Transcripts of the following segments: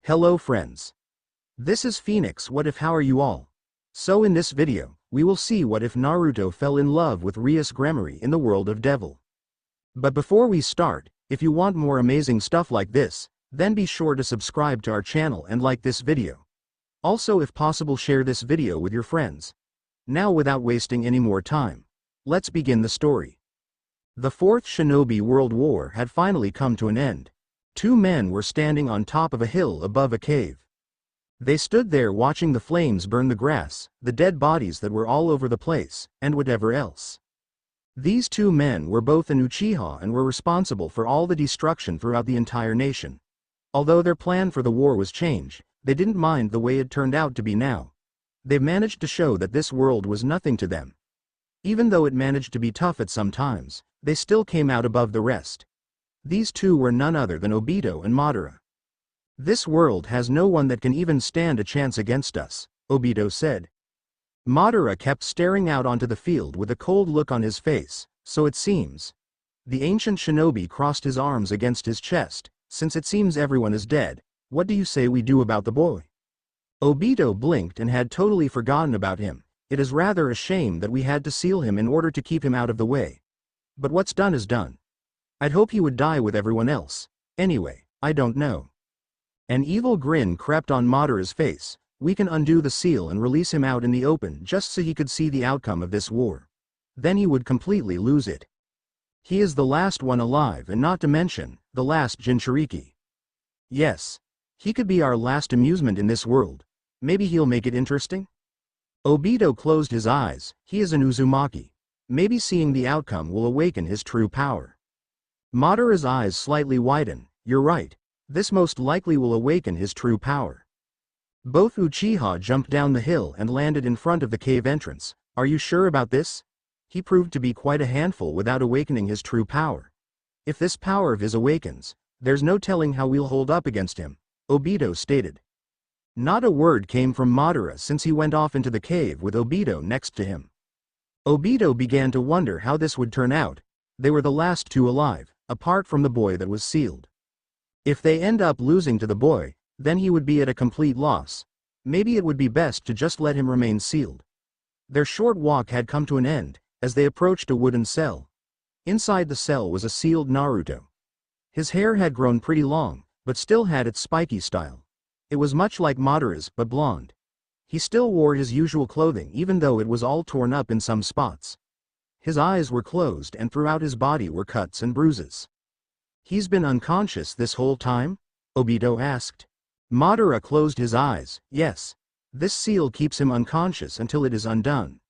Hello friends. This is Phoenix. What if? How are you all? So in this video, we will see what if Naruto fell in love with Rias gremory in the world of Devil. But before we start, if you want more amazing stuff like this, then be sure to subscribe to our channel and like this video. Also, if possible, share this video with your friends. Now without wasting any more time, let's begin the story. The Fourth Shinobi World War had finally come to an end. Two men were standing on top of a hill above a cave. They stood there watching the flames burn the grass, the dead bodies that were all over the place, and whatever else. These two men were both an Uchiha and were responsible for all the destruction throughout the entire nation. Although their plan for the war was changed, they didn't mind the way it turned out to be now. They managed to show that this world was nothing to them. Even though it managed to be tough at some times, they still came out above the rest. These two were none other than Obito and Madara. "This world has no one that can even stand a chance against us," Obito said. Madara kept staring out onto the field with a cold look on his face. "So it seems." The ancient shinobi crossed his arms against his chest. "Since it seems everyone is dead, what do you say we do about the boy?" Obito blinked and had totally forgotten about him. "It is rather a shame that we had to seal him in order to keep him out of the way. But what's done is done. I'd hope he would die with everyone else. Anyway, I don't know." An evil grin crept on Madara's face. "We can undo the seal and release him out in the open just so he could see the outcome of this war. Then he would completely lose it. He is the last one alive, and not to mention, the last Jinchuriki. Yes. He could be our last amusement in this world. Maybe he'll make it interesting?" Obito closed his eyes. He is an Uzumaki. Maybe seeing the outcome will awaken his true power. Madara's eyes slightly widened. "You're right. This most likely will awaken his true power." Both Uchiha jumped down the hill and landed in front of the cave entrance. "Are you sure about this? He proved to be quite a handful without awakening his true power. If this power of his awakens, there's no telling how we'll hold up against him," Obito stated. Not a word came from Madara since he went off into the cave with Obito next to him. Obito began to wonder how this would turn out. They were the last two alive, apart from the boy that was sealed. If they end up losing to the boy, then he would be at a complete loss. Maybe it would be best to just let him remain sealed. Their short walk had come to an end, as they approached a wooden cell. Inside the cell was a sealed Naruto. His hair had grown pretty long, but still had its spiky style. It was much like Madara's, but blonde. He still wore his usual clothing even though it was all torn up in some spots. His eyes were closed and throughout his body were cuts and bruises. "He's been unconscious this whole time?" Obito asked. Madara closed his eyes. "Yes. This seal keeps him unconscious until it is undone."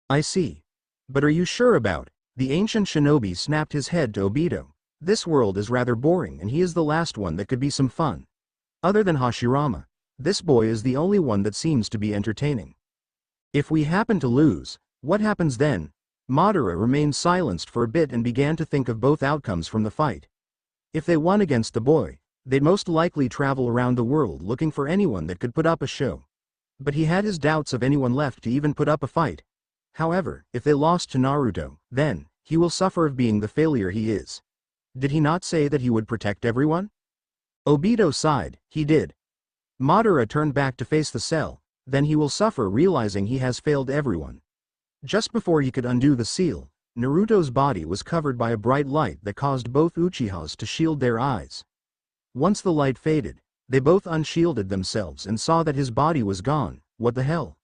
"I see. But are you sure about?" The ancient shinobi snapped his head to Obito. "This world is rather boring and he is the last one that could be some fun. Other than Hashirama, this boy is the only one that seems to be entertaining. If we happen to lose, what happens then?" Madara remained silenced for a bit and began to think of both outcomes from the fight. If they won against the boy, they'd most likely travel around the world looking for anyone that could put up a show. But he had his doubts of anyone left to even put up a fight. However, if they lost to Naruto, then he will suffer of being the failure he is. Did he not say that he would protect everyone? Obito sighed. "He did." Madara turned back to face the cell. "Then he will suffer realizing he has failed everyone." Just before he could undo the seal, Naruto's body was covered by a bright light that caused both Uchihas to shield their eyes. Once the light faded, they both unshielded themselves and saw that his body was gone. "What the hell?"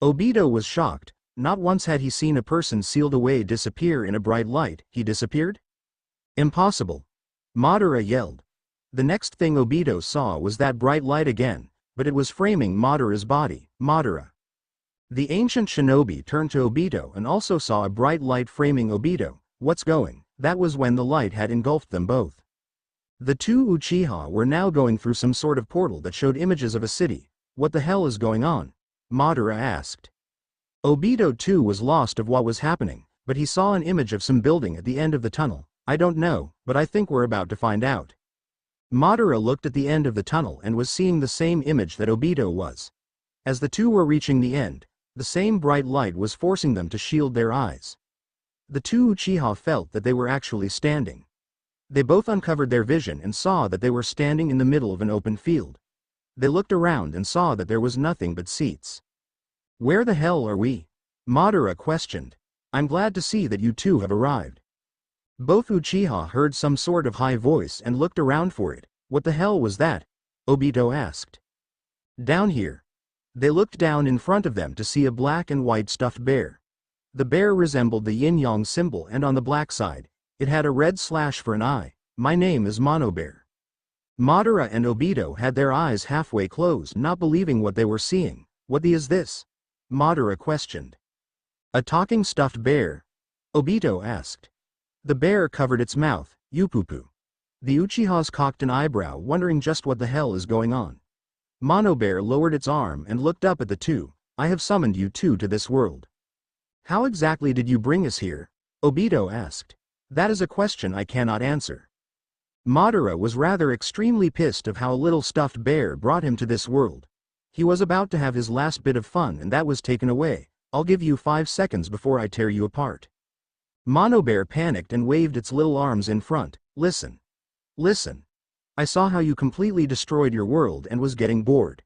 Obito was shocked. Not once had he seen a person sealed away disappear in a bright light. He disappeared? "Impossible!" Madara yelled. The next thing Obito saw was that bright light again, but it was framing Madara's body. "Madara!" The ancient shinobi turned to Obito and also saw a bright light framing Obito. "What's going?" That was when the light had engulfed them both. The two Uchiha were now going through some sort of portal that showed images of a city. "What the hell is going on?" Madara asked. Obito too was lost of what was happening, but he saw an image of some building at the end of the tunnel. "I don't know, but I think we're about to find out." Madara looked at the end of the tunnel and was seeing the same image that Obito was. As the two were reaching the end, the same bright light was forcing them to shield their eyes. The two Uchiha felt that they were actually standing. They both uncovered their vision and saw that they were standing in the middle of an open field. They looked around and saw that there was nothing but seats. Where the hell are we? Madara questioned. I'm glad to see that you two have arrived. Both Uchiha heard some sort of high voice and looked around for it. What the hell was that? Obito asked. Down here. They looked down in front of them to see a black and white stuffed bear. The bear resembled the yin-yang symbol, and on the black side, it had a red slash for an eye. My name is Mono Bear. Madara and Obito had their eyes halfway closed, not believing what they were seeing. What the is this? Madara questioned. A talking stuffed bear? Obito asked. The bear covered its mouth, Yupupu. The Uchihas cocked an eyebrow, wondering just what the hell is going on. Mono Bear lowered its arm and looked up at the two. I have summoned you two to this world. How exactly did you bring us here? Obito asked. That is a question I cannot answer. Madara was rather extremely pissed of how a little stuffed bear brought him to this world. He was about to have his last bit of fun and that was taken away. I'll give you 5 seconds before I tear you apart. Mono Bear panicked and waved its little arms in front. Listen. Listen. I saw how you completely destroyed your world and was getting bored.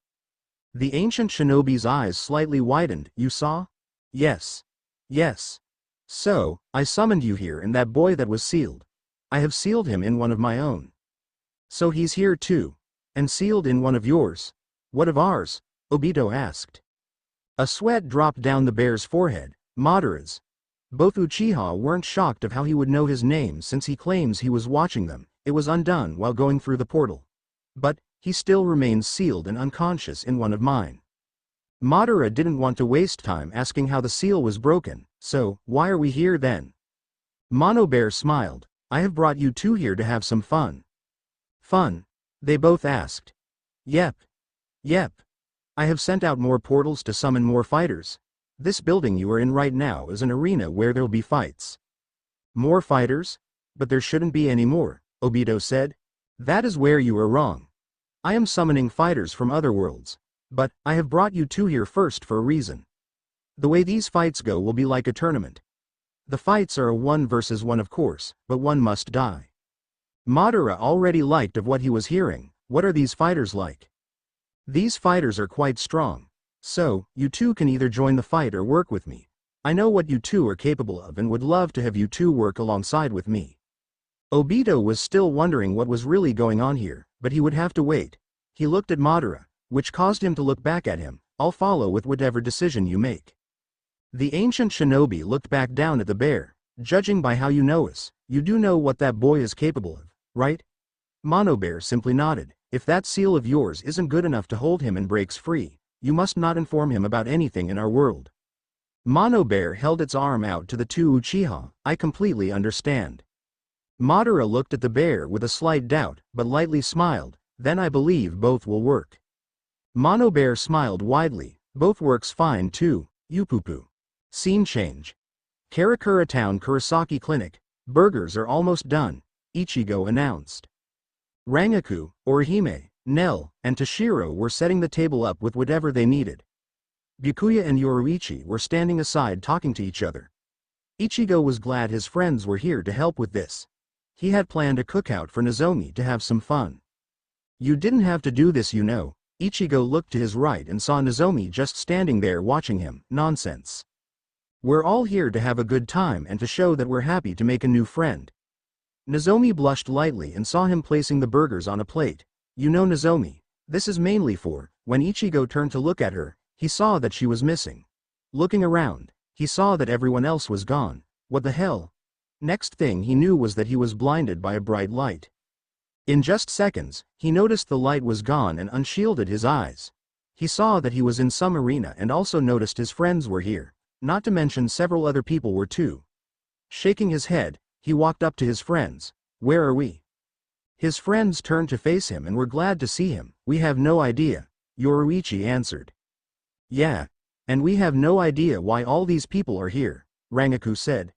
The ancient shinobi's eyes slightly widened. You saw? Yes. Yes. So, I summoned you here and that boy that was sealed. I have sealed him in one of my own. So he's here too. And sealed in one of yours. What of ours? Obito asked. A sweat dropped down the bear's forehead. Madara's. Both Uchiha weren't shocked of how he would know his name since he claims he was watching them. It was undone while going through the portal. But, he still remains sealed and unconscious in one of mine. Madara didn't want to waste time asking how the seal was broken, so, why are we here then? Mono Bear smiled. I have brought you two here to have some fun. Fun? They both asked. Yep. Yep. I have sent out more portals to summon more fighters. This building you are in right now is an arena where there'll be fights. More fighters? But there shouldn't be any more, Obito said. That is where you are wrong. I am summoning fighters from other worlds. But, I have brought you two here first for a reason. The way these fights go will be like a tournament. The fights are a 1 versus 1 of course, but one must die. Madara already liked of what he was hearing. What are these fighters like? These fighters are quite strong. So, you two can either join the fight or work with me. I know what you two are capable of and would love to have you two work alongside with me. Obito was still wondering what was really going on here, but he would have to wait. He looked at Madara, which caused him to look back at him. I'll follow with whatever decision you make. The ancient shinobi looked back down at the bear. Judging by how you know us, you do know what that boy is capable of, right? Mono Bear simply nodded. If that seal of yours isn't good enough to hold him and breaks free, you must not inform him about anything in our world. Mono Bear held its arm out to the two Uchiha. I completely understand. Madara looked at the bear with a slight doubt, but lightly smiled. Then I believe both will work. Mono Bear smiled widely. Both works fine too, Yupupu. Scene change. Karakura Town Kurosaki Clinic. Burgers are almost done, Ichigo announced. Rangaku, Orihime, Nell, and Toshiro were setting the table up with whatever they needed. Byakuya and Yoruichi were standing aside talking to each other. Ichigo was glad his friends were here to help with this. He had planned a cookout for Nozomi to have some fun. You didn't have to do this, you know. Ichigo looked to his right and saw Nozomi just standing there watching him. Nonsense. We're all here to have a good time and to show that we're happy to make a new friend. Nozomi blushed lightly and saw him placing the burgers on a plate. You know Nozomi, this is mainly for, when Ichigo turned to look at her, he saw that she was missing. Looking around, he saw that everyone else was gone. What the hell? Next thing he knew was that he was blinded by a bright light. In just seconds, he noticed the light was gone and unshielded his eyes. He saw that he was in some arena and also noticed his friends were here, not to mention several other people were too. Shaking his head, he walked up to his friends. Where are we? His friends turned to face him and were glad to see him. We have no idea, Yoruichi answered. Yeah, and we have no idea why all these people are here, Rangaku said.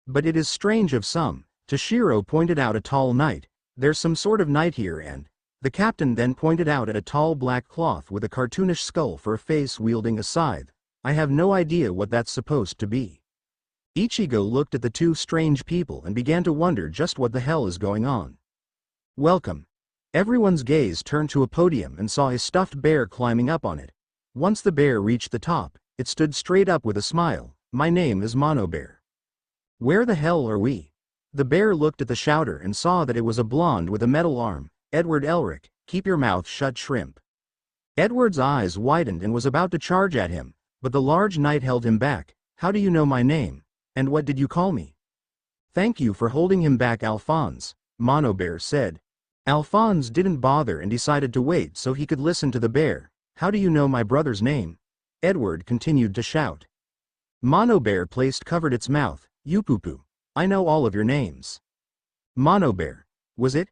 But it is strange of some. Toshiro pointed out a tall knight. There's some sort of knight here and... The captain then pointed out at a tall black cloth with a cartoonish skull for a face wielding a scythe. I have no idea what that's supposed to be. Ichigo looked at the two strange people and began to wonder just what the hell is going on. Welcome. Everyone's gaze turned to a podium and saw a stuffed bear climbing up on it. Once the bear reached the top, it stood straight up with a smile. My name is Mono Bear. Where the hell are we? The bear looked at the shouter and saw that it was a blonde with a metal arm. Edward Elric, keep your mouth shut, shrimp. Edward's eyes widened and was about to charge at him, but the large knight held him back. How do you know my name? And what did you call me? Thank you for holding him back, Alphonse, Mono Bear said. Alphonse didn't bother and decided to wait so he could listen to the bear. How do you know my brother's name? Edward continued to shout. Mono Bear covered its mouth. You poo-poo. I know all of your names. Mono Bear. Was it?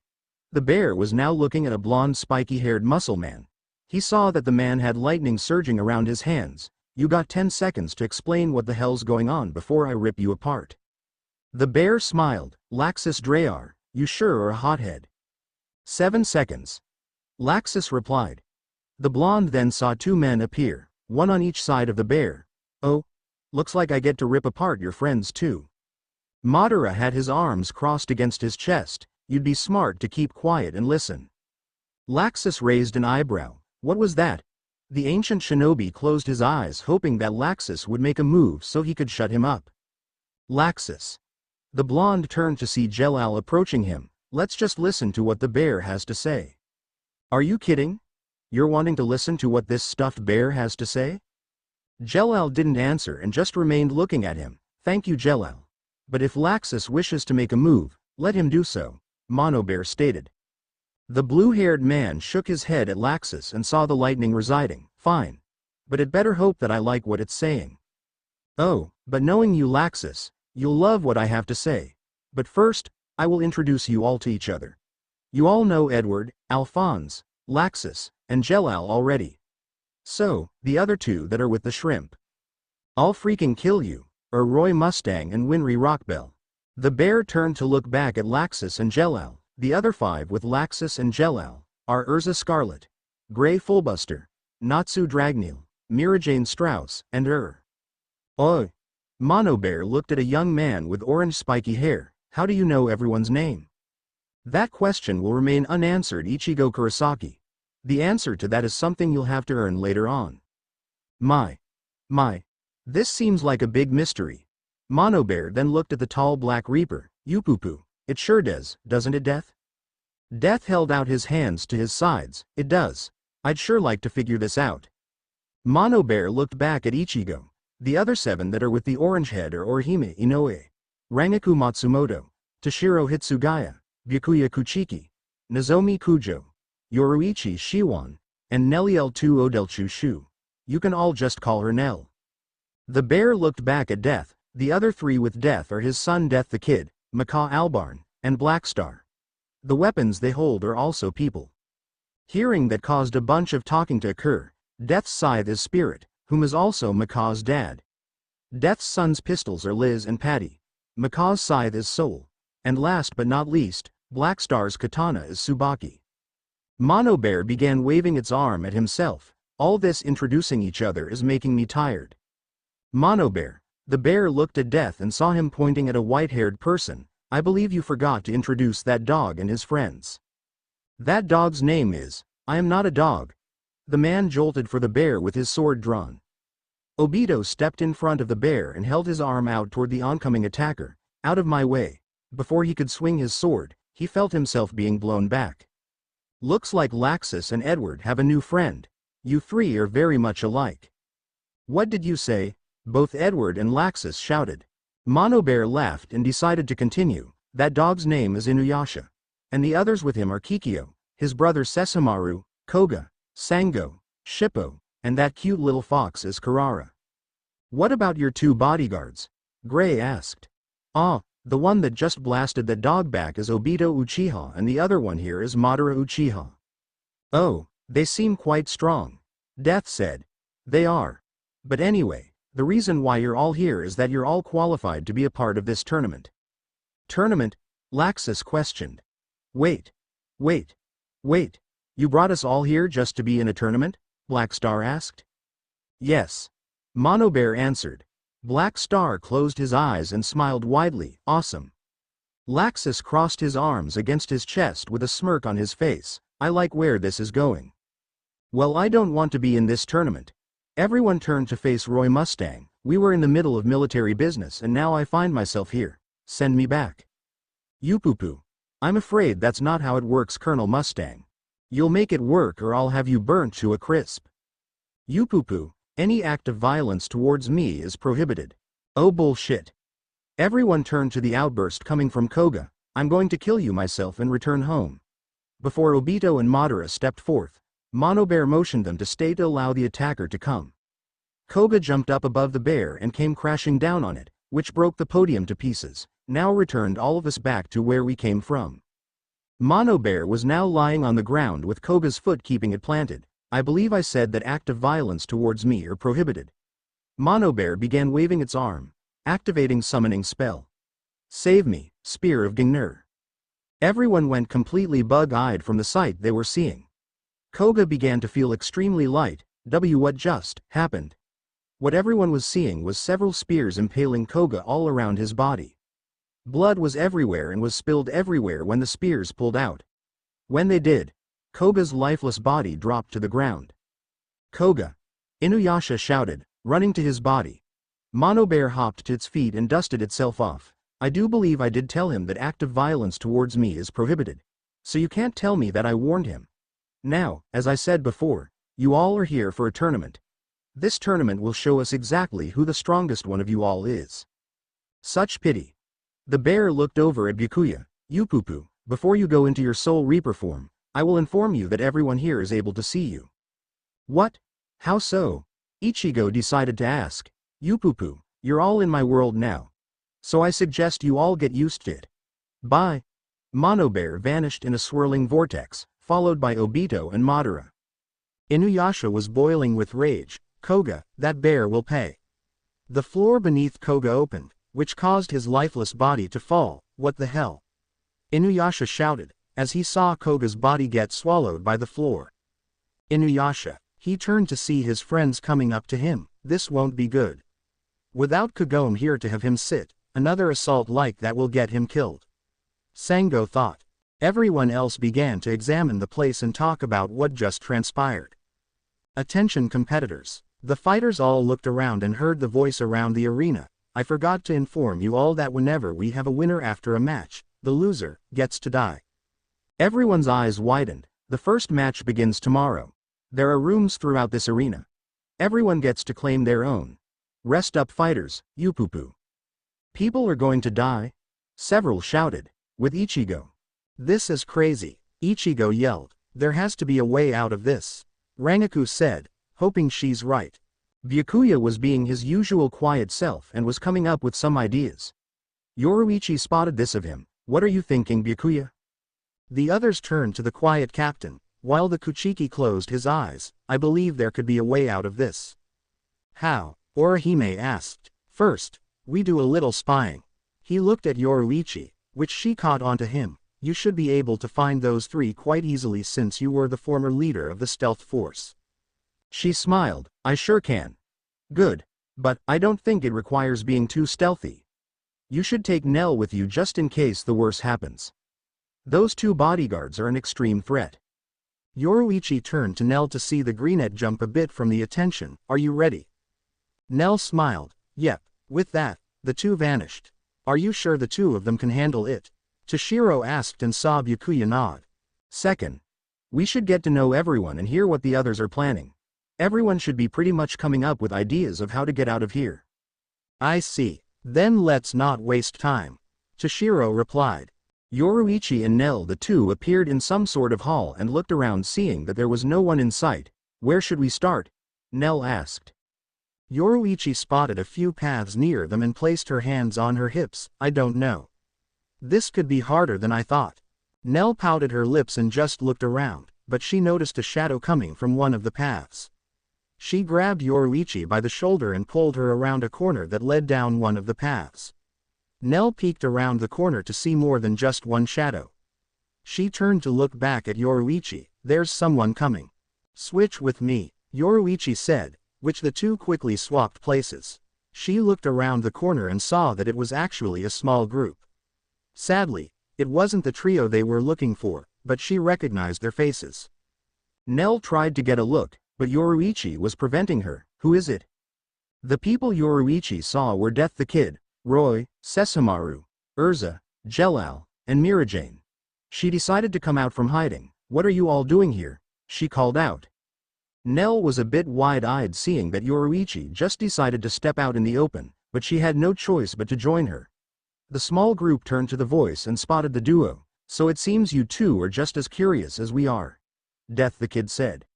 The bear was now looking at a blonde spiky-haired muscle man. He saw that the man had lightning surging around his hands. You got 10 seconds to explain what the hell's going on before I rip you apart. The bear smiled. Laxus Drayar, you sure are a hothead. 7 seconds. Laxus replied. The blonde then saw 2 men appear, one on each side of the bear. Oh, looks like I get to rip apart your friends too. Madara had his arms crossed against his chest. You'd be smart to keep quiet and listen. Laxus raised an eyebrow. What was that? The ancient shinobi closed his eyes hoping that Laxus would make a move so he could shut him up. Laxus. The blonde turned to see Jelal approaching him. Let's just listen to what the bear has to say. Are you kidding? You're wanting to listen to what this stuffed bear has to say? Jelal didn't answer and just remained looking at him. Thank you, Jelal. But if Laxus wishes to make a move, let him do so, Mono Bear stated. The blue-haired man shook his head at Laxus and saw the lightning residing. Fine. But it better hope that I like what it's saying. Oh, but knowing you, Laxus, you'll love what I have to say. But first, I will introduce you all to each other. You all know Edward, Alphonse, Laxus, and Jelal already. So, the other 2 that are with the shrimp. I'll freaking kill you, or Roy Mustang and Winry Rockbell. The bear turned to look back at Laxus and Jelal. The other 5 with Laxus and Jelal are Urza Scarlet, Grey Fullbuster, Natsu Dragneel, Mirajane Strauss, and Oh. Mono Bear looked at a young man with orange spiky hair. How do you know everyone's name? That question will remain unanswered, Ichigo Kurosaki. The answer to that is something you'll have to earn later on. My. This seems like a big mystery. Mono Bear then looked at the tall Black Reaper. You poo-poo. It sure does, doesn't it, Death? Death held out his hands to his sides. It does. I'd sure like to figure this out. Mono Bear looked back at Ichigo. The other 7 that are with the orange head are Orihime Inoue, Rangaku Matsumoto, Toshiro Hitsugaya, Byakuya Kuchiki, Nozomi Kujo, Yoruichi Shiwan, and Neliel-2 Odelchu Shu. You can all just call her Nell. The bear looked back at Death. The other 3 with Death are his son Death the Kid, Macaw Albarn, and Blackstar. The weapons they hold are also people. Hearing that caused a bunch of talking to occur. Death's scythe is Spirit, whom is also Macaw's dad. Death's son's pistols are Liz and Patty. Macaw's scythe is Soul. And last but not least, Blackstar's katana is Tsubaki. Mono Bear began waving its arm at himself. All this introducing each other is making me tired. Mono Bear. The bear looked at Death and saw him pointing at a white-haired person. I believe you forgot to introduce that dog and his friends. That dog's name is, I am not a dog. The man jolted for the bear with his sword drawn. Obito stepped in front of the bear and held his arm out toward the oncoming attacker. Out of my way. Before he could swing his sword, he felt himself being blown back. Looks like Laxus and Edward have a new friend. You 3 are very much alike. What did you say? Both Edward and Laxus shouted. Mono Bear laughed and decided to continue. That dog's name is Inuyasha. And the others with him are Kikyo, his brother Sesshomaru, Koga, Sango, Shippo, and that cute little fox is Karara. What about your 2 bodyguards? Gray asked. Ah, the one that just blasted that dog back is Obito Uchiha and the other one here is Madara Uchiha. Oh, they seem quite strong. Death said. They are. But anyway, the reason why you're all here is that you're all qualified to be a part of this tournament. Tournament? Laxus questioned. Wait. You brought us all here just to be in a tournament? Blackstar asked. Yes. Mono Bear answered. Blackstar closed his eyes and smiled widely. Awesome. Laxus crossed his arms against his chest with a smirk on his face. I like where this is going. Well, I don't want to be in this tournament. Everyone turned to face Roy Mustang. We were in the middle of military business and now I find myself here. Send me back. You poo-poo. I'm afraid that's not how it works, Colonel Mustang. You'll make it work or I'll have you burnt to a crisp. You poo-poo. Any act of violence towards me is prohibited. Oh bullshit. Everyone turned to the outburst coming from Koga. I'm going to kill you myself and return home. Before Obito and Madara stepped forth, Mono Bear motioned them to stay to allow the attacker to come. Koga jumped up above the bear and came crashing down on it, which broke the podium to pieces, now returned all of us back to where we came from. Mono Bear was now lying on the ground with Koga's foot keeping it planted. I believe I said that act of violence towards me are prohibited. Mono Bear began waving its arm, activating summoning spell. Save me, Spear of Gingnur. Everyone went completely bug-eyed from the sight they were seeing. Koga began to feel extremely light. What just happened? What everyone was seeing was several spears impaling Koga all around his body. Blood was everywhere and was spilled everywhere when the spears pulled out. When they did, Koga's lifeless body dropped to the ground. Koga! Inuyasha shouted, running to his body. Mono Bear hopped to its feet and dusted itself off. I do believe I did tell him that act of violence towards me is prohibited. So you can't tell me that I warned him. Now, as I said before, you all are here for a tournament. This tournament will show us exactly who the strongest one of you all is. Such pity. The bear looked over at Byakuya. You poo-poo, before you go into your Soul Reaper form, I will inform you that everyone here is able to see you. What? How so? Ichigo decided to ask. You poo-poo, you're all in my world now. So I suggest you all get used to it. Bye. Mono Bear vanished in a swirling vortex, followed by Obito and Madara. Inuyasha was boiling with rage. Koga, that bear will pay. The floor beneath Koga opened, which caused his lifeless body to fall. What the hell? Inuyasha shouted, as he saw Koga's body get swallowed by the floor. Inuyasha, he turned to see his friends coming up to him. This won't be good. Without Kagome here to have him sit, another assault like that will get him killed. Sango thought. Everyone else began to examine the place and talk about what just transpired. Attention competitors. The fighters all looked around and heard the voice around the arena. I forgot to inform you all that whenever we have a winner after a match, the loser gets to die. Everyone's eyes widened. The first match begins tomorrow. There are rooms throughout this arena. Everyone gets to claim their own. Rest up fighters, you poo-poo. People are going to die? Several shouted. With Ichigo. This is crazy. Ichigo yelled. There has to be a way out of this. Rangaku said, hoping she's right. Byakuya was being his usual quiet self and was coming up with some ideas. Yoruichi spotted this of him. What are you thinking, Byakuya? The others turned to the quiet captain, while the Kuchiki closed his eyes. I believe there could be a way out of this. How? Orihime asked. First, we do a little spying. He looked at Yoruichi, which she caught onto him. You should be able to find those three quite easily since you were the former leader of the stealth force. She smiled. I sure can. Good. But I don't think it requires being too stealthy. You should take Nell with you just in case the worst happens. Those two bodyguards are an extreme threat. Yoruichi turned to Nell to see the greenette jump a bit from the attention. Are you ready? Nell smiled. Yep. With that, the two vanished. Are you sure the two of them can handle it? Toshiro asked and saw Byakuya nod. Second, we should get to know everyone and hear what the others are planning. Everyone should be pretty much coming up with ideas of how to get out of here. I see. Then let's not waste time. Toshiro replied. Yoruichi and Nell the two appeared in some sort of hall and looked around seeing that there was no one in sight. Where should we start? Nell asked. Yoruichi spotted a few paths near them and placed her hands on her hips. I don't know. This could be harder than I thought. Nell pouted her lips and just looked around, but she noticed a shadow coming from one of the paths. She grabbed Yoruichi by the shoulder and pulled her around a corner that led down one of the paths. Nell peeked around the corner to see more than just one shadow. She turned to look back at Yoruichi. There's someone coming. Switch with me, Yoruichi said, which the two quickly swapped places. She looked around the corner and saw that it was actually a small group. Sadly, it wasn't the trio they were looking for. but she recognized their faces. Nell tried to get a look, but Yoruichi was preventing her. Who is it? The people Yoruichi saw were Death the Kid, Roy, Sessamaru, Urza, Jelal, and Mirajane. She decided to come out from hiding. What are you all doing here? She called out. Nell was a bit wide-eyed seeing that Yoruichi just decided to step out in the open, but she had no choice but to join her. The small group turned to the voice and spotted the duo. So it seems you two are just as curious as we are. Death the Kid said.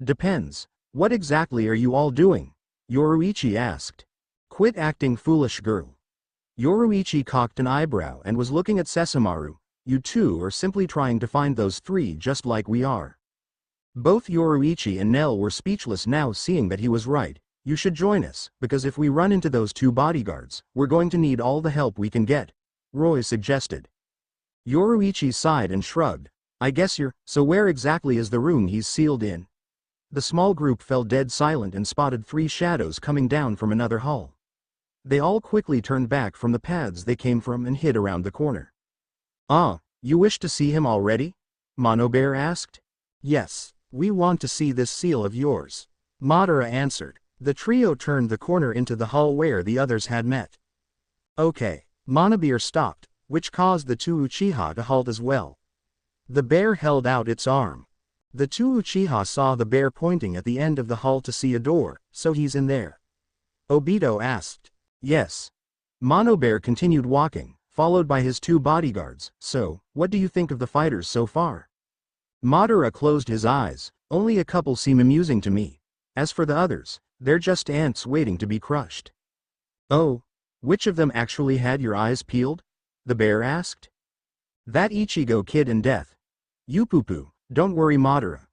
Depends. What exactly are you all doing? Yoruichi asked. Quit acting foolish, girl. Yoruichi cocked an eyebrow and was looking at Sessamaru. You two are simply trying to find those three just like we are. Both Yoruichi and Nell were speechless now seeing that he was right. You should join us, because if we run into those two bodyguards, we're going to need all the help we can get, Roy suggested. Yoruichi sighed and shrugged. I guess so where exactly is the room he's sealed in? The small group fell dead silent and spotted three shadows coming down from another hall. They all quickly turned back from the paths they came from and hid around the corner. Ah, you wish to see him already? Mono Bear asked. Yes, we want to see this seal of yours, Madara answered. The trio turned the corner into the hall where the others had met. Okay, Mono Bear stopped, which caused the two Uchiha to halt as well. The bear held out its arm. The two Uchiha saw the bear pointing at the end of the hall to see a door, so he's in there. Obito asked. Yes. Mono Bear continued walking, followed by his two bodyguards. So, what do you think of the fighters so far? Madara closed his eyes. Only a couple seem amusing to me. As for the others, they're just ants waiting to be crushed. Oh, which of them actually had your eyes peeled? The bear asked. That Ichigo kid and Death. Yupupu, don't worry Madara.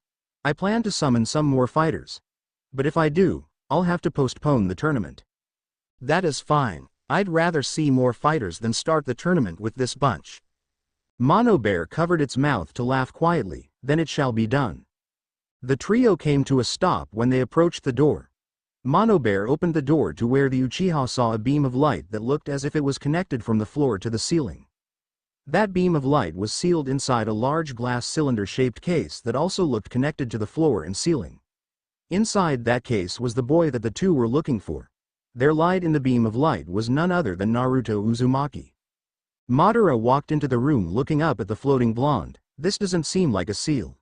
I plan to summon some more fighters. But if I do, I'll have to postpone the tournament. That is fine. I'd rather see more fighters than start the tournament with this bunch. Mono Bear covered its mouth to laugh quietly. Then it shall be done. The trio came to a stop when they approached the door. Mono Bear opened the door to where the Uchiha saw a beam of light that looked as if it was connected from the floor to the ceiling. That beam of light was sealed inside a large glass cylinder-shaped case that also looked connected to the floor and ceiling. Inside that case was the boy that the two were looking for. Their light in the beam of light was none other than Naruto Uzumaki. Madara walked into the room looking up at the floating blonde. This doesn't seem like a seal.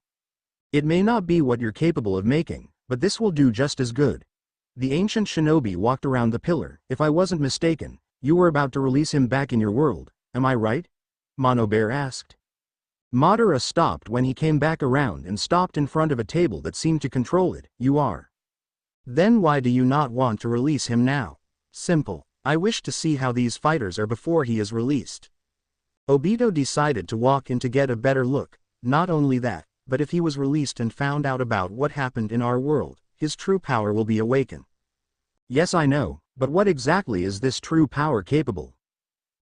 It may not be what you're capable of making, but this will do just as good. The ancient shinobi walked around the pillar. If I wasn't mistaken, you were about to release him back in your world, am I right? Mono Bear asked. Madara stopped when he came back around and stopped in front of a table that seemed to control it. You are. Then why do you not want to release him now? Simple. I wish to see how these fighters are before he is released. Obito decided to walk in to get a better look. Not only that, but if he was released and found out about what happened in our world, his true power will be awakened. Yes, I know, but what exactly is this true power capable?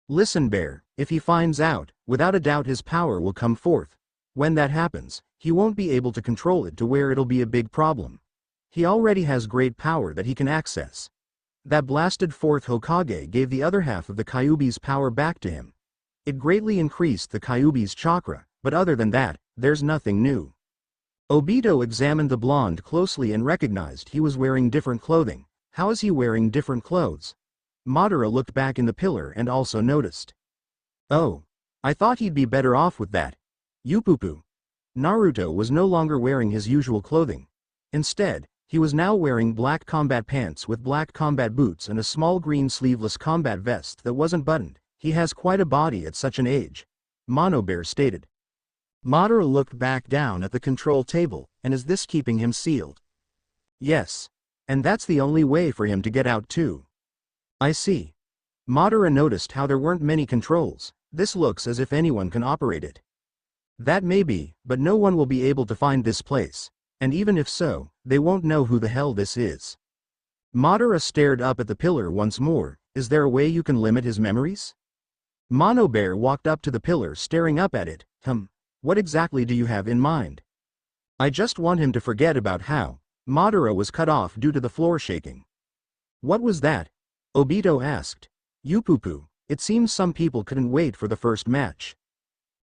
Listen, Bear, if he finds out, without a doubt his power will come forth. When that happens, he won't be able to control it to where it'll be a big problem. He already has great power that he can access. That blasted fourth Hokage gave the other half of the Kyuubi's power back to him. It greatly increased the Kyuubi's chakra, but other than that, there's nothing new. Obito examined the blonde closely and recognized he was wearing different clothing. How is he wearing different clothes? Madara looked back in the pillar and also noticed. Oh, I thought he'd be better off with that. Yupupu. Naruto was no longer wearing his usual clothing. Instead, he was now wearing black combat pants with black combat boots and a small green sleeveless combat vest that wasn't buttoned. He has quite a body at such an age. Mono Bear stated. Madara looked back down at the control table, and is this keeping him sealed? Yes. And that's the only way for him to get out too. I see. Madara noticed how there weren't many controls. This looks as if anyone can operate it. That may be, but no one will be able to find this place. And even if so, they won't know who the hell this is. Madara stared up at the pillar once more. Is there a way you can limit his memories? Mono Bear walked up to the pillar staring up at it. What exactly do you have in mind? I just want him to forget about how. Madara was cut off due to the floor shaking. What was that? Obito asked. Yupupu, it seems some people couldn't wait for the first match.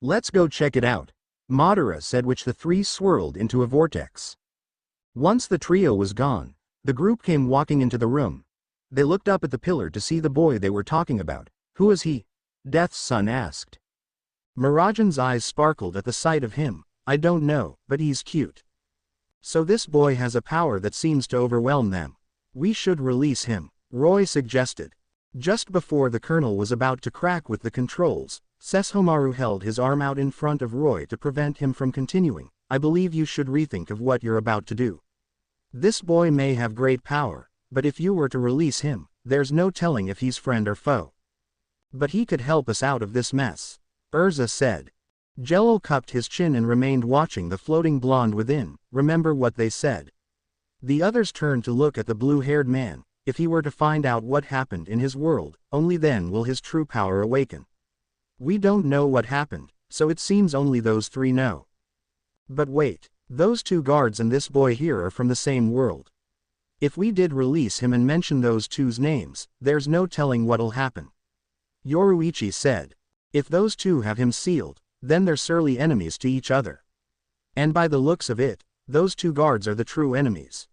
Let's go check it out. Madara said, which the three swirled into a vortex. Once the trio was gone, the group came walking into the room. They looked up at the pillar to see the boy they were talking about. Who is he? Death's son asked. Mirajan's eyes sparkled at the sight of him. I don't know, but he's cute. So this boy has a power that seems to overwhelm them. We should release him, Roy suggested. Just before the colonel was about to crack with the controls, Sesshomaru held his arm out in front of Roy to prevent him from continuing. I believe you should rethink of what you're about to do. This boy may have great power, but if you were to release him, there's no telling if he's friend or foe. But he could help us out of this mess, Urza said. Jello cupped his chin and remained watching the floating blonde within. Remember what they said. The others turned to look at the blue-haired man. If he were to find out what happened in his world, only then will his true power awaken. We don't know what happened, so it seems only those three know. But wait, those two guards and this boy here are from the same world. If we did release him and mention those two's names, there's no telling what'll happen. Yoruichi said. If those two have him sealed, then they're surely enemies to each other. And by the looks of it, those two guards are the true enemies.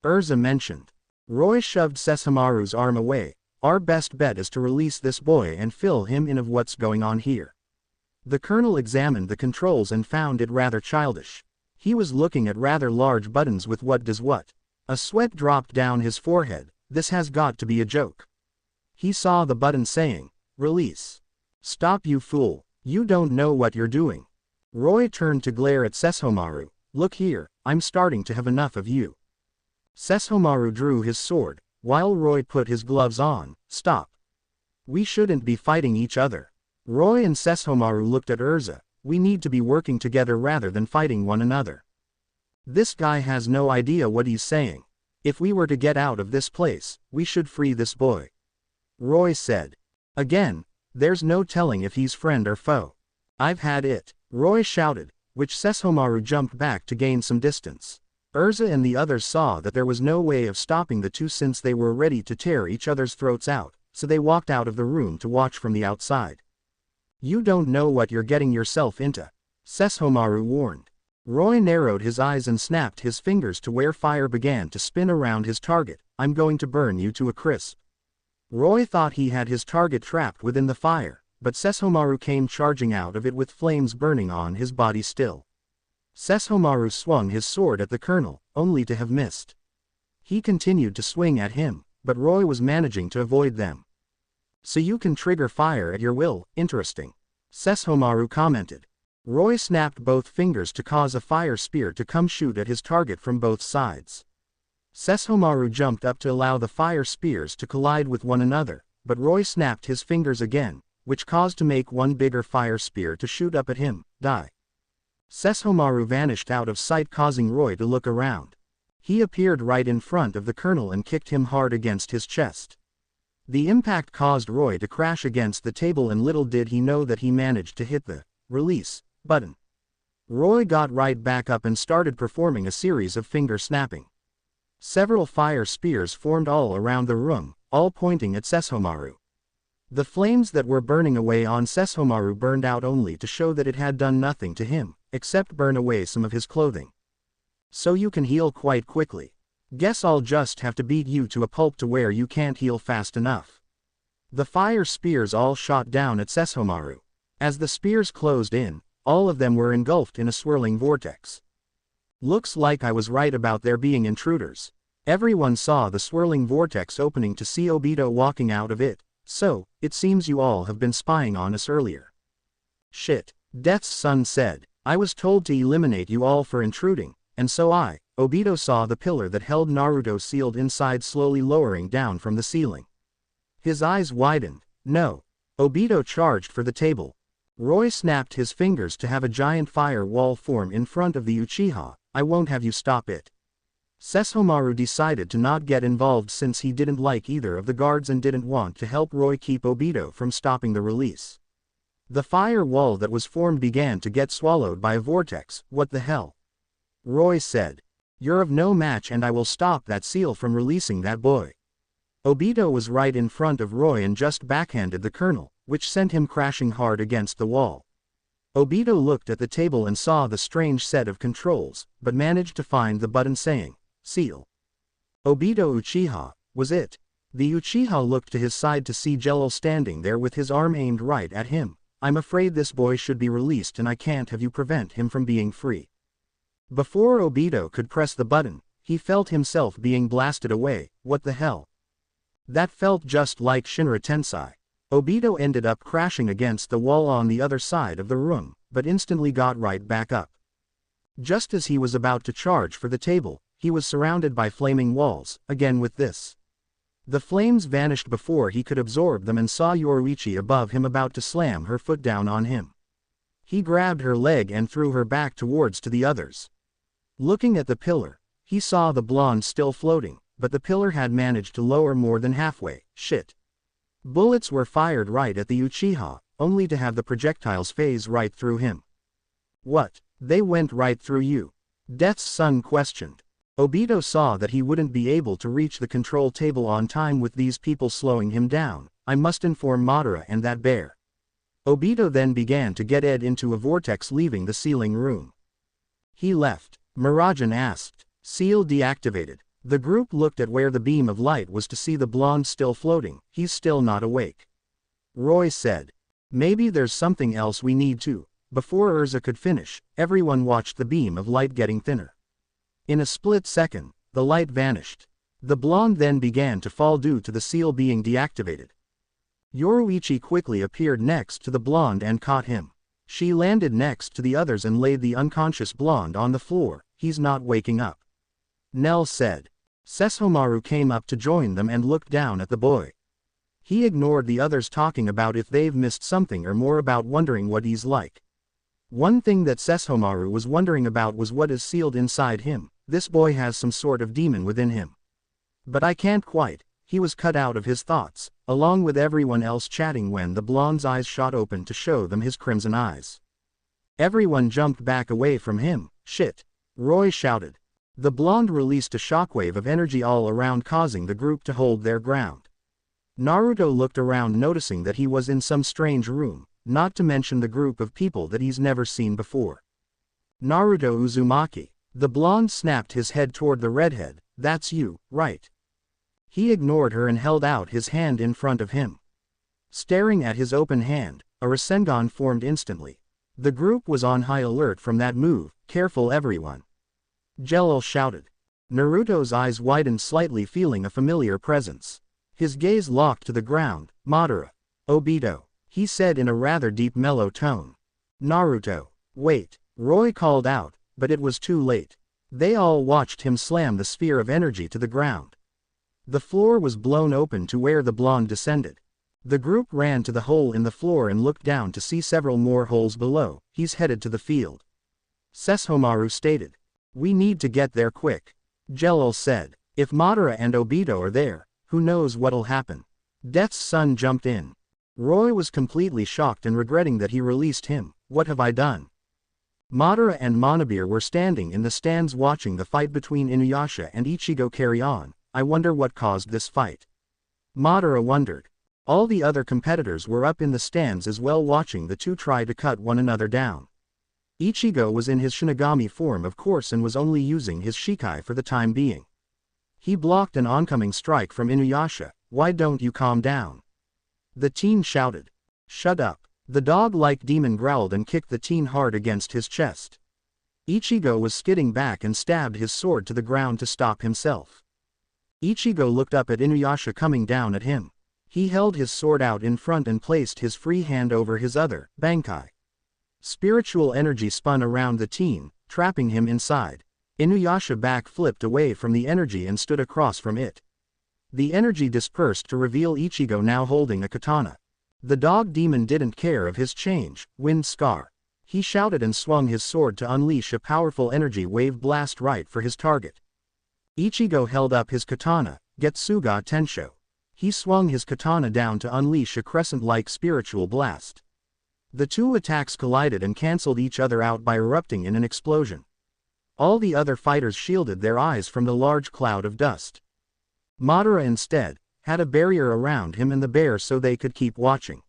Urza mentioned. Roy shoved Sesshomaru's arm away. Our best bet is to release this boy and fill him in of what's going on here. The colonel examined the controls and found it rather childish. He was looking at rather large buttons with what does what. A sweat dropped down his forehead. This has got to be a joke. He saw the button saying, release. Stop, you fool, you don't know what you're doing. Roy turned to glare at Sesshomaru. Look here, I'm starting to have enough of you. Sesshomaru drew his sword, while Roy put his gloves on. Stop. We shouldn't be fighting each other. Roy and Sesshomaru looked at Urza. We need to be working together rather than fighting one another. This guy has no idea what he's saying. If we were to get out of this place, we should free this boy. Roy said. Again, there's no telling if he's friend or foe. I've had it, Roy shouted, which Sesshomaru jumped back to gain some distance. Urza and the others saw that there was no way of stopping the two since they were ready to tear each other's throats out, so they walked out of the room to watch from the outside. You don't know what you're getting yourself into, Sesshomaru warned. Roy narrowed his eyes and snapped his fingers to where fire began to spin around his target. I'm going to burn you to a crisp. Roy thought he had his target trapped within the fire, but Sesshomaru came charging out of it with flames burning on his body still. Sesshomaru swung his sword at the colonel, only to have missed. He continued to swing at him, but Roy was managing to avoid them. So you can trigger fire at your will, interesting, Sesshomaru commented. Roy snapped both fingers to cause a fire spear to come shoot at his target from both sides. Sesshomaru jumped up to allow the fire spears to collide with one another, but Roy snapped his fingers again, which caused to make one bigger fire spear to shoot up at him. Die. Sesshomaru vanished out of sight, causing Roy to look around. He appeared right in front of the colonel and kicked him hard against his chest. The impact caused Roy to crash against the table, and little did he know that he managed to hit the release button. Roy got right back up and started performing a series of finger snapping. Several fire spears formed all around the room, all pointing at Sesshomaru. The flames that were burning away on Sesshomaru burned out only to show that it had done nothing to him, except burn away some of his clothing. So you can heal quite quickly. Guess I'll just have to beat you to a pulp to where you can't heal fast enough. The fire spears all shot down at Sesshomaru. As the spears closed in, all of them were engulfed in a swirling vortex. Looks like I was right about there being intruders. Everyone saw the swirling vortex opening to see Obito walking out of it. So, it seems you all have been spying on us earlier. Shit, Death's son said. I was told to eliminate you all for intruding, and so Obito saw the pillar that held Naruto sealed inside slowly lowering down from the ceiling. His eyes widened. No. Obito charged for the table. Roy snapped his fingers to have a giant fire wall form in front of the Uchiha. I won't have you stop it. Sesshomaru decided to not get involved since he didn't like either of the guards and didn't want to help Roy keep Obito from stopping the release. The fire wall that was formed began to get swallowed by a vortex. What the hell? Roy said. You're of no match and I will stop that seal from releasing that boy. Obito was right in front of Roy and just backhanded the colonel, which sent him crashing hard against the wall. Obito looked at the table and saw the strange set of controls, but managed to find the button saying, Seal. Obito Uchiha, was it? The Uchiha looked to his side to see Jello standing there with his arm aimed right at him. I'm afraid this boy should be released and I can't have you prevent him from being free. Before Obito could press the button, he felt himself being blasted away. What the hell? That felt just like Shinra Tensei. Obito ended up crashing against the wall on the other side of the room, but instantly got right back up. Just as he was about to charge for the table, he was surrounded by flaming walls, again with this. The flames vanished before he could absorb them and saw Yoruichi above him about to slam her foot down on him. He grabbed her leg and threw her back towards to the others. Looking at the pillar, he saw the blonde still floating, but the pillar had managed to lower more than halfway. Shit. Bullets were fired right at the Uchiha, only to have the projectiles phase right through him. What? They went right through you? Death's Son questioned. Obito saw that he wouldn't be able to reach the control table on time with these people slowing him down. I must inform Madara and that bear. Obito then began to get Ed into a vortex leaving the sealing room. He left. Mirajan asked. Seal deactivated. The group looked at where the beam of light was to see the blonde still floating. He's still not awake. Roy said. Maybe there's something else we need to. Before Urza could finish, everyone watched the beam of light getting thinner. In a split second, the light vanished. The blonde then began to fall due to the seal being deactivated. Yoruichi quickly appeared next to the blonde and caught him. She landed next to the others and laid the unconscious blonde on the floor. He's not waking up. Nell said. Sesshomaru came up to join them and looked down at the boy. He ignored the others talking about if they've missed something or more about wondering what he's like. One thing that Sesshomaru was wondering about was what is sealed inside him. This boy has some sort of demon within him. But I can't quite. He was cut out of his thoughts, along with everyone else chatting when the blonde's eyes shot open to show them his crimson eyes. Everyone jumped back away from him. Shit. Roy shouted. The blonde released a shockwave of energy all around, causing the group to hold their ground. Naruto looked around, noticing that he was in some strange room, not to mention the group of people that he's never seen before. Naruto Uzumaki. The blonde snapped his head toward the redhead. That's you, right? He ignored her and held out his hand in front of him. Staring at his open hand, a Rasengan formed instantly. The group was on high alert from that move. Careful everyone. Jello shouted. Naruto's eyes widened slightly, feeling a familiar presence. His gaze locked to the ground. Madara. Obito. He said in a rather deep mellow tone. Naruto. Wait. Roy called out, but it was too late. They all watched him slam the sphere of energy to the ground. The floor was blown open to where the blonde descended. The group ran to the hole in the floor and looked down to see several more holes below. He's headed to the field. Sesshomaru stated. We need to get there quick. Jello said. If Madara and Obito are there, who knows what'll happen. Death's Son jumped in. Roy was completely shocked and regretting that he released him. What have I done? Madara and Monobir were standing in the stands watching the fight between Inuyasha and Ichigo carry on. I wonder what caused this fight. Madara wondered. All the other competitors were up in the stands as well, watching the two try to cut one another down. Ichigo was in his Shinigami form, of course, and was only using his Shikai for the time being. He blocked an oncoming strike from Inuyasha. Why don't you calm down? The teen shouted. Shut up. The dog-like demon growled and kicked the teen hard against his chest. Ichigo was skidding back and stabbed his sword to the ground to stop himself. Ichigo looked up at Inuyasha coming down at him. He held his sword out in front and placed his free hand over his other, Bankai. Spiritual energy spun around the teen, trapping him inside. Inuyasha back-flipped away from the energy and stood across from it. The energy dispersed to reveal Ichigo now holding a katana. The dog demon didn't care of his change. Wind Scar. He shouted and swung his sword to unleash a powerful energy wave blast right for his target. Ichigo held up his katana, Getsuga Tensho. He swung his katana down to unleash a crescent-like spiritual blast. The two attacks collided and cancelled each other out by erupting in an explosion. All the other fighters shielded their eyes from the large cloud of dust. Madara instead had a barrier around him and the bear so they could keep watching.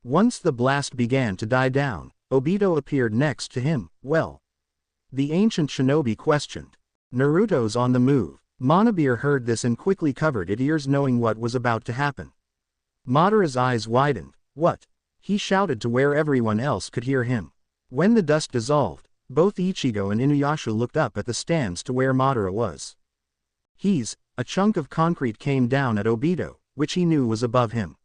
Once the blast began to die down, Obito appeared next to him. Well, the ancient shinobi questioned. Naruto's on the move. Monobeer heard this and quickly covered its ears knowing what was about to happen. Madara's eyes widened. What? He shouted to where everyone else could hear him. When the dust dissolved, both Ichigo and Inuyasha looked up at the stands to where Madara was. A chunk of concrete came down at Obito, which he knew was above him.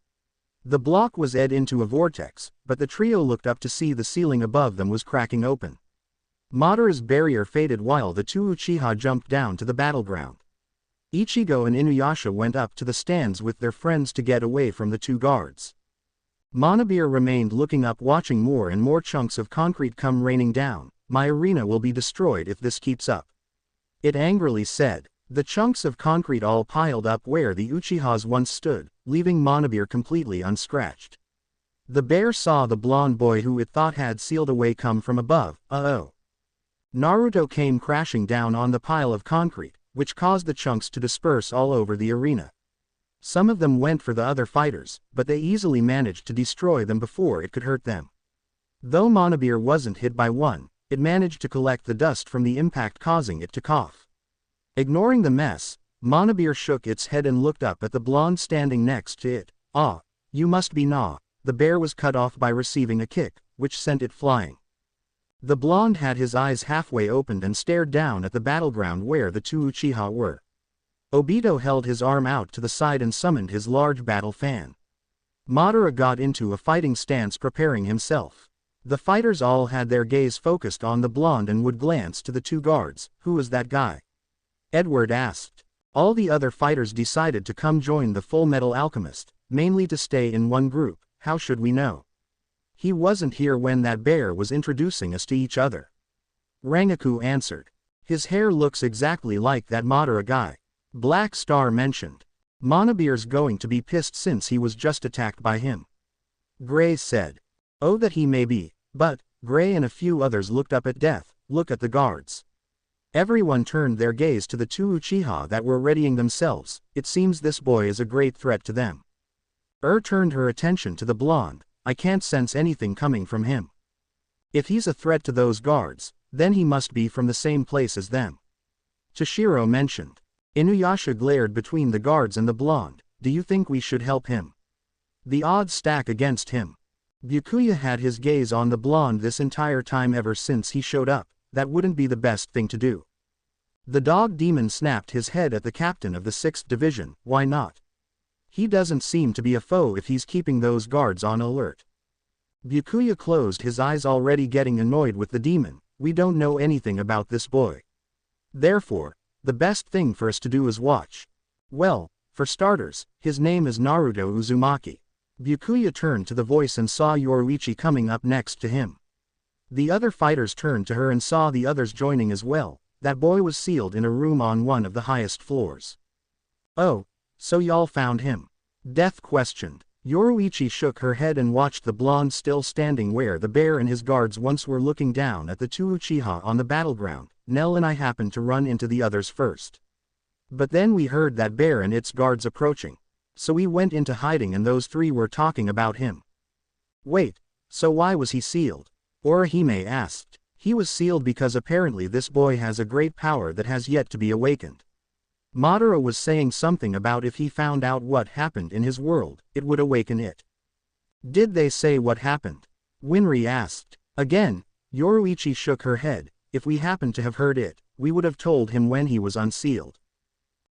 The block was edged into a vortex, but the trio looked up to see the ceiling above them was cracking open. Madara's barrier faded while the two Uchiha jumped down to the battleground. Ichigo and Inuyasha went up to the stands with their friends to get away from the two guards. Monobeer remained looking up watching more and more chunks of concrete come raining down. My arena will be destroyed if this keeps up. It angrily said. The chunks of concrete all piled up where the Uchihas once stood, leaving Monobeer completely unscratched. The bear saw the blonde boy who it thought had sealed away come from above. Uh-oh. Naruto came crashing down on the pile of concrete, which caused the chunks to disperse all over the arena. Some of them went for the other fighters, but they easily managed to destroy them before it could hurt them. Though Monobeer wasn't hit by one, it managed to collect the dust from the impact causing it to cough. Ignoring the mess, Monobeer shook its head and looked up at the blonde standing next to it. Ah, you must be Na. The bear was cut off by receiving a kick, which sent it flying. The blonde had his eyes halfway opened and stared down at the battleground where the two Uchiha were. Obito held his arm out to the side and summoned his large battle fan. Madara got into a fighting stance preparing himself. The fighters all had their gaze focused on the blonde and would glance to the two guards. Who was that guy? Edward asked. All the other fighters decided to come join the Full Metal Alchemist, mainly to stay in one group. How should we know? He wasn't here when that bear was introducing us to each other. Rangaku answered. His hair looks exactly like that Madara guy. Black Star mentioned. Monobeer's going to be pissed since he was just attacked by him. Gray said. Oh, that he may be, but, Gray and a few others looked up at Death. Look at the guards. Everyone turned their gaze to the two Uchiha that were readying themselves. It seems this boy is a great threat to them. Turned her attention to the blonde. I can't sense anything coming from him. If he's a threat to those guards, then he must be from the same place as them. Toshiro mentioned. Inuyasha glared between the guards and the blonde. Do you think we should help him? The odds stack against him. Byakuya had his gaze on the blonde this entire time ever since he showed up. That wouldn't be the best thing to do. The dog demon snapped his head at the captain of the 6th division. Why not? He doesn't seem to be a foe if he's keeping those guards on alert. Byakuya closed his eyes, already getting annoyed with the demon. We don't know anything about this boy. Therefore, the best thing for us to do is watch. Well, for starters, his name is Naruto Uzumaki. Byakuya turned to the voice and saw Yoruichi coming up next to him. The other fighters turned to her and saw the others joining as well. That boy was sealed in a room on one of the highest floors. Oh, so y'all found him? Death questioned. Yoruichi shook her head and watched the blonde still standing where the bear and his guards once were, looking down at the two Uchiha on the battleground. Nell and I happened to run into the others first. But then we heard that bear and its guards approaching. So we went into hiding and those three were talking about him. Wait, so why was he sealed? Orihime asked. He was sealed because apparently this boy has a great power that has yet to be awakened. Madara was saying something about if he found out what happened in his world, it would awaken it. Did they say what happened? Winry asked. Again, Yoruichi shook her head. If we happened to have heard it, we would have told him when he was unsealed.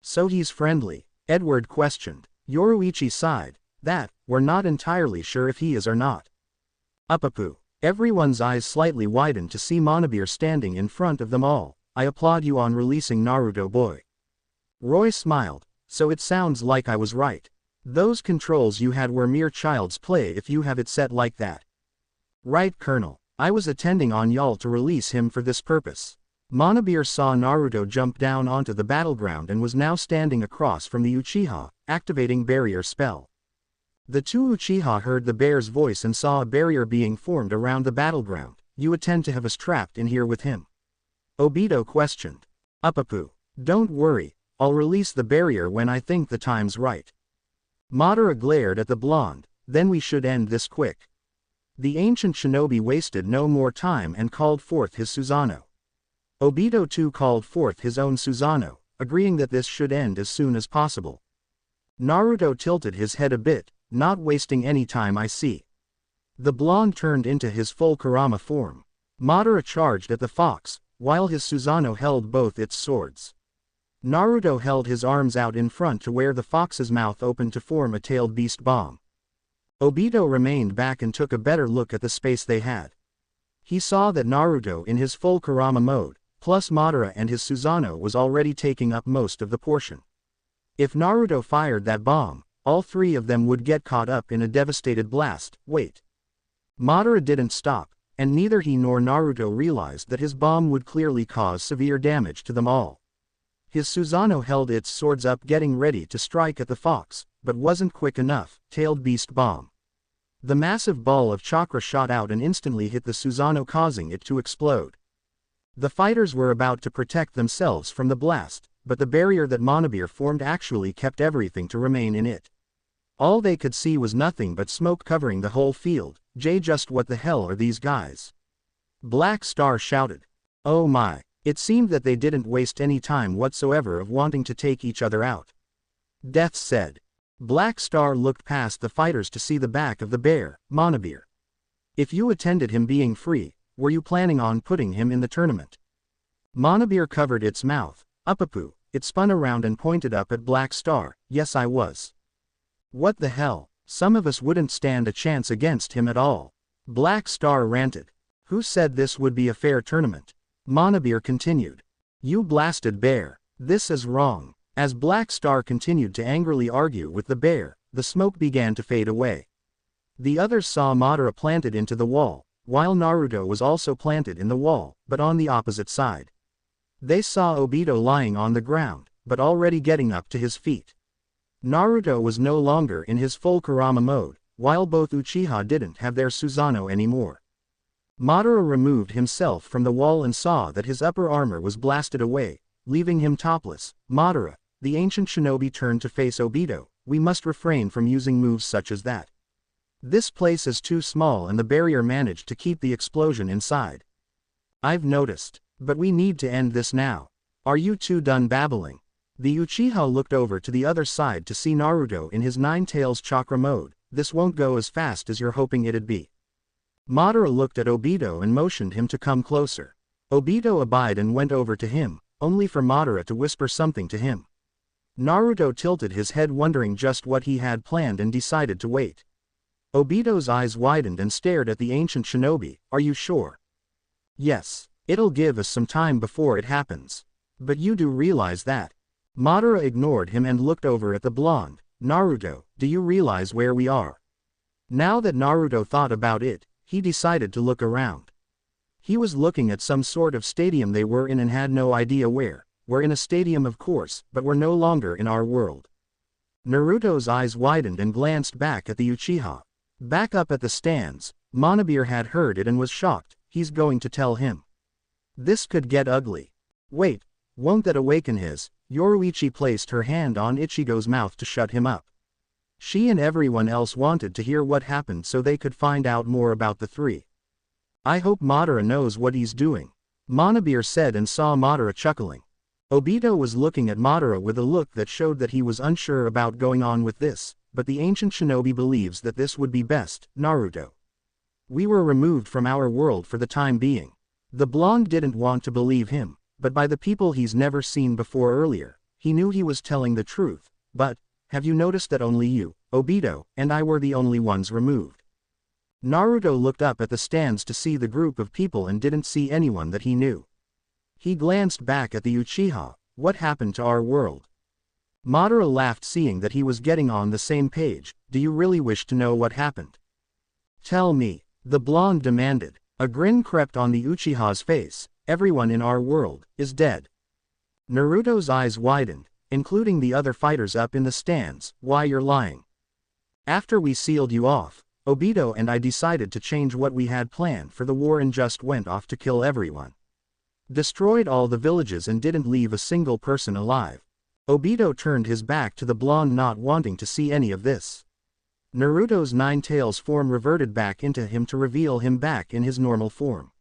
So he's friendly? Edward questioned. Yoruichi sighed. That, we're not entirely sure if he is or not. Uppapu. Everyone's eyes slightly widened to see Monobeer standing in front of them all. I applaud you on releasing Naruto boy. Roy smiled. So it sounds like I was right. Those controls you had were mere child's play if you have it set like that. Right, Colonel. I was attending on y'all to release him for this purpose. Monobeer saw Naruto jump down onto the battleground and was now standing across from the Uchiha, activating barrier spell. The two Uchiha heard the bear's voice and saw a barrier being formed around the battleground. You intend to have us trapped in here with him? Obito questioned. Uppapu. Don't worry, I'll release the barrier when I think the time's right. Madara glared at the blonde. Then we should end this quick. The ancient shinobi wasted no more time and called forth his Susanoo. Obito too called forth his own Susanoo, agreeing that this should end as soon as possible. Naruto tilted his head a bit, not wasting any time I see. The blonde turned into his full Kurama form. Madara charged at the fox, while his Susanoo held both its swords. Naruto held his arms out in front to where the fox's mouth opened to form a tailed beast bomb. Obito remained back and took a better look at the space they had. He saw that Naruto in his full Kurama mode, plus Madara and his Susanoo was already taking up most of the portion. If Naruto fired that bomb, all three of them would get caught up in a devastated blast. Wait. Madara didn't stop, and neither he nor Naruto realized that his bomb would clearly cause severe damage to them all. His Susanoo held its swords up getting ready to strike at the fox, but wasn't quick enough. Tailed beast bomb. The massive ball of chakra shot out and instantly hit the Susanoo, causing it to explode. The fighters were about to protect themselves from the blast, but the barrier that Monobir formed actually kept everything to remain in it. All they could see was nothing but smoke covering the whole field. Just what the hell are these guys? Black Star shouted. Oh my. It seemed that they didn't waste any time whatsoever of wanting to take each other out. Death said. Black Star looked past the fighters to see the back of the bear, Monobir. If you attended him being free, were you planning on putting him in the tournament? Monobir covered its mouth. Upapoo. It spun around and pointed up at Black Star. Yes, I was. What the hell? Some of us wouldn't stand a chance against him at all. Black Star ranted. Who said this would be a fair tournament? Monobir continued. You blasted bear. This is wrong. As Black Star continued to angrily argue with the bear, the smoke began to fade away. The others saw Madara planted into the wall, while Naruto was also planted in the wall, but on the opposite side. They saw Obito lying on the ground, but already getting up to his feet. Naruto was no longer in his full Kurama mode, while both Uchiha didn't have their Susanoo anymore. Madara removed himself from the wall and saw that his upper armor was blasted away, leaving him topless. Madara, the ancient shinobi, turned to face Obito. We must refrain from using moves such as that. This place is too small and the barrier managed to keep the explosion inside. I've noticed, but we need to end this now. Are you two done babbling? The Uchiha looked over to the other side to see Naruto in his Nine Tails chakra mode. This won't go as fast as you're hoping it'd be. Madara looked at Obito and motioned him to come closer. Obito obeyed and went over to him, only for Madara to whisper something to him. Naruto tilted his head wondering just what he had planned and decided to wait. Obito's eyes widened and stared at the ancient shinobi. Are you sure? Yes. It'll give us some time before it happens. But you do realize that. Madara ignored him and looked over at the blonde. Naruto, do you realize where we are? Now that Naruto thought about it, he decided to look around. He was looking at some sort of stadium they were in and had no idea where. We're in a stadium of course, but we're no longer in our world. Naruto's eyes widened and glanced back at the Uchiha. Back up at the stands, Monobir had heard it and was shocked. He's going to tell him. This could get ugly. Wait, won't that awaken his? Yoruichi placed her hand on Ichigo's mouth to shut him up. She and everyone else wanted to hear what happened so they could find out more about the three. I hope Madara knows what he's doing, Monobir said and saw Madara chuckling. Obito was looking at Madara with a look that showed that he was unsure about going on with this, but the ancient shinobi believes that this would be best. Naruto. We were removed from our world for the time being. The blonde didn't want to believe him, but by the people he's never seen before earlier, he knew he was telling the truth. But, have you noticed that only you, Obito, and I were the only ones removed? Naruto looked up at the stands to see the group of people and didn't see anyone that he knew. He glanced back at the Uchiha. What happened to our world? Madara laughed seeing that he was getting on the same page. Do you really wish to know what happened? Tell me, the blonde demanded. A grin crept on the Uchiha's face. Everyone in our world is dead. Naruto's eyes widened, including the other fighters up in the stands. Why, you're lying. After we sealed you off, Obito and I decided to change what we had planned for the war and just went off to kill everyone. Destroyed all the villages and didn't leave a single person alive. Obito turned his back to the blonde, not wanting to see any of this. Naruto's nine tails form reverted back into him to reveal him back in his normal form.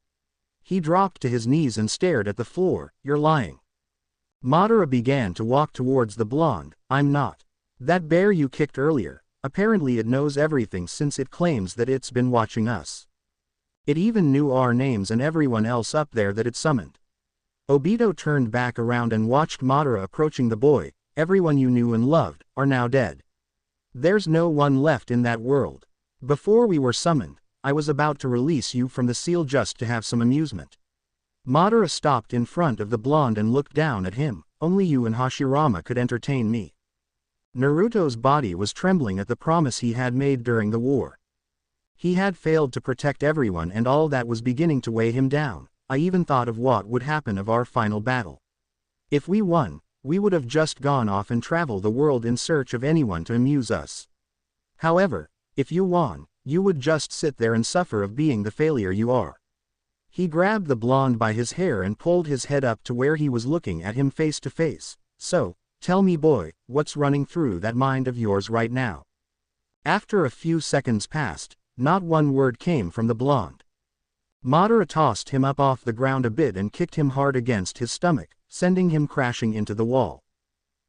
He dropped to his knees and stared at the floor. "You're lying." Madara began to walk towards the blonde. "I'm not. That bear you kicked earlier, apparently it knows everything since it claims that it's been watching us. It even knew our names and everyone else up there that it summoned." Obito turned back around and watched Madara approaching the boy. "Everyone you knew and loved are now dead. There's no one left in that world. Before we were summoned, I was about to release you from the seal just to have some amusement." Madara stopped in front of the blonde and looked down at him. "Only you and Hashirama could entertain me." Naruto's body was trembling at the promise he had made during the war. He had failed to protect everyone and all that was beginning to weigh him down. "I even thought of what would happen of our final battle. If we won, we would have just gone off and travel the world in search of anyone to amuse us. However, if you won, you would just sit there and suffer of being the failure you are." He grabbed the blonde by his hair and pulled his head up to where he was looking at him face to face. "So, tell me boy, what's running through that mind of yours right now?" After a few seconds passed, not one word came from the blonde. Madara tossed him up off the ground a bit and kicked him hard against his stomach, sending him crashing into the wall.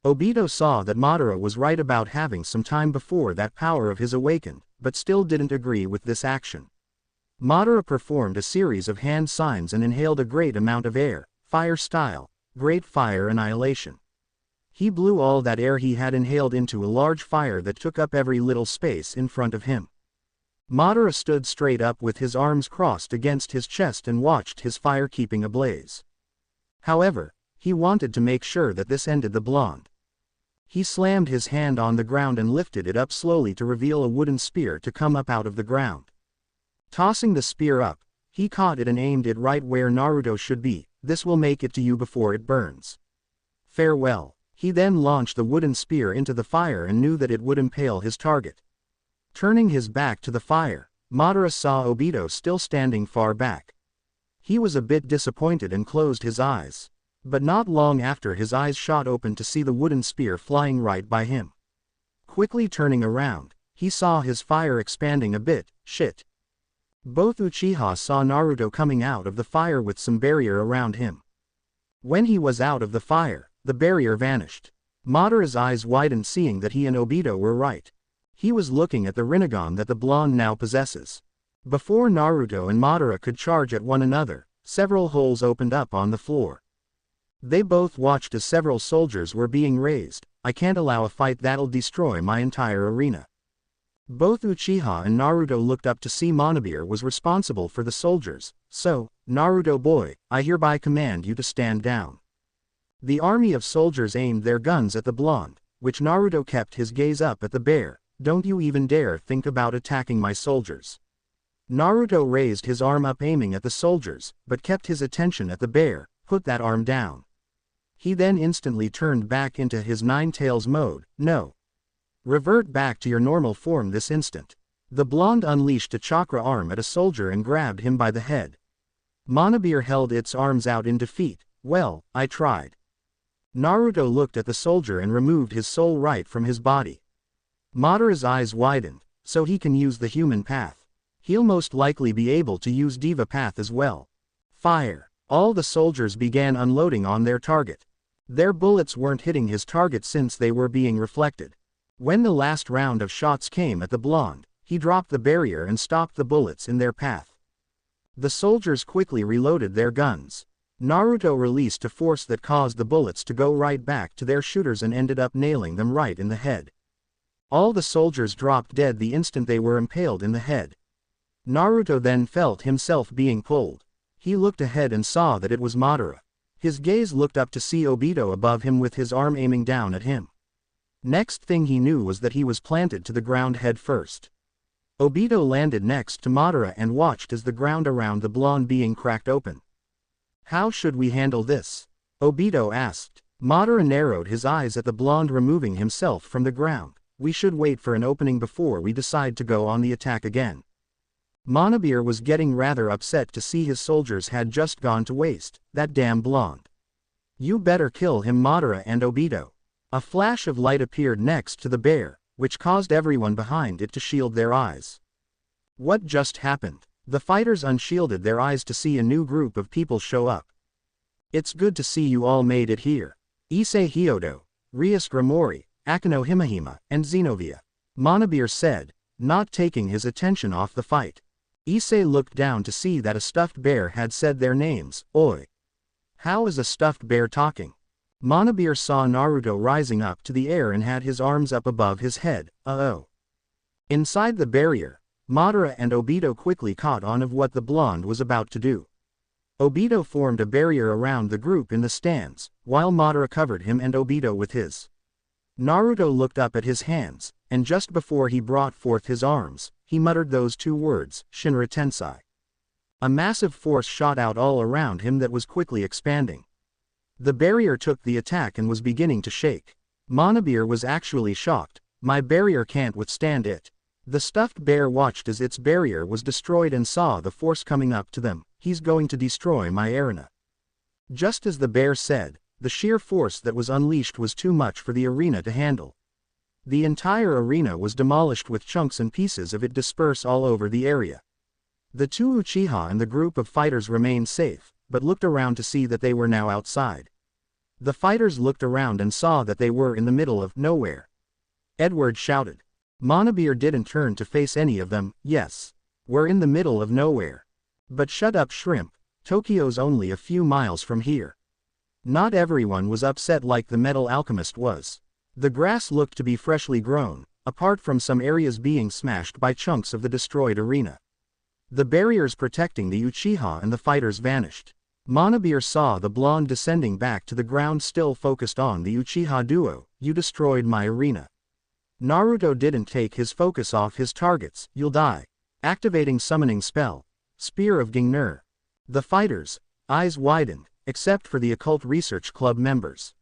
Obito saw that Madara was right about having some time before that power of his awakened, but still didn't agree with this action. Madara performed a series of hand signs and inhaled a great amount of air, fire style, great fire annihilation. He blew all that air he had inhaled into a large fire that took up every little space in front of him. Madara stood straight up with his arms crossed against his chest and watched his fire keeping ablaze. However, he wanted to make sure that this ended the blonde. He slammed his hand on the ground and lifted it up slowly to reveal a wooden spear to come up out of the ground. Tossing the spear up, he caught it and aimed it right where Naruto should be. "This will make it to you before it burns. Farewell." He then launched the wooden spear into the fire and knew that it would impale his target. Turning his back to the fire, Madara saw Obito still standing far back. He was a bit disappointed and closed his eyes. But not long after his eyes shot open to see the wooden spear flying right by him. Quickly turning around, he saw his fire expanding a bit. "Shit." Both Uchiha saw Naruto coming out of the fire with some barrier around him. When he was out of the fire, the barrier vanished. Madara's eyes widened seeing that he and Obito were right. He was looking at the Rinnegan that the blonde now possesses. Before Naruto and Madara could charge at one another, several holes opened up on the floor. They both watched as several soldiers were being raised. "I can't allow a fight that'll destroy my entire arena." Both Uchiha and Naruto looked up to see Monobir was responsible for the soldiers. "So, Naruto boy, I hereby command you to stand down." The army of soldiers aimed their guns at the blonde, which Naruto kept his gaze up at the bear. "Don't you even dare think about attacking my soldiers." Naruto raised his arm up aiming at the soldiers, but kept his attention at the bear. "Put that arm down." He then instantly turned back into his nine tails mode. "No. Revert back to your normal form this instant." The blonde unleashed a chakra arm at a soldier and grabbed him by the head. Monobir held its arms out in defeat. "Well, I tried." Naruto looked at the soldier and removed his soul right from his body. Madara's eyes widened. "So he can use the human path. He'll most likely be able to use Diva path as well." Fire. All the soldiers began unloading on their target. Their bullets weren't hitting his target since they were being reflected. When the last round of shots came at the blonde, he dropped the barrier and stopped the bullets in their path. The soldiers quickly reloaded their guns. Naruto released a force that caused the bullets to go right back to their shooters and ended up nailing them right in the head. All the soldiers dropped dead the instant they were impaled in the head. Naruto then felt himself being pulled. He looked ahead and saw that it was Madara. His gaze looked up to see Obito above him with his arm aiming down at him. Next thing he knew was that he was planted to the ground head first. Obito landed next to Madara and watched as the ground around the blonde being cracked open. "How should we handle this?" Obito asked. Madara narrowed his eyes at the blonde removing himself from the ground. "We should wait for an opening before we decide to go on the attack again." Monobir was getting rather upset to see his soldiers had just gone to waste. "That damn blonde. You better kill him." Madara and Obito. A flash of light appeared next to the bear. which caused everyone behind it to shield their eyes. What just happened? The fighters unshielded their eyes to see a new group of people show up. It's good to see you all made it here. Issei Hyodo, Rias Gremory, Akano Himahima, and Xenovia. Monobir said, not taking his attention off the fight. Issei looked down to see that a stuffed bear had said their names. Oi! How is a stuffed bear talking? Monobir saw Naruto rising up to the air and had his arms up above his head. Uh-oh. Inside the barrier, Madara and Obito quickly caught on of what the blonde was about to do. Obito formed a barrier around the group in the stands, while Madara covered him and Obito with his. Naruto looked up at his hands, and just before he brought forth his arms, he muttered those two words, Shinra Tensei. A massive force shot out all around him that was quickly expanding. The barrier took the attack and was beginning to shake. Monobir was actually shocked. My barrier can't withstand it. The stuffed bear watched as its barrier was destroyed and saw the force coming up to them. He's going to destroy my arena. Just as the bear said, the sheer force that was unleashed was too much for the arena to handle. The entire arena was demolished with chunks and pieces of it dispersed all over the area. The two Uchiha and the group of fighters remained safe, but looked around to see that they were now outside. The fighters looked around and saw that they were in the middle of nowhere. Edward shouted. Monobir didn't turn to face any of them. Yes. We're in the middle of nowhere. But shut up, shrimp. Tokyo's only a few miles from here. Not everyone was upset like the metal alchemist was. The grass looked to be freshly grown, apart from some areas being smashed by chunks of the destroyed arena. The barriers protecting the Uchiha and the fighters vanished. Monobir saw the blonde descending back to the ground, still focused on the Uchiha duo. You destroyed my arena. Naruto didn't take his focus off his targets. You'll die. Activating summoning spell. Spear of Gingnur. The fighters' eyes widened, except for the Occult Research Club members.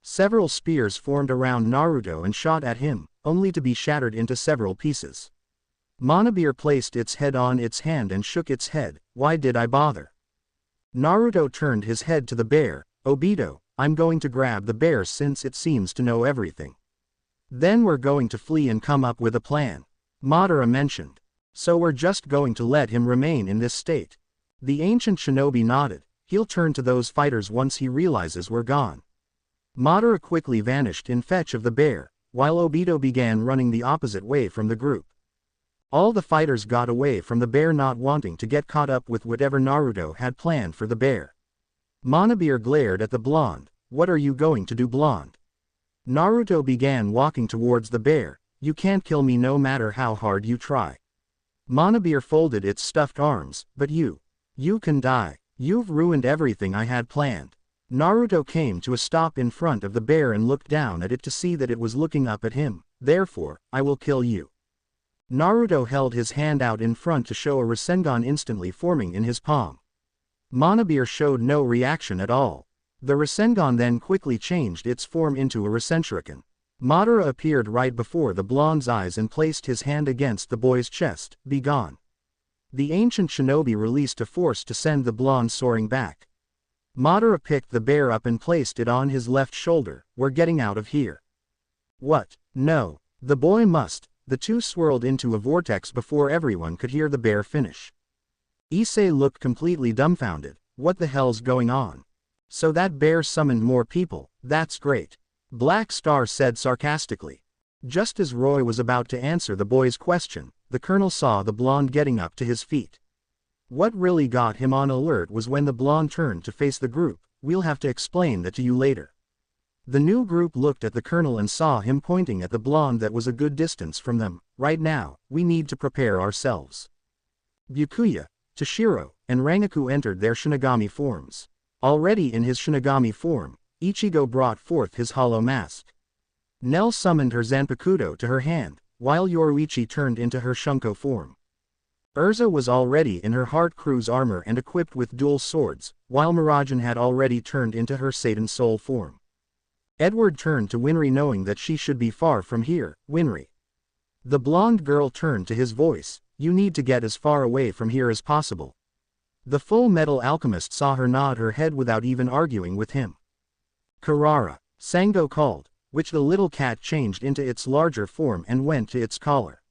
Several spears formed around Naruto and shot at him, only to be shattered into several pieces. Monobir placed its head on its hand and shook its head. Why did I bother? Naruto turned his head to the bear. Obito, I'm going to grab the bear since it seems to know everything. Then we're going to flee and come up with a plan. Madara mentioned. So we're just going to let him remain in this state. The ancient shinobi nodded. He'll turn to those fighters once he realizes we're gone. Madara quickly vanished in fetch of the bear, while Obito began running the opposite way from the group. All the fighters got away from the bear, not wanting to get caught up with whatever Naruto had planned for the bear. Monobir glared at the blonde. What are you going to do, blonde? Naruto began walking towards the bear. You can't kill me no matter how hard you try. Monobir folded its stuffed arms. But you can die. You've ruined everything I had planned. Naruto came to a stop in front of the bear and looked down at it to see that it was looking up at him. Therefore, I will kill you. Naruto held his hand out in front to show a Rasengan instantly forming in his palm. Monobir showed no reaction at all. The Rasengan then quickly changed its form into a Rasenshuriken. Madara appeared right before the blonde's eyes and placed his hand against the boy's chest. Be gone. The ancient shinobi released a force to send the blonde soaring back. Madara picked the bear up and placed it on his left shoulder. We're getting out of here. What? No. The boy must. The two swirled into a vortex before everyone could hear the bear finish. Issei looked completely dumbfounded. What the hell's going on? So that bear summoned more people. That's great. Black Star said sarcastically. Just as Roy was about to answer the boy's question, the colonel saw the blonde getting up to his feet. What really got him on alert was when the blonde turned to face the group. We'll have to explain that to you later. The new group looked at the colonel and saw him pointing at the blonde that was a good distance from them. Right now, we need to prepare ourselves. Byakuya, Toshiro, and Rangaku entered their Shinigami forms. Already in his Shinigami form, Ichigo brought forth his hollow mask. Nell summoned her Zanpakuto to her hand, while Yoruichi turned into her Shunko form. Urza was already in her Heart Crew's armor and equipped with dual swords, while Miragen had already turned into her Satan Soul form. Edward turned to Winry knowing that she should be far from here. Winry. The blonde girl turned to his voice. You need to get as far away from here as possible. The Full Metal Alchemist saw her nod her head without even arguing with him. Karara. Sango called. which the little cat changed into its larger form and went to its collar.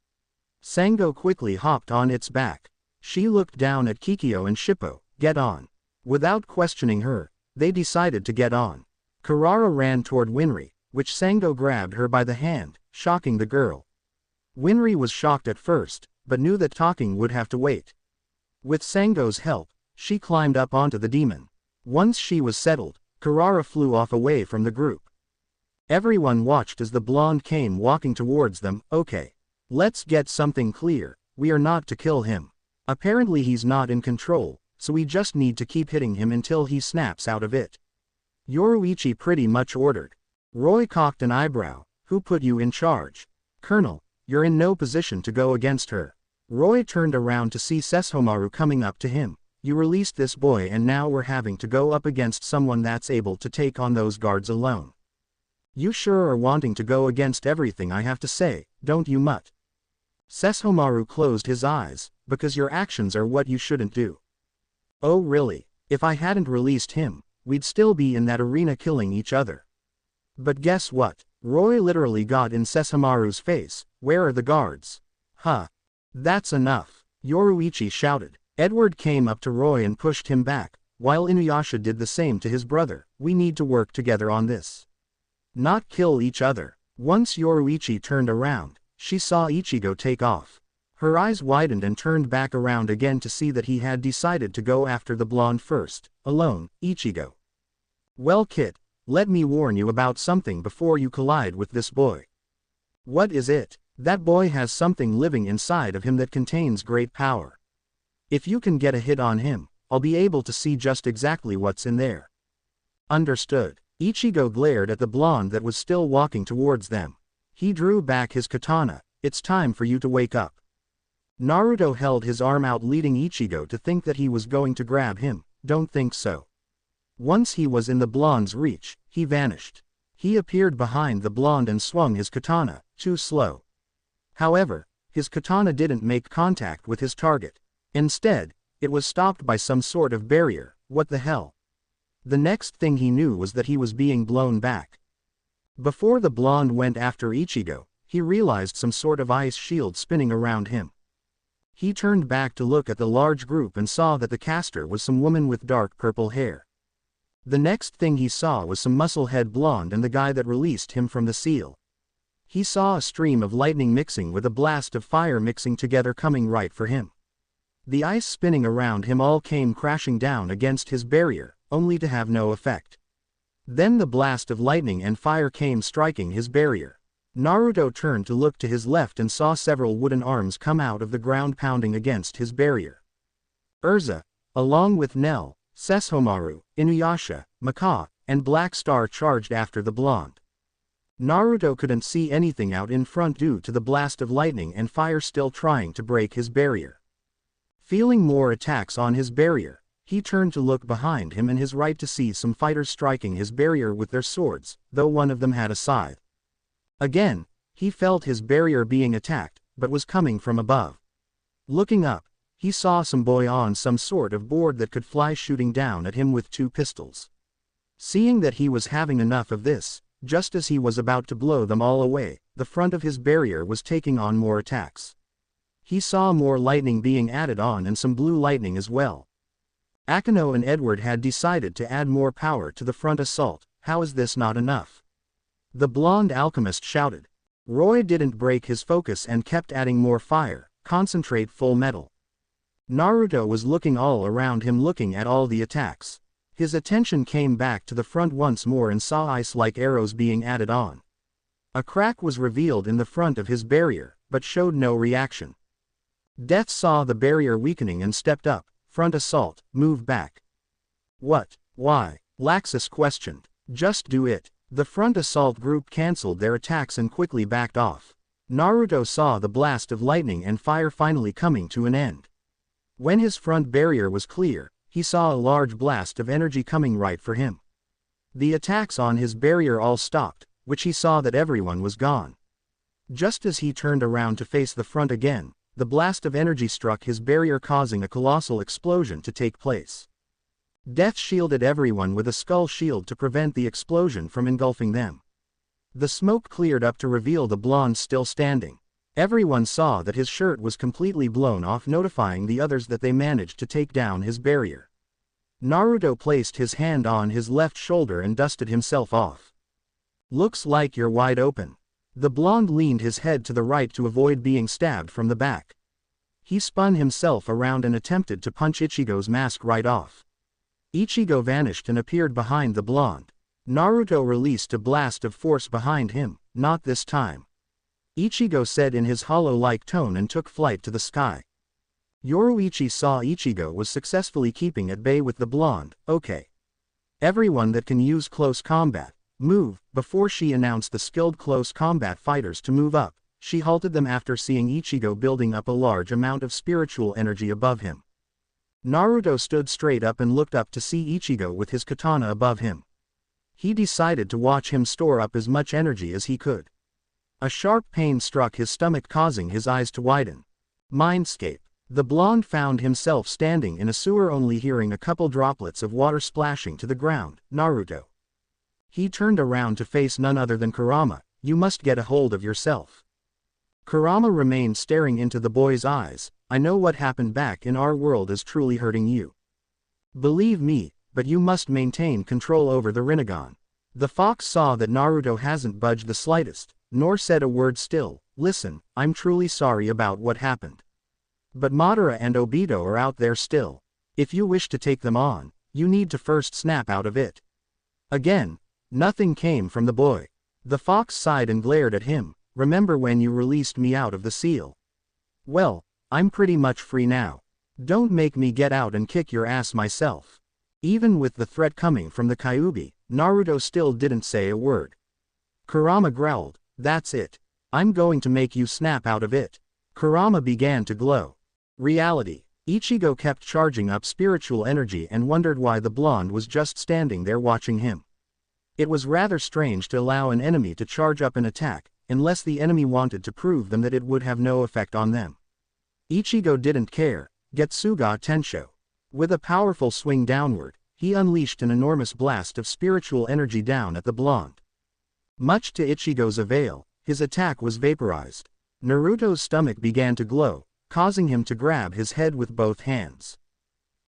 Sango quickly hopped on its back. She looked down at Kikyo and Shippo. Get on. Without questioning her, they decided to get on. Kurara ran toward Winry, which Sango grabbed her by the hand, shocking the girl. Winry was shocked at first, but knew that talking would have to wait. With Sango's help, she climbed up onto the demon. Once she was settled, Kurara flew off away from the group. Everyone watched as the blonde came walking towards them. Okay. Let's get something clear, we are not to kill him. Apparently he's not in control, so we just need to keep hitting him until he snaps out of it. Yoruichi pretty much ordered. Roy cocked an eyebrow. Who put you in charge? Colonel, you're in no position to go against her. Roy turned around to see Sesshomaru coming up to him. You released this boy and now we're having to go up against someone that's able to take on those guards alone. You sure are wanting to go against everything I have to say, don't you mutt? Sesshomaru closed his eyes, because your actions are what you shouldn't do. Oh really, if I hadn't released him, we'd still be in that arena killing each other. But guess what? Roy literally got in Sesshomaru's face. Where are the guards? Huh. That's enough. Yoruichi shouted. Edward came up to Roy and pushed him back, while Inuyasha did the same to his brother. We need to work together on this. Not kill each other. Once Yoruichi turned around, she saw Ichigo take off. Her eyes widened and turned back around again to see that he had decided to go after the blonde first, alone, Ichigo. Well kid, let me warn you about something before you collide with this boy. What is it? That boy has something living inside of him that contains great power. If you can get a hit on him, I'll be able to see just exactly what's in there. Understood. Ichigo glared at the blonde that was still walking towards them. He drew back his katana. It's time for you to wake up. Naruto held his arm out, leading Ichigo to think that he was going to grab him. Don't think so. Once he was in the blonde's reach, he vanished. He appeared behind the blonde and swung his katana, too slow. However, his katana didn't make contact with his target. Instead, it was stopped by some sort of barrier. What the hell? The next thing he knew was that he was being blown back. Before the blonde went after Ichigo, he realized some sort of ice shield spinning around him. He turned back to look at the large group and saw that the caster was some woman with dark purple hair. The next thing he saw was some muscle-head blonde and the guy that released him from the seal. He saw a stream of lightning mixing with a blast of fire mixing together coming right for him. The ice spinning around him all came crashing down against his barrier, only to have no effect. Then the blast of lightning and fire came striking his barrier. Naruto turned to look to his left and saw several wooden arms come out of the ground pounding against his barrier. Urza, along with Nell, Sesshomaru, Inuyasha, Maka, and Black Star charged after the blonde. Naruto couldn't see anything out in front due to the blast of lightning and fire still trying to break his barrier. Feeling more attacks on his barrier, he turned to look behind him and his right to see some fighters striking his barrier with their swords, though one of them had a scythe. Again, he felt his barrier being attacked, but was coming from above. Looking up, he saw some boy on some sort of board that could fly shooting down at him with 2 pistols. Seeing that he was having enough of this, just as he was about to blow them all away, the front of his barrier was taking on more attacks. He saw more lightning being added on and some blue lightning as well. Akeno and Edward had decided to add more power to the front assault. How is this not enough? The blonde alchemist shouted. Roy didn't break his focus and kept adding more fire. Concentrate full metal. Naruto was looking all around him, looking at all the attacks. His attention came back to the front once more and saw ice-like arrows being added on. A crack was revealed in the front of his barrier, but showed no reaction. Death saw the barrier weakening and stepped up. Front assault, move back. What? Why? Laxus questioned. Just do it. The front assault group cancelled their attacks and quickly backed off. Naruto saw the blast of lightning and fire finally coming to an end. When his front barrier was clear, he saw a large blast of energy coming right for him. The attacks on his barrier all stopped, which he saw that everyone was gone. Just as he turned around to face the front again, the blast of energy struck his barrier, causing a colossal explosion to take place. Death shielded everyone with a skull shield to prevent the explosion from engulfing them. The smoke cleared up to reveal the blonde still standing. Everyone saw that his shirt was completely blown off, notifying the others that they managed to take down his barrier. Naruto placed his hand on his left shoulder and dusted himself off. "Looks like you're wide open." The blonde leaned his head to the right to avoid being stabbed from the back. He spun himself around and attempted to punch Ichigo's mask right off. Ichigo vanished and appeared behind the blonde. Naruto released a blast of force behind him. "Not this time," Ichigo said in his hollow-like tone, and took flight to the sky. Yoruichi saw Ichigo was successfully keeping at bay with the blonde. "Okay. Everyone that can use close combat, move." Before she announced the skilled close combat fighters to move up, she halted them after seeing Ichigo building up a large amount of spiritual energy above him. Naruto stood straight up and looked up to see Ichigo with his katana above him. He decided to watch him store up as much energy as he could. A sharp pain struck his stomach, causing his eyes to widen. Mindscape. The blonde found himself standing in a sewer, only hearing a couple droplets of water splashing to the ground. "Naruto." He turned around to face none other than Kurama. "You must get a hold of yourself." Kurama remained staring into the boy's eyes. "I know what happened back in our world is truly hurting you. Believe me, but you must maintain control over the Rinnegan." The fox saw that Naruto hasn't budged the slightest, nor said a word still. "Listen, I'm truly sorry about what happened. But Madara and Obito are out there still. If you wish to take them on, you need to first snap out of it." Again, nothing came from the boy. The fox sighed and glared at him. "Remember when you released me out of the seal? Well, I'm pretty much free now. Don't make me get out and kick your ass myself." Even with the threat coming from the Kyuubi, Naruto still didn't say a word. Kurama growled, "That's it. I'm going to make you snap out of it." Kurama began to glow. Reality. Ichigo kept charging up spiritual energy and wondered why the blonde was just standing there watching him. It was rather strange to allow an enemy to charge up an attack, unless the enemy wanted to prove them that it would have no effect on them. Ichigo didn't care. Getsuga Tensho. With a powerful swing downward, he unleashed an enormous blast of spiritual energy down at the blonde. Much to Ichigo's avail, his attack was vaporized. Naruto's stomach began to glow, causing him to grab his head with both hands.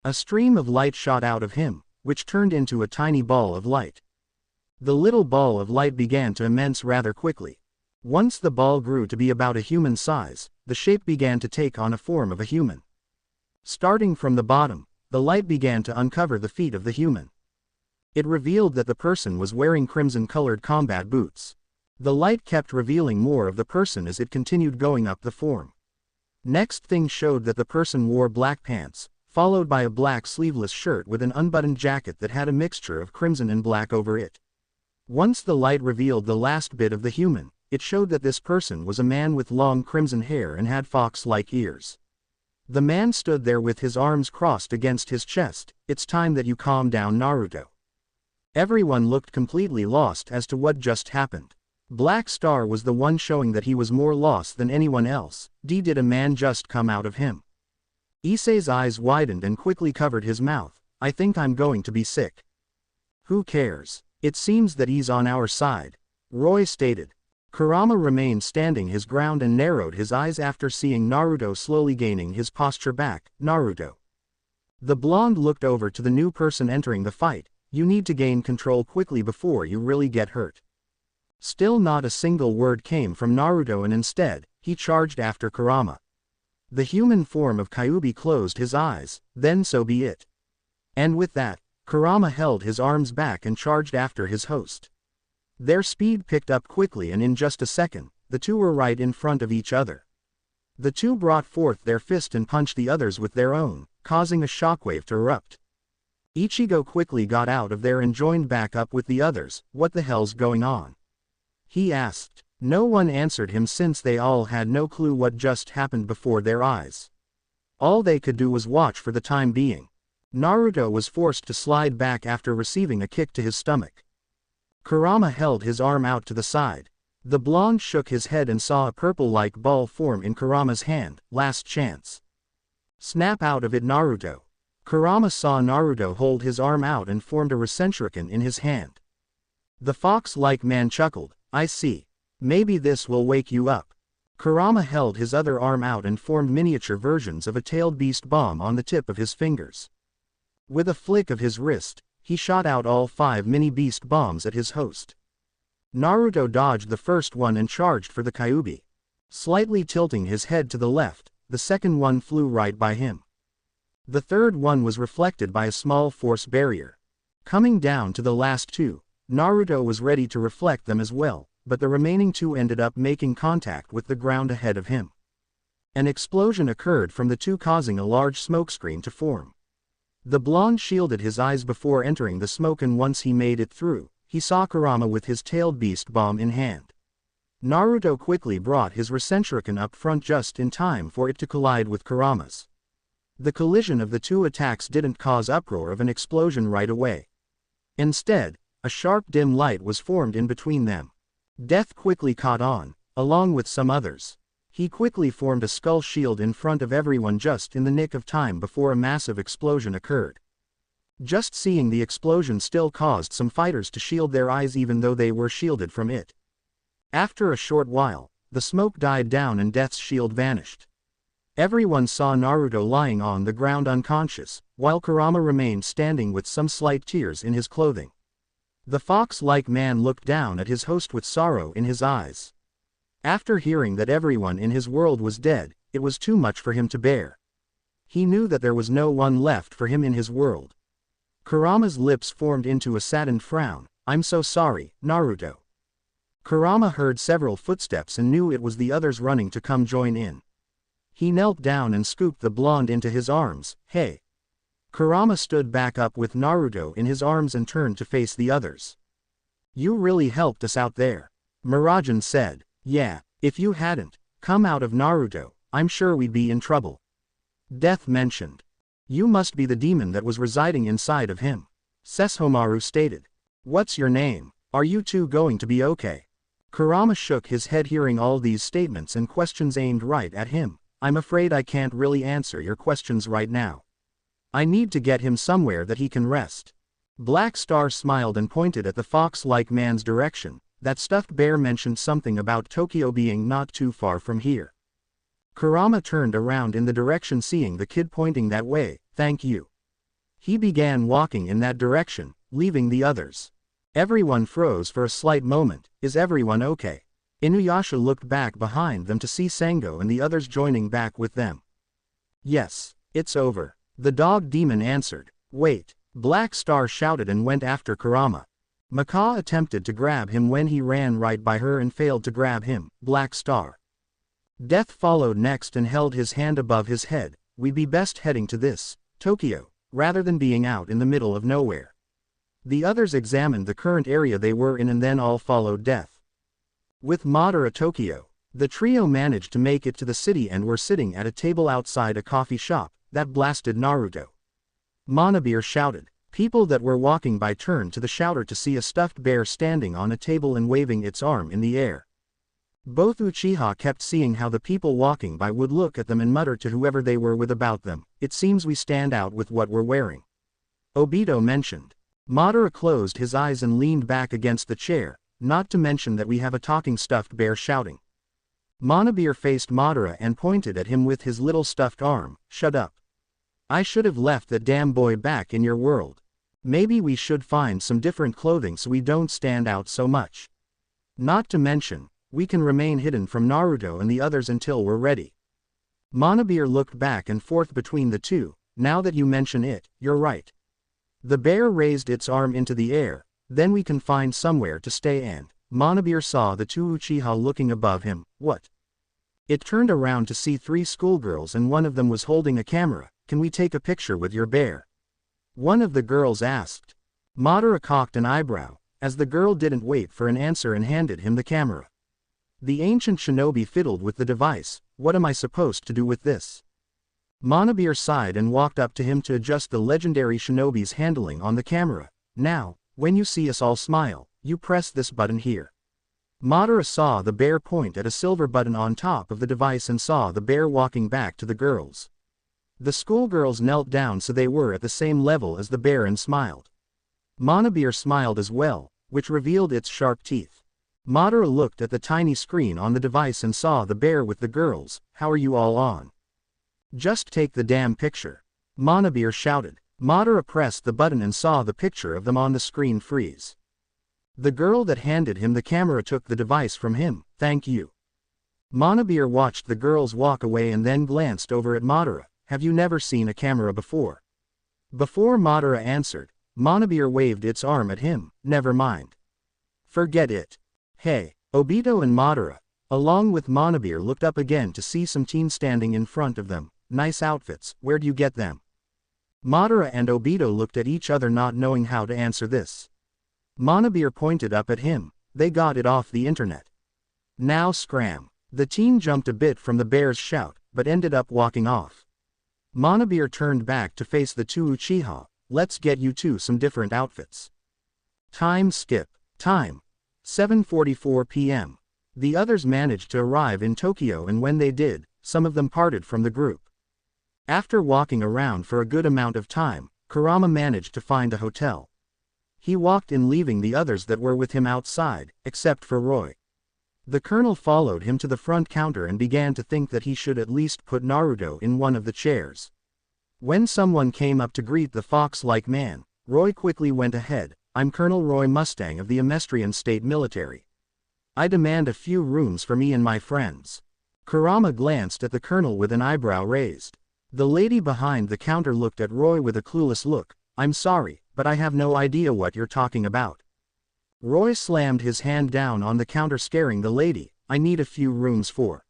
A stream of light shot out of him, which turned into a tiny ball of light. The little ball of light began to immense rather quickly. Once the ball grew to be about a human size, the shape began to take on a form of a human. Starting from the bottom, the light began to uncover the feet of the human. It revealed that the person was wearing crimson-colored combat boots. The light kept revealing more of the person as it continued going up the form. Next thing showed that the person wore black pants, followed by a black sleeveless shirt with an unbuttoned jacket that had a mixture of crimson and black over it. Once the light revealed the last bit of the human, it showed that this person was a man with long crimson hair and had fox-like ears. The man stood there with his arms crossed against his chest. "It's time that you calm down, Naruto." Everyone looked completely lost as to what just happened. Black Star was the one showing that he was more lost than anyone else. Did a man just come out of him? Issei's eyes widened and quickly covered his mouth. "I think I'm going to be sick." "Who cares? It seems that he's on our side," Roy stated. Kurama remained standing his ground and narrowed his eyes after seeing Naruto slowly gaining his posture back. "Naruto." The blonde looked over to the new person entering the fight. "You need to gain control quickly before you really get hurt." Still not a single word came from Naruto, and instead, he charged after Kurama. The human form of Kyuubi closed his eyes. "Then so be it." And with that, Kurama held his arms back and charged after his host. Their speed picked up quickly, and in just a second, the two were right in front of each other. The two brought forth their fist and punched the others with their own, causing a shockwave to erupt. Ichigo quickly got out of there and joined back up with the others. "What the hell's going on?" he asked. No one answered him since they all had no clue what just happened before their eyes. All they could do was watch for the time being. Naruto was forced to slide back after receiving a kick to his stomach. Kurama held his arm out to the side. The blonde shook his head and saw a purple-like ball form in Kurama's hand. "Last chance. Snap out of it, Naruto." Kurama saw Naruto hold his arm out and formed a Rasenshuriken in his hand. The fox-like man chuckled. I see. Maybe this will wake you up. Kurama held his other arm out and formed miniature versions of a tailed beast bomb on the tip of his fingers. With a flick of his wrist, he shot out all 5 mini beast bombs at his host. Naruto dodged the first one and charged for the Kyuubi. Slightly tilting his head to the left, the second one flew right by him. The third one was reflected by a small force barrier. Coming down to the last 2, Naruto was ready to reflect them as well, but the remaining 2 ended up making contact with the ground ahead of him. An explosion occurred from the 2, causing a large smokescreen to form. The blonde shielded his eyes before entering the smoke, and once he made it through, he saw Kurama with his tailed beast bomb in hand. Naruto quickly brought his Rasenshuriken up front just in time for it to collide with Kurama's. The collision of the 2 attacks didn't cause uproar of an explosion right away. Instead, a sharp dim light was formed in between them. Death quickly caught on, along with some others. He quickly formed a skull shield in front of everyone just in the nick of time before a massive explosion occurred. Just seeing the explosion still caused some fighters to shield their eyes even though they were shielded from it. After a short while, the smoke died down and Death's shield vanished. Everyone saw Naruto lying on the ground unconscious, while Kurama remained standing with some slight tears in his clothing. The fox-like man looked down at his host with sorrow in his eyes. After hearing that everyone in his world was dead, it was too much for him to bear. He knew that there was no one left for him in his world. Kurama's lips formed into a saddened frown. I'm so sorry, Naruto. Kurama heard several footsteps and knew it was the others running to come join in. He knelt down and scooped the blonde into his arms. Hey. Kurama stood back up with Naruto in his arms and turned to face the others. You really helped us out there. Miragen said. Yeah, if you hadn't come out of Naruto, I'm sure we'd be in trouble. Death mentioned. You must be the demon that was residing inside of him. Sesshomaru stated. What's your name? Are you two going to be okay? Kurama shook his head hearing all these statements and questions aimed right at him. I'm afraid I can't really answer your questions right now. I need to get him somewhere that he can rest. Black Star smiled and pointed at the fox-like man's direction. That stuffed bear mentioned something about Tokyo being not too far from here. Kurama turned around in the direction seeing the kid pointing that way. Thank you. He began walking in that direction, leaving the others. Everyone froze for a slight moment. Is everyone okay? Inuyasha looked back behind them to see Sango and the others joining back with them. Yes, it's over. The dog demon answered. Wait. Black Star shouted and went after Kurama. Maka attempted to grab him when he ran right by her and failed to grab him. Black Star. Death followed next and held his hand above his head. We'd be best heading to this, Tokyo, rather than being out in the middle of nowhere. The others examined the current area they were in and then all followed Death. With Madara Tokyo, the trio managed to make it to the city and were sitting at a table outside a coffee shop. That blasted Naruto. Monobir shouted. People that were walking by turned to the shouter to see a stuffed bear standing on a table and waving its arm in the air. Both Uchiha kept seeing how the people walking by would look at them and mutter to whoever they were with about them. It seems we stand out with what we're wearing. Obito mentioned. Madara closed his eyes and leaned back against the chair, not to mention that we have a talking stuffed bear shouting. Monobir faced Madara and pointed at him with his little stuffed arm. Shut up. I should have left that damn boy back in your world. Maybe we should find some different clothing so we don't stand out so much. Not to mention, we can remain hidden from Naruto and the others until we're ready. Monobir looked back and forth between the two. Now that you mention it, you're right. The bear raised its arm into the air. Then we can find somewhere to stay and Monobir saw the two Uchiha looking above him. What? It turned around to see 3 schoolgirls and one of them was holding a camera. Can we take a picture with your bear? One of the girls asked. Madara cocked an eyebrow, as the girl didn't wait for an answer and handed him the camera. The ancient shinobi fiddled with the device. What am I supposed to do with this? Monobir sighed and walked up to him to adjust the legendary shinobi's handling on the camera. Now, when you see us all smile, you press this button here. Madara saw the bear point at a silver button on top of the device and saw the bear walking back to the girls. The schoolgirls knelt down so they were at the same level as the bear and smiled. Monobir smiled as well, which revealed its sharp teeth. Madara looked at the tiny screen on the device and saw the bear with the girls. How are you all on? Just take the damn picture. Manabir shouted. Madara pressed the button and saw the picture of them on the screen freeze. The girl that handed him the camera took the device from him. Thank you. Manabir watched the girls walk away and then glanced over at Madara. Have you never seen a camera before? Before Madara answered, Manabir waved its arm at him. Never mind. Forget it. Hey, Obito and Madara, along with Manabir, looked up again to see some teen standing in front of them. Nice outfits, where'd you get them? Madara and Obito looked at each other not knowing how to answer this. Manabir pointed up at him. They got it off the internet. Now scram. The teen jumped a bit from the bear's shout, but ended up walking off. Manabir turned back to face the two Uchiha. Let's get you two some different outfits. Time skip. Time. 7:44 p.m. The others managed to arrive in Tokyo, and when they did, some of them parted from the group. After walking around for a good amount of time, Kurama managed to find a hotel. He walked in, leaving the others that were with him outside, except for Roy. The colonel followed him to the front counter and began to think that he should at least put Naruto in one of the chairs. When someone came up to greet the fox-like man, Roy quickly went ahead. I'm Colonel Roy Mustang of the Amestrian State Military. I demand a few rooms for me and my friends. Kurama glanced at the colonel with an eyebrow raised. The lady behind the counter looked at Roy with a clueless look. I'm sorry, but I have no idea what you're talking about. Roy slammed his hand down on the counter, scaring the lady. I need a few rooms for.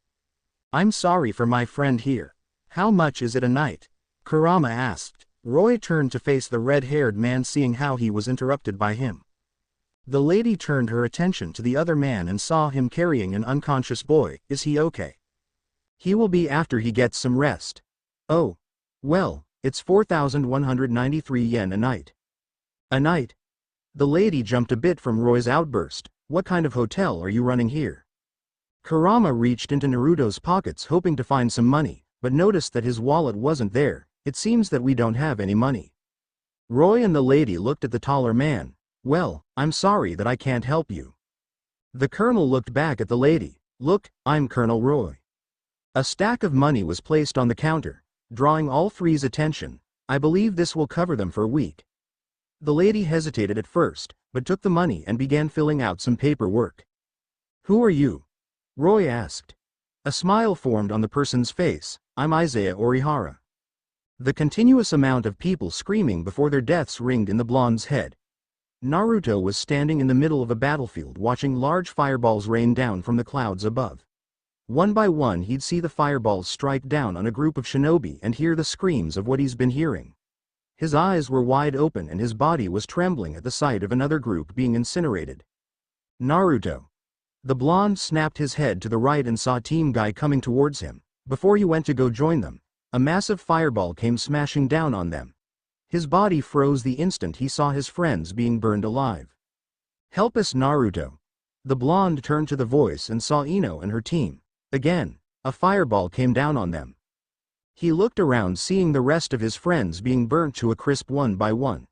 I'm sorry for my friend here. How much is it a night? Kurama asked. Roy turned to face the red-haired man, seeing how he was interrupted by him. The lady turned her attention to the other man and saw him carrying an unconscious boy. Is he okay? He will be after he gets some rest. Oh. Well, it's 4,193 yen a night. A night? The lady jumped a bit from Roy's outburst. What kind of hotel are you running here? Kurama reached into Naruto's pockets hoping to find some money, but noticed that his wallet wasn't there. It seems that we don't have any money. Roy and the lady looked at the taller man. Well, I'm sorry that I can't help you. The colonel looked back at the lady. Look, I'm Colonel Roy. A stack of money was placed on the counter, drawing all three's attention. I believe this will cover them for a week. The lady hesitated at first, but took the money and began filling out some paperwork. Who are you? Roy asked. A smile formed on the person's face. I'm Isaiah Orihara. The continuous amount of people screaming before their deaths ringed in the blonde's head. Naruto was standing in the middle of a battlefield watching large fireballs rain down from the clouds above. One by one he'd see the fireballs strike down on a group of shinobi and hear the screams of what he's been hearing. His eyes were wide open and his body was trembling at the sight of another group being incinerated. Naruto. The blonde snapped his head to the right and saw Team Guy coming towards him. Before he went to go join them, a massive fireball came smashing down on them. His body froze the instant he saw his friends being burned alive. Help us, Naruto. The blonde turned to the voice and saw Ino and her team. Again, a fireball came down on them. He looked around, seeing the rest of his friends being burnt to a crisp one by one.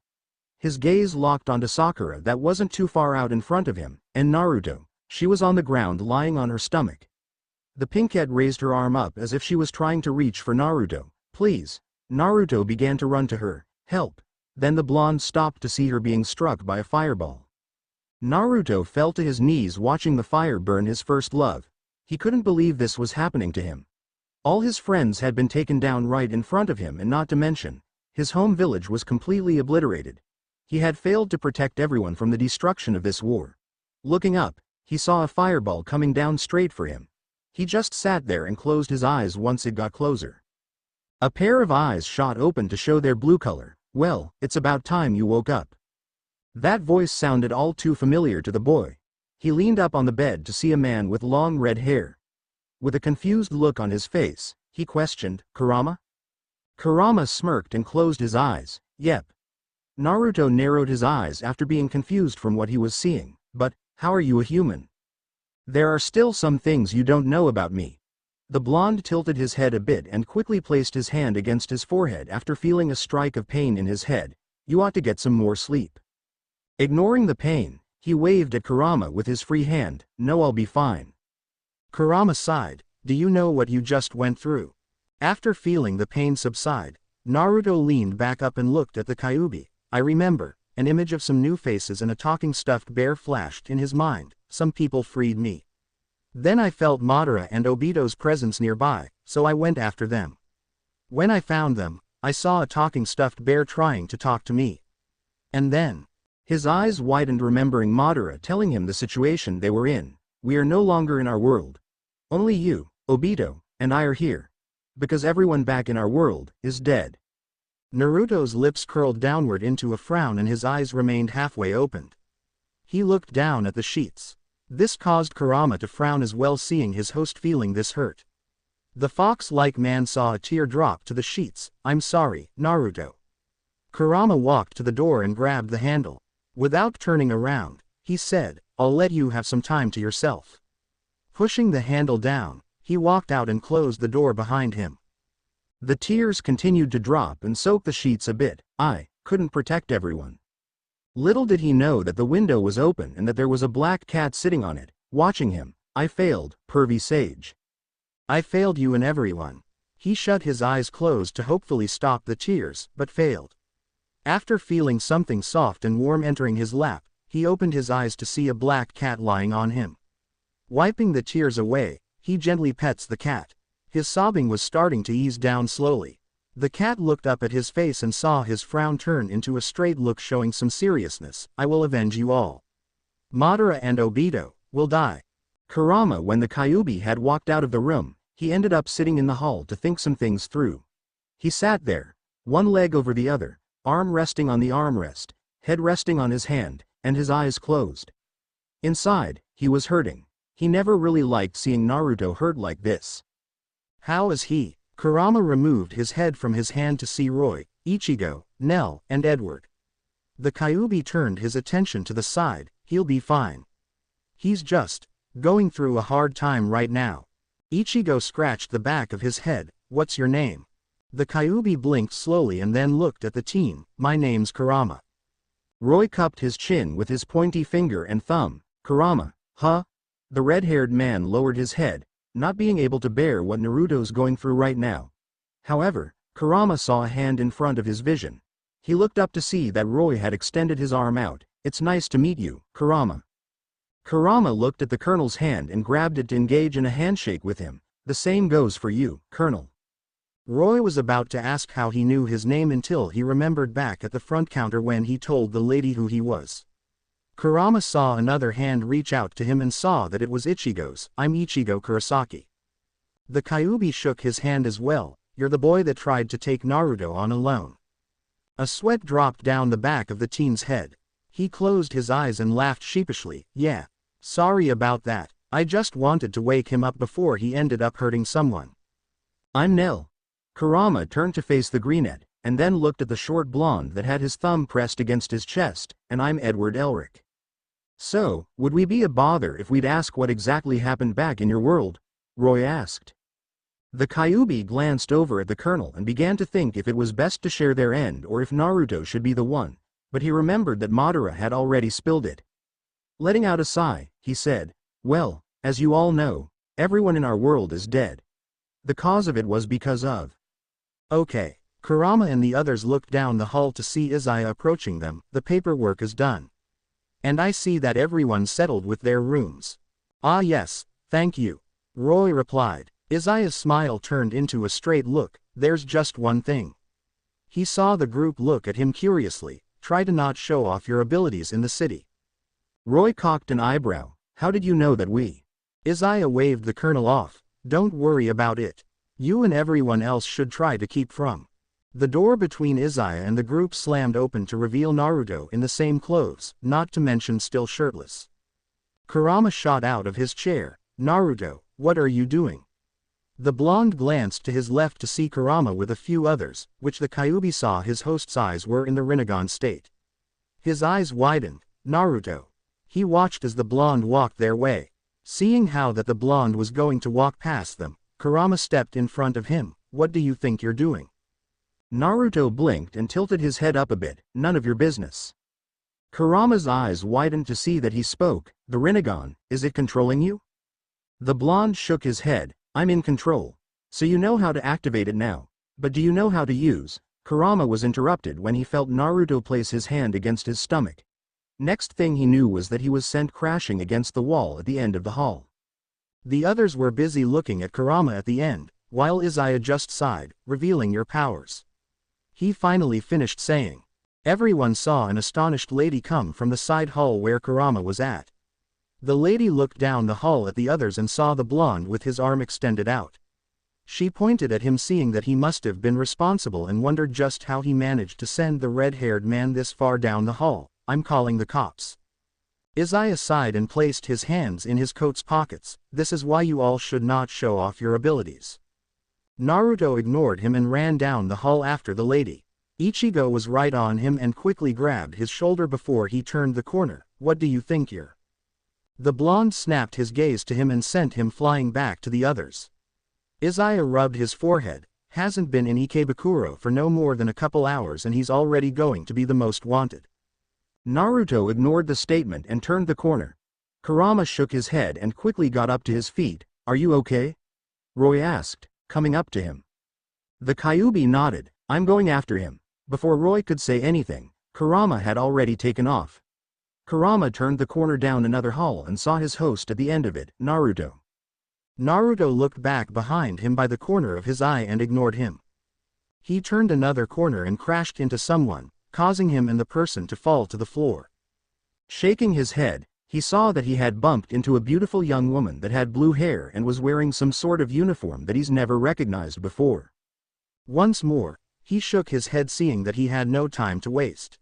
His gaze locked onto Sakura that wasn't too far out in front of him, and Naruto. She was on the ground lying on her stomach. The pinkette raised her arm up as if she was trying to reach for Naruto. Please. Naruto began to run to her. Help. Then the blonde stopped to see her being struck by a fireball. Naruto fell to his knees watching the fire burn his first love. He couldn't believe this was happening to him. All his friends had been taken down right in front of him, and not to mention, his home village was completely obliterated. He had failed to protect everyone from the destruction of this war. Looking up, he saw a fireball coming down straight for him. He just sat there and closed his eyes once it got closer. A pair of eyes shot open to show their blue color. Well, it's about time you woke up. That voice sounded all too familiar to the boy. He leaned up on the bed to see a man with long red hair. With a confused look on his face, he questioned, Kurama? Kurama smirked and closed his eyes. Yep. Naruto narrowed his eyes after being confused from what he was seeing. But, how are you a human? There are still some things you don't know about me. The blonde tilted his head a bit and quickly placed his hand against his forehead after feeling a strike of pain in his head. You ought to get some more sleep. Ignoring the pain, He waved at Kurama with his free hand. No, I'll be fine. Kurama sighed. Do you know what you just went through? After feeling the pain subside, Naruto leaned back up and looked at the Kyuubi. I remember. An image of some new faces and a talking stuffed bear flashed in his mind. Some people freed me. Then I felt Madara and Obito's presence nearby, so I went after them. When I found them, I saw a talking stuffed bear trying to talk to me. And then, his eyes widened remembering Madara telling him the situation they were in. We are no longer in our world. Only you, Obito, and I are here. Because everyone back in our world is dead. Naruto's lips curled downward into a frown and his eyes remained halfway opened. He looked down at the sheets. This caused Kurama to frown as well, seeing his host feeling this hurt. The fox-like man saw a tear drop to the sheets. I'm sorry, Naruto. Kurama walked to the door and grabbed the handle. Without turning around, he said, I'll let you have some time to yourself. Pushing the handle down, he walked out and closed the door behind him. The tears continued to drop and soak the sheets a bit. I couldn't protect everyone. Little did he know that the window was open and that there was a black cat sitting on it, watching him. I failed, pervy sage. I failed you and everyone. He shut his eyes closed to hopefully stop the tears, but failed. After feeling something soft and warm entering his lap, he opened his eyes to see a black cat lying on him. Wiping the tears away, he gently pets the cat. His sobbing was starting to ease down slowly. The cat looked up at his face and saw his frown turn into a straight look showing some seriousness. I will avenge you all. Madara and Obito will die. Kurama, when the Kyuubi had walked out of the room, he ended up sitting in the hall to think some things through. He sat there, one leg over the other, arm resting on the armrest, head resting on his hand, and his eyes closed. Inside, he was hurting. He never really liked seeing Naruto hurt like this. How is he? Kurama removed his head from his hand to see Roy, Ichigo, Nell, and Edward. The Kyuubi turned his attention to the side. He'll be fine. He's just going through a hard time right now. Ichigo scratched the back of his head. What's your name? The Kyuubi blinked slowly and then looked at the team. My name's Kurama. Roy cupped his chin with his pointy finger and thumb. Kurama, huh? The red-haired man lowered his head, not being able to bear what Naruto's going through right now. However, Kurama saw a hand in front of his vision. He looked up to see that Roy had extended his arm out. It's nice to meet you, Kurama. Kurama looked at the colonel's hand and grabbed it to engage in a handshake with him. The same goes for you, Colonel. Roy was about to ask how he knew his name until he remembered back at the front counter when he told the lady who he was. Kurama saw another hand reach out to him and saw that it was Ichigo's. I'm Ichigo Kurosaki. The Kyuubi shook his hand as well. You're the boy that tried to take Naruto on alone. A sweat dropped down the back of the teen's head. He closed his eyes and laughed sheepishly. Yeah. Sorry about that. I just wanted to wake him up before he ended up hurting someone. I'm Nell. Kurama turned to face the greenette, and then looked at the short blonde that had his thumb pressed against his chest. And I'm Edward Elric. So, would we be a bother if we'd ask what exactly happened back in your world? Roy asked. The Kyuubi glanced over at the colonel and began to think if it was best to share their end or if Naruto should be the one, but he remembered that Madara had already spilled it. Letting out a sigh, he said, well, as you all know, everyone in our world is dead. The cause of it was because of. Okay. Kurama and the others looked down the hall to see Izaya approaching them. The paperwork is done. And I see that everyone's settled with their rooms. Ah yes, thank you. Roy replied. Izaya's smile turned into a straight look. There's just one thing. He saw the group look at him curiously. Try to not show off your abilities in the city. Roy cocked an eyebrow. How did you know that we? Izaya waved the colonel off. Don't worry about it. You and everyone else should try to keep from. The door between Izaya and the group slammed open to reveal Naruto in the same clothes, not to mention still shirtless. Kurama shot out of his chair. Naruto, what are you doing? The blonde glanced to his left to see Kurama with a few others, which the Kyuubi saw his host's eyes were in the Rinnegan state. His eyes widened. Naruto. He watched as the blonde walked their way. Seeing how that the blonde was going to walk past them, Kurama stepped in front of him. What do you think you're doing? Naruto blinked and tilted his head up a bit. None of your business. Kurama's eyes widened to see that he spoke. The Rinnegan, is it controlling you? The blonde shook his head. I'm in control. So you know how to activate it now. But do you know how to use? Kurama was interrupted when he felt Naruto place his hand against his stomach. Next thing he knew was that he was sent crashing against the wall at the end of the hall. The others were busy looking at Kurama at the end, while Izaya just sighed, revealing your powers. He finally finished saying. Everyone saw an astonished lady come from the side hall where Kurama was at. The lady looked down the hall at the others and saw the blonde with his arm extended out. She pointed at him, seeing that he must have been responsible, and wondered just how he managed to send the red-haired man this far down the hall. I'm calling the cops. Izaya sighed and placed his hands in his coat's pockets. This is why you all should not show off your abilities. Naruto ignored him and ran down the hall after the lady. Ichigo was right on him and quickly grabbed his shoulder before he turned the corner. What do you think you're? The blonde snapped his gaze to him and sent him flying back to the others. Izaya rubbed his forehead. Hasn't been in Ikebukuro for no more than a couple hours and he's already going to be the most wanted. Naruto ignored the statement and turned the corner. Kurama shook his head and quickly got up to his feet. Are you okay? Roy asked, coming up to him. The Kyuubi nodded. I'm going after him. Before Roy could say anything, Kurama had already taken off. Kurama turned the corner down another hall and saw his host at the end of it, Naruto. Naruto looked back behind him by the corner of his eye and ignored him. He turned another corner and crashed into someone, causing him and the person to fall to the floor. Shaking his head, he saw that he had bumped into a beautiful young woman that had blue hair and was wearing some sort of uniform that he's never recognized before. Once more, he shook his head, seeing that he had no time to waste.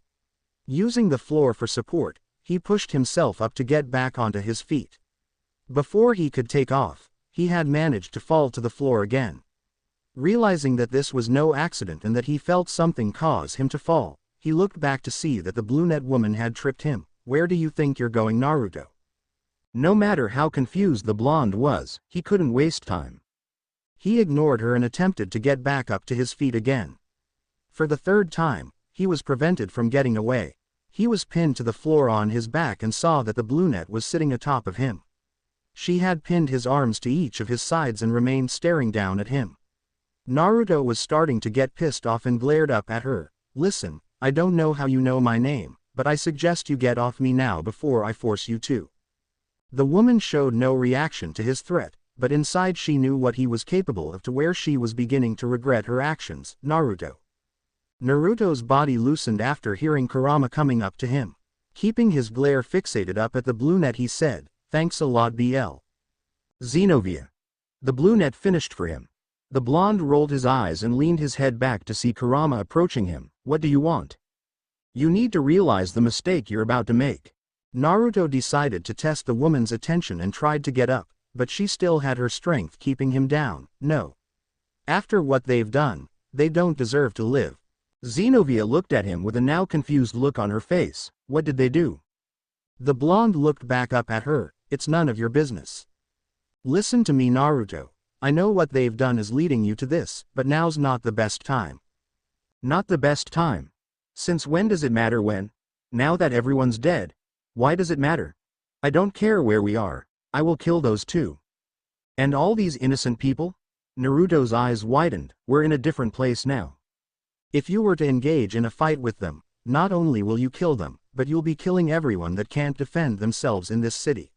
Using the floor for support, he pushed himself up to get back onto his feet. Before he could take off, he had managed to fall to the floor again. Realizing that this was no accident and that he felt something cause him to fall, he looked back to see that the brunette woman had tripped him. Where do you think you're going, Naruto? No matter how confused the blonde was, he couldn't waste time. He ignored her and attempted to get back up to his feet again. For the third time, he was prevented from getting away. He was pinned to the floor on his back and saw that the brunette was sitting atop of him. She had pinned his arms to each of his sides and remained staring down at him. Naruto was starting to get pissed off and glared up at her. Listen, I don't know how you know my name, but I suggest you get off me now before I force you to. The woman showed no reaction to his threat, but inside she knew what he was capable of, to where she was beginning to regret her actions. Naruto's body loosened after hearing Kurama coming up to him. Keeping his glare fixated up at the brunette, he said, "Thanks a lot, BL. Xenovia." The brunette finished for him. The blonde rolled his eyes and leaned his head back to see Kurama approaching him. What do you want? You need to realize the mistake you're about to make. Naruto decided to test the woman's attention and tried to get up, but she still had her strength keeping him down. No. After what they've done, they don't deserve to live. Xenovia looked at him with a now confused look on her face. What did they do? The blonde looked back up at her. It's none of your business. Listen to me, Naruto. I know what they've done is leading you to this, but now's not the best time. Not the best time? Since when does it matter when? Now that everyone's dead. Why does it matter? I don't care where we are. I will kill those too. And all these innocent people? Naruto's eyes widened. We're in a different place now. If you were to engage in a fight with them, not only will you kill them, but you'll be killing everyone that can't defend themselves in this city.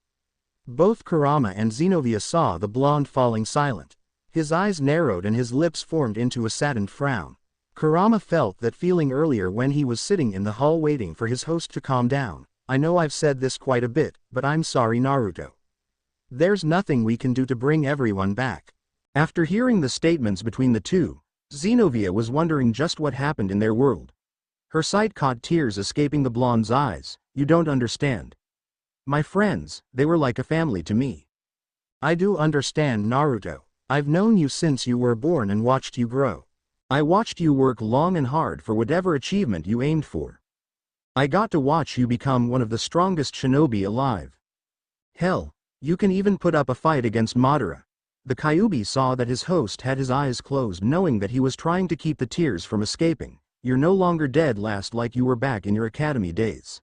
Both Kurama and Xenovia saw the blonde falling silent. His eyes narrowed and his lips formed into a saddened frown. Kurama felt that feeling earlier when he was sitting in the hall waiting for his host to calm down. I know I've said this quite a bit, but I'm sorry, Naruto. There's nothing we can do to bring everyone back. After hearing the statements between the two, Xenovia was wondering just what happened in their world. Her sight caught tears escaping the blonde's eyes. You don't understand. My friends, they were like a family to me. I do understand, Naruto. I've known you since you were born and watched you grow. I watched you work long and hard for whatever achievement you aimed for. I got to watch you become one of the strongest shinobi alive. Hell, you can even put up a fight against Madara. The Kyuubi saw that his host had his eyes closed, knowing that he was trying to keep the tears from escaping. You're no longer dead last like you were back in your academy days.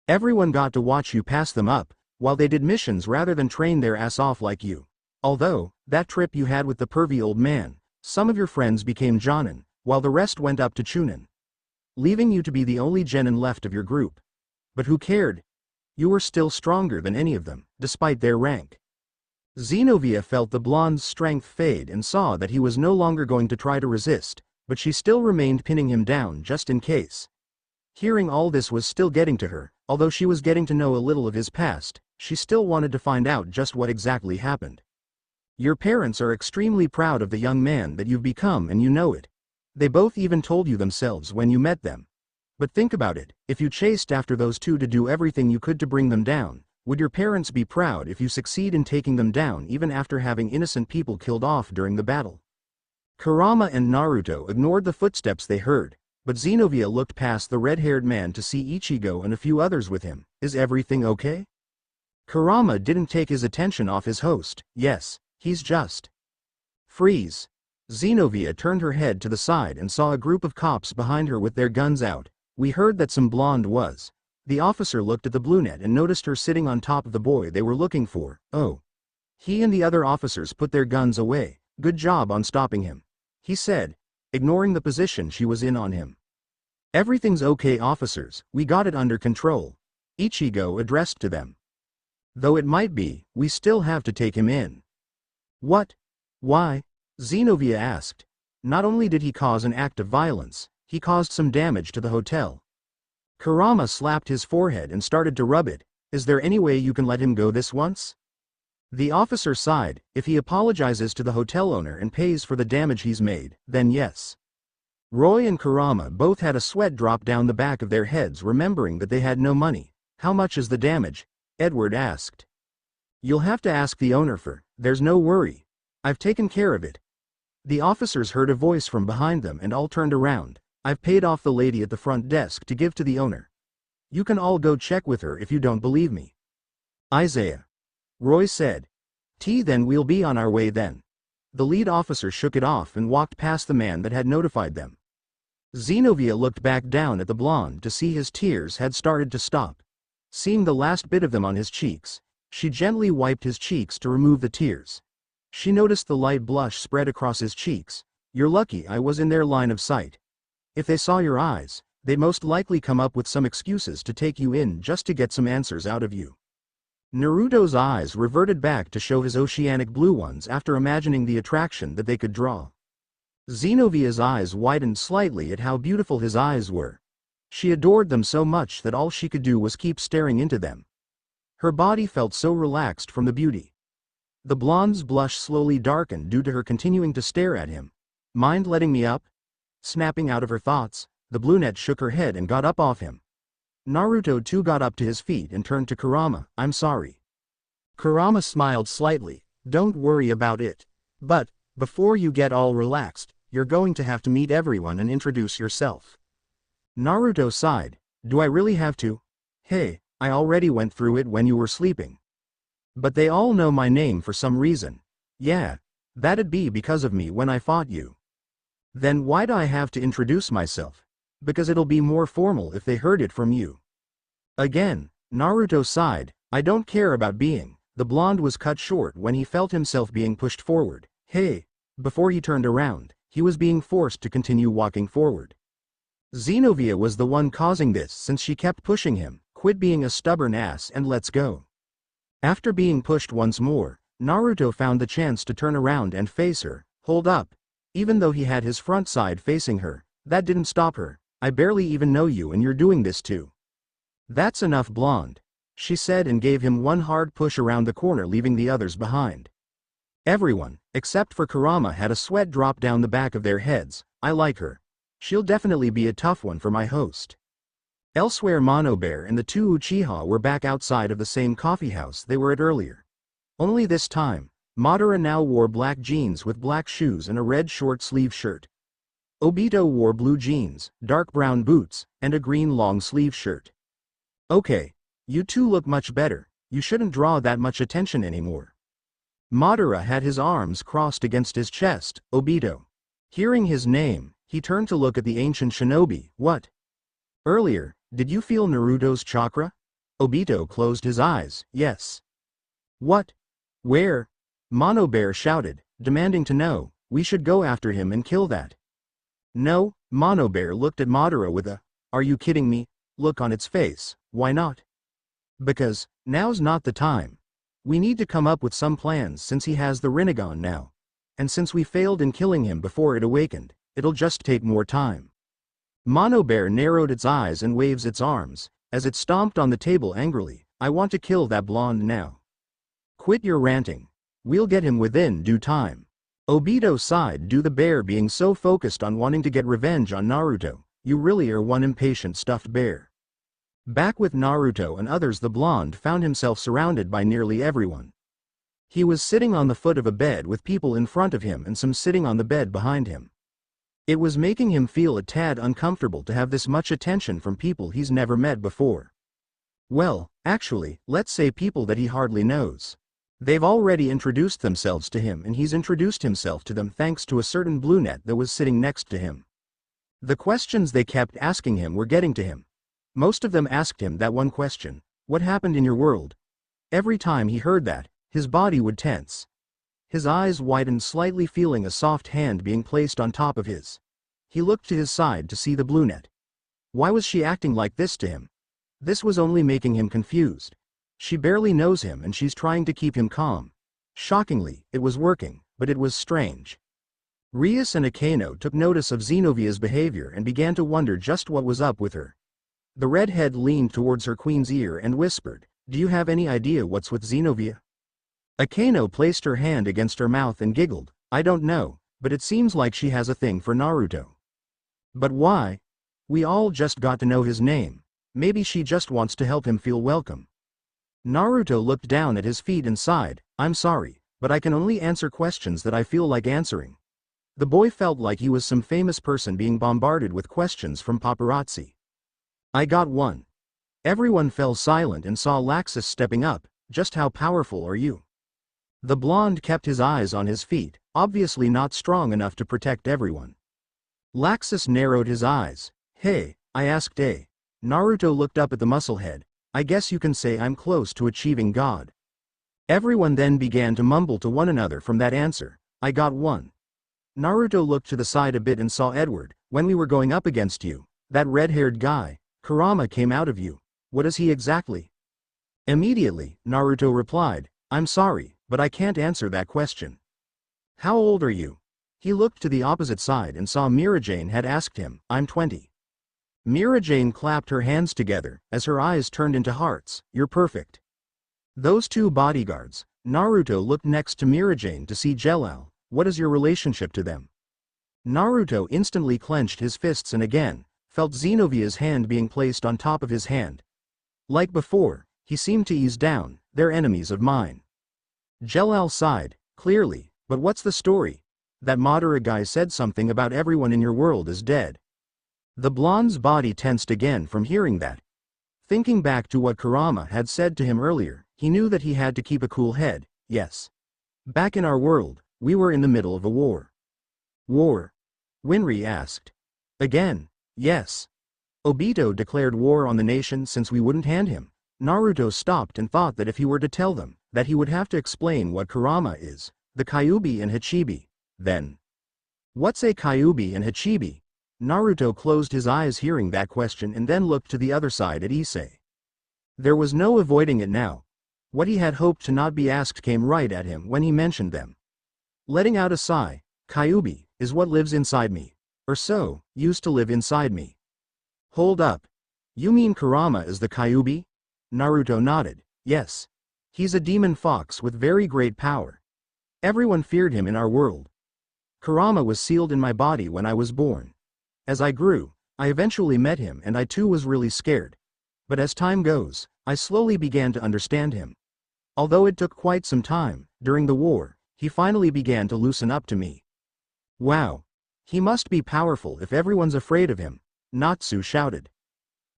Everyone got to watch you pass them up, while they did missions rather than train their ass off like you. Although, that trip you had with the pervy old man, some of your friends became Jonin, while the rest went up to Chunin, leaving you to be the only genin left of your group. But who cared? You were still stronger than any of them, despite their rank. Xenovia felt the blonde's strength fade and saw that he was no longer going to try to resist, but she still remained pinning him down just in case. Hearing all this was still getting to her, although she was getting to know a little of his past, she still wanted to find out just what exactly happened. Your parents are extremely proud of the young man that you've become and you know it. They both even told you themselves when you met them. But think about it, if you chased after those two to do everything you could to bring them down, would your parents be proud if you succeed in taking them down even after having innocent people killed off during the battle? Kurama and Naruto ignored the footsteps they heard, but Xenovia looked past the red-haired man to see Ichigo and a few others with him. Is everything okay? Kurama didn't take his attention off his host. Yes, he's just. Freeze. Xenovia turned her head to the side and saw a group of cops behind her with their guns out. We heard that some blonde was. The officer looked at the brunette and noticed her sitting on top of the boy they were looking for. Oh. He and the other officers put their guns away. Good job on stopping him, he said, ignoring the position she was in on him. Everything's okay, officers, we got it under control, Ichigo addressed to them. Though it might be, we still have to take him in. What? Why? Xenovia asked. Not only did he cause an act of violence, he caused some damage to the hotel. Kurama slapped his forehead and started to rub it. Is there any way you can let him go this once? The officer sighed. If he apologizes to the hotel owner and pays for the damage he's made, then yes. Roy and Kurama both had a sweat drop down the back of their heads remembering that they had no money. How much is the damage? Edward asked. You'll have to ask the owner for. There's no worry. I've taken care of it. The officers heard a voice from behind them and all turned around. I've paid off the lady at the front desk to give to the owner. You can all go check with her if you don't believe me. Isaiah. Roy said. Then we'll be on our way then. The lead officer shook it off and walked past the man that had notified them. Xenovia looked back down at the blonde to see his tears had started to stop. Seeing the last bit of them on his cheeks, she gently wiped his cheeks to remove the tears. She noticed the light blush spread across his cheeks. You're lucky I was in their line of sight. If they saw your eyes, they'd most likely come up with some excuses to take you in just to get some answers out of you. Naruto's eyes reverted back to show his oceanic blue ones after imagining the attraction that they could draw. Xenovia's eyes widened slightly at how beautiful his eyes were. She adored them so much that all she could do was keep staring into them. Her body felt so relaxed from the beauty. The blonde's blush slowly darkened due to her continuing to stare at him. Mind letting me up? Snapping out of her thoughts, the brunette shook her head and got up off him. Naruto too got up to his feet and turned to Kurama. I'm sorry. Kurama smiled slightly. Don't worry about it. But, before you get all relaxed, you're going to have to meet everyone and introduce yourself. Naruto sighed. Do I really have to? Hey, I already went through it when you were sleeping. But they all know my name for some reason. Yeah, that'd be because of me when I fought you. Then why'd I have to introduce myself? Because it'll be more formal if they heard it from you. Again, Naruto sighed. I don't care about being. The blonde was cut short when he felt himself being pushed forward. Hey. Before he turned around, he was being forced to continue walking forward. Xenovia was the one causing this since she kept pushing him. Quit being a stubborn ass and let's go. After being pushed once more, Naruto found the chance to turn around and face her. Hold up. Even though he had his front side facing her, that didn't stop her. I barely even know you and you're doing this too. That's enough, blonde, she said and gave him one hard push around the corner, leaving the others behind. Everyone, except for Kurama, had a sweat drop down the back of their heads. I like her. She'll definitely be a tough one for my host. Elsewhere, Monobear and the two Uchiha were back outside of the same coffeehouse they were at earlier. Only this time, Madara now wore black jeans with black shoes and a red short-sleeve shirt. Obito wore blue jeans, dark brown boots, and a green long-sleeve shirt. Okay, you two look much better. You shouldn't draw that much attention anymore. Madara had his arms crossed against his chest. Obito. Hearing his name, he turned to look at the ancient shinobi. What? Earlier, did you feel Naruto's chakra? Obito closed his eyes. Yes. What? Where? Mono Bear shouted, demanding to know. We should go after him and kill that. No, Mono Bear looked at Madara with a, "Are you kidding me?" look on its face. Why not? Because, now's not the time. We need to come up with some plans since he has the Rinnegan now. And since we failed in killing him before it awakened, it'll just take more time. Mono Bear narrowed its eyes and waves its arms, as it stomped on the table angrily. I want to kill that blonde now. Quit your ranting. We'll get him within due time. Obito sighed due to the bear being so focused on wanting to get revenge on Naruto. You really are one impatient stuffed bear. Back with Naruto and others, the blonde found himself surrounded by nearly everyone. He was sitting on the foot of a bed with people in front of him and some sitting on the bed behind him. It was making him feel a tad uncomfortable to have this much attention from people he's never met before. Well, actually, let's say people that he hardly knows. They've already introduced themselves to him and he's introduced himself to them thanks to a certain brunette that was sitting next to him. The questions they kept asking him were getting to him. Most of them asked him that one question, what happened in your world? Every time he heard that, his body would tense. His eyes widened slightly, feeling a soft hand being placed on top of his. He looked to his side to see the brunette. Why was she acting like this to him? This was only making him confused. She barely knows him and she's trying to keep him calm. Shockingly, it was working, but it was strange. Rias and Akainu took notice of Xenovia's behavior and began to wonder just what was up with her. The redhead leaned towards her queen's ear and whispered, "Do you have any idea what's with Xenovia?" Akainu placed her hand against her mouth and giggled, "I don't know, but it seems like she has a thing for Naruto." "But why? We all just got to know his name. Maybe she just wants to help him feel welcome." Naruto looked down at his feet and sighed, "I'm sorry, but I can only answer questions that I feel like answering." The boy felt like he was some famous person being bombarded with questions from paparazzi. "I got one." Everyone fell silent and saw Laxus stepping up. "Just how powerful are you?" The blonde kept his eyes on his feet, obviously not strong enough to protect everyone. Laxus narrowed his eyes. "Hey, I asked A." Naruto looked up at the musclehead. "I guess you can say I'm close to achieving God." Everyone then began to mumble to one another from that answer. "I got one." Naruto looked to the side a bit and saw Edward. "When we were going up against you, that red-haired guy, Kurama, came out of you. What is he exactly?" Immediately, Naruto replied, "I'm sorry, but I can't answer that question." "How old are you?" He looked to the opposite side and saw Mirajane had asked him. "I'm 20. Mirajane clapped her hands together, as her eyes turned into hearts. "You're perfect." Those two bodyguards. Naruto looked next to Mirajane to see Jelal. "What is your relationship to them?" Naruto instantly clenched his fists and again felt Xenovia's hand being placed on top of his hand. Like before, he seemed to ease down. "They're enemies of mine." Jelal sighed, "Clearly, but what's the story? That Madara guy said something about everyone in your world is dead." The blonde's body tensed again from hearing that. Thinking back to what Kurama had said to him earlier, he knew that he had to keep a cool head. "Yes. Back in our world, we were in the middle of a war." "War?" Winry asked. "Again. Yes. Obito declared war on the nation since we wouldn't hand him." Naruto stopped and thought that if he were to tell them, that he would have to explain what Kurama is, the Kyuubi and Hachibi. Then, what's a Kyuubi and Hachibi? Naruto closed his eyes hearing that question and then looked to the other side at Issei. There was no avoiding it now. What he had hoped to not be asked came right at him when he mentioned them. Letting out a sigh, "Kyuubi is what lives inside me. Or so, used to live inside me." "Hold up. You mean Kurama is the Kyuubi?" Naruto nodded. "Yes. He's a demon fox with very great power. Everyone feared him in our world. Kurama was sealed in my body when I was born. As I grew, I eventually met him and I too was really scared. But as time goes, I slowly began to understand him. Although it took quite some time, during the war, he finally began to loosen up to me." "Wow. He must be powerful if everyone's afraid of him," Natsu shouted.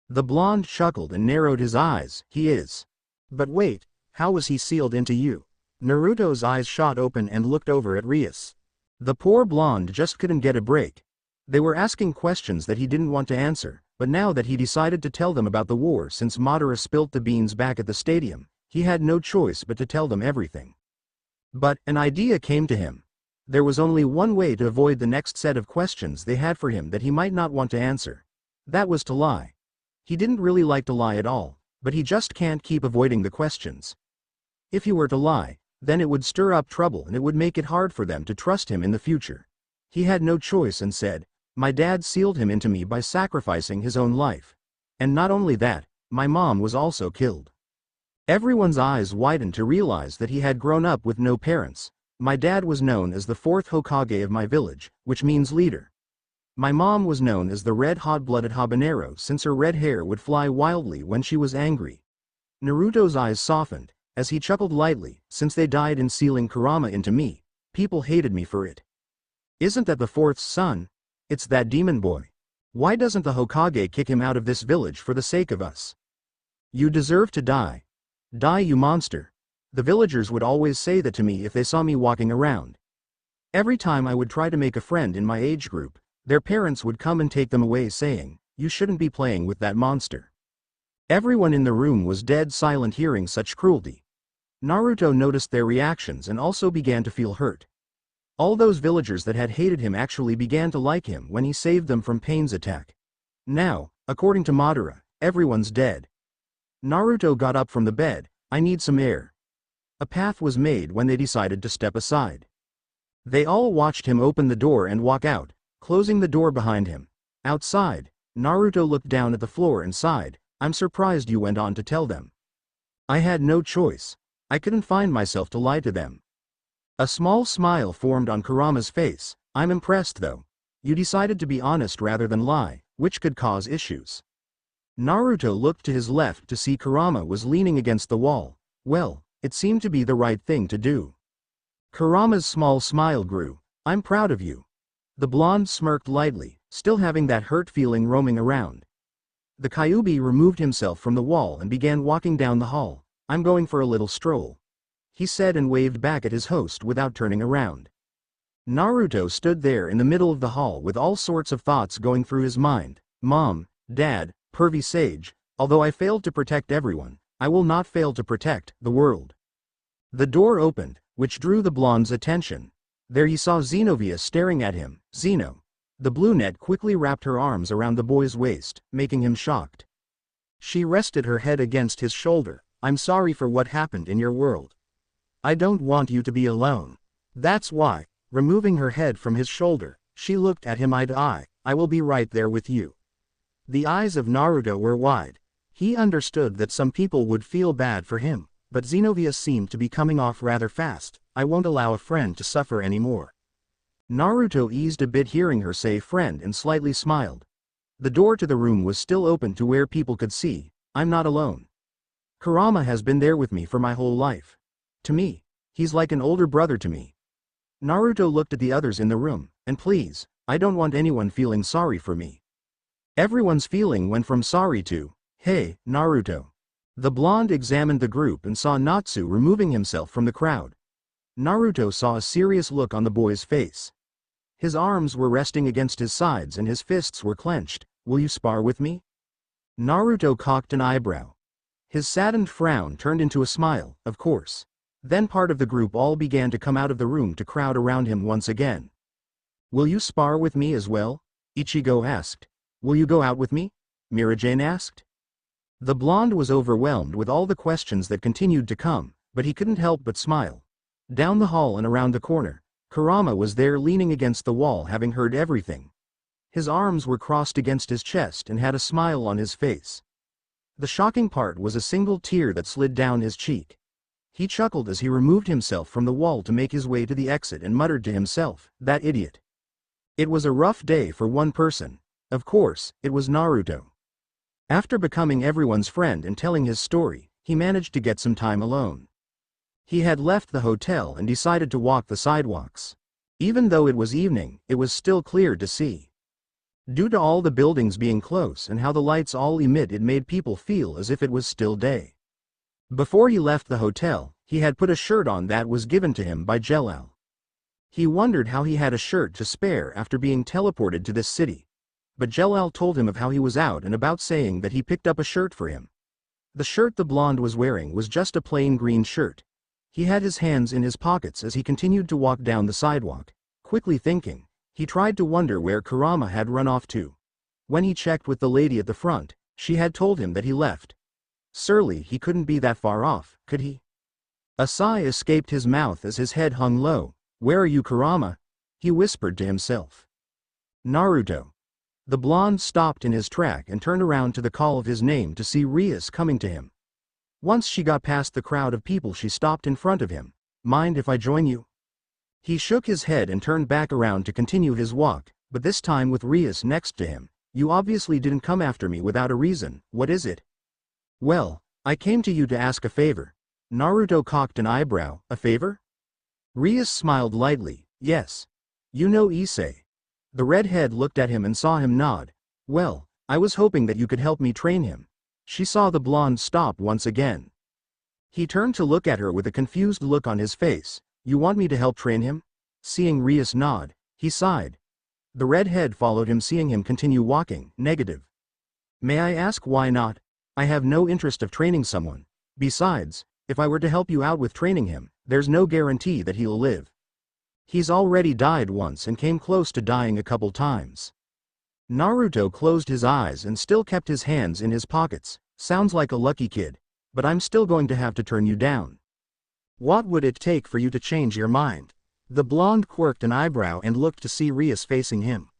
The blonde chuckled and narrowed his eyes. "He is. But wait, how was he sealed into you?" Naruto's eyes shot open and looked over at Rias. The poor blonde just couldn't get a break. They were asking questions that he didn't want to answer, but now that he decided to tell them about the war since Madara spilt the beans back at the stadium, he had no choice but to tell them everything. But an idea came to him. There was only one way to avoid the next set of questions they had for him that he might not want to answer. That was to lie. He didn't really like to lie at all, but he just can't keep avoiding the questions. If he were to lie, then it would stir up trouble and it would make it hard for them to trust him in the future. He had no choice and said, "My dad sealed him into me by sacrificing his own life. And not only that, my mom was also killed." Everyone's eyes widened to realize that he had grown up with no parents. "My dad was known as the fourth Hokage of my village, which means leader. My mom was known as the red hot-blooded habanero since her red hair would fly wildly when she was angry." Naruto's eyes softened, as he chuckled lightly, "Since they died in sealing Kurama into me, people hated me for it. Isn't that the fourth son? It's that demon boy. Why doesn't the Hokage kick him out of this village for the sake of us? You deserve to die. Die, you monster." The villagers would always say that to me if they saw me walking around. Every time I would try to make a friend in my age group, their parents would come and take them away saying, "You shouldn't be playing with that monster." Everyone in the room was dead silent hearing such cruelty. Naruto noticed their reactions and also began to feel hurt. All those villagers that had hated him actually began to like him when he saved them from Pain's attack. Now, according to Madara, everyone's dead. Naruto got up from the bed. "I need some air." A path was made when they decided to step aside. They all watched him open the door and walk out, closing the door behind him. Outside, Naruto looked down at the floor and sighed, "I'm surprised you went on to tell them." "I had no choice. I couldn't find myself to lie to them." A small smile formed on Kurama's face. "I'm impressed though. You decided to be honest rather than lie, which could cause issues." Naruto looked to his left to see Kurama was leaning against the wall. Well, it seemed to be the right thing to do. Kurama's small smile grew. "I'm proud of you." The blonde smirked lightly, still having that hurt feeling roaming around. The Kyuubi removed himself from the wall and began walking down the hall. "I'm going for a little stroll," he said and waved back at his host without turning around. Naruto stood there in the middle of the hall with all sorts of thoughts going through his mind. "Mom, Dad, pervy sage, although I failed to protect everyone, I will not fail to protect the world." The door opened, which drew the blonde's attention. There he saw Xenovia staring at him. "Zeno." The brunette quickly wrapped her arms around the boy's waist, making him shocked. She rested her head against his shoulder. "I'm sorry for what happened in your world. I don't want you to be alone. That's why." Removing her head from his shoulder, she looked at him eye to eye. "I will be right there with you." The eyes of Naruto were wide. He understood that some people would feel bad for him, but Xenovia seemed to be coming off rather fast. "I won't allow a friend to suffer anymore." Naruto eased a bit hearing her say friend and slightly smiled. The door to the room was still open to where people could see. "I'm not alone. Kurama has been there with me for my whole life. To me, he's like an older brother to me." Naruto looked at the others in the room, "And please, I don't want anyone feeling sorry for me." Everyone's feeling went from sorry to, "Hey, Naruto." The blonde examined the group and saw Natsu removing himself from the crowd. Naruto saw a serious look on the boy's face. His arms were resting against his sides and his fists were clenched. "Will you spar with me?" Naruto cocked an eyebrow. His saddened frown turned into a smile. "Of course." Then part of the group all began to come out of the room to crowd around him once again. "Will you spar with me as well?" Ichigo asked. "Will you go out with me?" Mirajane asked. The blonde was overwhelmed with all the questions that continued to come, but he couldn't help but smile. Down the hall and around the corner, Kurama was there leaning against the wall having heard everything. His arms were crossed against his chest and had a smile on his face. The shocking part was a single tear that slid down his cheek. He chuckled as he removed himself from the wall to make his way to the exit and muttered to himself, "That idiot." It was a rough day for one person. Of course, it was Naruto. After becoming everyone's friend and telling his story, he managed to get some time alone. He had left the hotel and decided to walk the sidewalks. Even though it was evening, it was still clear to see. Due to all the buildings being close and how the lights all emit, it made people feel as if it was still day. Before he left the hotel, he had put a shirt on that was given to him by Jelal. He wondered how he had a shirt to spare after being teleported to this city. but Jelal told him of how he was out and about, saying that he picked up a shirt for him. The shirt the blonde was wearing was just a plain green shirt. He had his hands in his pockets as he continued to walk down the sidewalk. Quickly thinking, he tried to wonder where Kurama had run off to. When he checked with the lady at the front, she had told him that he left. Surely he couldn't be that far off, could he? A sigh escaped his mouth as his head hung low. "Where are you, Kurama?" he whispered to himself. "Naruto." The blonde stopped in his track and turned around to the call of his name to see Rias coming to him. Once she got past the crowd of people, she stopped in front of him. "Mind if I join you?" He shook his head and turned back around to continue his walk, but this time with Rias next to him. "You obviously didn't come after me without a reason. What is it?" "Well, I came to you to ask a favor." Naruto cocked an eyebrow. "A favor?" Rias smiled lightly. "Yes. You know Issei." The redhead looked at him and saw him nod. "Well, I was hoping that you could help me train him." She saw the blonde stop once again. He turned to look at her with a confused look on his face. "You want me to help train him?" Seeing Rias nod, he sighed. The redhead followed him, seeing him continue walking. "Negative." "May I ask why not?" "I have no interest of training someone. Besides, if I were to help you out with training him, there's no guarantee that he'll live. He's already died once and came close to dying a couple times." Naruto closed his eyes and still kept his hands in his pockets. "Sounds like a lucky kid, but I'm still going to have to turn you down." "What would it take for you to change your mind?" The blonde quirked an eyebrow and looked to see Rias facing him.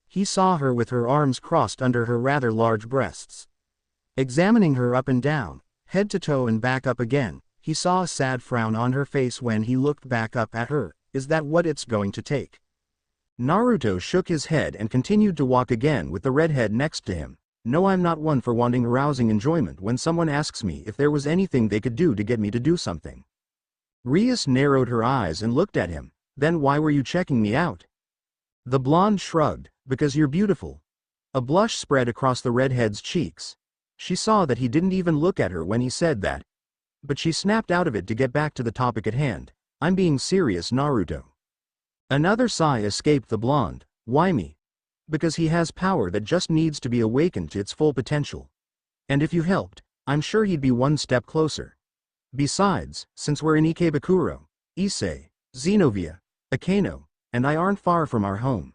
He saw her with her arms crossed under her rather large breasts. Examining her up and down, head to toe and back up again, he saw a sad frown on her face when he looked back up at her. "Is that what it's going to take?" Naruto shook his head and continued to walk again with the redhead next to him. "No, I'm not one for wanting arousing enjoyment when someone asks me if there was anything they could do to get me to do something." Rias narrowed her eyes and looked at him. "Then why were you checking me out?" The blonde shrugged. "Because you're beautiful." A blush spread across the redhead's cheeks. She saw that he didn't even look at her when he said that. But she snapped out of it to get back to the topic at hand. "I'm being serious, Naruto." Another sigh escaped the blonde. "Why me?" "Because he has power that just needs to be awakened to its full potential. And if you helped, I'm sure he'd be one step closer. Besides, since we're in Ikebukuro, Issei, Xenovia, Akano, and I aren't far from our home.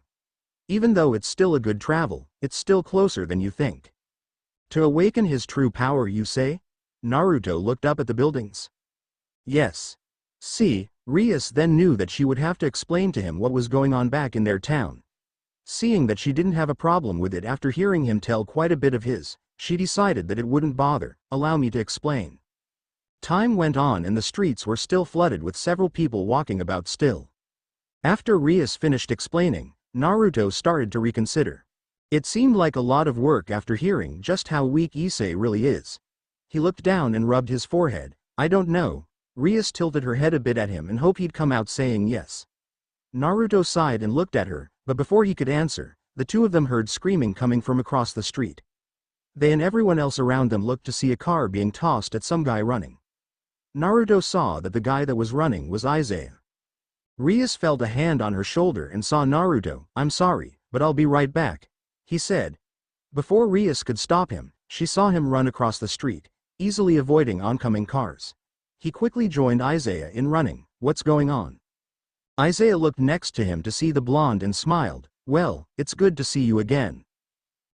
Even though it's still a good travel, it's still closer than you think." "To awaken his true power, you say?" Naruto looked up at the buildings. "Yes." See, Rias then knew that she would have to explain to him what was going on back in their town. Seeing that she didn't have a problem with it after hearing him tell quite a bit of his, she decided that it wouldn't bother. "Allow me to explain." Time went on and the streets were still flooded with several people walking about still. After Rias finished explaining, Naruto started to reconsider. It seemed like a lot of work after hearing just how weak Issei really is. He looked down and rubbed his forehead. "I don't know." Rias tilted her head a bit at him and hoped he'd come out saying yes. Naruto sighed and looked at her, but before he could answer, the two of them heard screaming coming from across the street. They and everyone else around them looked to see a car being tossed at some guy running. Naruto saw that the guy that was running was Isaiah. Rias felt a hand on her shoulder and saw Naruto. "I'm sorry, but I'll be right back," he said. Before Rias could stop him, she saw him run across the street, easily avoiding oncoming cars. He quickly joined Isaiah in running. "What's going on?" Isaiah looked next to him to see the blonde and smiled. "Well, it's good to see you again."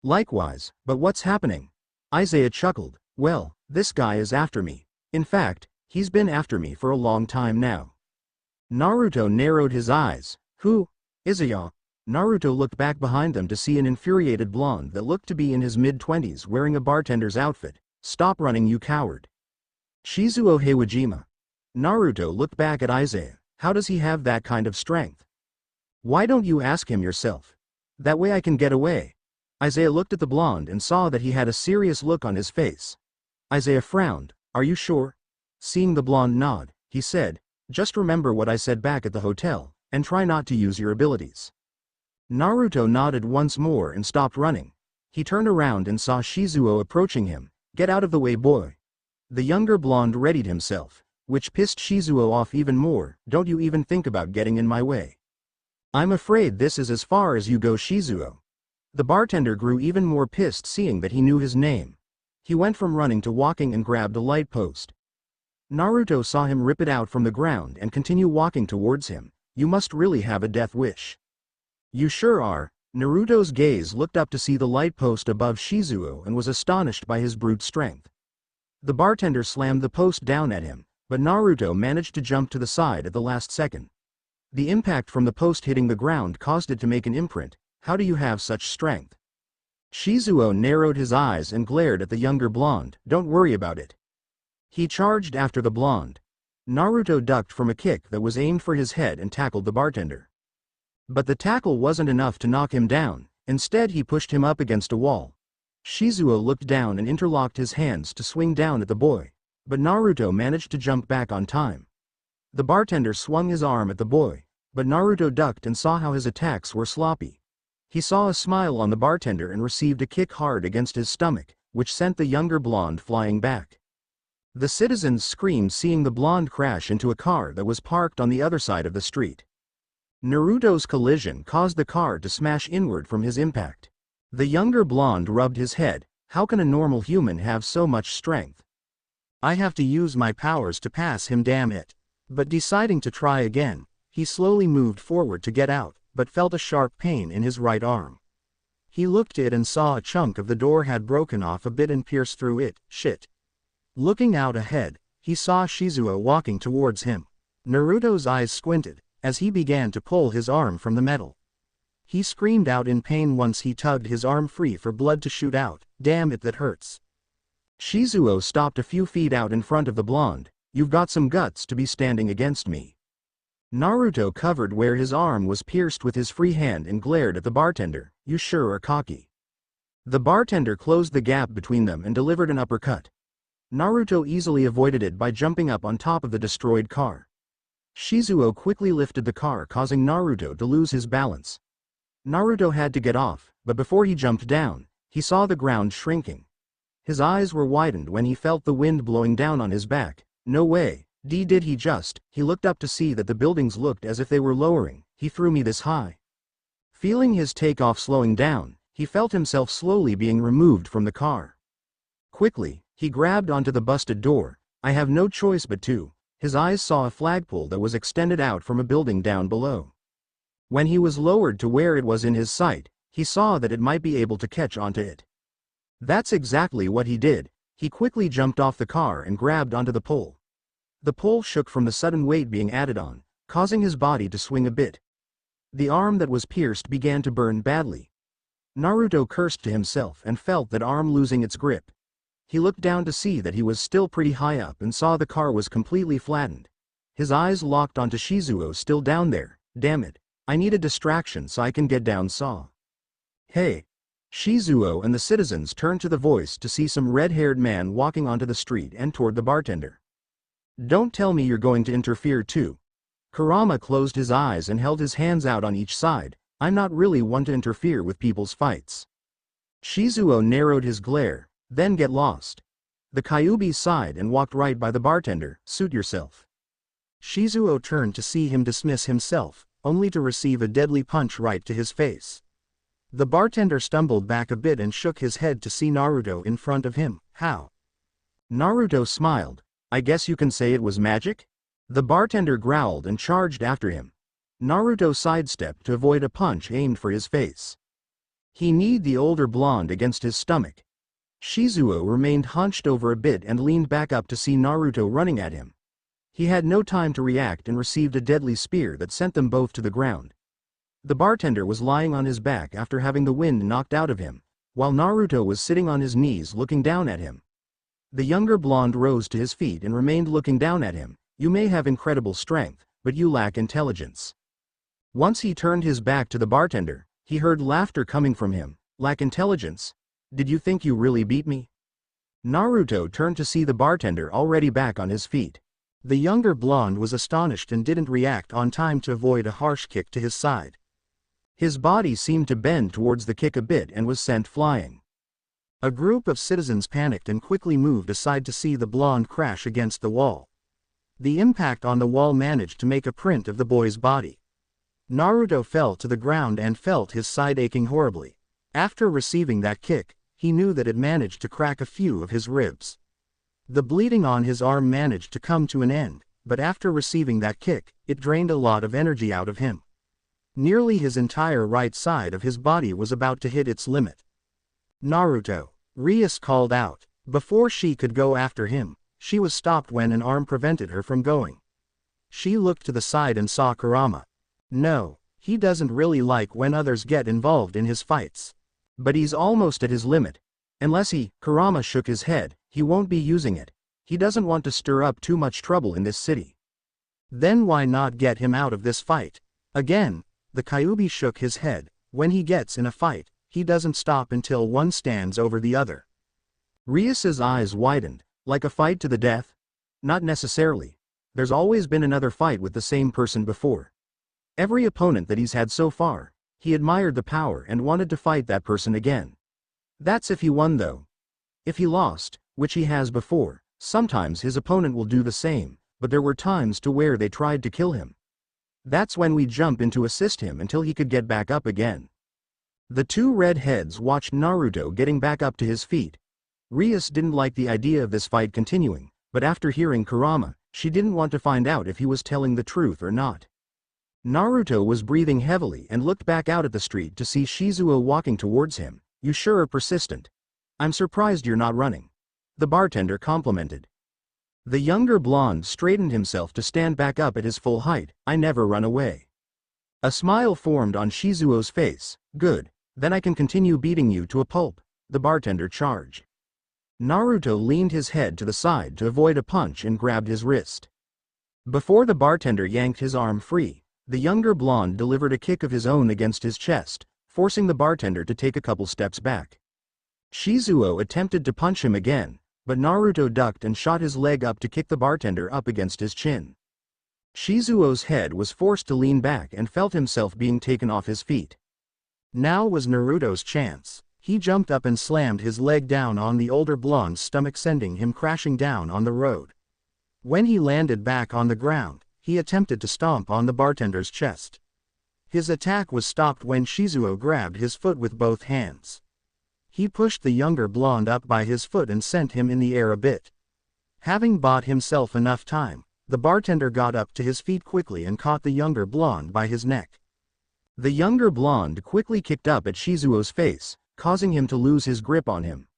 "Likewise, but what's happening?" Isaiah chuckled. "Well, this guy is after me. In fact, he's been after me for a long time now." Naruto narrowed his eyes. "Who? Isaiah?" Naruto looked back behind them to see an infuriated blonde that looked to be in his mid-20s wearing a bartender's outfit. "Stop running, you coward." "Shizuo Heiwajima." Naruto looked back at Isaiah. "How does he have that kind of strength? Why don't you ask him yourself? That way I can get away." Isaiah looked at the blonde and saw that he had a serious look on his face. Isaiah frowned. "Are you sure?" Seeing the blonde nod, he said, "Just remember what I said back at the hotel, and try not to use your abilities." Naruto nodded once more and stopped running. He turned around and saw Shizuo approaching him. "Get out of the way, boy." The younger blonde readied himself, which pissed Shizuo off even more. "Don't you even think about getting in my way." "I'm afraid this is as far as you go, Shizuo." The bartender grew even more pissed seeing that he knew his name. He went from running to walking and grabbed a light post. Naruto saw him rip it out from the ground and continue walking towards him. You must really have a death wish. You sure are. Naruto's gaze looked up to see the light post above Shizuo and was astonished by his brute strength. The bartender slammed the post down at him, but Naruto managed to jump to the side at the last second. The impact from the post hitting the ground caused it to make an imprint. How do you have such strength? Shizuo narrowed his eyes and glared at the younger blonde. Don't worry about it. He charged after the blonde. Naruto ducked from a kick that was aimed for his head and tackled the bartender. But the tackle wasn't enough to knock him down. Instead he pushed him up against a wall. Shizuo looked down and interlocked his hands to swing down at the boy, but Naruto managed to jump back on time. The bartender swung his arm at the boy, but Naruto ducked and saw how his attacks were sloppy. He saw a smile on the bartender and received a kick hard against his stomach, which sent the younger blonde flying back. The citizens screamed seeing the blonde crash into a car that was parked on the other side of the street. Naruto's collision caused the car to smash inward from his impact. The younger blonde rubbed his head. How can a normal human have so much strength? I have to use my powers to pass him, damn it. But deciding to try again, he slowly moved forward to get out, but felt a sharp pain in his right arm. He looked at it and saw a chunk of the door had broken off a bit and pierced through it. Shit. Looking out ahead, he saw Shizuo walking towards him. Naruto's eyes squinted, as he began to pull his arm from the metal. He screamed out in pain once he tugged his arm free for blood to shoot out. Damn it, that hurts. Shizuo stopped a few feet out in front of the blonde. You've got some guts to be standing against me. Naruto covered where his arm was pierced with his free hand and glared at the bartender. You sure are cocky. The bartender closed the gap between them and delivered an uppercut. Naruto easily avoided it by jumping up on top of the destroyed car. Shizuo quickly lifted the car, causing Naruto to lose his balance. Naruto had to get off, but before he jumped down, he saw the ground shrinking. His eyes were widened when he felt the wind blowing down on his back. No way, did he just? He looked up to see that the buildings looked as if they were lowering. He threw me this high. Feeling his takeoff slowing down, he felt himself slowly being removed from the car. Quickly, he grabbed onto the busted door. I have no choice but to. His eyes saw a flagpole that was extended out from a building down below. When he was lowered to where it was in his sight, he saw that it might be able to catch onto it. That's exactly what he did. He quickly jumped off the car and grabbed onto the pole. The pole shook from the sudden weight being added on, causing his body to swing a bit. The arm that was pierced began to burn badly. Naruto cursed to himself and felt that arm losing its grip. He looked down to see that he was still pretty high up and saw the car was completely flattened. His eyes locked onto Shizuo still down there. Damn it. I need a distraction so I can get down. Saw. Hey. Shizuo and the citizens turned to the voice to see some red-haired man walking onto the street and toward the bartender. Don't tell me you're going to interfere too. Kurama closed his eyes and held his hands out on each side. I'm not really one to interfere with people's fights. Shizuo narrowed his glare. Then get lost. The Kyuubi sighed and walked right by the bartender. Suit yourself. Shizuo turned to see him dismiss himself, only to receive a deadly punch right to his face. The bartender stumbled back a bit and shook his head to see Naruto in front of him. How? Naruto smiled. I guess you can say it was magic? The bartender growled and charged after him. Naruto sidestepped to avoid a punch aimed for his face. He kneed the older blonde against his stomach. Shizuo remained hunched over a bit and leaned back up to see Naruto running at him. He had no time to react and received a deadly spear that sent them both to the ground. The bartender was lying on his back after having the wind knocked out of him, while Naruto was sitting on his knees looking down at him. The younger blonde rose to his feet and remained looking down at him. You may have incredible strength, but you lack intelligence. Once he turned his back to the bartender, he heard laughter coming from him. Lack intelligence? Did you think you really beat me? Naruto turned to see the bartender already back on his feet. The younger blonde was astonished and didn't react on time to avoid a harsh kick to his side. His body seemed to bend towards the kick a bit and was sent flying. A group of citizens panicked and quickly moved aside to see the blonde crash against the wall. The impact on the wall managed to make a print of the boy's body. Naruto fell to the ground and felt his side aching horribly. After receiving that kick, he knew that it managed to crack a few of his ribs. The bleeding on his arm managed to come to an end, but after receiving that kick, it drained a lot of energy out of him. Nearly his entire right side of his body was about to hit its limit. Naruto, Rias called out. Before she could go after him, she was stopped when an arm prevented her from going. She looked to the side and saw Kurama. No, he doesn't really like when others get involved in his fights. But he's almost at his limit. Kurama shook his head, he won't be using it. He doesn't want to stir up too much trouble in this city. Then why not get him out of this fight? Again, the Kyuubi shook his head. When he gets in a fight, he doesn't stop until one stands over the other. Rias's eyes widened. Like a fight to the death? Not necessarily. There's always been another fight with the same person before. Every opponent that he's had so far, he admired the power and wanted to fight that person again. That's if he won though. If he lost, which he has before, sometimes his opponent will do the same, but there were times to where they tried to kill him. That's when we jump in to assist him until he could get back up again. The two red heads watched Naruto getting back up to his feet. Rias didn't like the idea of this fight continuing, but after hearing Kurama, she didn't want to find out if he was telling the truth or not. Naruto was breathing heavily and looked back out at the street to see Shizuo walking towards him. You sure are persistent. I'm surprised you're not running. The bartender complimented. The younger blonde straightened himself to stand back up at his full height. I never run away. A smile formed on Shizuo's face. Good, then I can continue beating you to a pulp, the bartender charged. Naruto leaned his head to the side to avoid a punch and grabbed his wrist. Before the bartender yanked his arm free, the younger blonde delivered a kick of his own against his chest, forcing the bartender to take a couple steps back. Shizuo attempted to punch him again, but Naruto ducked and shot his leg up to kick the bartender up against his chin. Shizuo's head was forced to lean back and felt himself being taken off his feet. Now was Naruto's chance. He jumped up and slammed his leg down on the older blonde's stomach, sending him crashing down on the road. When he landed back on the ground, he attempted to stomp on the bartender's chest. His attack was stopped when Shizuo grabbed his foot with both hands. He pushed the younger blonde up by his foot and sent him in the air a bit. Having bought himself enough time, the bartender got up to his feet quickly and caught the younger blonde by his neck. The younger blonde quickly kicked up at Shizuo's face, causing him to lose his grip on him.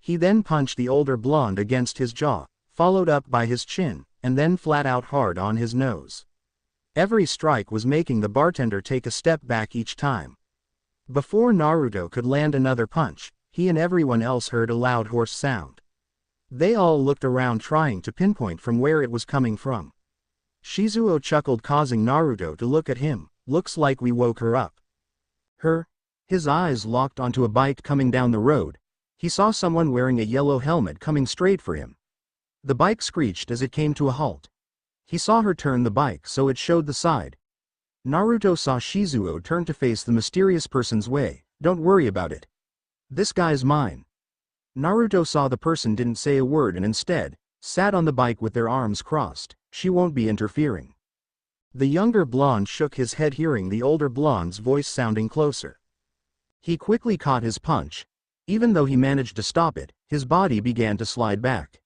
He then punched the older blonde against his jaw, followed up by his chin, and then flat out hard on his nose. Every strike was making the bartender take a step back each time. Before Naruto could land another punch, he and everyone else heard a loud hoarse sound. They all looked around trying to pinpoint from where it was coming from. Shizuo chuckled, causing Naruto to look at him. Looks like we woke her up. Her? His eyes locked onto a bike coming down the road. He saw someone wearing a yellow helmet coming straight for him. The bike screeched as it came to a halt. He saw her turn the bike so it showed the side. Naruto saw Shizuo turn to face the mysterious person's way. Don't worry about it. This guy's mine. Naruto saw the person didn't say a word and instead sat on the bike with their arms crossed. She won't be interfering. The younger blonde shook his head, hearing the older blonde's voice sounding closer. He quickly caught his punch. Even though he managed to stop it, his body began to slide back.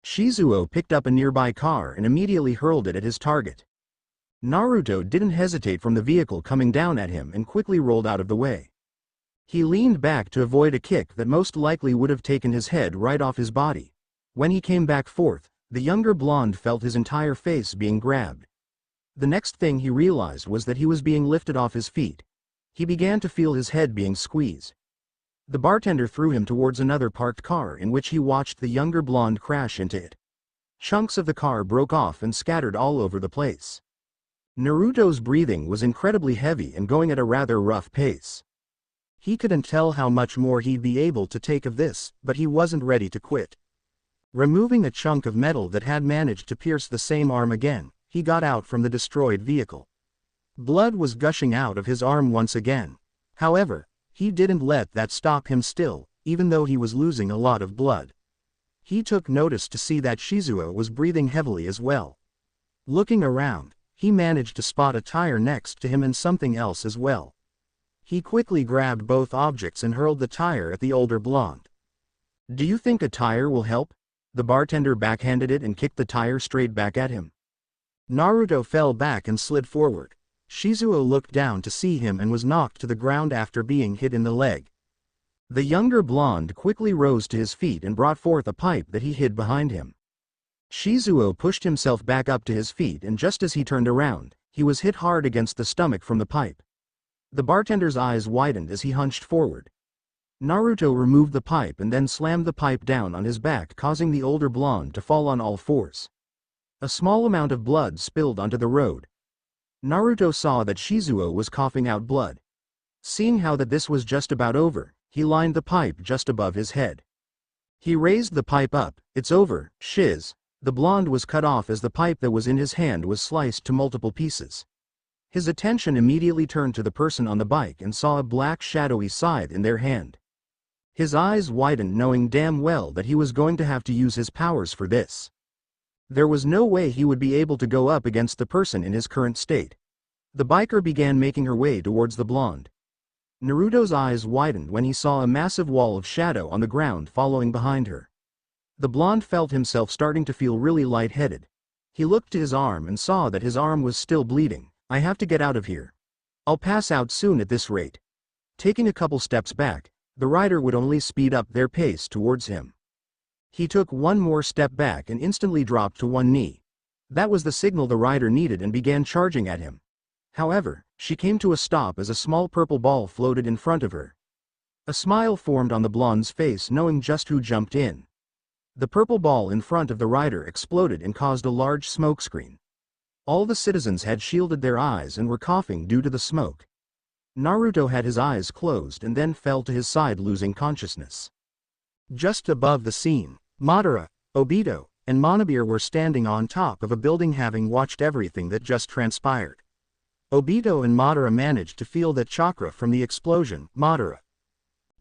Shizuo picked up a nearby car and immediately hurled it at his target. Naruto didn't hesitate from the vehicle coming down at him and quickly rolled out of the way. He leaned back to avoid a kick that most likely would have taken his head right off his body. When he came back forth, the younger blonde felt his entire face being grabbed. The next thing he realized was that he was being lifted off his feet. He began to feel his head being squeezed. The bartender threw him towards another parked car in which he watched the younger blonde crash into it. Chunks of the car broke off and scattered all over the place. Naruto's breathing was incredibly heavy and going at a rather rough pace. He couldn't tell how much more he'd be able to take of this, but he wasn't ready to quit. Removing a chunk of metal that had managed to pierce the same arm again, he got out from the destroyed vehicle. Blood was gushing out of his arm once again. However, he didn't let that stop him still, even though he was losing a lot of blood. He took notice to see that Shizuo was breathing heavily as well. Looking around, he managed to spot a tire next to him and something else as well. He quickly grabbed both objects and hurled the tire at the older blonde. Do you think a tire will help? The bartender backhanded it and kicked the tire straight back at him. Naruto fell back and slid forward. Shizuo looked down to see him and was knocked to the ground after being hit in the leg. The younger blonde quickly rose to his feet and brought forth a pipe that he hid behind him. Shizuo pushed himself back up to his feet, and just as he turned around, he was hit hard against the stomach from the pipe. The bartender's eyes widened as he hunched forward. Naruto removed the pipe and then slammed the pipe down on his back, causing the older blonde to fall on all fours. A small amount of blood spilled onto the road. Naruto saw that Shizuo was coughing out blood. Seeing how that this was just about over, he lined the pipe just above his head. He raised the pipe up. It's over, Shiz. The blonde was cut off as the pipe that was in his hand was sliced to multiple pieces. His attention immediately turned to the person on the bike and saw a black shadowy scythe in their hand. His eyes widened, knowing damn well that he was going to have to use his powers for this. There was no way he would be able to go up against the person in his current state. The biker began making her way towards the blonde. Naruto's eyes widened when he saw a massive wall of shadow on the ground following behind her. The blonde felt himself starting to feel really lightheaded. He looked to his arm and saw that his arm was still bleeding. I have to get out of here. I'll pass out soon at this rate. Taking a couple steps back, the rider would only speed up their pace towards him. He took one more step back and instantly dropped to one knee. That was the signal the rider needed and began charging at him. However, she came to a stop as a small purple ball floated in front of her. A smile formed on the blonde's face, knowing just who jumped in. The purple ball in front of the rider exploded and caused a large smokescreen. All the citizens had shielded their eyes and were coughing due to the smoke. Naruto had his eyes closed and then fell to his side, losing consciousness. Just above the scene, Madara, Obito, and Monobir were standing on top of a building, having watched everything that just transpired. Obito and Madara managed to feel that chakra from the explosion. Madara.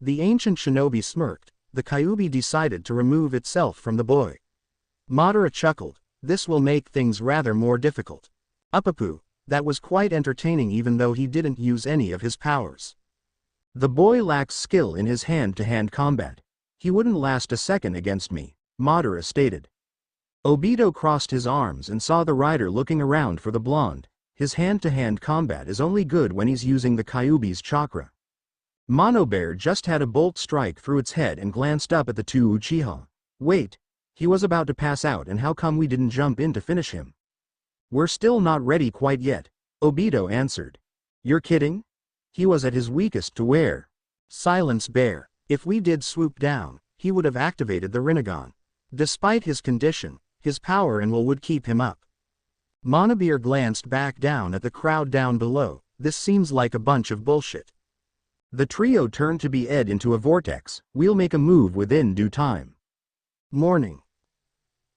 The ancient shinobi smirked. The Kyuubi decided to remove itself from the boy. Madara chuckled. This will make things rather more difficult. Uppapu. That was quite entertaining even though he didn't use any of his powers. The boy lacks skill in his hand-to-hand combat. He wouldn't last a second against me, Madara stated. Obito crossed his arms and saw the rider looking around for the blonde. His hand-to-hand combat is only good when he's using the Kyuubi's chakra. Monobear just had a bolt strike through its head and glanced up at the two Uchiha. Wait, he was about to pass out, and how come we didn't jump in to finish him? We're still not ready quite yet, Obito answered. You're kidding? He was at his weakest to where? Silence, Bear. If we did swoop down, he would have activated the Rinnegan. Despite his condition, his power and will would keep him up. Monobir glanced back down at the crowd down below. This seems like a bunch of bullshit. The trio turned to be Ed into a vortex. We'll make a move within due time. Morning.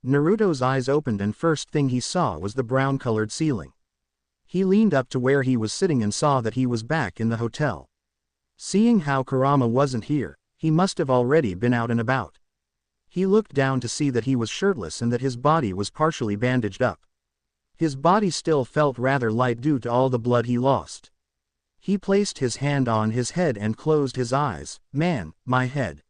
Naruto's eyes opened and first thing he saw was the brown-colored ceiling. He leaned up to where he was sitting and saw that he was back in the hotel. Seeing how Kurama wasn't here, he must have already been out and about. He looked down to see that he was shirtless and that his body was partially bandaged up. His body still felt rather light due to all the blood he lost. He placed his hand on his head and closed his eyes. Man, my head.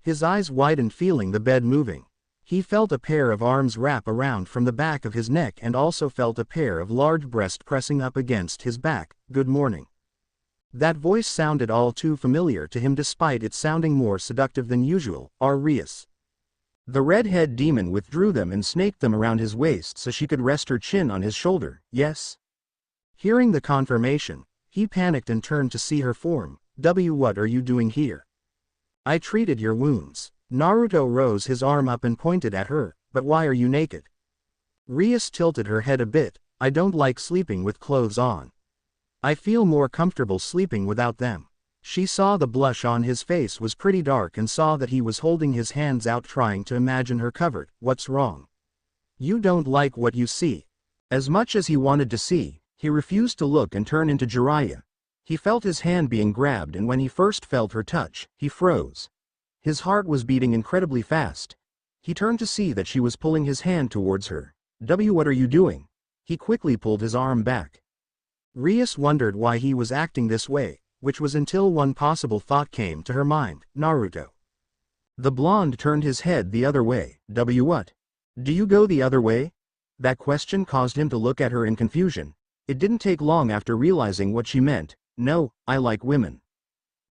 His eyes widened, feeling the bed moving. He felt a pair of arms wrap around from the back of his neck and also felt a pair of large breasts pressing up against his back. Good morning. That voice sounded all too familiar to him despite it sounding more seductive than usual. Rias. The red-head demon withdrew them and snaked them around his waist so she could rest her chin on his shoulder. Yes? Hearing the confirmation, he panicked and turned to see her form. What are you doing here? I treated your wounds. Naruto rose his arm up and pointed at her. But why are you naked? Rias tilted her head a bit. I don't like sleeping with clothes on. I feel more comfortable sleeping without them. She saw the blush on his face was pretty dark and saw that he was holding his hands out trying to imagine her covered. What's wrong? You don't like what you see. As much as he wanted to see, he refused to look and turn into Jiraiya. He felt his hand being grabbed, and when he first felt her touch, he froze. His heart was beating incredibly fast. He turned to see that she was pulling his hand towards her. What are you doing? He quickly pulled his arm back. Rias wondered why he was acting this way. which was until one possible thought came to her mind, Naruto. The blonde turned his head the other way. What? Do you go the other way? That question caused him to look at her in confusion. It didn't take long after realizing what she meant. No, I like women.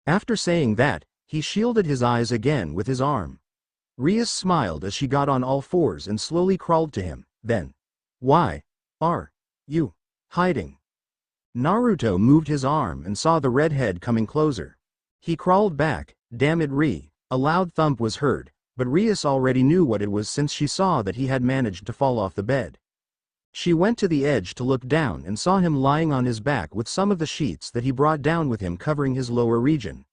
After saying that, he shielded his eyes again with his arm. Rias smiled as she got on all fours and slowly crawled to him. Then, why are you hiding? Naruto moved his arm and saw the redhead coming closer. He crawled back. Damn it, A loud thump was heard, but Rias already knew what it was since she saw that he had managed to fall off the bed. She went to the edge to look down and saw him lying on his back with some of the sheets that he brought down with him covering his lower region.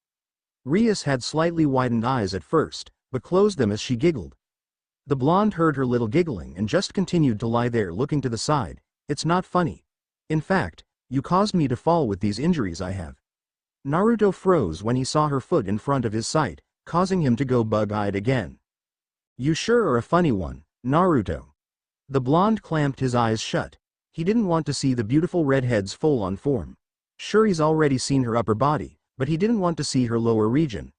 Rias had slightly widened eyes at first, but closed them as she giggled. The blonde heard her little giggling and just continued to lie there looking to the side. It's not funny. In fact, you caused me to fall with these injuries I have. Naruto froze when he saw her foot in front of his sight, causing him to go bug-eyed again. You sure are a funny one, Naruto. The blonde clamped his eyes shut. He didn't want to see the beautiful redhead's full-on form. Sure, he's already seen her upper body, but he didn't want to see her lower region.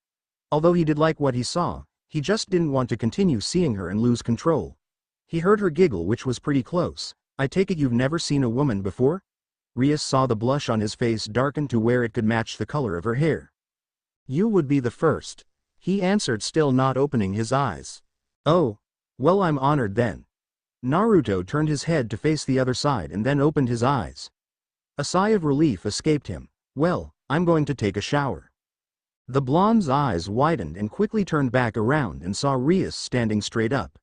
Although he did like what he saw, he just didn't want to continue seeing her and lose control. He heard her giggle, which was pretty close. I take it you've never seen a woman before? Rias saw the blush on his face darken to where it could match the color of her hair. You would be the first, he answered, still not opening his eyes. Oh, well, I'm honored then. Naruto turned his head to face the other side and then opened his eyes. A sigh of relief escaped him. Well, I'm going to take a shower. The blonde's eyes widened and quickly turned back around and saw Rias standing straight up.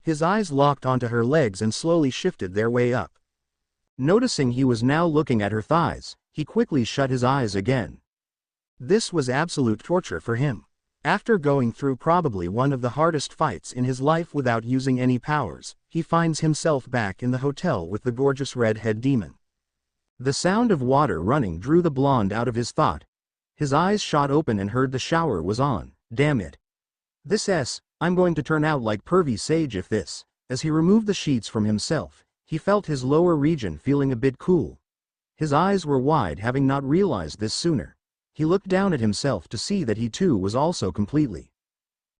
His eyes locked onto her legs and slowly shifted their way up. Noticing he was now looking at her thighs, he quickly shut his eyes again. This was absolute torture for him. After going through probably one of the hardest fights in his life without using any powers, he finds himself back in the hotel with the gorgeous redhead demon. The sound of water running drew the blonde out of his thought. His eyes shot open and heard the shower was on. Damn it. I'm going to turn out like pervy sage if this. As he removed the sheets from himself, he felt his lower region feeling a bit cool. His eyes were wide, having not realized this sooner. He looked down at himself to see that he too was also completely.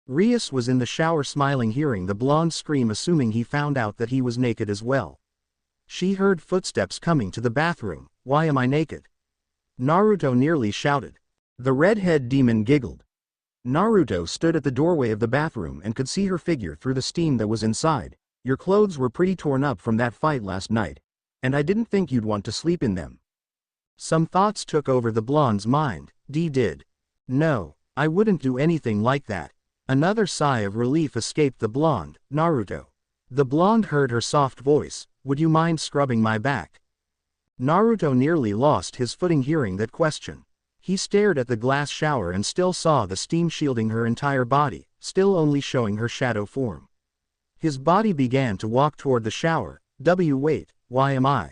Rias was in the shower smiling, hearing the blonde scream, assuming he found out that he was naked as well. She heard footsteps coming to the bathroom. Why am I naked? Naruto nearly shouted. The redhead demon giggled. Naruto stood at the doorway of the bathroom and could see her figure through the steam that was inside. Your clothes were pretty torn up from that fight last night, and I didn't think you'd want to sleep in them. Some thoughts took over the blonde's mind. Did. No, I wouldn't do anything like that. Another sigh of relief escaped the blonde. Naruto. The blonde heard her soft voice. Would you mind scrubbing my back? Naruto nearly lost his footing hearing that question. He stared at the glass shower and still saw the steam shielding her entire body, still only showing her shadow form. His body began to walk toward the shower. Wait, why am I?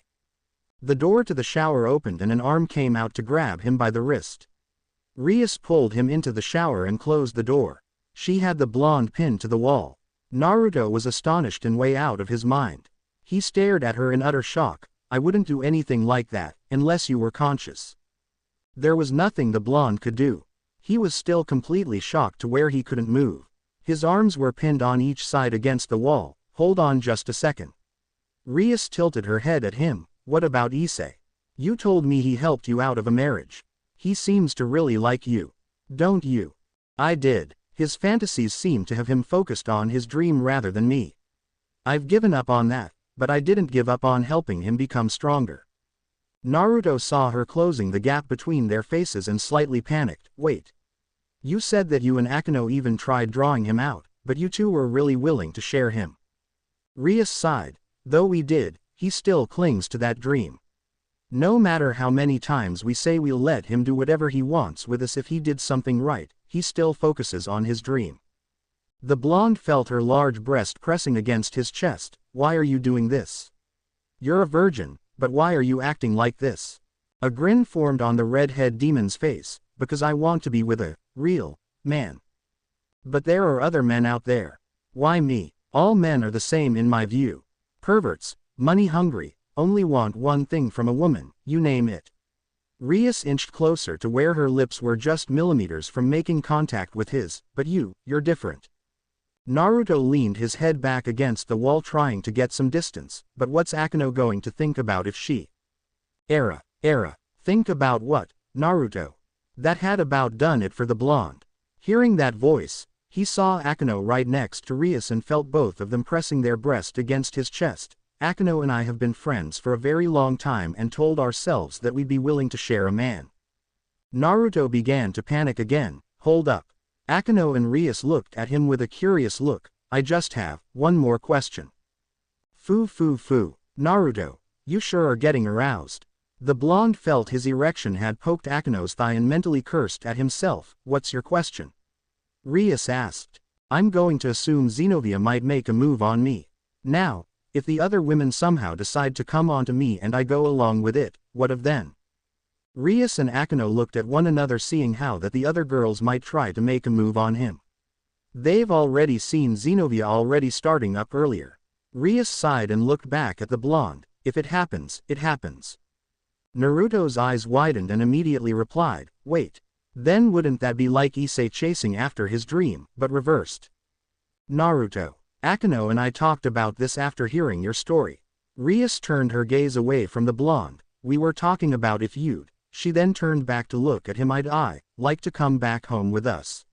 The door to the shower opened and an arm came out to grab him by the wrist. Rias pulled him into the shower and closed the door. She had the blonde pinned to the wall. Naruto was astonished and way out of his mind. He stared at her in utter shock. I wouldn't do anything like that, unless you were conscious. There was nothing the blonde could do. He was still completely shocked to where he couldn't move. His arms were pinned on each side against the wall. Hold on just a second. Rias tilted her head at him. What about Issei? You told me he helped you out of a marriage. He seems to really like you. Don't you? I did. His fantasies seem to have him focused on his dream rather than me. I've given up on that, but I didn't give up on helping him become stronger. Naruto saw her closing the gap between their faces and slightly panicked. Wait. You said that you and Akino even tried drawing him out, but you two were really willing to share him. Rias sighed. Though we did, he still clings to that dream. No matter how many times we say we'll let him do whatever he wants with us if he did something right, he still focuses on his dream. The blonde felt her large breast pressing against his chest. Why are you doing this? You're a virgin, but why are you acting like this? A grin formed on the redhead demon's face. Because I want to be with a real man. But there are other men out there. Why me? All men are the same in my view. Perverts, money hungry, only want one thing from a woman, you name it. Rias inched closer to where her lips were just millimeters from making contact with his, but you're different. Naruto leaned his head back against the wall trying to get some distance, but what's Akano going to think about if she... Era. Think about what, Naruto? That had about done it for the blonde. Hearing that voice, he saw Akano right next to Rias and felt both of them pressing their breast against his chest. Akano and I have been friends for a very long time and told ourselves that we'd be willing to share a man. Naruto began to panic again. Hold up. Akano and Rias looked at him with a curious look. I just have one more question. Foo. Naruto, you sure are getting aroused. The blonde felt his erection had poked Akano's thigh and mentally cursed at himself. What's your question? Rias asked. I'm going to assume Xenovia might make a move on me. Now, if the other women somehow decide to come onto me and I go along with it, what of then? Rias and Akano looked at one another seeing how that the other girls might try to make a move on him. They've already seen Xenovia already starting up earlier. Rias sighed and looked back at the blonde. If it happens, it happens. Naruto's eyes widened and immediately replied, wait. Then wouldn't that be like Issei chasing after his dream, but reversed? Naruto. Akano and I talked about this after hearing your story. Rias turned her gaze away from the blonde. We were talking about if you'd. She then turned back to look at him. I'd like to come back home with us.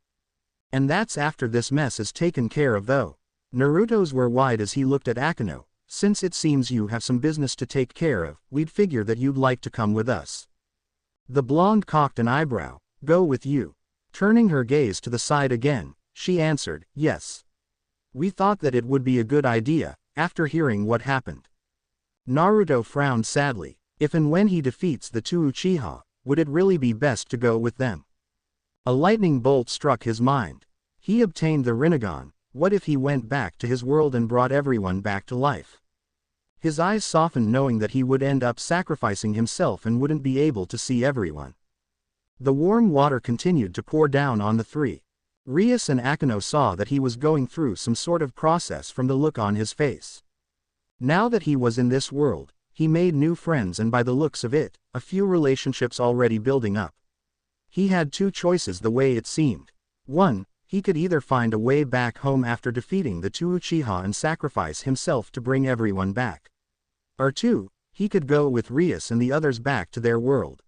And that's after this mess is taken care of though. Naruto's were wide as he looked at Akano. Since it seems you have some business to take care of, we'd figure that you'd like to come with us. The blonde cocked an eyebrow. Go with you. Turning her gaze to the side again, she answered, yes. We thought that it would be a good idea, after hearing what happened. Naruto frowned sadly. If and when he defeats the two Uchiha, would it really be best to go with them? A lightning bolt struck his mind. He obtained the Rinnegan. What if he went back to his world and brought everyone back to life? His eyes softened knowing that he would end up sacrificing himself and wouldn't be able to see everyone. The warm water continued to pour down on the three. Rias and Akano saw that he was going through some sort of process from the look on his face. Now that he was in this world, he made new friends and by the looks of it, a few relationships already building up. He had two choices the way it seemed. One, he could either find a way back home after defeating the two Uchiha and sacrifice himself to bring everyone back. Or two, he could go with Rias and the others back to their world.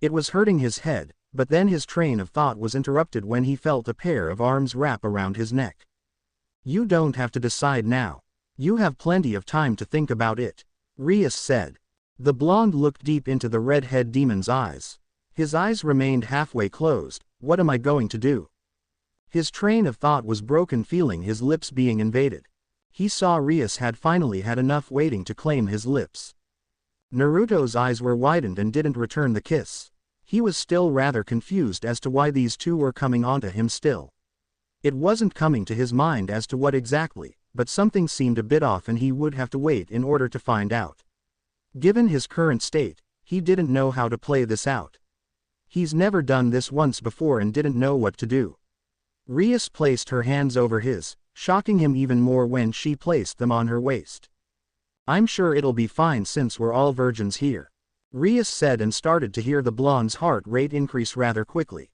It was hurting his head, but then his train of thought was interrupted when he felt a pair of arms wrap around his neck. You don't have to decide now. You have plenty of time to think about it, Rias said. The blonde looked deep into the redhead demon's eyes. His eyes remained halfway closed. What am I going to do? His train of thought was broken, feeling his lips being invaded. He saw Rias had finally had enough waiting to claim his lips. Naruto's eyes were widened and didn't return the kiss. He was still rather confused as to why these two were coming onto him still. It wasn't coming to his mind as to what exactly, but something seemed a bit off and he would have to wait in order to find out. Given his current state, he didn't know how to play this out. He's never done this once before and didn't know what to do. Rias placed her hands over his, shocking him even more when she placed them on her waist. I'm sure it'll be fine since we're all virgins here, Rias said and started to hear the blonde's heart rate increase rather quickly.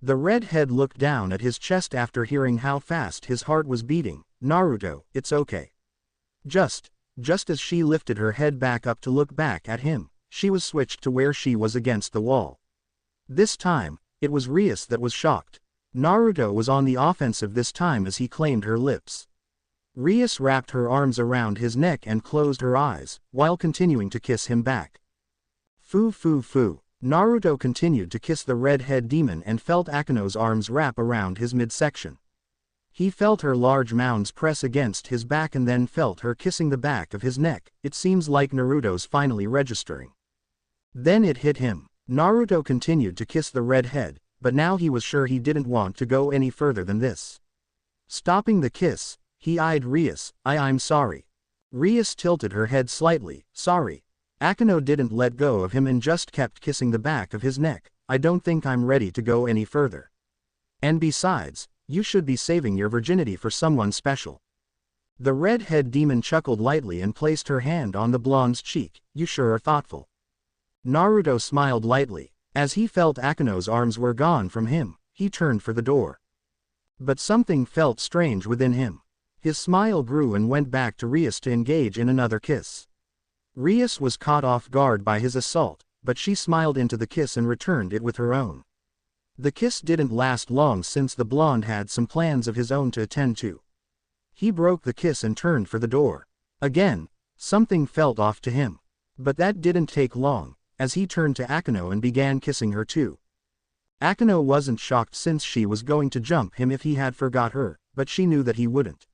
The redhead looked down at his chest after hearing how fast his heart was beating. Naruto, it's okay. Just as she lifted her head back up to look back at him, she was switched to where she was against the wall. This time, it was Rias that was shocked. Naruto was on the offensive this time as he claimed her lips. Rias wrapped her arms around his neck and closed her eyes, while continuing to kiss him back. Foo. Naruto continued to kiss the redhead demon and felt Akano's arms wrap around his midsection. He felt her large mounds press against his back and then felt her kissing the back of his neck. It seems like Naruto's finally registering. Then it hit him. Naruto continued to kiss the redhead, but now he was sure he didn't want to go any further than this. Stopping the kiss, he eyed Rias. I'm sorry. Rias tilted her head slightly. Sorry. Akano didn't let go of him and just kept kissing the back of his neck. I don't think I'm ready to go any further. And besides, you should be saving your virginity for someone special. The redhead demon chuckled lightly and placed her hand on the blonde's cheek. You sure are thoughtful. Naruto smiled lightly. As he felt Akino's arms were gone from him, he turned for the door. But something felt strange within him. His smile grew and went back to Rias to engage in another kiss. Rias was caught off guard by his assault, but she smiled into the kiss and returned it with her own. The kiss didn't last long since the blonde had some plans of his own to attend to. He broke the kiss and turned for the door. Again, something felt off to him. But that didn't take long, as he turned to Akino and began kissing her too. Akino wasn't shocked since she was going to jump him if he had forgot her, but she knew that he wouldn't.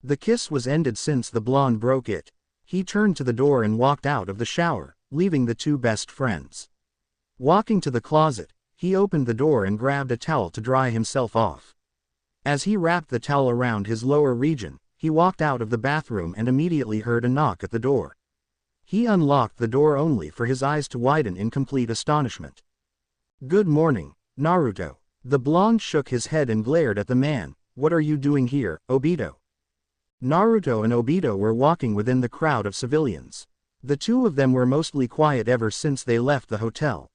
The kiss was ended since the blonde broke it. He turned to the door and walked out of the shower, leaving the two best friends. Walking to the closet, he opened the door and grabbed a towel to dry himself off. As he wrapped the towel around his lower region, he walked out of the bathroom and immediately heard a knock at the door. He unlocked the door only for his eyes to widen in complete astonishment. "Good morning, Naruto." The blonde shook his head and glared at the man. "What are you doing here, Obito?" Naruto and Obito were walking within the crowd of civilians. The two of them were mostly quiet ever since they left the hotel.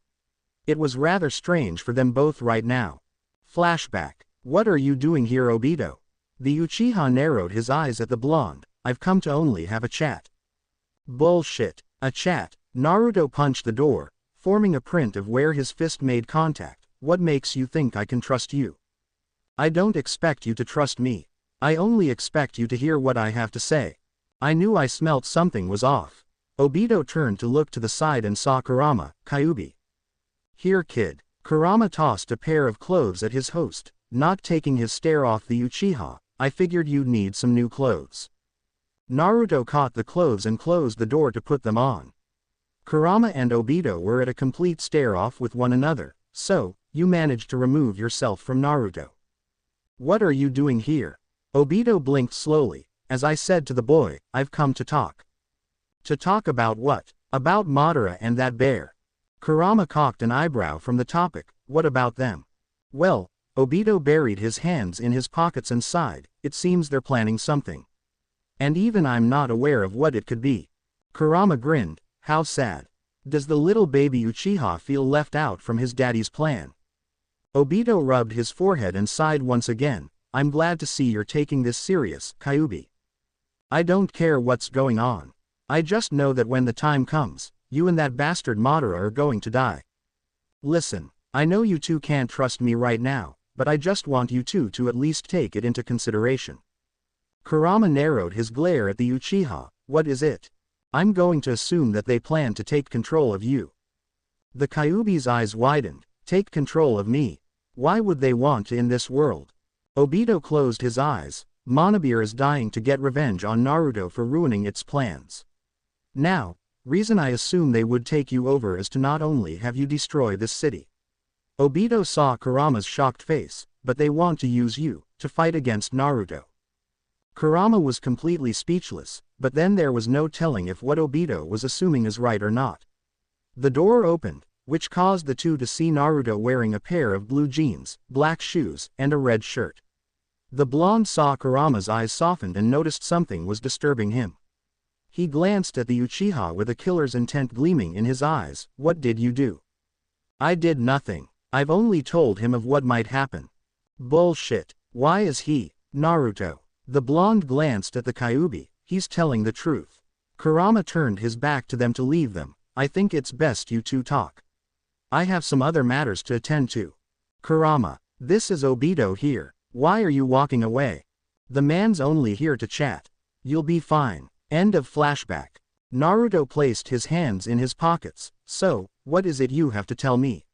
It was rather strange for them both right now. Flashback. "What are you doing here, Obito?" The Uchiha narrowed his eyes at the blonde. "I've come to only have a chat." "Bullshit. A chat." Naruto punched the door, forming a print of where his fist made contact. "What makes you think I can trust you?" "I don't expect you to trust me. I only expect you to hear what I have to say." "I knew I smelt something was off." Obito turned to look to the side and saw Kurama, Kyuubi. "Here kid." Kurama tossed a pair of clothes at his host, not taking his stare off the Uchiha. "I figured you'd need some new clothes." Naruto caught the clothes and closed the door to put them on. Kurama and Obito were at a complete stare-off with one another. "So, you managed to remove yourself from Naruto. What are you doing here?" Obito blinked slowly. "As I said to the boy, I've come to talk." "To talk about what?" "About Madara and that bear." Kurama cocked an eyebrow from the topic. "What about them?" "Well," Obito buried his hands in his pockets and sighed, "it seems they're planning something. And even I'm not aware of what it could be." Kurama grinned. "How sad. Does the little baby Uchiha feel left out from his daddy's plan?" Obito rubbed his forehead and sighed once again. "I'm glad to see you're taking this serious, Kyuubi. I don't care what's going on. I just know that when the time comes, you and that bastard Madara are going to die. Listen, I know you two can't trust me right now, but I just want you two to at least take it into consideration." Kurama narrowed his glare at the Uchiha. "What is it?" "I'm going to assume that they plan to take control of you." The Kyuubi's eyes widened. "Take control of me? Why would they want to in this world?" Obito closed his eyes. "Monobir is dying to get revenge on Naruto for ruining its plans. Now, reason I assume they would take you over is to not only have you destroy this city." Obito saw Kurama's shocked face, "But they want to use you, to fight against Naruto." Kurama was completely speechless, but then there was no telling if what Obito was assuming is right or not. The door opened, which caused the two to see Naruto wearing a pair of blue jeans, black shoes, and a red shirt. The blonde saw Kurama's eyes softened and noticed something was disturbing him. He glanced at the Uchiha with a killer's intent gleaming in his eyes. "What did you do?" "I did nothing. I've only told him of what might happen." "Bullshit. Why is he, Naruto?" The blonde glanced at the Kyuubi. "He's telling the truth." Kurama turned his back to them to leave them. "I think it's best you two talk. I have some other matters to attend to." "Kurama, this is Obito here. Why are you walking away?" "The man's only here to chat. You'll be fine." End of flashback. Naruto placed his hands in his pockets. "So, what is it you have to tell me?"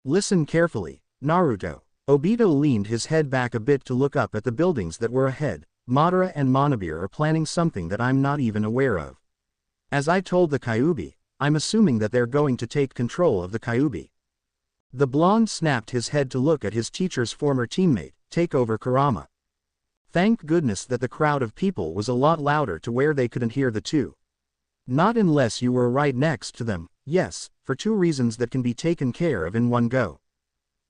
"Listen carefully, Naruto." Obito leaned his head back a bit to look up at the buildings that were ahead. "Madara and Monobir are planning something that I'm not even aware of. As I told the Kyuubi, I'm assuming that they're going to take control of the Kyuubi." The blonde snapped his head to look at his teacher's former teammate, take over Kurama. Thank goodness that the crowd of people was a lot louder to where they couldn't hear the two. "Not unless you were right next to them, yes, for two reasons that can be taken care of in one go."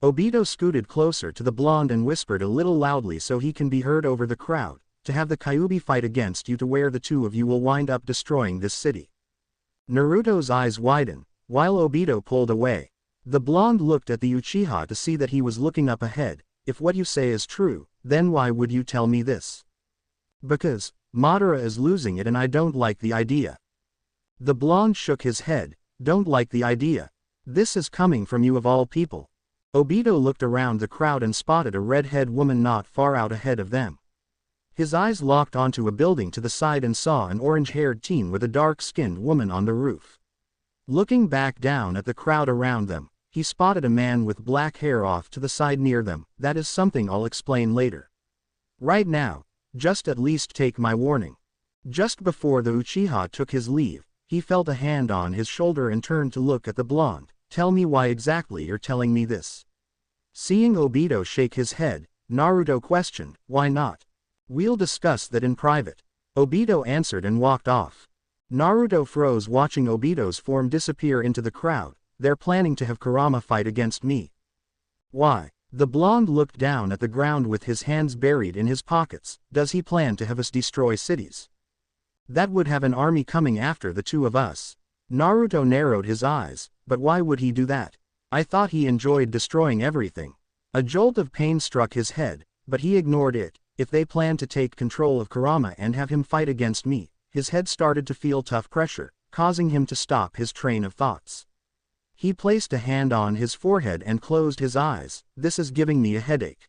Obito scooted closer to the blonde and whispered a little loudly so he can be heard over the crowd. "To have the Kyuubi fight against you to where the two of you will wind up destroying this city." Naruto's eyes widened. while Obito pulled away. The blonde looked at the Uchiha to see that he was looking up ahead. If what you say is true, then why would you tell me this? Because Madara is losing it and I don't like the idea. The blonde shook his head. Don't like the idea. This is coming from you of all people. Obito looked around the crowd and spotted a red-haired woman not far out ahead of them. His eyes locked onto a building to the side and saw an orange-haired teen with a dark-skinned woman on the roof. Looking back down at the crowd around them, he spotted a man with black hair off to the side near them. That is something I'll explain later. Right now, just at least take my warning. Just before the Uchiha took his leave, he felt a hand on his shoulder and turned to look at the blonde. Tell me why exactly you're telling me this. Seeing Obito shake his head, Naruto questioned, why not? We'll discuss that in private. Obito answered and walked off. Naruto froze watching Obito's form disappear into the crowd. They're planning to have Kurama fight against me. Why? The blonde looked down at the ground with his hands buried in his pockets. Does he plan to have us destroy cities? That would have an army coming after the two of us. Naruto narrowed his eyes, but why would he do that? I thought he enjoyed destroying everything. A jolt of pain struck his head, but he ignored it. If they plan to take control of Kurama and have him fight against me, his head started to feel tough pressure, causing him to stop his train of thoughts. He placed a hand on his forehead and closed his eyes. This is giving me a headache.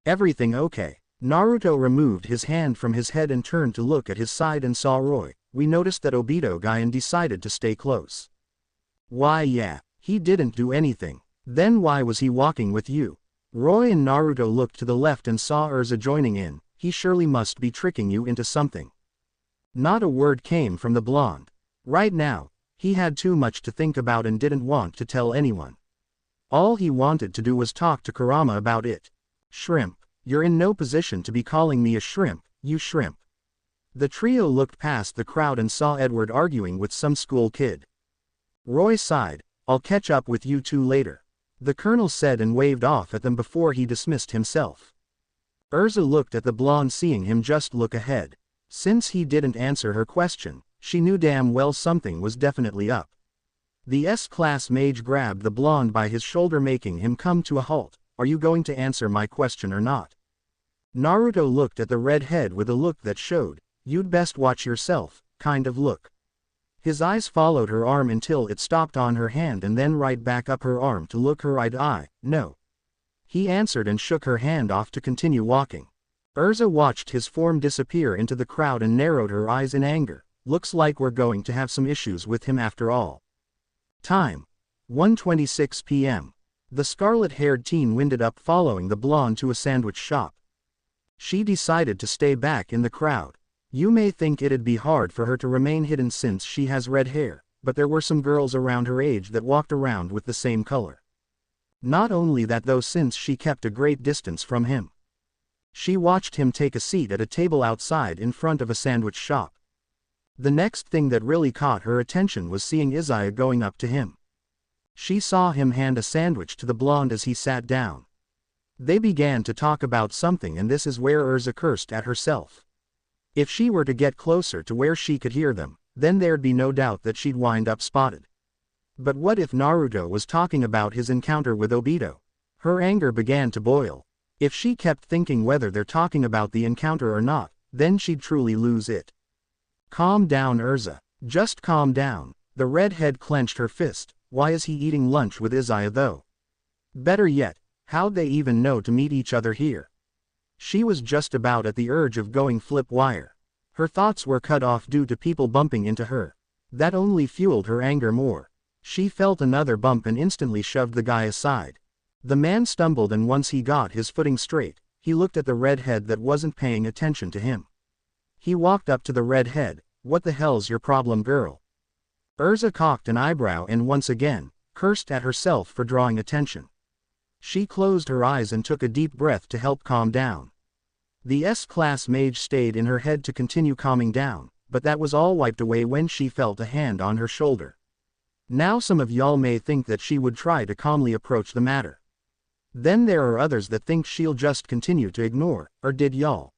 Everything okay? Naruto removed his hand from his head and turned to look at his side and saw Roy. We noticed that Obito guy and decided to stay close. Why yeah, he didn't do anything. Then why was he walking with you? Roy and Naruto looked to the left and saw Urza joining in. He surely must be tricking you into something. Not a word came from the blonde. Right now, he had too much to think about and didn't want to tell anyone. All he wanted to do was talk to Kurama about it. Shrimp, you're in no position to be calling me a shrimp, you shrimp. The trio looked past the crowd and saw Edward arguing with some school kid. Roy sighed, I'll catch up with you two later. The colonel said and waved off at them before he dismissed himself. Urza looked at the blonde seeing him just look ahead. Since he didn't answer her question, she knew damn well something was definitely up. The S-class mage grabbed the blonde by his shoulder making him come to a halt. Are you going to answer my question or not? Naruto looked at the redhead with a look that showed, you'd best watch yourself, kind of look. His eyes followed her arm until it stopped on her hand and then right back up her arm to look her eye to eye. No. He answered and shook her hand off to continue walking. Urza watched his form disappear into the crowd and narrowed her eyes in anger. Looks like we're going to have some issues with him after all. Time. 1:26 p.m. The scarlet-haired teen winded up following the blonde to a sandwich shop. She decided to stay back in the crowd. You may think it'd be hard for her to remain hidden since she has red hair, but there were some girls around her age that walked around with the same color. Not only that though, since she kept a great distance from him. She watched him take a seat at a table outside in front of a sandwich shop. The next thing that really caught her attention was seeing Izaya going up to him. She saw him hand a sandwich to the blonde as he sat down. They began to talk about something, and this is where Urza cursed at herself. If she were to get closer to where she could hear them, then there'd be no doubt that she'd wind up spotted. But what if Naruto was talking about his encounter with Obito? Her anger began to boil. If she kept thinking whether they're talking about the encounter or not, then she'd truly lose it. Calm down, Urza. Just calm down. The redhead clenched her fist. Why is he eating lunch with Izaya though? Better yet, how'd they even know to meet each other here? She was just about at the urge of going flip wire. Her thoughts were cut off due to people bumping into her. That only fueled her anger more. She felt another bump and instantly shoved the guy aside. The man stumbled, and once he got his footing straight, he looked at the redhead that wasn't paying attention to him. He walked up to the redhead. What the hell's your problem, girl? Urza cocked an eyebrow and once again, cursed at herself for drawing attention. She closed her eyes and took a deep breath to help calm down. The S-class mage stayed in her head to continue calming down, but that was all wiped away when she felt a hand on her shoulder. Now some of y'all may think that she would try to calmly approach the matter. Then there are others that think she'll just continue to ignore, or did y'all?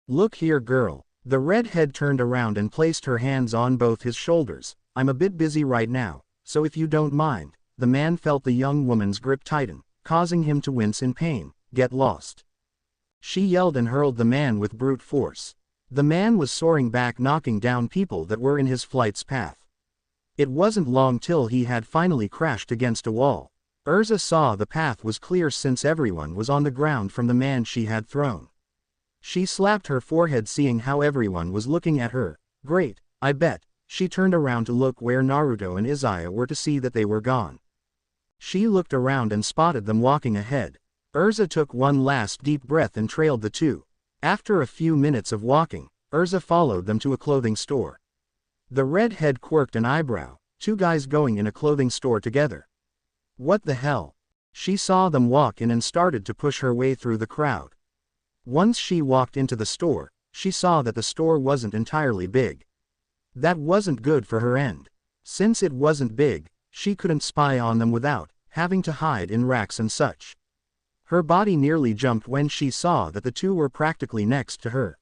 Look here, girl. The redhead turned around and placed her hands on both his shoulders. I'm a bit busy right now, so if you don't mind. The man felt the young woman's grip tighten, causing him to wince in pain. Get lost. She yelled and hurled the man with brute force. The man was soaring back, knocking down people that were in his flight's path. It wasn't long till he had finally crashed against a wall. Urza saw the path was clear since everyone was on the ground from the man she had thrown. She slapped her forehead seeing how everyone was looking at her. Great, I bet. She turned around to look where Naruto and Izaya were to see that they were gone. She looked around and spotted them walking ahead. Urza took one last deep breath and trailed the two. After a few minutes of walking, Urza followed them to a clothing store. The redhead quirked an eyebrow. Two guys going in a clothing store together. What the hell? She saw them walk in and started to push her way through the crowd. Once she walked into the store, she saw that the store wasn't entirely big. That wasn't good for her end. Since it wasn't big, she couldn't spy on them without having to hide in racks and such. Her body nearly jumped when she saw that the two were practically next to her.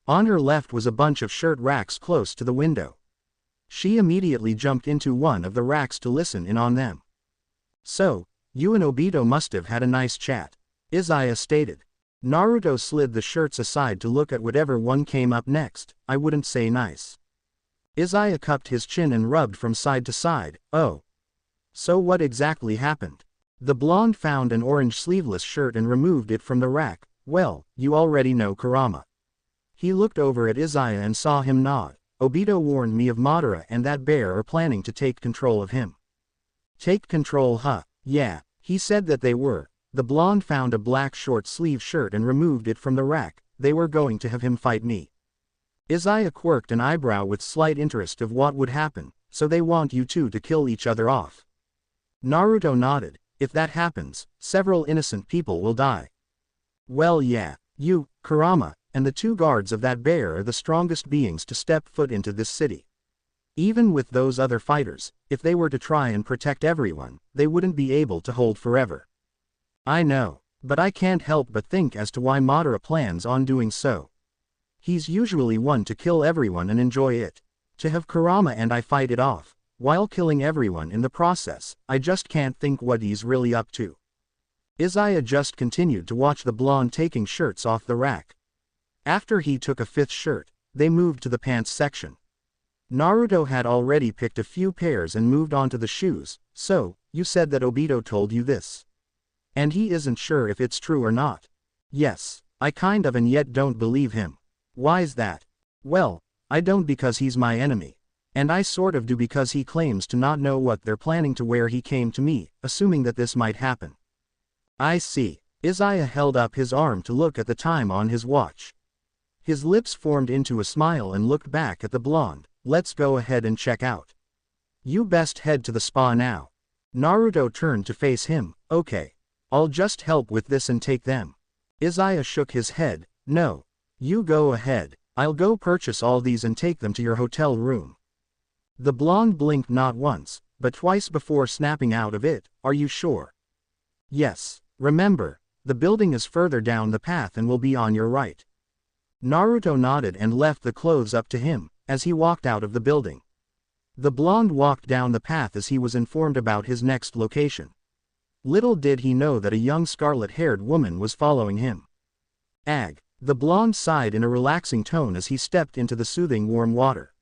On her left was a bunch of shirt racks close to the window. She immediately jumped into one of the racks to listen in on them. So, you and Obito must have had a nice chat, Izaya stated. Naruto slid the shirts aside to look at whatever one came up next. I wouldn't say nice. Izaya cupped his chin and rubbed from side to side. Oh. So what exactly happened? The blonde found an orange sleeveless shirt and removed it from the rack. Well, you already know Kurama. He looked over at Izaya and saw him nod. Obito warned me of Madara and that bear are planning to take control of him. Take control, huh? Yeah, he said that they were. The blonde found a black short sleeve shirt and removed it from the rack. They were going to have him fight me. Izaya quirked an eyebrow with slight interest of what would happen. So they want you two to kill each other off. Naruto nodded. If that happens, several innocent people will die. Well yeah, you, Kurama, and the two guards of that bear are the strongest beings to step foot into this city. Even with those other fighters, if they were to try and protect everyone, they wouldn't be able to hold forever. I know, but I can't help but think as to why Madara plans on doing so. He's usually one to kill everyone and enjoy it. To have Kurama and I fight it off, while killing everyone in the process, I just can't think what he's really up to. Izaya just continued to watch the blonde taking shirts off the rack. After he took a fifth shirt, they moved to the pants section. Naruto had already picked a few pairs and moved on to the shoes. So, you said that Obito told you this. And he isn't sure if it's true or not. Yes, I kind of and yet don't believe him. Why's that? Well, I don't because he's my enemy. And I sort of do because he claims to not know what they're planning to where he came to me, assuming that this might happen. I see. Izaya held up his arm to look at the time on his watch. His lips formed into a smile and looked back at the blonde. Let's go ahead and check out. You best head to the spa now. Naruto turned to face him. Okay. I'll just help with this and take them. Izaya shook his head. No. You go ahead. I'll go purchase all these and take them to your hotel room. The blonde blinked not once, but twice before snapping out of it. Are you sure? Yes. Remember, the building is further down the path and will be on your right. Naruto nodded and left the clothes up to him, as he walked out of the building. The blonde walked down the path as he was informed about his next location. Little did he know that a young scarlet-haired woman was following him. Ag. The blonde sighed in a relaxing tone as he stepped into the soothing warm water.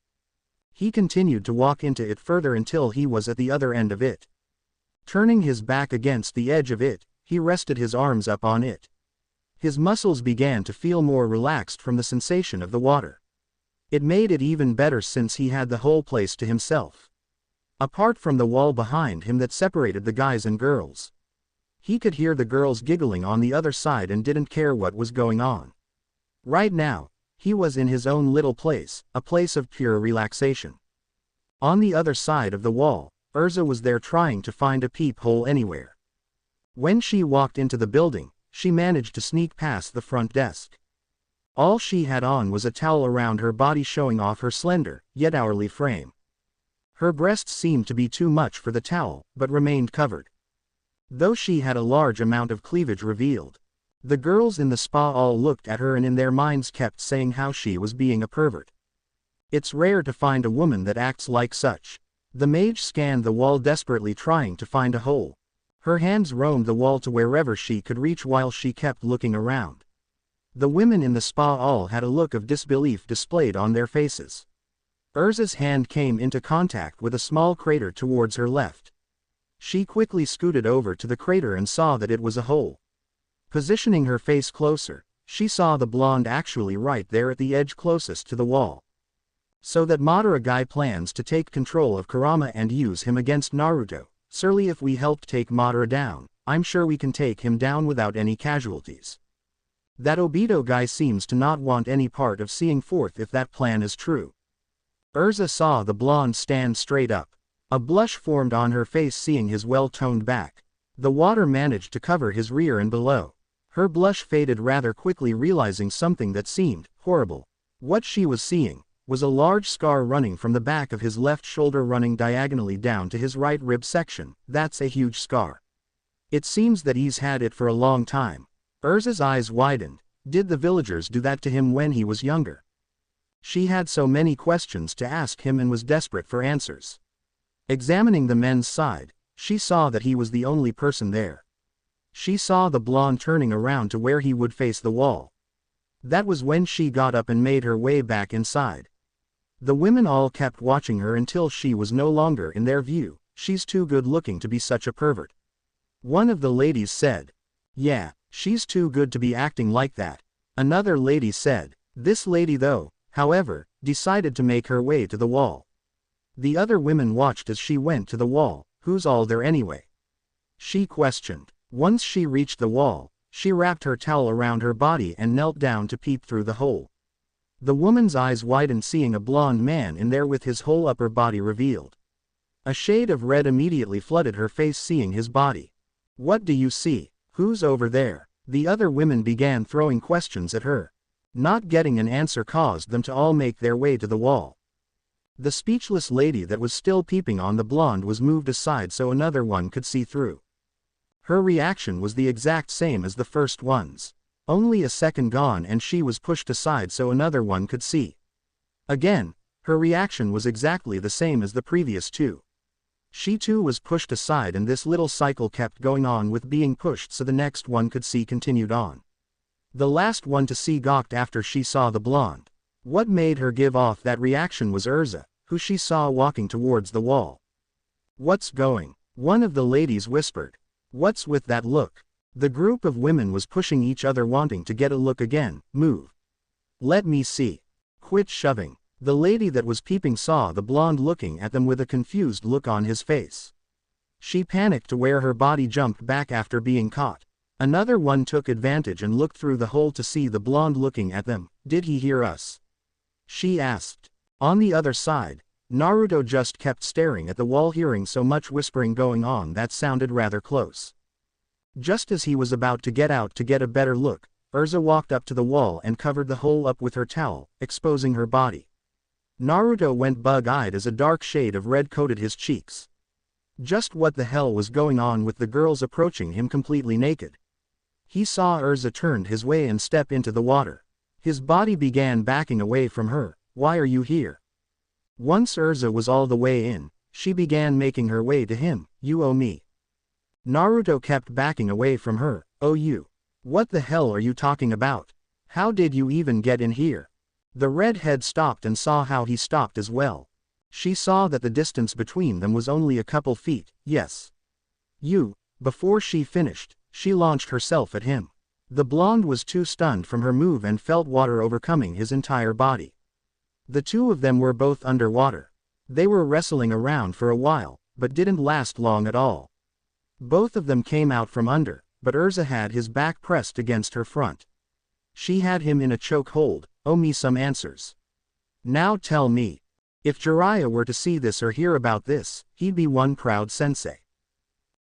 He continued to walk into it further until he was at the other end of it. Turning his back against the edge of it, he rested his arms up on it. His muscles began to feel more relaxed from the sensation of the water. It made it even better since he had the whole place to himself. Apart from the wall behind him that separated the guys and girls. He could hear the girls giggling on the other side and didn't care what was going on. Right now, he was in his own little place, a place of pure relaxation. On the other side of the wall, Urza was there trying to find a peephole anywhere. When she walked into the building, she managed to sneak past the front desk. All she had on was a towel around her body showing off her slender, yet hourly frame. Her breasts seemed to be too much for the towel, but remained covered. Though she had a large amount of cleavage revealed. The girls in the spa all looked at her and in their minds kept saying how she was being a pervert. It's rare to find a woman that acts like such. The mage scanned the wall desperately trying to find a hole. Her hands roamed the wall to wherever she could reach while she kept looking around. The women in the spa all had a look of disbelief displayed on their faces. Urza's hand came into contact with a small crater towards her left. She quickly scooted over to the crater and saw that it was a hole. Positioning her face closer, she saw the blonde actually right there at the edge closest to the wall. So that Madara guy plans to take control of Kurama and use him against Naruto. Surely if we helped take Madara down, I'm sure we can take him down without any casualties. That Obito guy seems to not want any part of seeing forth if that plan is true. Urza saw the blonde stand straight up. A blush formed on her face seeing his well-toned back. The water managed to cover his rear and below. Her blush faded rather quickly, realizing something that seemed horrible. What she was seeing was a large scar running from the back of his left shoulder running diagonally down to his right rib section. That's a huge scar. It seems that he's had it for a long time. Urza's eyes widened. Did the villagers do that to him when he was younger? She had so many questions to ask him and was desperate for answers. Examining the men's side, she saw that he was the only person there. She saw the blonde turning around to where he would face the wall. That was when she got up and made her way back inside. The women all kept watching her until she was no longer in their view. She's too good looking to be such a pervert. One of the ladies said. Yeah, she's too good to be acting like that. Another lady said. This lady though, however, decided to make her way to the wall. The other women watched as she went to the wall. Who's all there anyway? She questioned. Once she reached the wall, she wrapped her towel around her body and knelt down to peep through the hole. The woman's eyes widened seeing a blonde man in there with his whole upper body revealed. A shade of red immediately flooded her face seeing his body. What do you see? Who's over there? The other women began throwing questions at her. Not getting an answer caused them to all make their way to the wall. The speechless lady that was still peeping on the blonde was moved aside so another one could see through. Her reaction was the exact same as the first one's. Only a second gone and she was pushed aside so another one could see. Again, her reaction was exactly the same as the previous two. She too was pushed aside and this little cycle kept going on with being pushed so the next one could see continued on. The last one to see gawked after she saw the blonde. What made her give off that reaction was Urza, who she saw walking towards the wall. What's going? One of the ladies whispered. What's with that look? The group of women was pushing each other wanting to get a look again. Move. Let me see. Quit shoving. The lady that was peeping saw the blonde looking at them with a confused look on his face. She panicked to where her body jumped back after being caught. Another one took advantage and looked through the hole to see the blonde looking at them. Did he hear us? She asked. On the other side, Naruto just kept staring at the wall hearing so much whispering going on that sounded rather close. Just as he was about to get out to get a better look, Urza walked up to the wall and covered the hole up with her towel, exposing her body. Naruto went bug-eyed as a dark shade of red coated his cheeks. Just what the hell was going on with the girls approaching him completely naked? He saw Urza turned his way and step into the water. His body began backing away from her. Why are you here? Once Urza was all the way in, she began making her way to him. You owe me. Naruto kept backing away from her. Oh you. What the hell are you talking about? How did you even get in here? The redhead stopped and saw how he stopped as well. She saw that the distance between them was only a couple feet. Yes. You. Before she finished, she launched herself at him. The blonde was too stunned from her move and felt water overcoming his entire body. The two of them were both underwater. They were wrestling around for a while, but didn't last long at all. Both of them came out from under, but Urza had his back pressed against her front. She had him in a choke hold. Owe me some answers. Now tell me. If Jiraiya were to see this or hear about this, he'd be one proud sensei.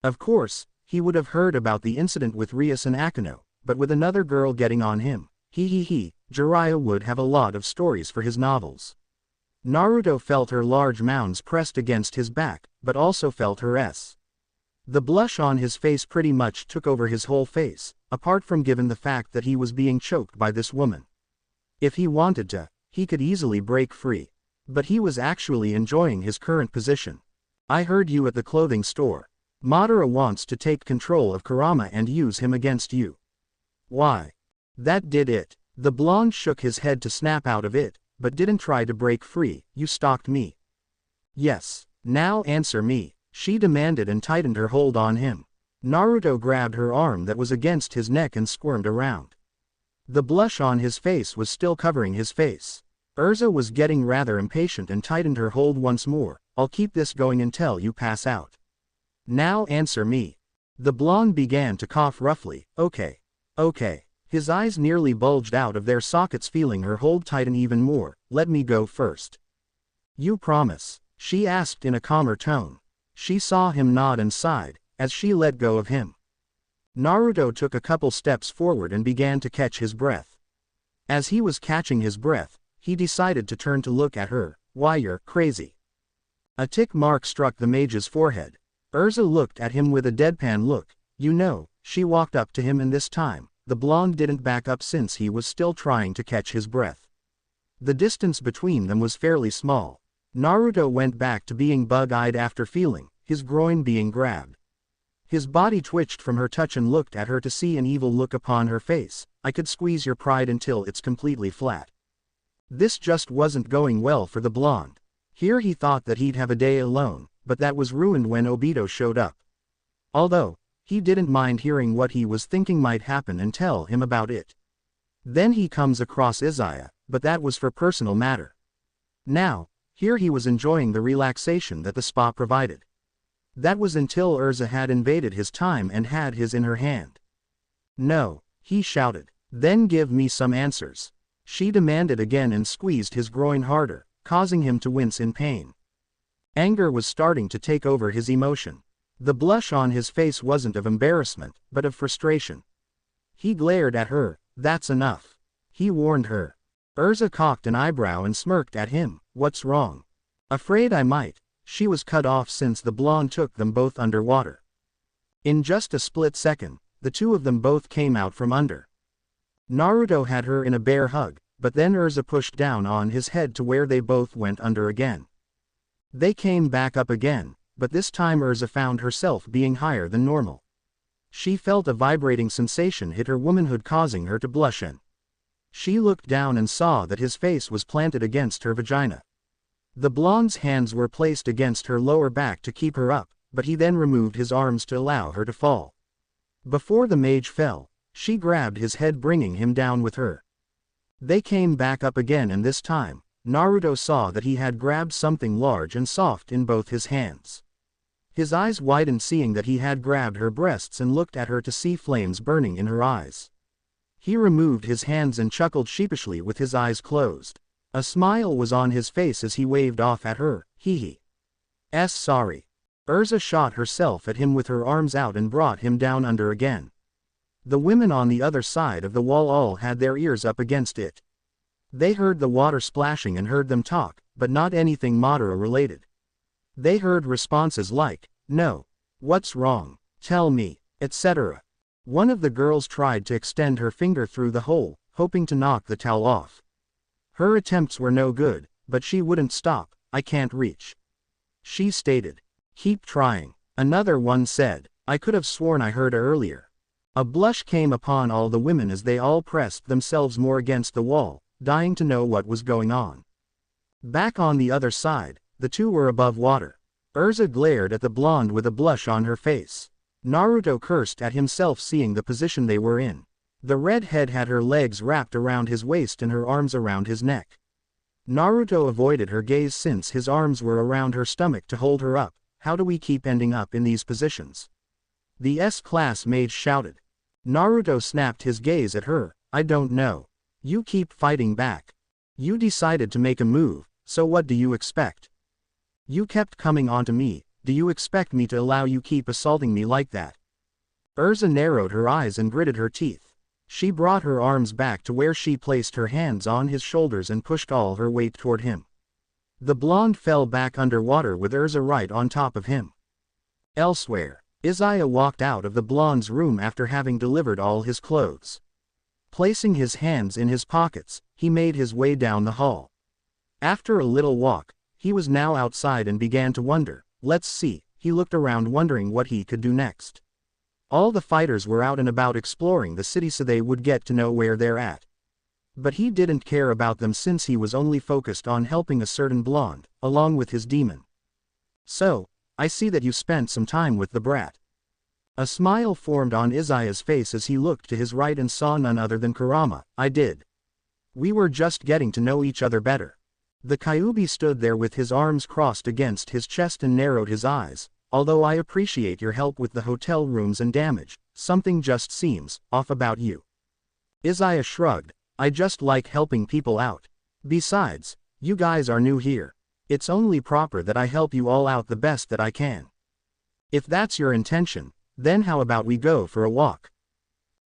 Of course, he would have heard about the incident with Rias and Akino, but with another girl getting on him, Jiraiya would have a lot of stories for his novels. Naruto felt her large mounds pressed against his back, but also felt her s. The blush on his face pretty much took over his whole face, apart from given the fact that he was being choked by this woman. If he wanted to, he could easily break free. But he was actually enjoying his current position. I heard you at the clothing store. Madara wants to take control of Kurama and use him against you. Why? That did it. The blonde shook his head to snap out of it, but didn't try to break free. You stalked me. Yes. Now answer me, she demanded and tightened her hold on him. Naruto grabbed her arm that was against his neck and squirmed around. The blush on his face was still covering his face. Urza was getting rather impatient and tightened her hold once more. I'll keep this going until you pass out. Now answer me. The blonde began to cough roughly. Okay. Okay. His eyes nearly bulged out of their sockets, feeling her hold tighten even more. Let me go first. You promise? She asked in a calmer tone. She saw him nod and sighed, as she let go of him. Naruto took a couple steps forward and began to catch his breath. As he was catching his breath, he decided to turn to look at her. Why, you're crazy. A tick mark struck the mage's forehead. Urza looked at him with a deadpan look. You know, she walked up to him, and this time, the blonde didn't back up since he was still trying to catch his breath. The distance between them was fairly small. Naruto went back to being bug-eyed after feeling his groin being grabbed. His body twitched from her touch and looked at her to see an evil look upon her face. I could squeeze your pride until it's completely flat. This just wasn't going well for the blonde. Here he thought that he'd have a day alone, but that was ruined when Obito showed up. Although, he didn't mind hearing what he was thinking might happen and tell him about it. Then he comes across Izaya, but that was for personal matter. Now, here he was enjoying the relaxation that the spa provided. That was until Urza had invaded his time and had his in her hand. No, he shouted. Then give me some answers. She demanded again and squeezed his groin harder, causing him to wince in pain. Anger was starting to take over his emotion. The blush on his face wasn't of embarrassment, but of frustration. He glared at her. That's enough. He warned her. Urza cocked an eyebrow and smirked at him. What's wrong? Afraid I might. She was cut off since the blonde took them both underwater. In just a split second, the two of them both came out from under. Naruto had her in a bear hug, but then Urza pushed down on his head to where they both went under again. They came back up again, but this time Urza found herself being higher than normal. She felt a vibrating sensation hit her womanhood, causing her to blush, and she looked down and saw that his face was planted against her vagina. The blonde's hands were placed against her lower back to keep her up, but he then removed his arms to allow her to fall. Before the mage fell, she grabbed his head, bringing him down with her. They came back up again, and this time, Naruto saw that he had grabbed something large and soft in both his hands. His eyes widened, seeing that he had grabbed her breasts, and looked at her to see flames burning in her eyes. He removed his hands and chuckled sheepishly with his eyes closed. A smile was on his face as he waved off at her. Hee. Sorry. Urza shot herself at him with her arms out and brought him down under again. The women on the other side of the wall all had their ears up against it. They heard the water splashing and heard them talk, but not anything Madara related. They heard responses like, no, what's wrong, tell me, etc. One of the girls tried to extend her finger through the hole, hoping to knock the towel off. Her attempts were no good, but she wouldn't stop. I can't reach, she stated. Keep trying. Another one said. I could have sworn I heard her earlier. A blush came upon all the women as they all pressed themselves more against the wall, dying to know what was going on. Back on the other side, the two were above water. Urza glared at the blonde with a blush on her face. Naruto cursed at himself, seeing the position they were in. The redhead had her legs wrapped around his waist and her arms around his neck. Naruto avoided her gaze since his arms were around her stomach to hold her up. How do we keep ending up in these positions? The S-class mage shouted. Naruto snapped his gaze at her. I don't know. You keep fighting back. You decided to make a move, so what do you expect? You kept coming onto me. Do you expect me to allow you keep assaulting me like that? Urza narrowed her eyes and gritted her teeth. She brought her arms back to where she placed her hands on his shoulders and pushed all her weight toward him. The blonde fell back underwater with Urza right on top of him. Elsewhere, Izaya walked out of the blonde's room after having delivered all his clothes. Placing his hands in his pockets, he made his way down the hall. After a little walk, he was now outside and began to wonder, Let's see. He looked around wondering what he could do next. All the fighters were out and about exploring the city so they would get to know where they're at. But he didn't care about them since he was only focused on helping a certain blonde, along with his demon. So, I see that you spent some time with the brat. A smile formed on Isaiah's face as he looked to his right and saw none other than Kurama. I did. We were just getting to know each other better. The Kyuubi stood there with his arms crossed against his chest and narrowed his eyes. Although I appreciate your help with the hotel rooms and damage, something just seems off about you. Isaiah shrugged. I just like helping people out. Besides, you guys are new here. It's only proper that I help you all out the best that I can. If that's your intention, then how about we go for a walk?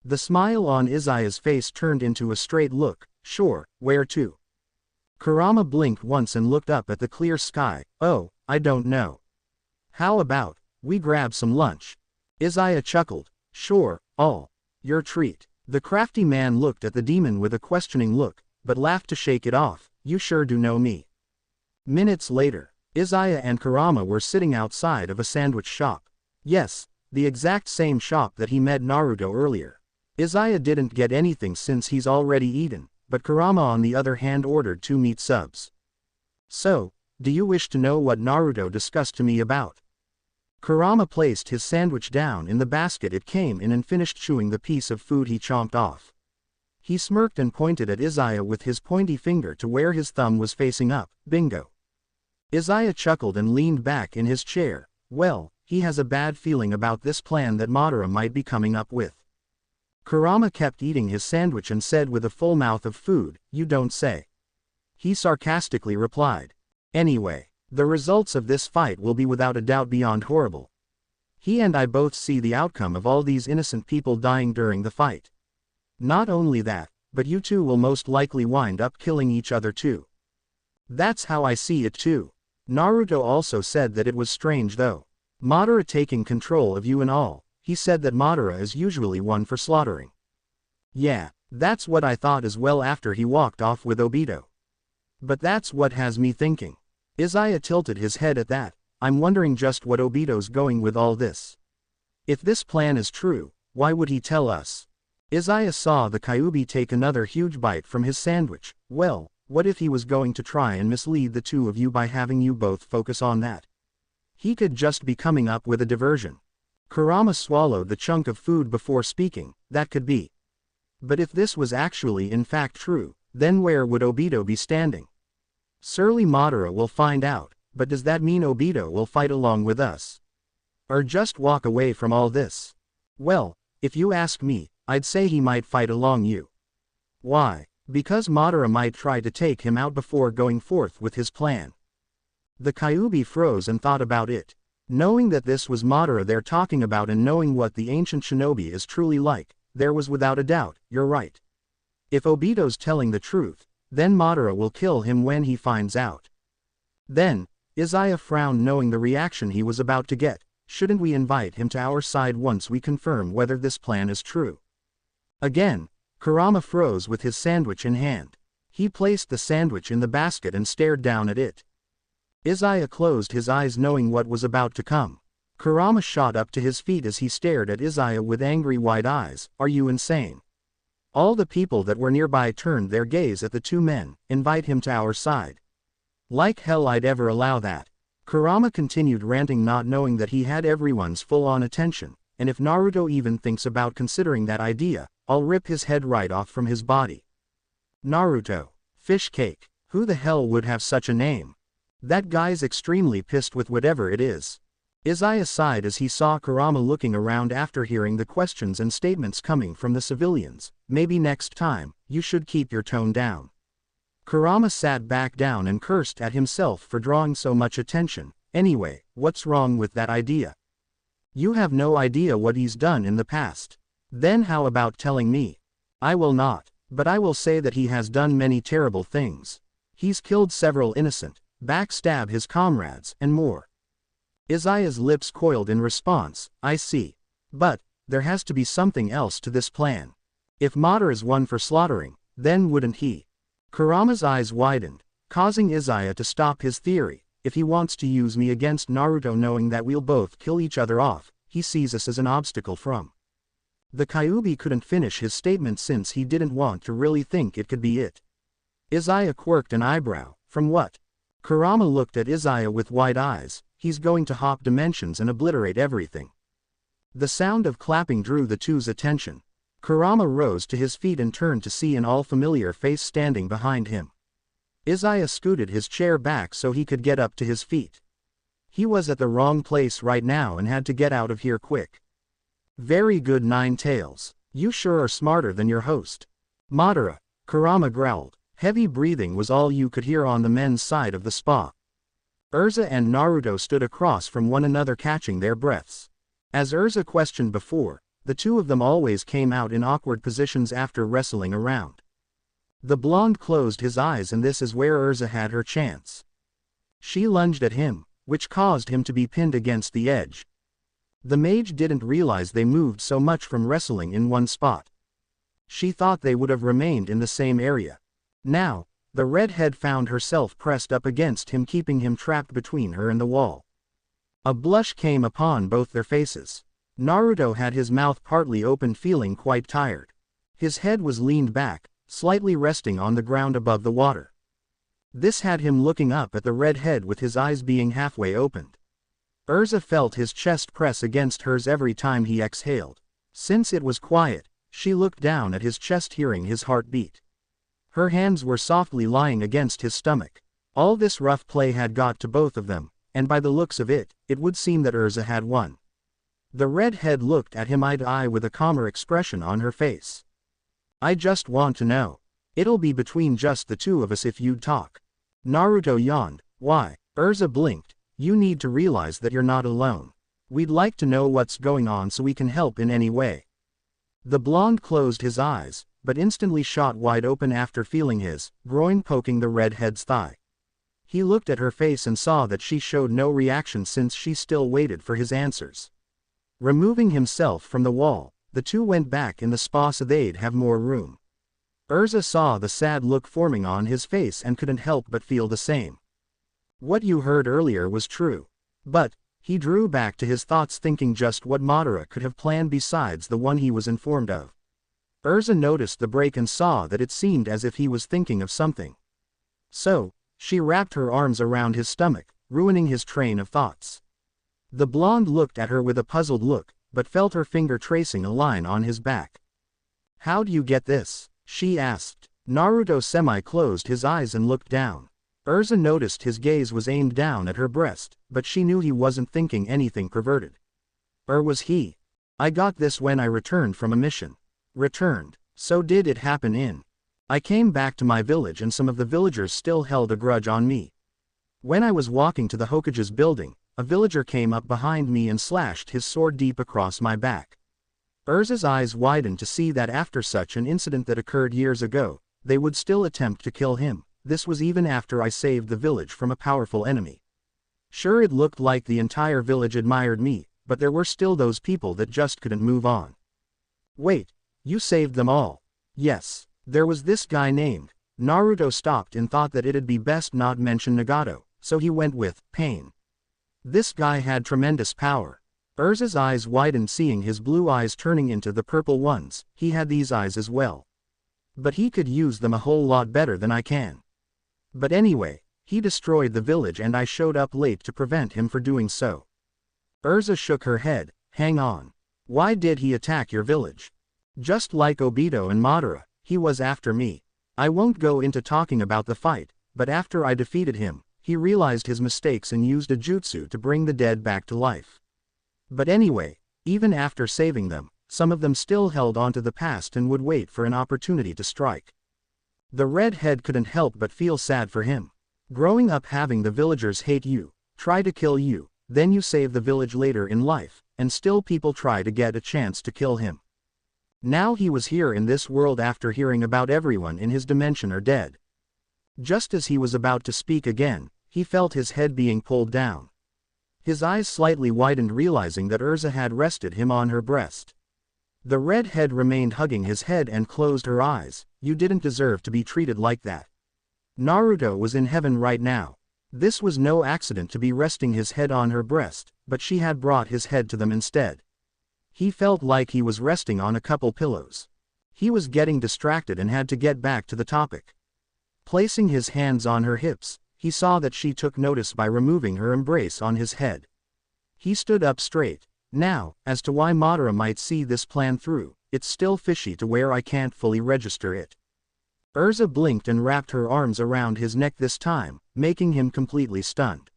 The smile on Isaiah's face turned into a straight look. Sure, where to? Kurama blinked once and looked up at the clear sky. Oh, I don't know. How about we grab some lunch? Isaiah chuckled. Sure, all your treat. The crafty man looked at the demon with a questioning look, but laughed to shake it off. You sure do know me. Minutes later, Isaiah and Kurama were sitting outside of a sandwich shop. Yes, the exact same shop that he met Naruto earlier. Isaiah didn't get anything since he's already eaten, but Kurama on the other hand ordered 2 meat subs. So, do you wish to know what Naruto discussed to me about? Kurama placed his sandwich down in the basket it came in and finished chewing the piece of food he chomped off. He smirked and pointed at Isaiah with his pointy finger to where his thumb was facing up. Bingo. Isaiah chuckled and leaned back in his chair. Well, he has a bad feeling about this plan that Madara might be coming up with. Kurama kept eating his sandwich and said with a full mouth of food, you don't say. He sarcastically replied. Anyway, the results of this fight will be without a doubt beyond horrible. He and I both see the outcome of all these innocent people dying during the fight. Not only that, but you two will most likely wind up killing each other too. That's how I see it too. Naruto also said that it was strange though. Madara taking control of you and all. He said that Madara is usually one for slaughtering. Yeah, that's what I thought as well after he walked off with Obito. But that's what has me thinking. Isaiah tilted his head at that. I'm wondering just what Obito's going with all this. If this plan is true, why would he tell us? Isaiah saw the Kyuubi take another huge bite from his sandwich. Well, what if he was going to try and mislead the two of you by having you both focus on that? He could just be coming up with a diversion. Kurama swallowed the chunk of food before speaking. That could be. But if this was actually in fact true, then where would Obito be standing? Surely Madara will find out, but does that mean Obito will fight along with us? Or just walk away from all this? Well, if you ask me, I'd say he might fight along you. Why? Because Madara might try to take him out before going forth with his plan. The Kyuubi froze and thought about it. Knowing that this was Madara they're talking about and knowing what the ancient shinobi is truly like, there was without a doubt, you're right. If Obito's telling the truth, then Madara will kill him when he finds out. Then, Isaiah frowned knowing the reaction he was about to get. Shouldn't we invite him to our side once we confirm whether this plan is true? Again, Kurama froze with his sandwich in hand. He placed the sandwich in the basket and stared down at it. Isaiah closed his eyes knowing what was about to come. Kurama shot up to his feet as he stared at Isaiah with angry wide eyes. Are you insane? All the people that were nearby turned their gaze at the two men. Invite him to our side. Like hell I'd ever allow that. Kurama continued ranting not knowing that he had everyone's full-on attention, and if Naruto even thinks about considering that idea, I'll rip his head right off from his body. Naruto. Fish cake. Who the hell would have such a name? That guy's extremely pissed with whatever it is. Isaiah sighed as he saw Kurama looking around after hearing the questions and statements coming from the civilians. Maybe next time, you should keep your tone down. Kurama sat back down and cursed at himself for drawing so much attention. Anyway, what's wrong with that idea? You have no idea what he's done in the past. Then how about telling me? I will not, but I will say that he has done many terrible things. He's killed several innocent, backstabbed his comrades, and more. Isaiah's lips coiled in response. I see. But, there has to be something else to this plan. If Madara's one for slaughtering, then wouldn't he? Kurama's eyes widened, causing Isaiah to stop his theory. if he wants to use me against Naruto knowing that we'll both kill each other off, he sees us as an obstacle from. The Kyuubi couldn't finish his statement since he didn't want to really think it could be it. Izaya quirked an eyebrow. From what? Kurama looked at Izaya with wide eyes. He's going to hop dimensions and obliterate everything. The sound of clapping drew the two's attention. Kurama rose to his feet and turned to see an all-familiar face standing behind him. Izaya scooted his chair back so he could get up to his feet. He was at the wrong place right now and had to get out of here quick. Very good, Nine Tails. You sure are smarter than your host. Madara, Kurama growled. Heavy breathing was all you could hear on the men's side of the spa. Urza and Naruto stood across from one another catching their breaths. As Urza questioned before, the two of them always came out in awkward positions after wrestling around. The blonde closed his eyes, and this is where Urza had her chance. She lunged at him, which caused him to be pinned against the edge. The mage didn't realize they moved so much from wrestling in one spot. She thought they would have remained in the same area. Now, the redhead found herself pressed up against him, keeping him trapped between her and the wall. A blush came upon both their faces. Naruto had his mouth partly open, feeling quite tired. His head was leaned back, slightly resting on the ground above the water. This had him looking up at the redhead with his eyes being halfway opened. Urza felt his chest press against hers every time he exhaled. Since it was quiet, she looked down at his chest, hearing his heartbeat. Her hands were softly lying against his stomach. All this rough play had got to both of them, and by the looks of it, it would seem that Urza had won. The redhead looked at him eye to eye with a calmer expression on her face. I just want to know. It'll be between just the two of us if you'd talk. Naruto yawned. Why? Urza blinked. You need to realize that you're not alone. We'd like to know what's going on so we can help in any way. The blonde closed his eyes, but instantly shot wide open after feeling his groin poking the redhead's thigh. He looked at her face and saw that she showed no reaction since she still waited for his answers. Removing himself from the wall, the two went back in the spa so they'd have more room. Urza saw the sad look forming on his face and couldn't help but feel the same. What you heard earlier was true. But, he drew back to his thoughts, thinking just what Madara could have planned besides the one he was informed of. Urza noticed the break and saw that it seemed as if he was thinking of something. So, she wrapped her arms around his stomach, ruining his train of thoughts. The blonde looked at her with a puzzled look, but felt her finger tracing a line on his back. How do you get this? She asked. Naruto semi-closed his eyes and looked down. Urza noticed his gaze was aimed down at her breast, but she knew he wasn't thinking anything perverted. Or was he? I got this when I returned from a mission. Returned? So did it happen in? I came back to my village and some of the villagers still held a grudge on me. When I was walking to the Hokage's building, a villager came up behind me and slashed his sword deep across my back. Urza's eyes widened to see that after such an incident that occurred years ago, they would still attempt to kill him. This was even after I saved the village from a powerful enemy. Sure, it looked like the entire village admired me, but there were still those people that just couldn't move on. Wait, you saved them all? Yes, there was this guy named. Naruto stopped and thought that it'd be best not mention Nagato, so he went with Pain. This guy had tremendous power. Urza's eyes widened, seeing his blue eyes turning into the purple ones. He had these eyes as well. But he could use them a whole lot better than I can. But anyway, he destroyed the village and I showed up late to prevent him from doing so. Urza shook her head. Hang on. Why did he attack your village? Just like Obito and Madara, he was after me. I won't go into talking about the fight, but after I defeated him, he realized his mistakes and used a jutsu to bring the dead back to life. But anyway, even after saving them, some of them still held onto the past and would wait for an opportunity to strike. The redhead couldn't help but feel sad for him. Growing up having the villagers hate you, try to kill you, then you save the village later in life, and still people try to get a chance to kill him. Now he was here in this world after hearing about everyone in his dimension are dead. Just as he was about to speak again, he felt his head being pulled down. His eyes slightly widened, realizing that Urza had rested him on her breast. The redhead remained hugging his head and closed her eyes. You didn't deserve to be treated like that. Naruto was in heaven right now. This was no accident to be resting his head on her breast, but she had brought his head to them instead. He felt like he was resting on a couple pillows. He was getting distracted and had to get back to the topic. Placing his hands on her hips, he saw that she took notice by removing her embrace on his head. He stood up straight. Now, as to why Madara might see this plan through, it's still fishy to where I can't fully register it. Urza blinked and wrapped her arms around his neck this time, making him completely stunned.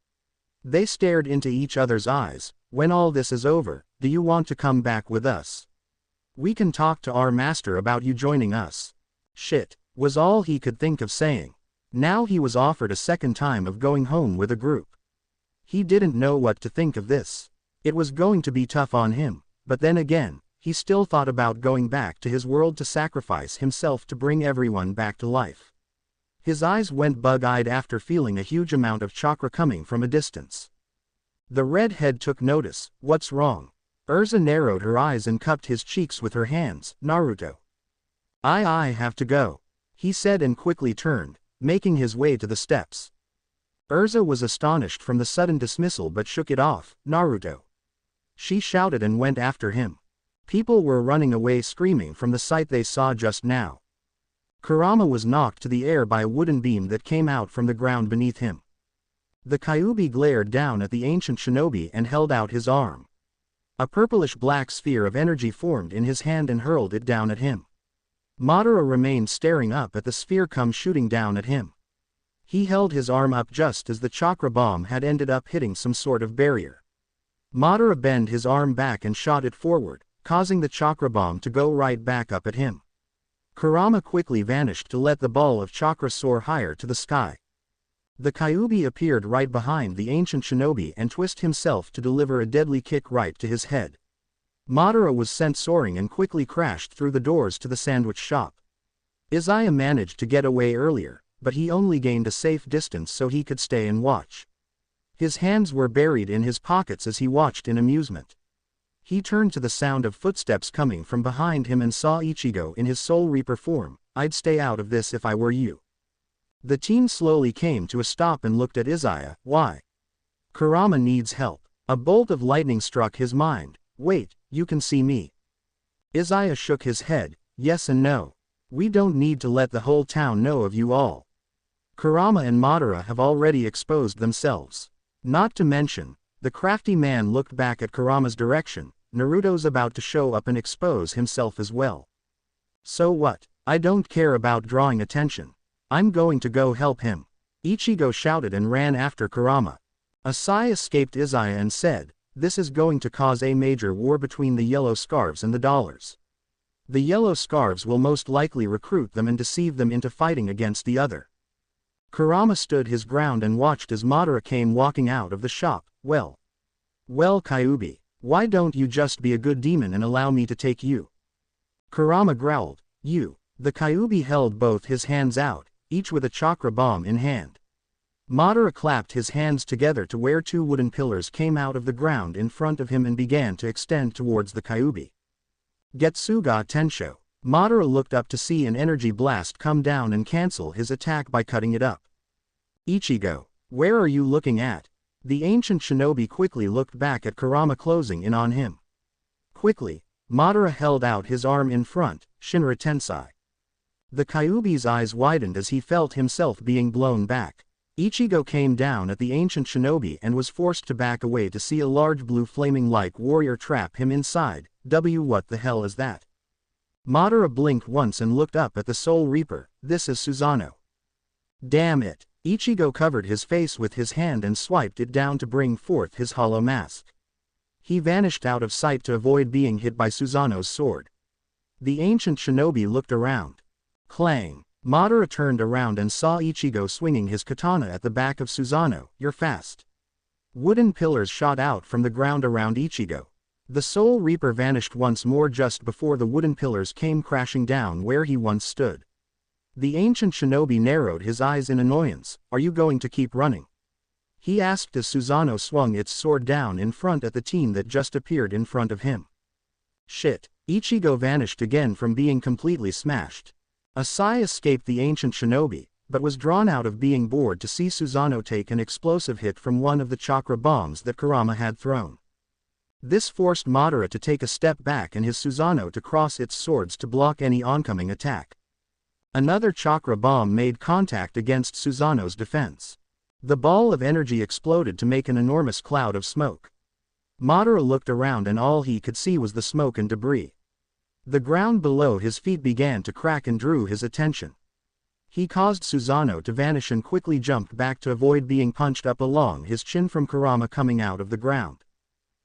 They stared into each other's eyes. When all this is over, do you want to come back with us? We can talk to our master about you joining us. Shit, was all he could think of saying. Now he was offered a second time of going home with a group. He didn't know what to think of this. It was going to be tough on him, but then again, he still thought about going back to his world to sacrifice himself to bring everyone back to life. His eyes went bug-eyed after feeling a huge amount of chakra coming from a distance. The redhead took notice. What's wrong? Urza narrowed her eyes and cupped his cheeks with her hands. Naruto. I have to go, he said and quickly turned, making his way to the steps. Urza was astonished from the sudden dismissal but shook it off. Naruto. She shouted and went after him. People were running away screaming from the sight they saw just now. Kurama was knocked to the air by a wooden beam that came out from the ground beneath him. The Kyuubi glared down at the ancient shinobi and held out his arm. A purplish-black sphere of energy formed in his hand and hurled it down at him. Madara remained staring up at the sphere come shooting down at him. He held his arm up just as the chakra bomb had ended up hitting some sort of barrier. Madara bent his arm back and shot it forward, causing the chakra bomb to go right back up at him. Kurama quickly vanished to let the ball of chakra soar higher to the sky. The Kyuubi appeared right behind the ancient shinobi and twisted himself to deliver a deadly kick right to his head. Madara was sent soaring and quickly crashed through the doors to the sandwich shop. Izaya managed to get away earlier, but he only gained a safe distance so he could stay and watch. His hands were buried in his pockets as he watched in amusement. He turned to the sound of footsteps coming from behind him and saw Ichigo in his Soul Reaper form. I'd stay out of this if I were you. The teen slowly came to a stop and looked at Izaya. Why? Kurama needs help. A bolt of lightning struck his mind. Wait, you can see me. Izaya shook his head. Yes and no. We don't need to let the whole town know of you all. Kurama and Madara have already exposed themselves. Not to mention, the crafty man looked back at Kurama's direction. Naruto's about to show up and expose himself as well. So what? I don't care about drawing attention. I'm going to go help him. Ichigo shouted and ran after Kurama. A sigh escaped Izaya and said, this is going to cause a major war between the Yellow Scarves and the Dollars. The Yellow Scarves will most likely recruit them and deceive them into fighting against the other. Kurama stood his ground and watched as Madara came walking out of the shop. Well, Kyuubi, why don't you just be a good demon and allow me to take you? Kurama growled. You. The Kyuubi held both his hands out, each with a chakra bomb in hand. Madara clapped his hands together to where two wooden pillars came out of the ground in front of him and began to extend towards the Kyuubi. Getsuga Tensho. Madara looked up to see an energy blast come down and cancel his attack by cutting it up. Ichigo, where are you looking at? The ancient shinobi quickly looked back at Kurama closing in on him. Quickly, Madara held out his arm in front. Shinra Tensai. The Kyuubi's eyes widened as he felt himself being blown back. Ichigo came down at the ancient shinobi and was forced to back away to see a large blue flaming-like warrior trap him inside. What the hell is that? Madara blinked once and looked up at the Soul Reaper. This is Susanoo. Damn it. Ichigo covered his face with his hand and swiped it down to bring forth his hollow mask. He vanished out of sight to avoid being hit by Susanoo's sword. The ancient shinobi looked around. Clang. Madara turned around and saw Ichigo swinging his katana at the back of Susanoo. You're fast. Wooden pillars shot out from the ground around Ichigo. The Soul Reaper vanished once more just before the wooden pillars came crashing down where he once stood. The ancient shinobi narrowed his eyes in annoyance. Are you going to keep running? He asked as Susanoo swung its sword down in front at the teen that just appeared in front of him. Shit. Ichigo vanished again from being completely smashed. A sigh escaped the ancient shinobi. but was drawn out of being bored to see Susanoo take an explosive hit from one of the chakra bombs that Kurama had thrown. This forced Madara to take a step back and his Susanoo to cross its swords to block any oncoming attack. Another chakra bomb made contact against Susanoo's defense. The ball of energy exploded to make an enormous cloud of smoke. Madara looked around and all he could see was the smoke and debris. The ground below his feet began to crack and drew his attention. He caused Susanoo to vanish and quickly jumped back to avoid being punched up along his chin from Kurama coming out of the ground.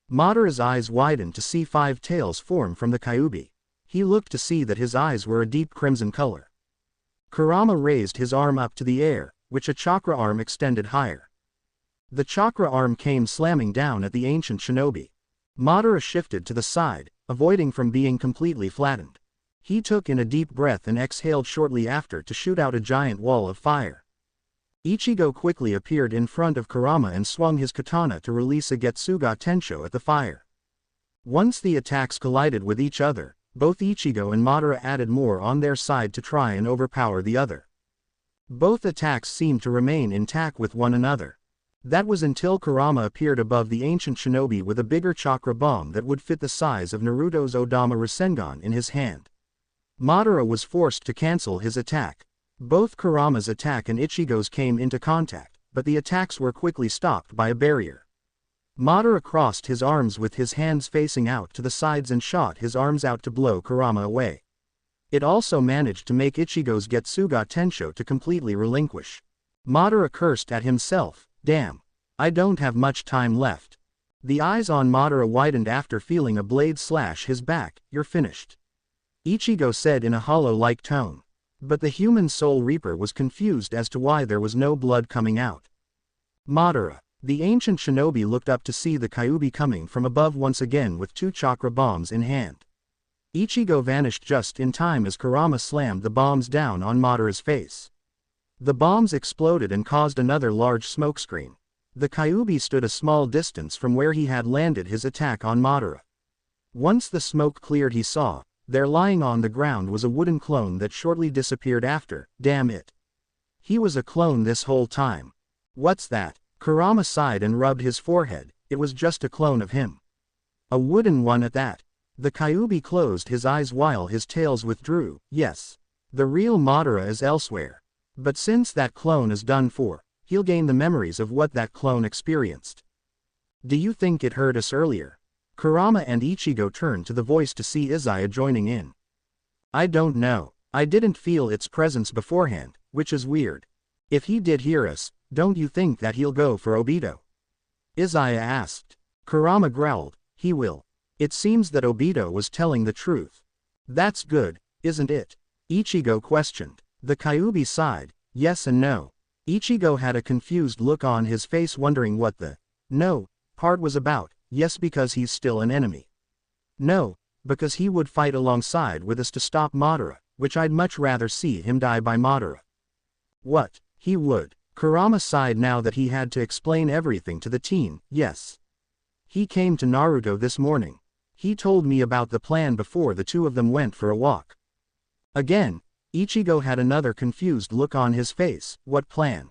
Madara's eyes widened to see 5 tails form from the Kyuubi. He looked to see that his eyes were a deep crimson color. Kurama raised his arm up to the air, which a chakra arm extended higher. The chakra arm came slamming down at the ancient shinobi. Madara shifted to the side, avoiding from being completely flattened. He took in a deep breath and exhaled shortly after to shoot out a giant wall of fire. Ichigo quickly appeared in front of Kurama and swung his katana to release a Getsuga Tensho at the fire. Once the attacks collided with each other, both Ichigo and Madara added more on their side to try and overpower the other. Both attacks seemed to remain intact with one another. That was until Kurama appeared above the ancient shinobi with a bigger chakra bomb that would fit the size of Naruto's Odama Rasengan in his hand. Madara was forced to cancel his attack. Both Kurama's attack and Ichigo's came into contact, but the attacks were quickly stopped by a barrier. Madara crossed his arms with his hands facing out to the sides and shot his arms out to blow Kurama away. It also managed to make Ichigo's Getsuga Tensho to completely relinquish. Madara cursed at himself, "Damn. I don't have much time left." The eyes on Madara widened after feeling a blade slash his back. "You're finished," Ichigo said in a hollow-like tone. But the human soul reaper was confused as to why there was no blood coming out. Madara. The ancient shinobi looked up to see the Kyuubi coming from above once again with 2 chakra bombs in hand. Ichigo vanished just in time as Kurama slammed the bombs down on Madara's face. The bombs exploded and caused another large smokescreen. The Kyuubi stood a small distance from where he had landed his attack on Madara. Once the smoke cleared, he saw, there lying on the ground was a wooden clone that shortly disappeared after. Damn it. He was a clone this whole time. What's that? Kurama sighed and rubbed his forehead. It was just a clone of him. A wooden one at that. The Kyuubi closed his eyes while his tails withdrew. Yes. The real Madara is elsewhere. But since that clone is done for, he'll gain the memories of what that clone experienced. Do you think it heard us earlier? Kurama and Ichigo turned to the voice to see Izaya joining in. I don't know. I didn't feel its presence beforehand, which is weird. If he did hear us, don't you think that he'll go for Obito? Izaya asked. Kurama growled, he will. It seems that Obito was telling the truth. That's good, isn't it? Ichigo questioned. The Kyuubi sighed, yes and no. Ichigo had a confused look on his face, wondering what the no part was about. Yes, because he's still an enemy. No, because he would fight alongside with us to stop Madara, which I'd much rather see him die by Madara. What? He would. Kurama sighed now that he had to explain everything to the teen. Yes. He came to Naruto this morning. He told me about the plan before the two of them went for a walk. Again, Ichigo had another confused look on his face. What plan?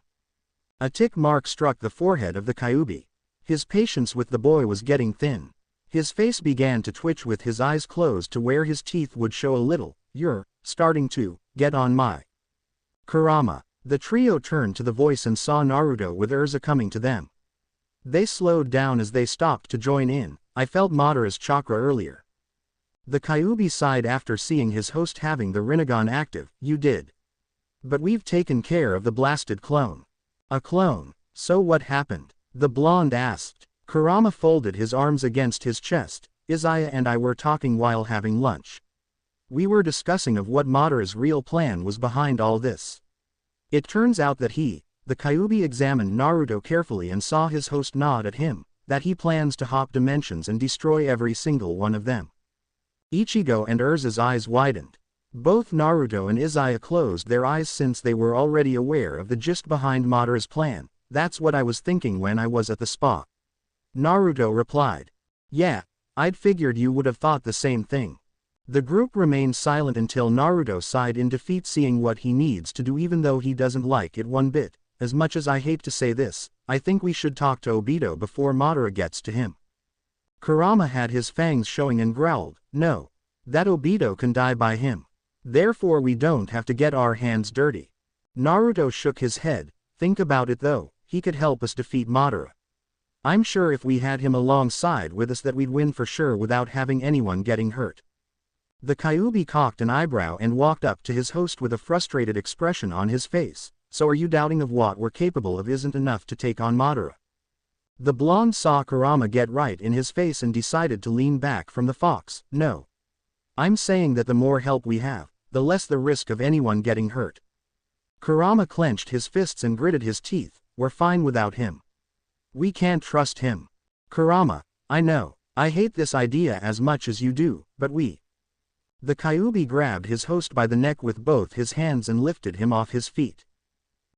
A tick mark struck the forehead of the Kyuubi. His patience with the boy was getting thin. His face began to twitch with his eyes closed to where his teeth would show a little. You're starting to get on my Kurama. The trio turned to the voice and saw Naruto with Urza coming to them. They slowed down as they stopped to join in. I felt Madara's chakra earlier. The Kyuubi sighed after seeing his host having the Rinnegan active. You did. But we've taken care of the blasted clone. A clone? So what happened? The blonde asked. Kurama folded his arms against his chest. Izaya and I were talking while having lunch. We were discussing of what Madara's real plan was behind all this. It turns out that the Kyuubi examined Naruto carefully and saw his host nod at him, that he plans to hop dimensions and destroy every single one of them. Ichigo and Urza's eyes widened. Both Naruto and Izaya closed their eyes since they were already aware of the gist behind Madara's plan. That's what I was thinking when I was at the spa. Naruto replied. Yeah, I'd figured you would have thought the same thing. The group remained silent until Naruto sighed in defeat, seeing what he needs to do even though he doesn't like it one bit. As much as I hate to say this, I think we should talk to Obito before Madara gets to him. Kurama had his fangs showing and growled, no. That Obito can die by him. Therefore we don't have to get our hands dirty. Naruto shook his head. Think about it though, he could help us defeat Madara. I'm sure if we had him alongside with us that we'd win for sure without having anyone getting hurt. The Kyuubi cocked an eyebrow and walked up to his host with a frustrated expression on his face. So are you doubting of what we're capable of isn't enough to take on Madara? The blonde saw Kurama get right in his face and decided to lean back from the fox. No. I'm saying that the more help we have, the less the risk of anyone getting hurt. Kurama clenched his fists and gritted his teeth. We're fine without him. We can't trust him. Kurama, I know, I hate this idea as much as you do, but we. The Kyuubi grabbed his host by the neck with both his hands and lifted him off his feet.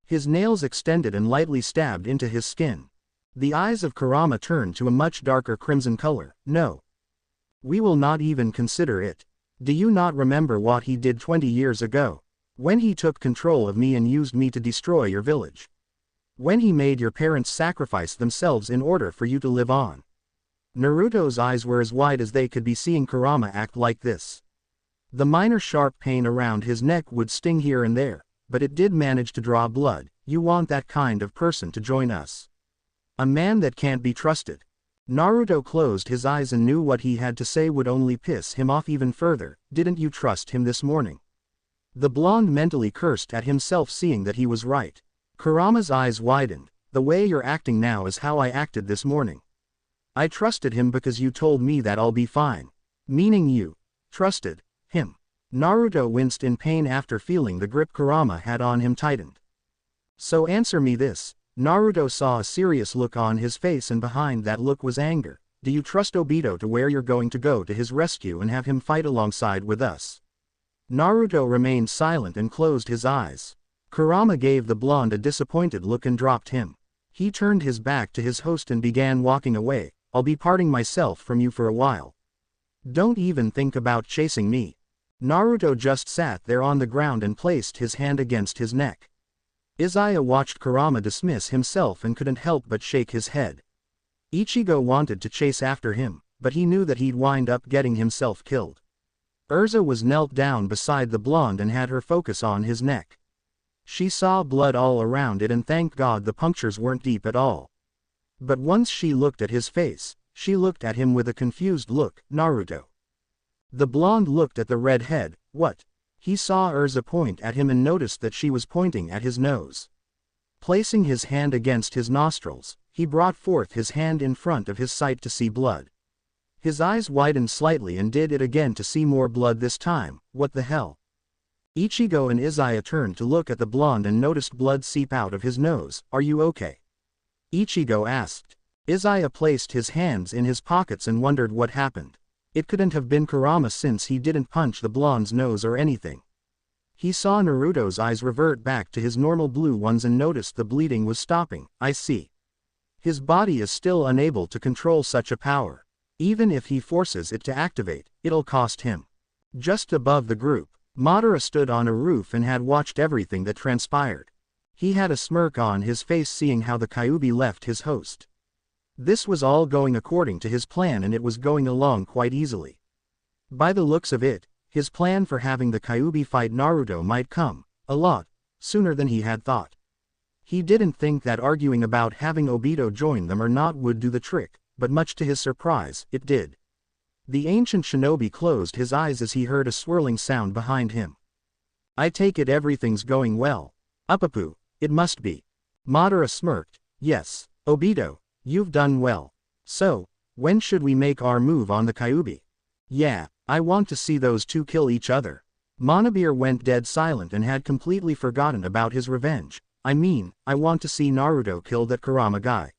His nails extended and lightly stabbed into his skin. The eyes of Kurama turned to a much darker crimson color. No. We will not even consider it. Do you not remember what he did 20 years ago? When he took control of me and used me to destroy your village. When he made your parents sacrifice themselves in order for you to live on. Naruto's eyes were as wide as they could be seeing Kurama act like this. The minor sharp pain around his neck would sting here and there, but it did manage to draw blood. You want that kind of person to join us? A man that can't be trusted. Naruto closed his eyes and knew what he had to say would only piss him off even further. Didn't you trust him this morning? The blonde mentally cursed at himself seeing that he was right. Kurama's eyes widened. The way you're acting now is how I acted this morning. I trusted him because you told me that I'll be fine. Meaning you trusted him. Naruto winced in pain after feeling the grip Kurama had on him tightened. So answer me this. Naruto saw a serious look on his face and behind that look was anger. Do you trust Obito to where you're going to go to his rescue and have him fight alongside with us? Naruto remained silent and closed his eyes. Kurama gave the blonde a disappointed look and dropped him. He turned his back to his host and began walking away. I'll be parting myself from you for a while. Don't even think about chasing me. Naruto just sat there on the ground and placed his hand against his neck. Izaya watched Kurama dismiss himself and couldn't help but shake his head. Ichigo wanted to chase after him, but he knew that he'd wind up getting himself killed. Erza was knelt down beside the blonde and had her focus on his neck. She saw blood all around it and thanked God the punctures weren't deep at all. But once she looked at his face, she looked at him with a confused look. Naruto. The blonde looked at the redhead. What? He saw Erza point at him and noticed that she was pointing at his nose. Placing his hand against his nostrils, he brought forth his hand in front of his sight to see blood. His eyes widened slightly and did it again to see more blood this time. What the hell? Ichigo and Izaya turned to look at the blonde and noticed blood seep out of his nose. Are you okay? Ichigo asked. Izaya placed his hands in his pockets and wondered what happened. It couldn't have been Kurama since he didn't punch the blonde's nose or anything. He saw Naruto's eyes revert back to his normal blue ones and noticed the bleeding was stopping. I see. His body is still unable to control such a power. Even if he forces it to activate, it'll cost him. Just above the group, Madara stood on a roof and had watched everything that transpired. He had a smirk on his face seeing how the Kyuubi left his host. This was all going according to his plan and it was going along quite easily. By the looks of it, his plan for having the Kyuubi fight Naruto might come a lot sooner than he had thought. He didn't think that arguing about having Obito join them or not would do the trick, but much to his surprise, it did. The ancient shinobi closed his eyes as he heard a swirling sound behind him. I take it everything's going well. Uppapu, it must be. Madara smirked. Yes, Obito. You've done well. So, when should we make our move on the Kyuubi? Yeah, I want to see those two kill each other. Monobir went dead silent and had completely forgotten about his revenge. I mean, I want to see Naruto kill that Kurama guy.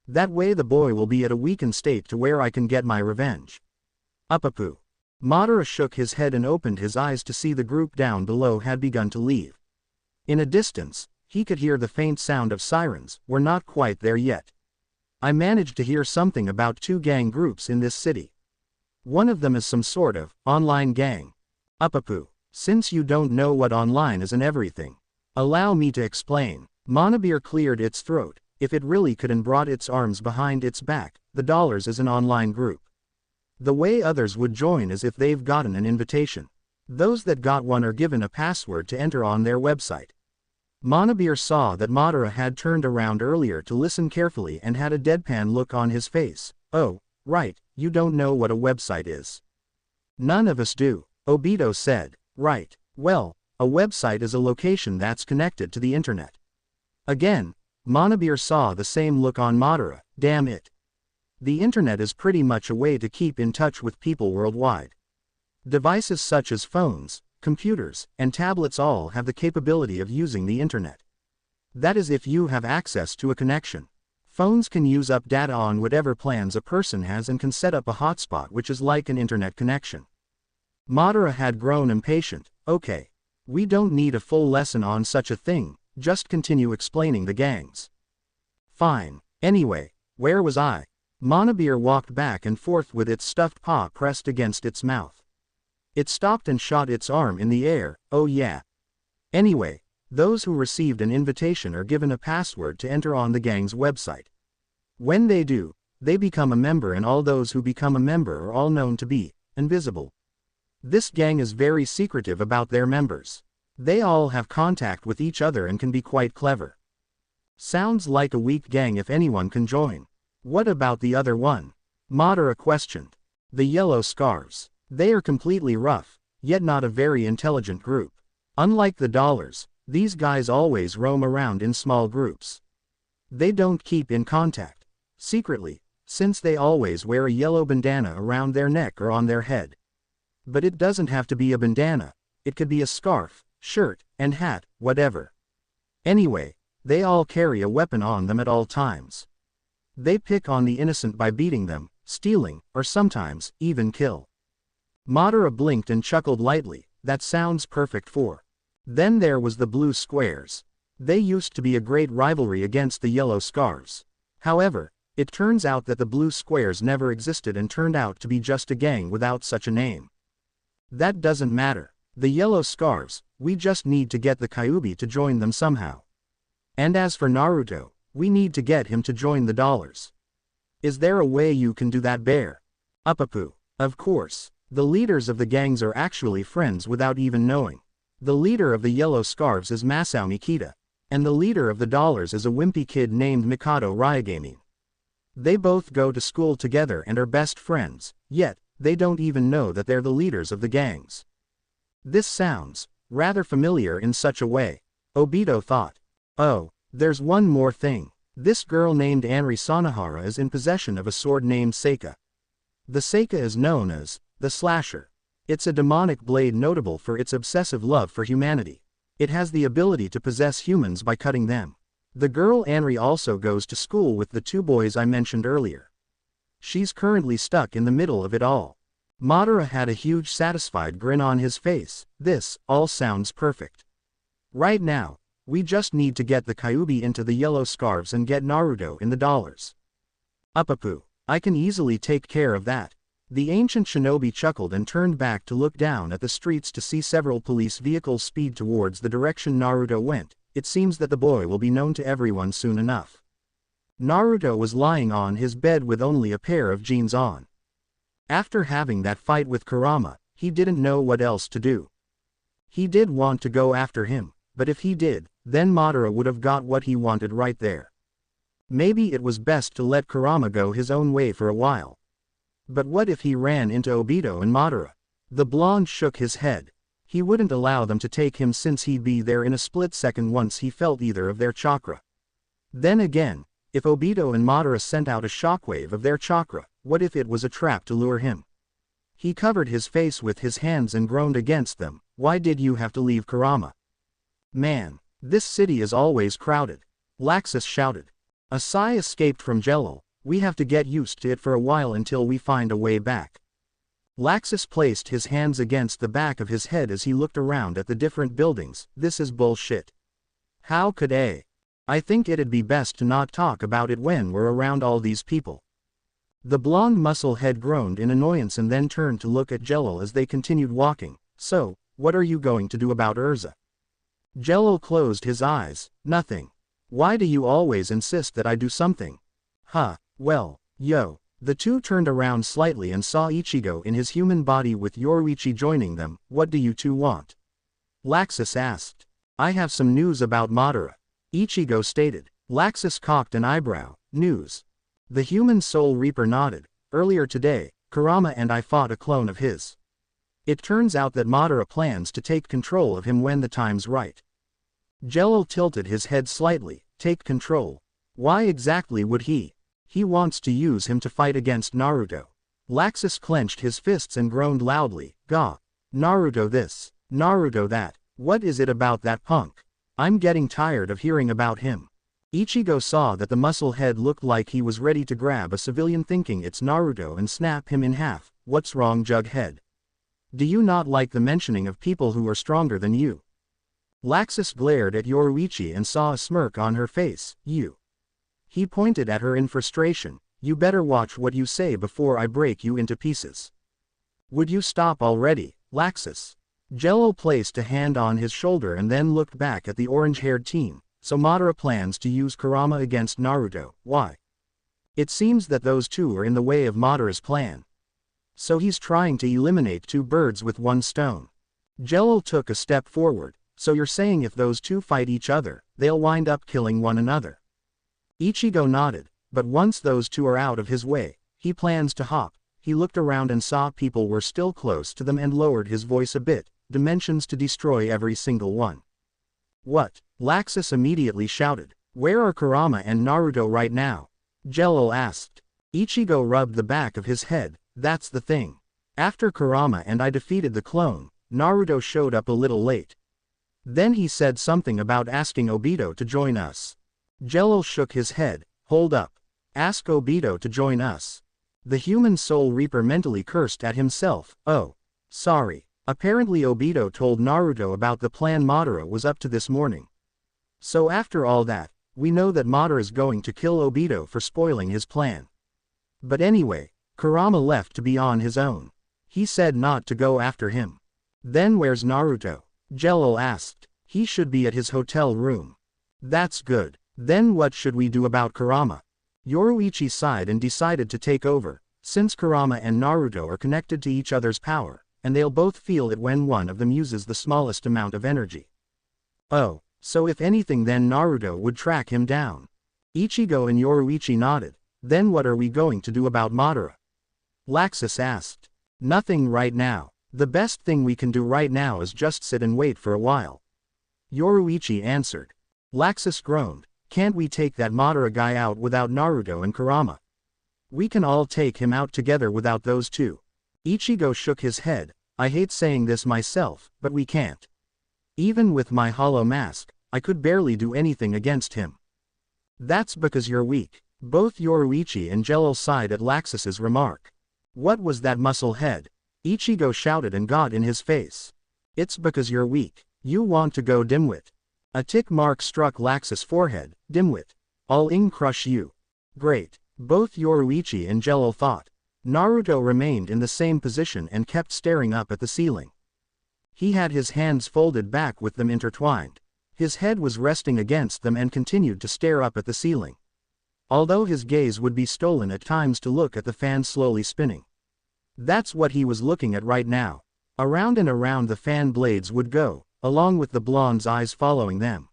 That way the boy will be at a weakened state to where I can get my revenge. Uppapu. Madara shook his head and opened his eyes to see the group down below had begun to leave. In a distance, he could hear the faint sound of sirens. We're not quite there yet. I managed to hear something about 2 gang groups in this city. One of them is some sort of online gang. Upapoo. Since you don't know what online is and everything, allow me to explain. Monabeer cleared its throat. If it really could and brought its arms behind its back, the dollars is an online group. The way others would join is if they've gotten an invitation. Those that got one are given a password to enter on their website. Monabeer saw that Madara had turned around earlier to listen carefully and had a deadpan look on his face. Oh, right, you don't know what a website is. None of us do, Obito said. Right, well, a website is a location that's connected to the internet. Again, Monabeer saw the same look on Madara. Damn it. The internet is pretty much a way to keep in touch with people worldwide. Devices such as phones, computers, and tablets all have the capability of using the internet. That is if you have access to a connection. Phones can use up data on whatever plans a person has and can set up a hotspot which is like an internet connection. Madara had grown impatient. Okay. We don't need a full lesson on such a thing, just continue explaining the gangs. Fine. Anyway, where was I? Monabeer walked back and forth with its stuffed paw pressed against its mouth. It stopped and shot its arm in the air. Oh yeah. Anyway, those who received an invitation are given a password to enter on the gang's website. When they do, they become a member, and all those who become a member are all known to be invisible. This gang is very secretive about their members. They all have contact with each other and can be quite clever. Sounds like a weak gang if anyone can join. What about the other one? Madara questioned. The Yellow Scarves. They are completely rough, yet not a very intelligent group. Unlike the Dollars, these guys always roam around in small groups. They don't keep in contact secretly, since they always wear a yellow bandana around their neck or on their head. But it doesn't have to be a bandana, it could be a scarf, shirt, and hat, whatever. Anyway, they all carry a weapon on them at all times. They pick on the innocent by beating them, stealing, or sometimes, even kill. Madara blinked and chuckled lightly. That sounds perfect for. Then there was the Blue Squares. They used to be a great rivalry against the Yellow Scarves. However, it turns out that the Blue Squares never existed and turned out to be just a gang without such a name. That doesn't matter. The Yellow Scarves, we just need to get the Kyuubi to join them somehow. And as for Naruto, we need to get him to join the Dollars. Is there a way you can do that, Bear? Upapoo. Of course. The leaders of the gangs are actually friends without even knowing. The leader of the Yellow Scarves is Masao Nikita, and the leader of the Dollars is a wimpy kid named Mikado Ryagami. They both go to school together and are best friends, yet, they don't even know that they're the leaders of the gangs. This sounds rather familiar in such a way, Obito thought. Oh, there's one more thing. This girl named Anri Sanahara is in possession of a sword named Seika. The Seika is known as the Slasher. It's a demonic blade notable for its obsessive love for humanity. It has the ability to possess humans by cutting them. The girl Anri also goes to school with the two boys I mentioned earlier. She's currently stuck in the middle of it all. Madara had a huge satisfied grin on his face. This all sounds perfect. Right now, we just need to get the Kyuubi into the Yellow Scarves and get Naruto in the Dollars. Upapoo. I can easily take care of that. The ancient shinobi chuckled and turned back to look down at the streets to see several police vehicles speed towards the direction Naruto went. It seems that the boy will be known to everyone soon enough. Naruto was lying on his bed with only a pair of jeans on. After having that fight with Kurama, he didn't know what else to do. He did want to go after him, but if he did, then Madara would have got what he wanted right there. Maybe it was best to let Kurama go his own way for a while. But what if he ran into Obito and Madara? The blonde shook his head. He wouldn't allow them to take him since he'd be there in a split second once he felt either of their chakra. Then again, if Obito and Madara sent out a shockwave of their chakra, what if it was a trap to lure him? He covered his face with his hands and groaned against them. Why did you have to leave Kurama? Man, this city is always crowded. Laxus shouted. A sigh escaped from Jelil. We have to get used to it for a while until we find a way back. Laxus placed his hands against the back of his head as he looked around at the different buildings. This is bullshit. How could I think it'd be best to not talk about it when we're around all these people. The blonde muscle head groaned in annoyance and then turned to look at Jelil as they continued walking. So, what are you going to do about Urza? Jelil closed his eyes. Nothing. Why do you always insist that I do something? Huh, well, yo. The two turned around slightly and saw Ichigo in his human body with Yoruichi joining them. What do you two want? Laxus asked. I have some news about Madara. Ichigo stated. Laxus cocked an eyebrow. News. The human soul reaper nodded. Earlier today, Kurama and I fought a clone of his. It turns out that Madara plans to take control of him when the time's right. Jelil tilted his head slightly. Take control. Why exactly would he? He wants to use him to fight against Naruto. Laxus clenched his fists and groaned loudly. Gah. Naruto this. Naruto that. What is it about that punk? I'm getting tired of hearing about him. Ichigo saw that the muscle head looked like he was ready to grab a civilian thinking it's Naruto and snap him in half. What's wrong, Jughead? Do you not like the mentioning of people who are stronger than you? Laxus glared at Yoruichi and saw a smirk on her face. You. He pointed at her in frustration. You better watch what you say before I break you into pieces. Would you stop already, Laxus? Jelil placed a hand on his shoulder and then looked back at the orange-haired team. So Madara plans to use Kurama against Naruto. Why? It seems that those two are in the way of Madara's plan. So he's trying to eliminate two birds with one stone. Jelil took a step forward. So you're saying if those two fight each other, they'll wind up killing one another? Ichigo nodded, but once those two are out of his way, he plans to hop. He looked around and saw people were still close to them and lowered his voice a bit. Dimensions to destroy every single one. What? Laxus immediately shouted. Where are Kurama and Naruto right now? Jelil asked. Ichigo rubbed the back of his head. That's the thing. After Kurama and I defeated the clone, Naruto showed up a little late. Then he said something about asking Obito to join us. Jelil shook his head. Hold up. Ask Obito to join us. The human soul reaper mentally cursed at himself. Oh. Sorry. Apparently Obito told Naruto about the plan Madara was up to this morning. So after all that, we know that Madara's going to kill Obito for spoiling his plan. But anyway, Kurama left to be on his own. He said not to go after him. Then where's Naruto? Jelil asked. He should be at his hotel room. That's good. Then what should we do about Kurama? Yoruichi sighed and decided to take over, since Kurama and Naruto are connected to each other's power, and they'll both feel it when one of them uses the smallest amount of energy. Oh, so if anything then Naruto would track him down. Ichigo and Yoruichi nodded. Then what are we going to do about Madara? Laxus asked. Nothing right now. The best thing we can do right now is just sit and wait for a while. Yoruichi answered. Laxus groaned. Can't we take that Madara guy out without Naruto and Kurama? We can all take him out together without those two. Ichigo shook his head. I hate saying this myself, but we can't. Even with my hollow mask, I could barely do anything against him. That's because you're weak. Both Yoruichi and Jelil sighed at Laxus's remark. What was that muscle head? Ichigo shouted and got in his face. It's because you're weak. You want to go dimwit. A tick mark struck Laxus' forehead. Dimwit. I'll crush you. Great. Both Yoruichi and Jelil thought. Naruto remained in the same position and kept staring up at the ceiling. He had his hands folded back with them intertwined. His head was resting against them and continued to stare up at the ceiling. Although his gaze would be stolen at times to look at the fan slowly spinning. That's what he was looking at right now. Around and around the fan blades would go, along with the blonde's eyes following them.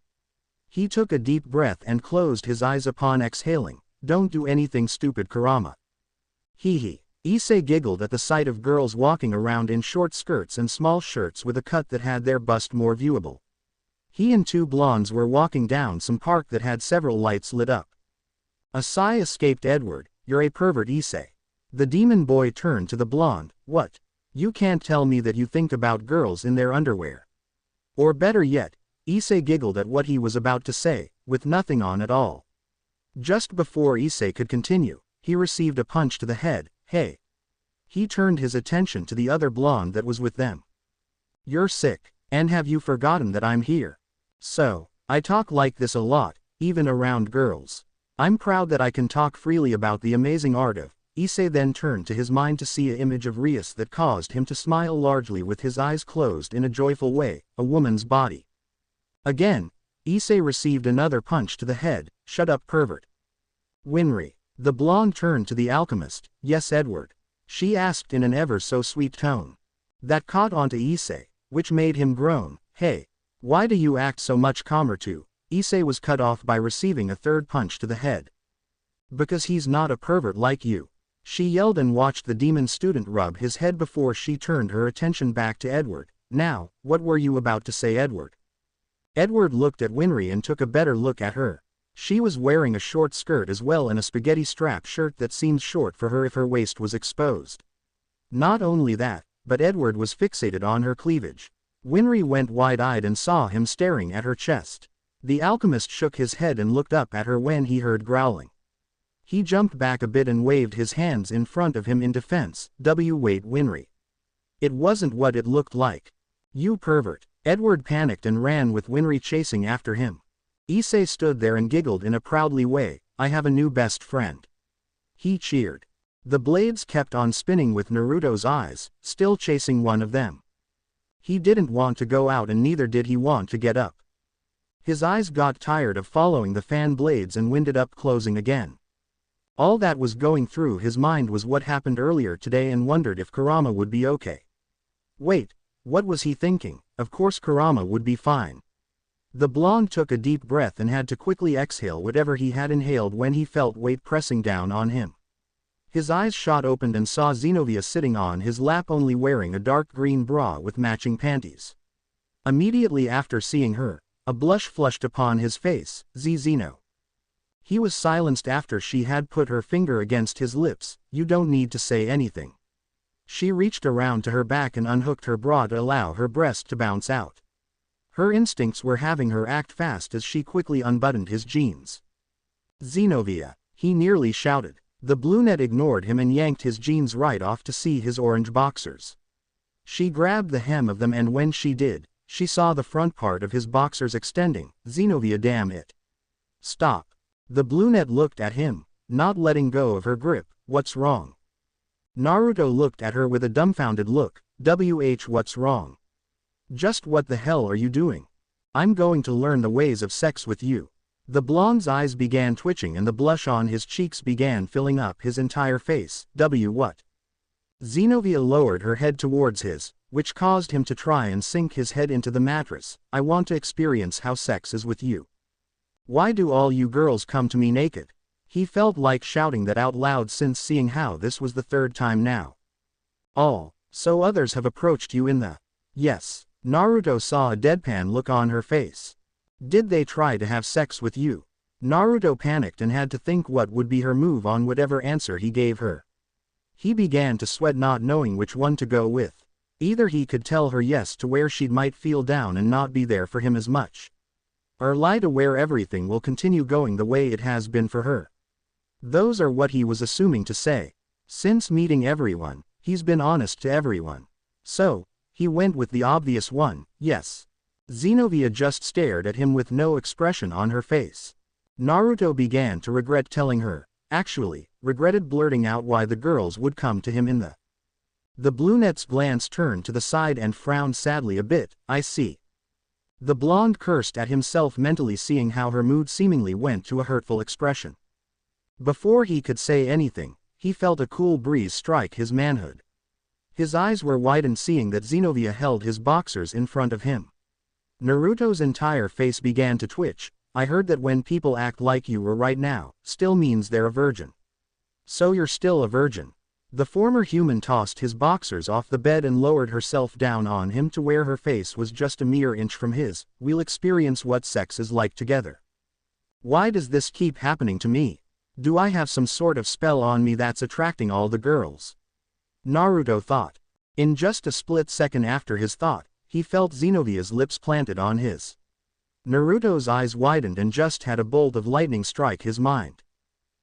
He took a deep breath and closed his eyes upon exhaling. Don't do anything stupid, Kurama. Hee. Issei giggled at the sight of girls walking around in short skirts and small shirts with a cut that had their bust more viewable. He and two blondes were walking down some park that had several lights lit up. A sigh escaped Edward. You're a pervert, Issei. The demon boy turned to the blonde. What? You can't tell me that you think about girls in their underwear. Or better yet, Issei giggled at what he was about to say, with nothing on at all. Just before Issei could continue, he received a punch to the head. Hey. He turned his attention to the other blonde that was with them. You're sick, and have you forgotten that I'm here? So, I talk like this a lot, even around girls. I'm proud that I can talk freely about the amazing art of Issei then turned to his mind to see an image of Rias that caused him to smile largely with his eyes closed in a joyful way, a woman's body. Again, Issei received another punch to the head. Shut up, pervert. Winry. The blonde turned to the alchemist. Yes, Edward. She asked in an ever so sweet tone. That caught onto Issei, which made him groan. Hey, why do you act so much calmer too? Issei was cut off by receiving a third punch to the head. Because he's not a pervert like you. She yelled and watched the demon student rub his head before she turned her attention back to Edward. Now, what were you about to say, Edward? Edward looked at Winry and took a better look at her. She was wearing a short skirt as well and a spaghetti strap shirt that seemed short for her if her waist was exposed. Not only that, but Edward was fixated on her cleavage. Winry went wide-eyed and saw him staring at her chest. The alchemist shook his head and looked up at her when he heard growling. He jumped back a bit and waved his hands in front of him in defense. Wait, Winry. It wasn't what it looked like. You pervert. Edward panicked and ran with Winry chasing after him. Issei stood there and giggled in a proudly way. I have a new best friend. He cheered. The blades kept on spinning with Naruto's eyes, still chasing one of them. He didn't want to go out and neither did he want to get up. His eyes got tired of following the fan blades and winded up closing again. All that was going through his mind was what happened earlier today and wondered if Kurama would be okay. Wait, what was he thinking? Of course Kurama would be fine. The blonde took a deep breath and had to quickly exhale whatever he had inhaled when he felt weight pressing down on him. His eyes shot open and saw Xenovia sitting on his lap only wearing a dark green bra with matching panties. Immediately after seeing her, a blush flushed upon his face. Zeno. He was silenced after she had put her finger against his lips. You don't need to say anything. She reached around to her back and unhooked her bra to allow her breast to bounce out. Her instincts were having her act fast as she quickly unbuttoned his jeans. Xenovia, he nearly shouted. The brunette ignored him and yanked his jeans right off to see his orange boxers. She grabbed the hem of them and when she did, she saw the front part of his boxers extending. Xenovia, damn it. Stop. The brunette looked at him, not letting go of her grip. What's wrong? Naruto looked at her with a dumbfounded look. What's wrong? Just what the hell are you doing? I'm going to learn the ways of sex with you. The blonde's eyes began twitching and the blush on his cheeks began filling up his entire face. What? Xenovia lowered her head towards his, which caused him to try and sink his head into the mattress. I want to experience how sex is with you. Why do all you girls come to me naked? He felt like shouting that out loud since seeing how this was the third time now. All, so others have approached you in the... Yes. Naruto saw a deadpan look on her face. Did they try to have sex with you? Naruto panicked and had to think what would be her move on whatever answer he gave her. He began to sweat not knowing which one to go with. Either he could tell her yes to where she might feel down and not be there for him as much. Or lie to where everything will continue going the way it has been for her. Those are what he was assuming to say. Since meeting everyone, he's been honest to everyone. So, he went with the obvious one, yes. Xenovia just stared at him with no expression on her face. Naruto began to regret telling her, actually, regretted blurting out why the girls would come to him in the... The brunette's glance turned to the side and frowned sadly a bit. I see. The blonde cursed at himself mentally seeing how her mood seemingly went to a hurtful expression. Before he could say anything, he felt a cool breeze strike his manhood. His eyes were widened seeing that Xenovia held his boxers in front of him. Naruto's entire face began to twitch. I heard that when people act like you were right now, still means they're a virgin. So you're still a virgin. The former human tossed his boxers off the bed and lowered herself down on him to where her face was just a mere inch from his. We'll experience what sex is like together. Why does this keep happening to me? Do I have some sort of spell on me that's attracting all the girls? Naruto thought. In just a split second after his thought, he felt Xenovia's lips planted on his. Naruto's eyes widened and just had a bolt of lightning strike his mind.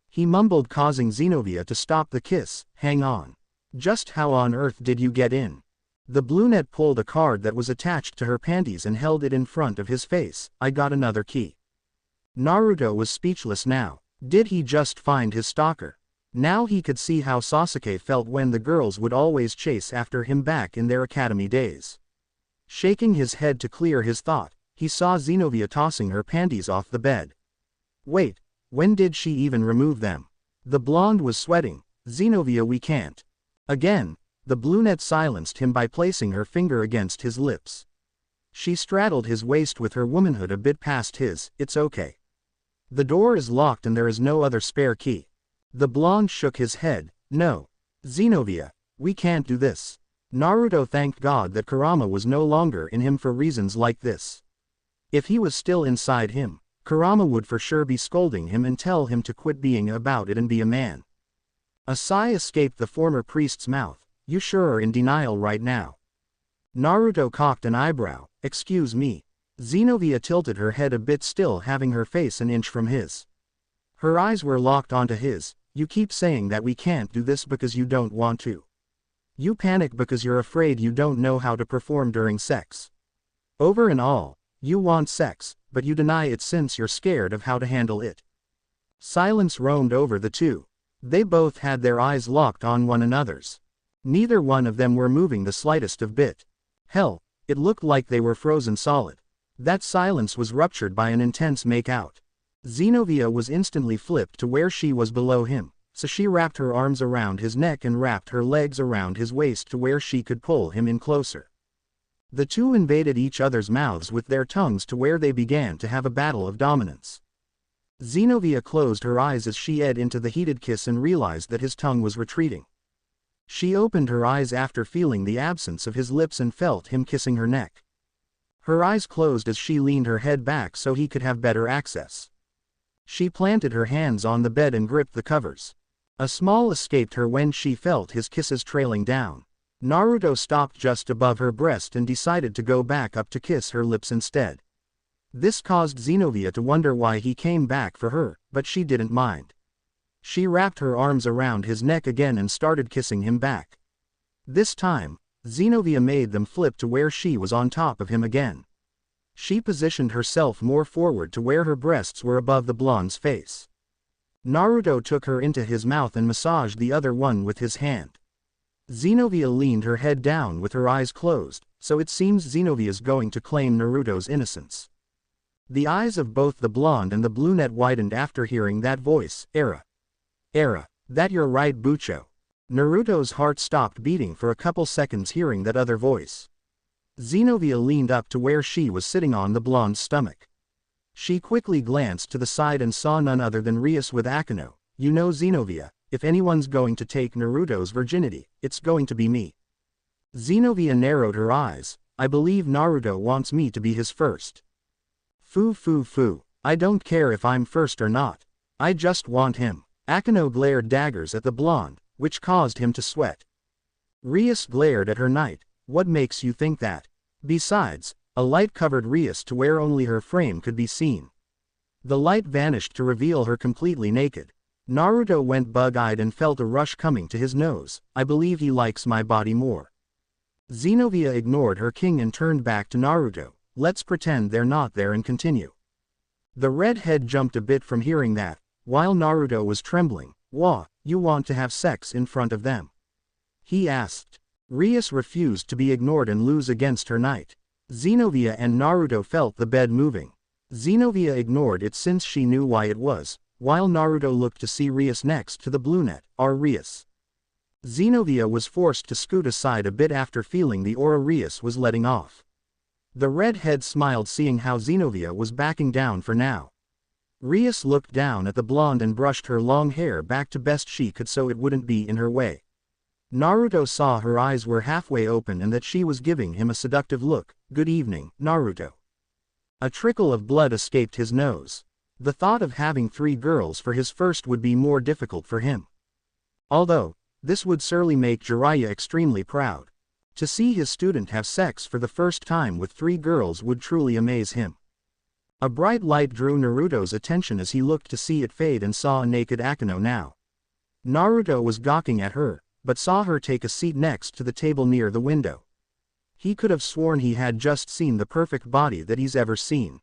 He mumbled causing Xenovia to stop the kiss. Hang on. Just how on earth did you get in? The brunette pulled a card that was attached to her panties and held it in front of his face. I got another key. Naruto was speechless now. Did he just find his stalker? Now he could see how Sasuke felt when the girls would always chase after him back in their academy days. Shaking his head to clear his thought, he saw Zenobia tossing her panties off the bed. Wait, when did she even remove them? The blonde was sweating. Zenobia, we can't. Again, the brunette silenced him by placing her finger against his lips. She straddled his waist with her womanhood a bit past his. It's okay. The door is locked and there is no other spare key. The blonde shook his head. No. Zenobia, we can't do this. Naruto thanked God that Kurama was no longer in him for reasons like this. If he was still inside him, Kurama would for sure be scolding him and tell him to quit being about it and be a man. A sigh escaped the former priest's mouth. You sure are in denial right now. Naruto cocked an eyebrow. Excuse me. Zenobia tilted her head a bit, still having her face an inch from his. Her eyes were locked onto his. You keep saying that we can't do this because you don't want to. You panic because you're afraid you don't know how to perform during sex. Over and all, you want sex, but you deny it since you're scared of how to handle it. Silence roamed over the two. They both had their eyes locked on one another's. Neither one of them were moving the slightest of bit. Hell, it looked like they were frozen solid. That silence was ruptured by an intense make-out. Zenobia was instantly flipped to where she was below him, so she wrapped her arms around his neck and wrapped her legs around his waist to where she could pull him in closer. The two invaded each other's mouths with their tongues to where they began to have a battle of dominance. Zenobia closed her eyes as she edged into the heated kiss and realized that his tongue was retreating. She opened her eyes after feeling the absence of his lips and felt him kissing her neck. Her eyes closed as she leaned her head back so he could have better access. She planted her hands on the bed and gripped the covers. A smile escaped her when she felt his kisses trailing down. Naruto stopped just above her breast and decided to go back up to kiss her lips instead. This caused Zenobia to wonder why he came back for her, but she didn't mind. She wrapped her arms around his neck again and started kissing him back. This time, Zenobia made them flip to where she was on top of him again. She positioned herself more forward to where her breasts were above the blonde's face. Naruto took her into his mouth and massaged the other one with his hand. Zenobia leaned her head down with her eyes closed, so it seems Zenobia's going to claim Naruto's innocence. The eyes of both the blonde and the brunette widened after hearing that voice. Era, that you're right, Bucho. Naruto's heart stopped beating for a couple seconds hearing that other voice. Zenobia leaned up to where she was sitting on the blonde's stomach. She quickly glanced to the side and saw none other than Rias with Akino. You know, Zenobia, if anyone's going to take Naruto's virginity, it's going to be me. Zenobia narrowed her eyes. I believe Naruto wants me to be his first. Foo. I don't care if I'm first or not. I just want him. Akino glared daggers at the blonde, which caused him to sweat. Rias glared at her knight. What makes you think that? Besides, a light covered Rias to where only her frame could be seen. The light vanished to reveal her completely naked. Naruto went bug-eyed and felt a rush coming to his nose. I believe he likes my body more. Zenobia ignored her king and turned back to Naruto. Let's pretend they're not there and continue. The redhead jumped a bit from hearing that, while Naruto was trembling. Wah, you want to have sex in front of them? He asked. Rias refused to be ignored and lose against her knight. Zenobia and Naruto felt the bed moving. Zenobia ignored it since she knew why it was, while Naruto looked to see Rias next to the brunette. Rias. Zenobia was forced to scoot aside a bit after feeling the aura Rias was letting off. The redhead smiled seeing how Zenobia was backing down for now. Rias looked down at the blonde and brushed her long hair back to best she could so it wouldn't be in her way. Naruto saw her eyes were halfway open and that she was giving him a seductive look. Good evening, Naruto. A trickle of blood escaped his nose. The thought of having 3 girls for his first would be more difficult for him. Although, this would surely make Jiraiya extremely proud. To see his student have sex for the first time with 3 girls would truly amaze him. A bright light drew Naruto's attention as he looked to see it fade and saw a naked Akino now. Naruto was gawking at her, but saw her take a seat next to the table near the window. He could have sworn he had just seen the perfect body that he's ever seen.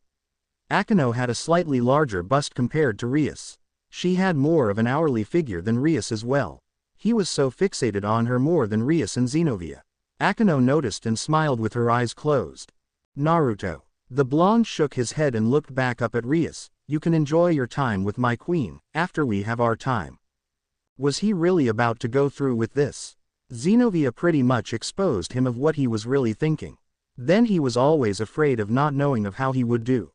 Akino had a slightly larger bust compared to Rias. She had more of an hourly figure than Rias as well. He was so fixated on her more than Rias and Xenovia. Akeno noticed and smiled with her eyes closed. Naruto. The blonde shook his head and looked back up at Rias. You can enjoy your time with my queen, after we have our time. Was he really about to go through with this? Xenovia pretty much exposed him of what he was really thinking. Then he was always afraid of not knowing of how he would do.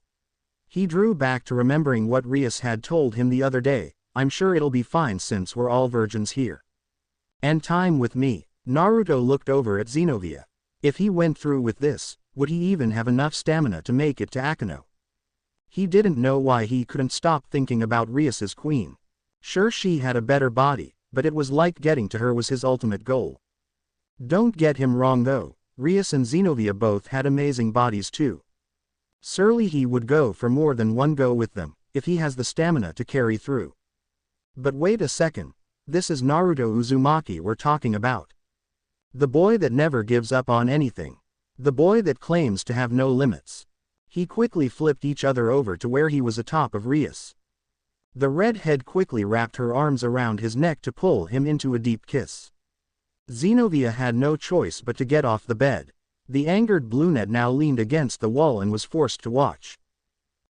He drew back to remembering what Rias had told him the other day. I'm sure it'll be fine since we're all virgins here. And time with me. Naruto looked over at Xenovia. If he went through with this, would he even have enough stamina to make it to Akeno? He didn't know why he couldn't stop thinking about Rias's queen. Sure, she had a better body, but it was like getting to her was his ultimate goal. Don't get him wrong though, Rias and Xenovia both had amazing bodies too. Surely he would go for more than one go with them, if he has the stamina to carry through. But wait a second, this is Naruto Uzumaki we're talking about. The boy that never gives up on anything. The boy that claims to have no limits. He quickly flipped each other over to where he was atop of Rias. The redhead quickly wrapped her arms around his neck to pull him into a deep kiss. Xenovia had no choice but to get off the bed. The angered brunette now leaned against the wall and was forced to watch.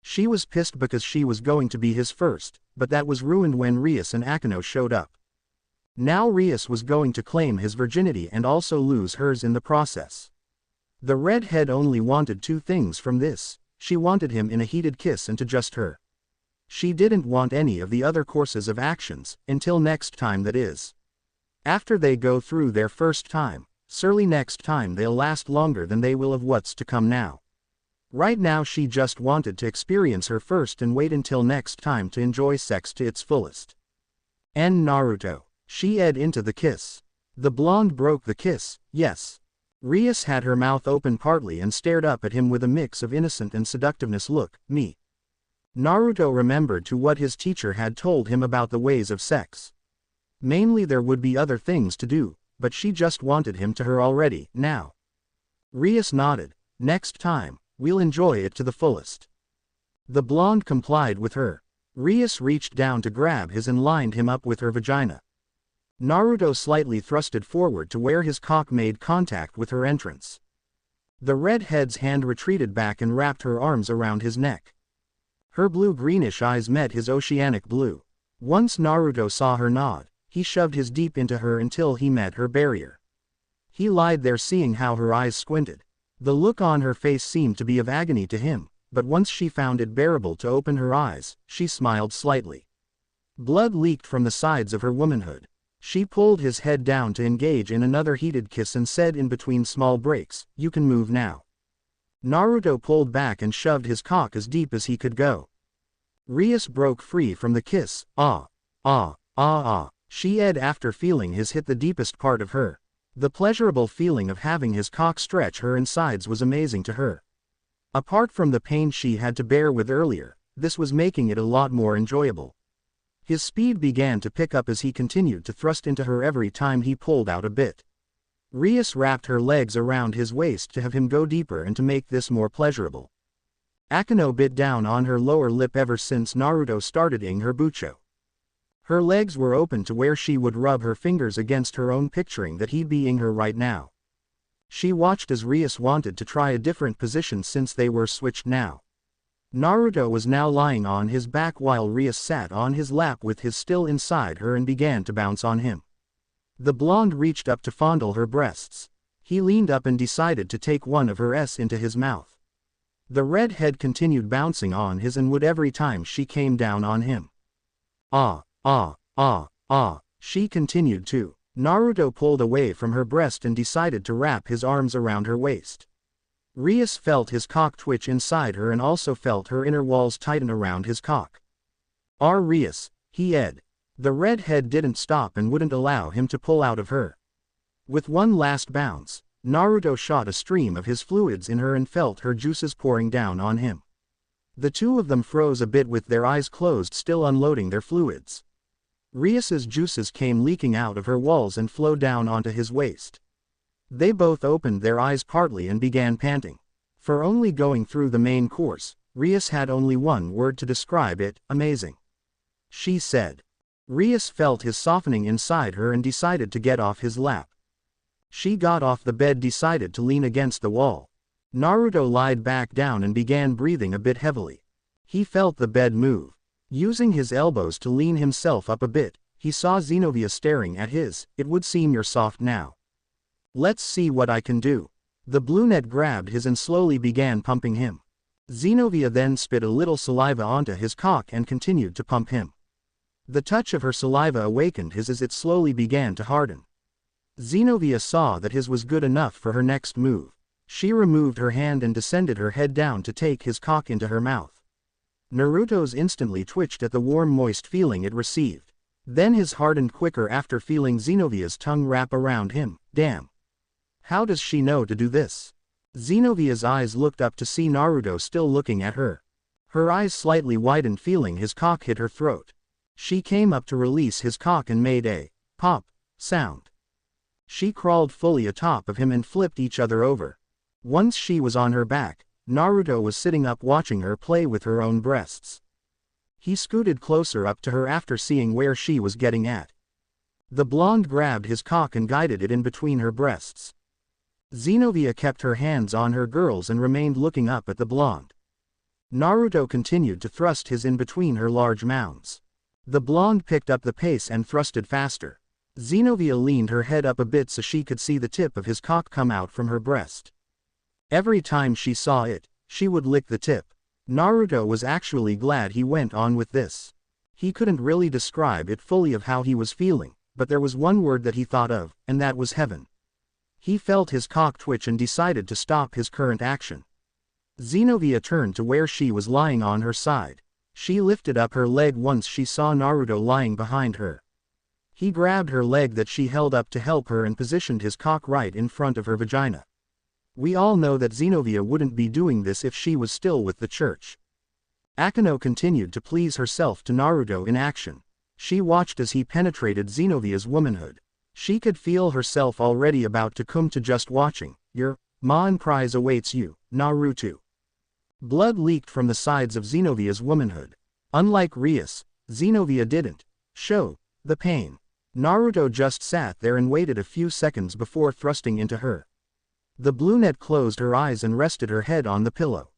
She was pissed because she was going to be his first, but that was ruined when Rias and Akeno showed up. Now Rias was going to claim his virginity and also lose hers in the process. The redhead only wanted two things from this. She wanted him in a heated kiss and to just her. She didn't want any of the other courses of actions, until next time that is. After they go through their first time, surely next time they'll last longer than they will of what's to come now. Right now she just wanted to experience her first and wait until next time to enjoy sex to its fullest. And Naruto. She ed into the kiss. The blonde broke the kiss, yes. Rias had her mouth open partly and stared up at him with a mix of innocent and seductiveness. Look, me. Naruto remembered to what his teacher had told him about the ways of sex. Mainly there would be other things to do, but she just wanted him to her already, now. Rias nodded. Next time, we'll enjoy it to the fullest. The blonde complied with her. Rias reached down to grab his and lined him up with her vagina. Naruto slightly thrusted forward to where his cock made contact with her entrance. The redhead's hand retreated back and wrapped her arms around his neck. Her blue-greenish eyes met his oceanic blue. Once Naruto saw her nod, he shoved his deep into her until he met her barrier. He lied there seeing how her eyes squinted. The look on her face seemed to be of agony to him, but once she found it bearable to open her eyes, she smiled slightly. Blood leaked from the sides of her womanhood. She pulled his head down to engage in another heated kiss and said in between small breaks, "You can move now." Naruto pulled back and shoved his cock as deep as he could go. Rias broke free from the kiss. Ah, ah, ah, ah. She ed after feeling his hit the deepest part of her. The pleasurable feeling of having his cock stretch her insides was amazing to her. Apart from the pain she had to bear with earlier, this was making it a lot more enjoyable. His speed began to pick up as he continued to thrust into her every time he pulled out a bit. Rias wrapped her legs around his waist to have him go deeper and to make this more pleasurable. Akeno bit down on her lower lip ever since Naruto started ing her bucho. Her legs were open to where she would rub her fingers against her own, picturing that he'd be ing her right now. She watched as Rias wanted to try a different position since they were switched now. Naruto was now lying on his back while Rias sat on his lap with his still inside her and began to bounce on him. The blonde reached up to fondle her breasts. He leaned up and decided to take one of her s into his mouth. The redhead continued bouncing on his and would every time she came down on him. Ah, ah, ah, ah, she continued to. Naruto pulled away from her breast and decided to wrap his arms around her waist. Rias felt his cock twitch inside her and also felt her inner walls tighten around his cock. Rias, he ed. The redhead didn't stop and wouldn't allow him to pull out of her. With one last bounce, Naruto shot a stream of his fluids in her and felt her juices pouring down on him. The two of them froze a bit with their eyes closed, still unloading their fluids. Rias's juices came leaking out of her walls and flowed down onto his waist. They both opened their eyes partly and began panting. For only going through the main course, Rias had only one word to describe it: amazing. she said. Rias felt his softening inside her and decided to get off his lap. She got off the bed, decided to lean against the wall. Naruto lied back down and began breathing a bit heavily. He felt the bed move. Using his elbows to lean himself up a bit, he saw Xenovia staring at his. It would seem you're soft now. Let's see what I can do. The brunette grabbed his and slowly began pumping him. Xenovia then spit a little saliva onto his cock and continued to pump him. The touch of her saliva awakened his as it slowly began to harden. Xenovia saw that his was good enough for her next move. She removed her hand and descended her head down to take his cock into her mouth. Naruto's instantly twitched at the warm moist feeling it received. Then his hardened quicker after feeling Xenovia's tongue wrap around him. Damn. How does she know to do this? Xenovia's eyes looked up to see Naruto still looking at her. Her eyes slightly widened, feeling his cock hit her throat. She came up to release his cock and made a pop sound. She crawled fully atop of him and flipped each other over. Once she was on her back, Naruto was sitting up watching her play with her own breasts. He scooted closer up to her after seeing where she was getting at. The blonde grabbed his cock and guided it in between her breasts. Xenovia kept her hands on her girls and remained looking up at the blonde. Naruto continued to thrust his in between her large mounds. The blonde picked up the pace and thrusted faster. Xenovia leaned her head up a bit so she could see the tip of his cock come out from her breast. Every time she saw it, she would lick the tip. Naruto was actually glad he went on with this. He couldn't really describe it fully of how he was feeling, but there was one word that he thought of, and that was heaven. He felt his cock twitch and decided to stop his current action. Xenovia turned to where she was lying on her side. She lifted up her leg once she saw Naruto lying behind her. He grabbed her leg that she held up to help her and positioned his cock right in front of her vagina. We all know that Xenovia wouldn't be doing this if she was still with the church. Akeno continued to please herself to Naruto in action. She watched as he penetrated Xenovia's womanhood. She could feel herself already about to come to just watching. Your Maan prize awaits you, Naruto. Blood leaked from the sides of Xenovia's womanhood. Unlike Rias, Xenovia didn't show the pain. Naruto just sat there and waited a few seconds before thrusting into her. The brunette closed her eyes and rested her head on the pillow.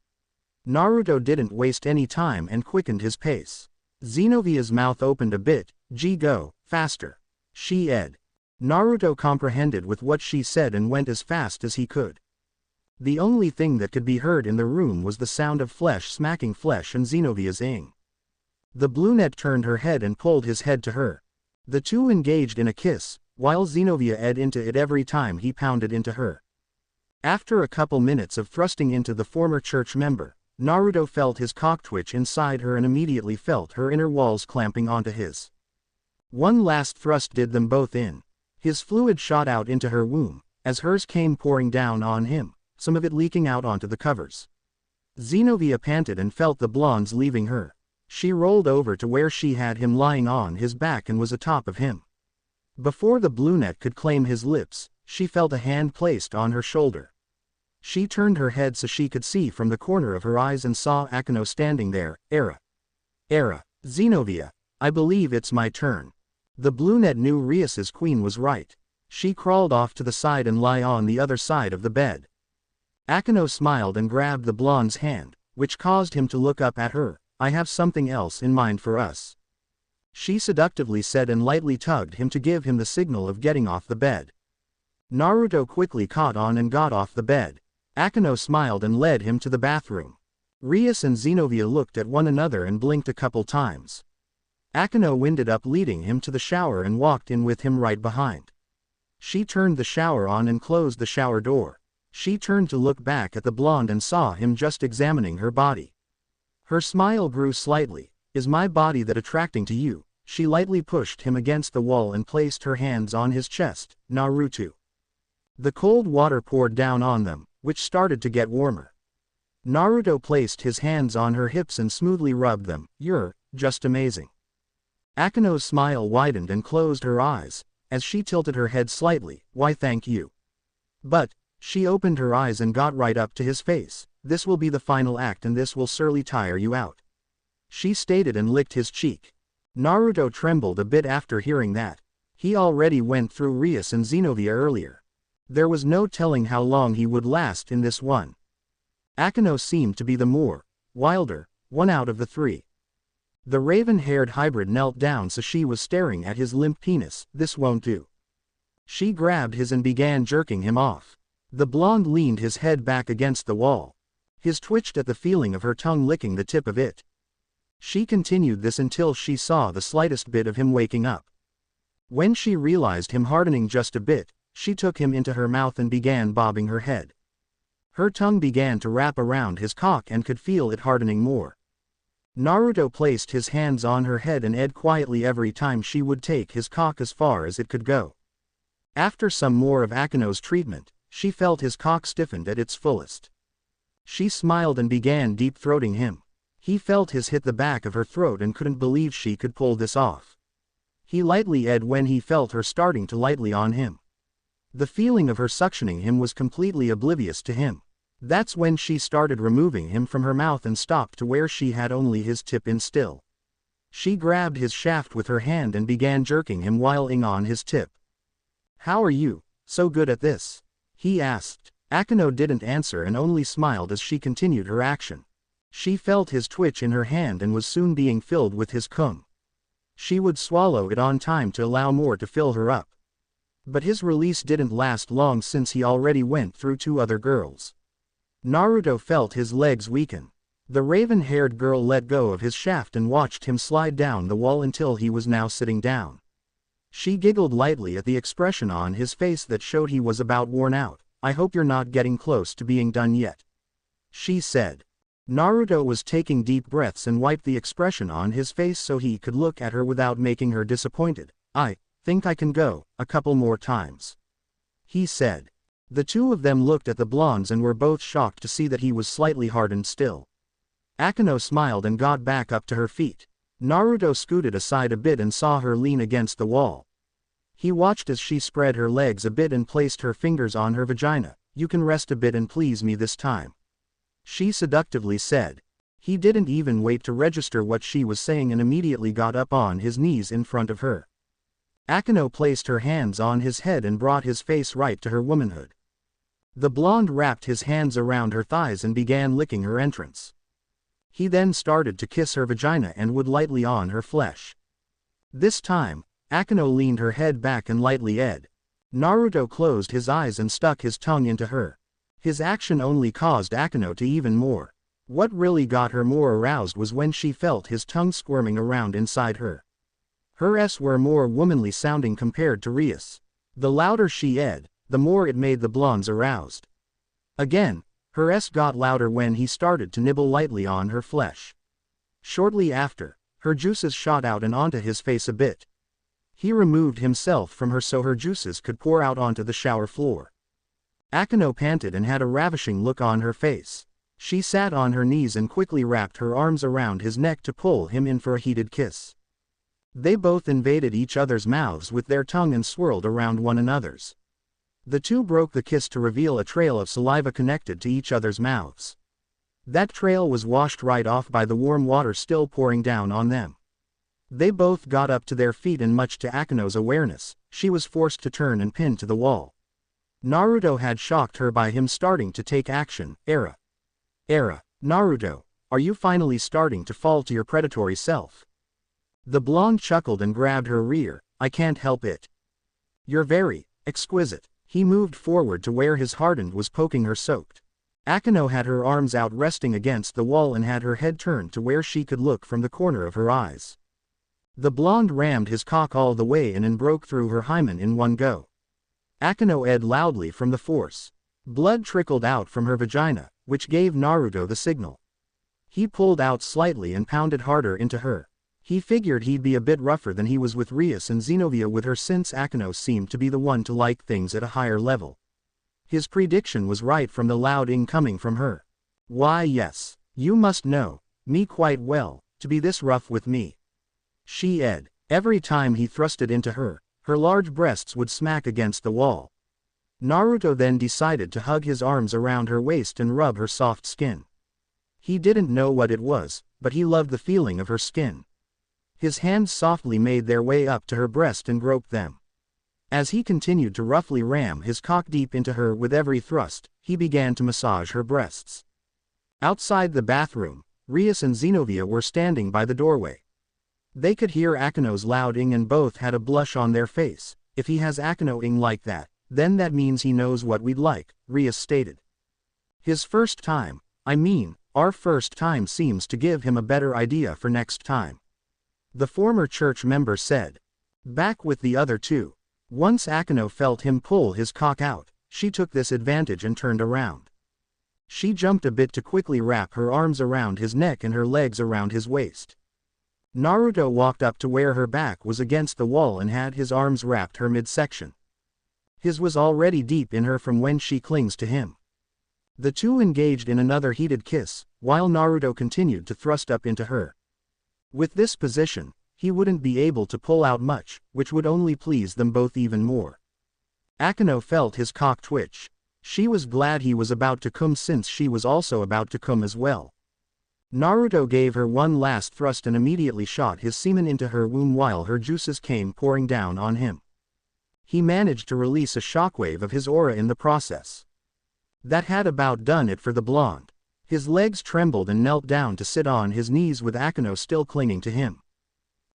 Naruto didn't waste any time and quickened his pace. Xenovia's mouth opened a bit. Go, faster. She said. Naruto comprehended with what she said and went as fast as he could. The only thing that could be heard in the room was the sound of flesh smacking flesh and Xenovia's ing. The brunette turned her head and pulled his head to her. The two engaged in a kiss, while Xenovia ed into it every time he pounded into her. After a couple minutes of thrusting into the former church member, Naruto felt his cock twitch inside her and immediately felt her inner walls clamping onto his. One last thrust did them both in. His fluid shot out into her womb, as hers came pouring down on him, some of it leaking out onto the covers. Xenovia panted and felt the blondes leaving her. She rolled over to where she had him lying on his back and was atop of him. Before the brunette could claim his lips, she felt a hand placed on her shoulder. She turned her head so she could see from the corner of her eyes and saw Akeno standing there. Xenovia. I believe it's my turn. The brunette knew Rias's queen was right. She crawled off to the side and lay on the other side of the bed. Akeno smiled and grabbed the blonde's hand, which caused him to look up at her. I have something else in mind for us. She seductively said and lightly tugged him to give him the signal of getting off the bed. Naruto quickly caught on and got off the bed. Akeno smiled and led him to the bathroom. Rias and Xenovia looked at one another and blinked a couple times. Akeno winded up leading him to the shower and walked in with him right behind. She turned the shower on and closed the shower door. She turned to look back at the blonde and saw him just examining her body. Her smile grew slightly. Is my body that attracting to you? She lightly pushed him against the wall and placed her hands on his chest. Naruto. The cold water poured down on them, which started to get warmer. Naruto placed his hands on her hips and smoothly rubbed them. You're just amazing. Akeno's smile widened and closed her eyes, as she tilted her head slightly. Why thank you. But, she opened her eyes and got right up to his face. This will be the final act and this will surely tire you out. She stated and licked his cheek. Naruto trembled a bit after hearing that. He already went through Rias and Xenovia earlier. There was no telling how long he would last in this one. Akeno seemed to be the more wilder one out of the three. The raven-haired hybrid knelt down so she was staring at his limp penis. This won't do. She grabbed his and began jerking him off. The blonde leaned his head back against the wall. His twitched at the feeling of her tongue licking the tip of it. She continued this until she saw the slightest bit of him waking up. When she realized him hardening just a bit, she took him into her mouth and began bobbing her head. Her tongue began to wrap around his cock and could feel it hardening more. Naruto placed his hands on her head and ed quietly every time she would take his cock as far as it could go. After some more of Akeno's treatment, she felt his cock stiffened at its fullest. She smiled and began deep-throating him. He felt his hit the back of her throat and couldn't believe she could pull this off. He lightly ed when he felt her starting to lightly on him. The feeling of her suctioning him was completely oblivious to him. That's when she started removing him from her mouth and stopped to where she had only his tip in still. She grabbed his shaft with her hand and began jerking him while ing on his tip. "How are you so good at this?" he asked. Akeno didn't answer and only smiled as she continued her action. She felt his twitch in her hand and was soon being filled with his cum. She would swallow it on time to allow more to fill her up. But his release didn't last long since he already went through 2 other girls. Naruto felt his legs weaken. The raven-haired girl let go of his shaft and watched him slide down the wall until he was now sitting down. She giggled lightly at the expression on his face that showed he was about worn out. "I hope you're not getting close to being done yet," she said. Naruto was taking deep breaths and wiped the expression on his face so he could look at her without making her disappointed. "I think I can go a couple more times," he said. The 2 of them looked at the blondes and were both shocked to see that he was slightly hardened still. Akeno smiled and got back up to her feet. Naruto scooted aside a bit and saw her lean against the wall. He watched as she spread her legs a bit and placed her fingers on her vagina. "You can rest a bit and please me this time," she seductively said. He didn't even wait to register what she was saying and immediately got up on his knees in front of her. Akeno placed her hands on his head and brought his face right to her womanhood. The blonde wrapped his hands around her thighs and began licking her entrance. He then started to kiss her vagina and would lightly on her flesh. This time, Akeno leaned her head back and lightly ed. Naruto closed his eyes and stuck his tongue into her. His action only caused Akeno to even more. What really got her more aroused was when she felt his tongue squirming around inside her. Hers were more womanly sounding compared to Rias. The louder she ed, the more it made the blondes aroused. Again, hers got louder when he started to nibble lightly on her flesh. Shortly after, her juices shot out and onto his face a bit. He removed himself from her so her juices could pour out onto the shower floor. Akeno panted and had a ravishing look on her face. She sat on her knees and quickly wrapped her arms around his neck to pull him in for a heated kiss. They both invaded each other's mouths with their tongue and swirled around one another's. The 2 broke the kiss to reveal a trail of saliva connected to each other's mouths. That trail was washed right off by the warm water still pouring down on them. They both got up to their feet and much to Akeno's awareness, she was forced to turn and pin to the wall. Naruto had shocked her by him starting to take action. Era, Naruto, are you finally starting to fall to your predatory self?" The blonde chuckled and grabbed her rear. "I can't help it. You're very exquisite." He moved forward to where his hardened was poking her soaked. Akeno had her arms out resting against the wall and had her head turned to where she could look from the corner of her eyes. The blonde rammed his cock all the way in and broke through her hymen in one go. Akeno ed loudly from the force. Blood trickled out from her vagina, which gave Naruto the signal. He pulled out slightly and pounded harder into her. He figured he'd be a bit rougher than he was with Rias and Xenovia with her since Akeno seemed to be the one to like things at a higher level. His prediction was right from the loud ing coming from her. "Why yes, you must know me quite well, to be this rough with me," she ed. Every time he thrusted into her, her large breasts would smack against the wall. Naruto then decided to hug his arms around her waist and rub her soft skin. He didn't know what it was, but he loved the feeling of her skin. His hands softly made their way up to her breast and groped them. As he continued to roughly ram his cock deep into her with every thrust, he began to massage her breasts. Outside the bathroom, Rias and Zenobia were standing by the doorway. They could hear Akino's loud ing and both had a blush on their face. If he has Akino ing like that, then that means he knows what we'd like, Rias stated. His first time, our first time seems to give him a better idea for next time. The former church member said. Back with the other two. Once Akino felt him pull his cock out, she took this advantage and turned around. She jumped a bit to quickly wrap her arms around his neck and her legs around his waist. Naruto walked up to where her back was against the wall and had his arms wrapped her midsection. His was already deep in her from when she clings to him. The two engaged in another heated kiss, while Naruto continued to thrust up into her. With this position, he wouldn't be able to pull out much, which would only please them both even more. Akino felt his cock twitch. She was glad he was about to come since she was also about to come as well. Naruto gave her one last thrust and immediately shot his semen into her womb while her juices came pouring down on him. He managed to release a shockwave of his aura in the process. That had about done it for the blonde. His legs trembled and knelt down to sit on his knees with Akino still clinging to him.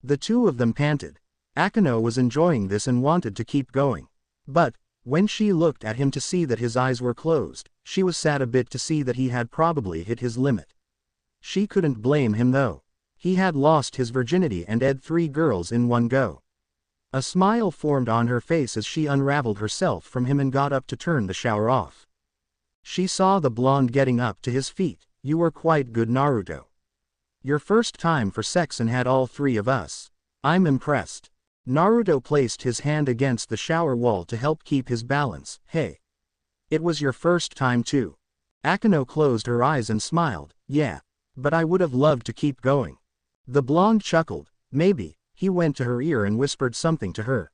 The two of them panted. Akino was enjoying this and wanted to keep going. But, when she looked at him to see that his eyes were closed, she was sad a bit to see that he had probably hit his limit. She couldn't blame him though. He had lost his virginity and ed 3 girls in one go. A smile formed on her face as she unraveled herself from him and got up to turn the shower off. She saw the blonde getting up to his feet. You were quite good, Naruto. Your first time for sex and had all 3 of us. I'm impressed. Naruto placed his hand against the shower wall to help keep his balance. Hey. It was your first time too. Akino closed her eyes and smiled. Yeah. But I would have loved to keep going. The blonde chuckled. Maybe. He went to her ear and whispered something to her.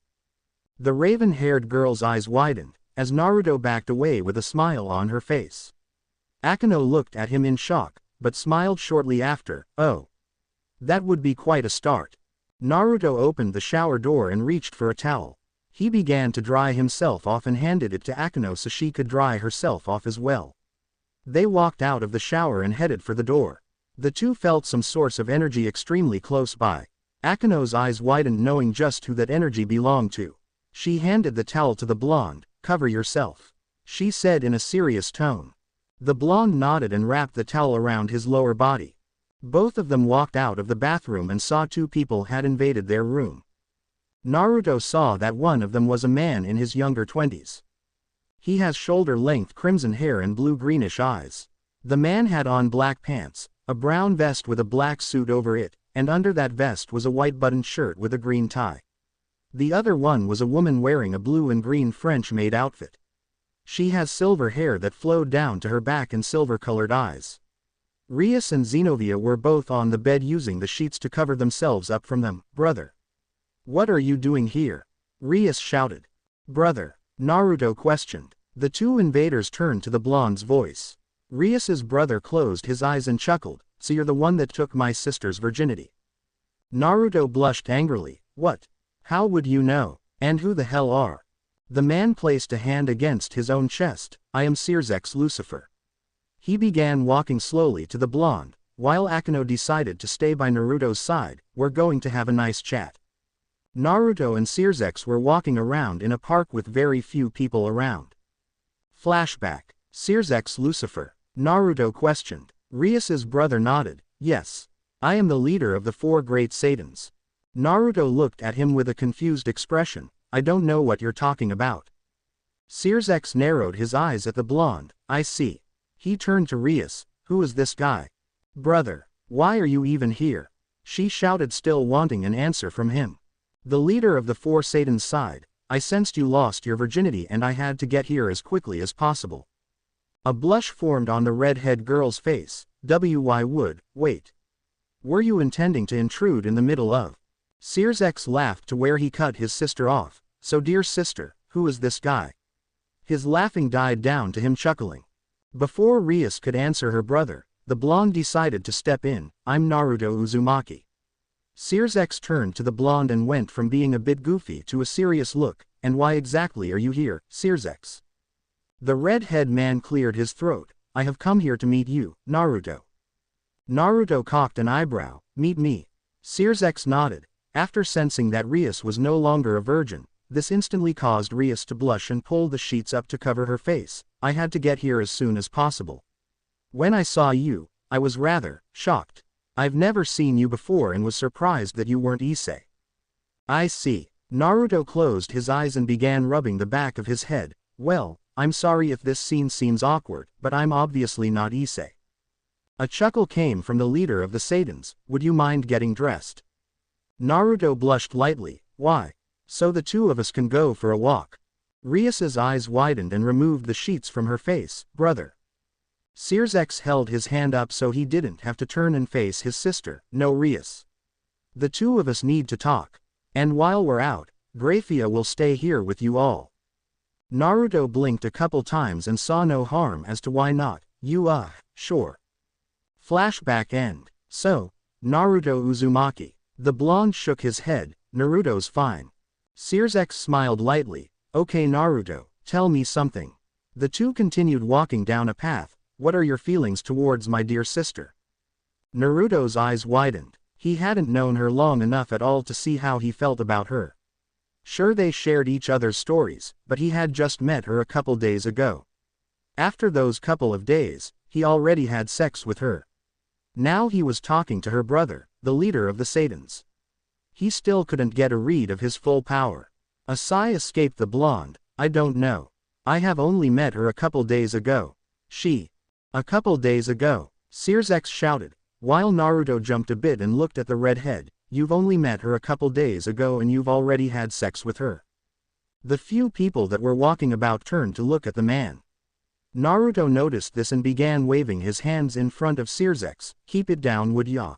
The raven-haired girl's eyes widened, as Naruto backed away with a smile on her face. Akino looked at him in shock, but smiled shortly after. Oh. That would be quite a start. Naruto opened the shower door and reached for a towel. He began to dry himself off and handed it to Akino so she could dry herself off as well. They walked out of the shower and headed for the door. The two felt some source of energy extremely close by. Akino's eyes widened knowing just who that energy belonged to. She handed the towel to the blonde. Cover yourself, she said in a serious tone. The blonde nodded and wrapped the towel around his lower body. Both of them walked out of the bathroom and saw 2 people had invaded their room. Naruto saw that one of them was a man in his younger 20s. He has shoulder-length crimson hair and blue-greenish eyes. The man had on black pants, a brown vest with a black suit over it, and under that vest was a white buttoned shirt with a green tie. The other one was a woman wearing a blue and green French-made outfit. She has silver hair that flowed down to her back and silver-colored eyes. Rias and Zenobia were both on the bed using the sheets to cover themselves up from them. Brother. What are you doing here? Rias shouted. Brother. Naruto questioned. The 2 invaders turned to the blonde's voice. Rias's brother closed his eyes and chuckled. So you're the one that took my sister's virginity. Naruto blushed angrily. What? How would you know? And who the hell are? The man placed a hand against his own chest. I am Searsx Lucifer. He began walking slowly to the blonde, while Akino decided to stay by Naruto's side. We're going to have a nice chat. Naruto and Searsx were walking around in a park with very few people around. Flashback. Searsx Lucifer. Naruto questioned. Rias's brother nodded. Yes. I am the leader of the 4 great Satans. Naruto looked at him with a confused expression. I don't know what you're talking about. Searsx narrowed his eyes at the blonde. I see. He turned to Rias. Who is this guy? Brother. Why are you even here? She shouted, still wanting an answer from him. The leader of the 4 Satans sighed. I sensed you lost your virginity and I had to get here as quickly as possible. A blush formed on the redhead girl's face. Why would, wait. Were you intending to intrude in the middle of? Searsx laughed to where he cut his sister off. So dear sister, who is this guy? His laughing died down to him chuckling. Before Rias could answer her brother, the blonde decided to step in. I'm Naruto Uzumaki. Sears X turned to the blonde and went from being a bit goofy to a serious look. And why exactly are you here, Sears X? The red-head man cleared his throat. I have come here to meet you, Naruto. Naruto cocked an eyebrow. Meet me. Sears X nodded. After sensing that Rias was no longer a virgin, this instantly caused Rias to blush and pull the sheets up to cover her face. I had to get here as soon as possible. When I saw you, I was rather shocked. I've never seen you before and was surprised that you weren't Issei. I see. Naruto closed his eyes and began rubbing the back of his head. Well, I'm sorry if this scene seems awkward, but I'm obviously not Issei. A chuckle came from the leader of the Saiyans. Would you mind getting dressed? Naruto blushed lightly. Why? So the two of us can go for a walk. Rias's eyes widened and removed the sheets from her face. Brother. Sears X held his hand up so he didn't have to turn and face his sister. No, Rias. The two of us need to talk. And while we're out, Grafia will stay here with you all. Naruto blinked a couple times and saw no harm as to why not. You sure. Flashback end. So, Naruto Uzumaki. The blonde shook his head. Naruto's fine. Sears X smiled lightly. Okay Naruto, tell me something. The two continued walking down a path. What are your feelings towards my dear sister? Naruto's eyes widened. He hadn't known her long enough at all to see how he felt about her. Sure, they shared each other's stories, but he had just met her a couple days ago. After those couple of days, he already had sex with her. Now he was talking to her brother, the leader of the Saiyans. He still couldn't get a read of his full power. A sigh escaped the blonde. I don't know. I have only met her a couple days ago. A couple days ago, Sears X shouted, while Naruto jumped a bit and looked at the redhead. You've only met her a couple days ago and you've already had sex with her. The few people that were walking about turned to look at the man. Naruto noticed this and began waving his hands in front of Sears X. Keep it down, would ya?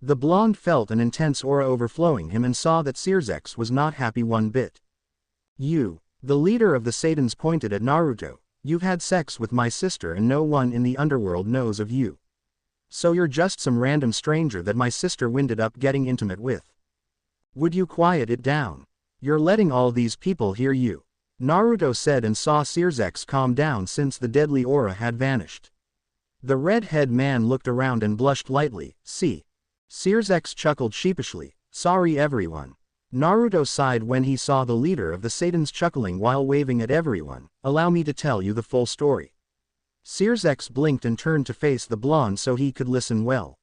The blonde felt an intense aura overflowing him and saw that Sears X was not happy one bit. You, the leader of the Saiyans, pointed at Naruto. You've had sex with my sister and no one in the underworld knows of you. So you're just some random stranger that my sister winded up getting intimate with. Would you quiet it down? You're letting all these people hear you. Naruto said and saw Sears X calm down since the deadly aura had vanished. The red-head man looked around and blushed lightly. See. Sears X chuckled sheepishly. Sorry everyone. Naruto sighed when he saw the leader of the Saiyans chuckling while waving at everyone. Allow me to tell you the full story. Sears X blinked and turned to face the blonde so he could listen well.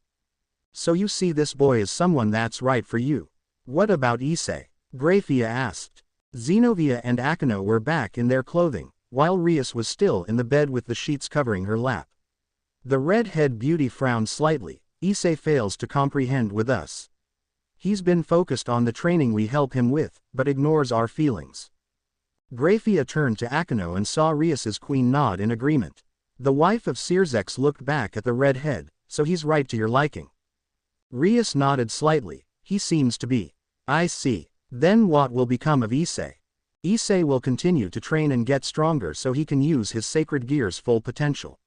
So you see this boy as someone that's right for you. What about Issei? Grafia asked. Zenobia and Akino were back in their clothing, while Rias was still in the bed with the sheets covering her lap. The red-head beauty frowned slightly. Issei fails to comprehend with us. He's been focused on the training we help him with, but ignores our feelings. Grafia turned to Akino and saw Rias's queen nod in agreement. The wife of Sears X looked back at the red-head. So he's right to your liking. Rias nodded slightly. He seems to be. I see. Then what will become of Issei? Issei will continue to train and get stronger so he can use his sacred gear's full potential.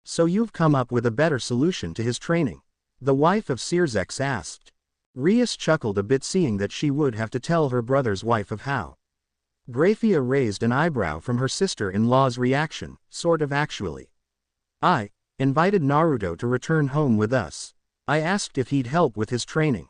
So you've come up with a better solution to his training? The wife of Sears X asked. Rias chuckled a bit seeing that she would have to tell her brother's wife of how. Grafia raised an eyebrow from her sister-in-law's reaction. Sort of actually. I invited Naruto to return home with us. I asked if he'd help with his training.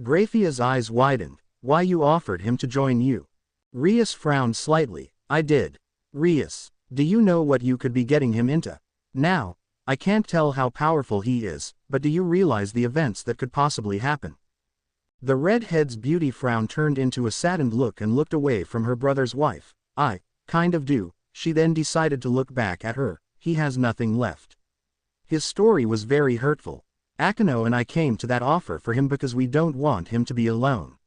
Grafia's eyes widened. Why you offered him to join you? Rias frowned slightly. I did. Rias, do you know what you could be getting him into? Now, I can't tell how powerful he is, but do you realize the events that could possibly happen? The redhead's beauty frown turned into a saddened look and looked away from her brother's wife. I kind of do. She then decided to look back at her. He has nothing left. His story was very hurtful. Akino and I came to that offer for him because we don't want him to be alone.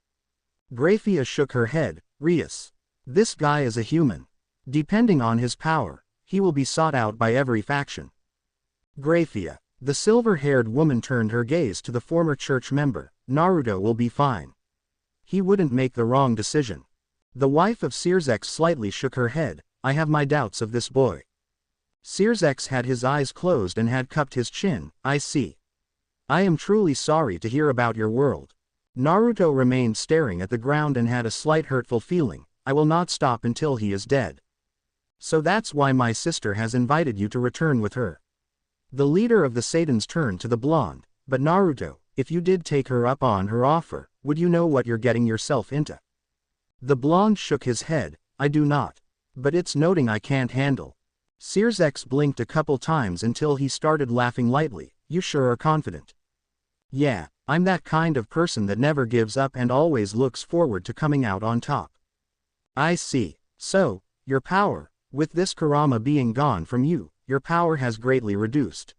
Grafia shook her head. Rias. This guy is a human. Depending on his power, he will be sought out by every faction. Grafia. The silver-haired woman turned her gaze to the former church member. Naruto will be fine. He wouldn't make the wrong decision. The wife of Sears X slightly shook her head. I have my doubts of this boy. Sears X had his eyes closed and had cupped his chin. I see. I am truly sorry to hear about your world. Naruto remained staring at the ground and had a slight hurtful feeling. I will not stop until he is dead. So that's why my sister has invited you to return with her. The leader of the Saiyans turned to the blonde. But Naruto, if you did take her up on her offer, would you know what you're getting yourself into? The blonde shook his head. I do not. But it's noting I can't handle. Sears blinked a couple times until he started laughing lightly. You sure are confident. Yeah, I'm that kind of person that never gives up and always looks forward to coming out on top. I see. So, your power, with this Kurama being gone from you, your power has greatly reduced.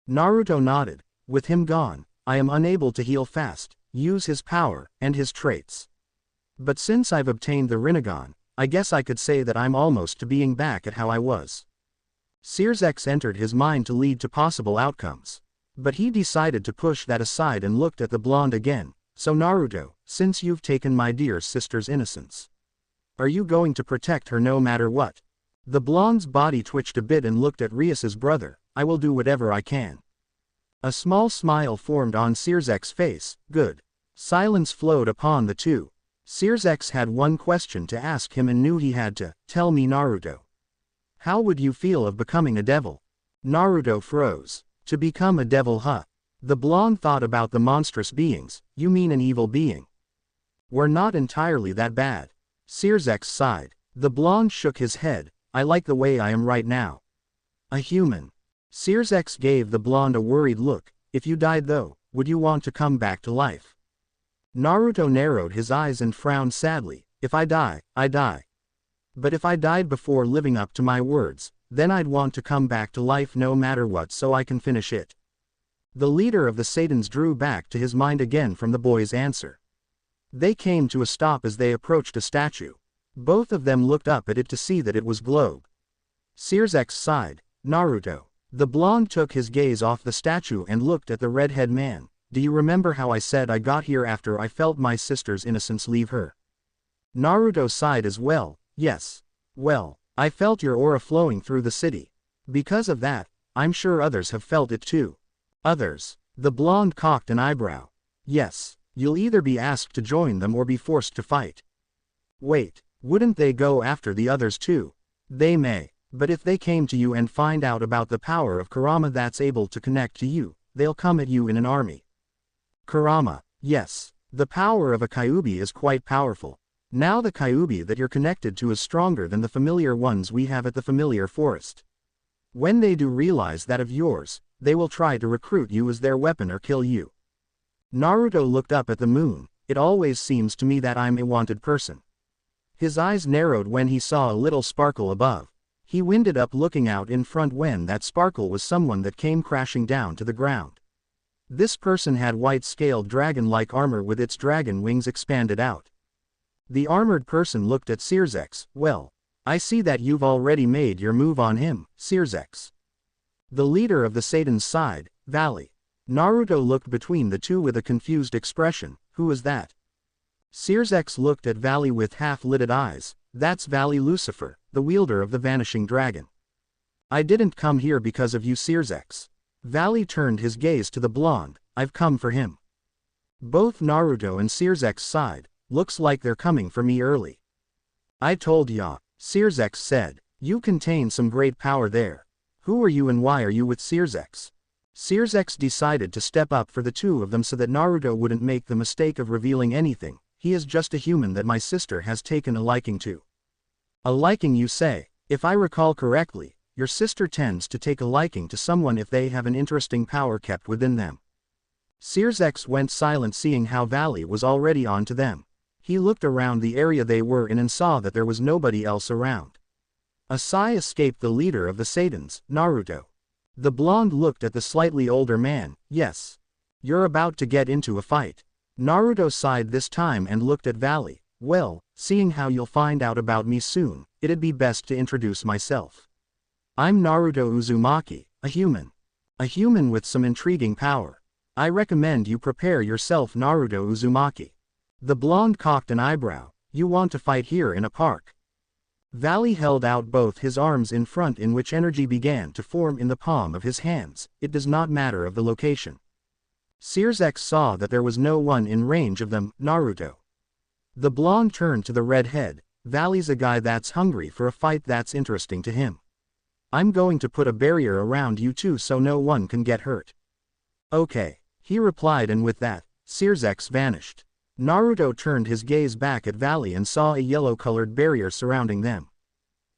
Naruto nodded. With him gone, I am unable to heal fast, use his power, and his traits. But since I've obtained the Rinnegan, I guess I could say that I'm almost to being back at how I was. Sears entered his mind to lead to possible outcomes. But he decided to push that aside and looked at the blonde again. So Naruto, since you've taken my dear sister's innocence, are you going to protect her no matter what? The blonde's body twitched a bit and looked at Rias's brother. I will do whatever I can. A small smile formed on Sears' face. Good. Silence flowed upon the two. Sears had one question to ask him and knew he had to. Tell me, Naruto. How would you feel of becoming a devil? Naruto froze. To become a devil, huh? The blonde thought about the monstrous beings. You mean an evil being? We're not entirely that bad. Sears sighed. The blonde shook his head. I like the way I am right now. A human. Sears gave the blonde a worried look. If you died though, would you want to come back to life? Naruto narrowed his eyes and frowned sadly. If I die, I die. But if I died before living up to my words, then I'd want to come back to life no matter what so I can finish it. The leader of the Saiyans drew back to his mind again from the boy's answer. They came to a stop as they approached a statue. Both of them looked up at it to see that it was globe. Sears sighed. Naruto. The blonde took his gaze off the statue and looked at the redhead man. Do you remember how I said I got here after I felt my sister's innocence leave her? Naruto sighed as well. Yes. Well, I felt your aura flowing through the city. Because of that, I'm sure others have felt it too. Others. The blonde cocked an eyebrow. Yes, you'll either be asked to join them or be forced to fight. Wait, wouldn't they go after the others too? They may, but if they came to you and find out about the power of Kurama that's able to connect to you, they'll come at you in an army. Kurama, yes, the power of a Kyuubi is quite powerful. Now the Kyuubi that you're connected to is stronger than the familiar ones we have at the familiar forest. When they do realize that of yours, they will try to recruit you as their weapon or kill you. Naruto looked up at the moon. It always seems to me that I'm a wanted person. His eyes narrowed when he saw a little sparkle above. He winded up looking out in front when that sparkle was someone that came crashing down to the ground. This person had white-scaled dragon-like armor with its dragon wings expanded out. The armored person looked at Sears. Well, I see that you've already made your move on him, Sears. The leader of the Saiyans sighed. Valley. Naruto looked between the two with a confused expression. Who is that? Sears looked at Valley with half-lidded eyes. That's Valley Lucifer, the wielder of the vanishing dragon. I didn't come here because of you, Sears. Valley turned his gaze to the blonde. I've come for him. Both Naruto and Sears sighed. Looks like they're coming for me early. I told ya, Sears said. You contain some great power there. Who are you and why are you with Sears? Sears decided to step up for the two of them so that Naruto wouldn't make the mistake of revealing anything. He is just a human that my sister has taken a liking to. A liking, you say? If I recall correctly, your sister tends to take a liking to someone if they have an interesting power kept within them. Sears went silent seeing how Valley was already on to them. He looked around the area they were in and saw that there was nobody else around. A sigh escaped the leader of the Saiyans, Naruto. The blonde looked at the slightly older man. Yes. You're about to get into a fight. Naruto sighed this time and looked at Valley. Well, seeing how you'll find out about me soon, it'd be best to introduce myself. I'm Naruto Uzumaki, a human. A human with some intriguing power. I recommend you prepare yourself, Naruto Uzumaki. The blonde cocked an eyebrow. You want to fight here in a park? Valley held out both his arms in front in which energy began to form in the palm of his hands. It does not matter of the location. Sears X saw that there was no one in range of them. Naruto. The blonde turned to the redhead. Valley's a guy that's hungry for a fight that's interesting to him. I'm going to put a barrier around you two so no one can get hurt. Okay, he replied, and with that, Sears X vanished. Naruto turned his gaze back at Valley and saw a yellow-colored barrier surrounding them.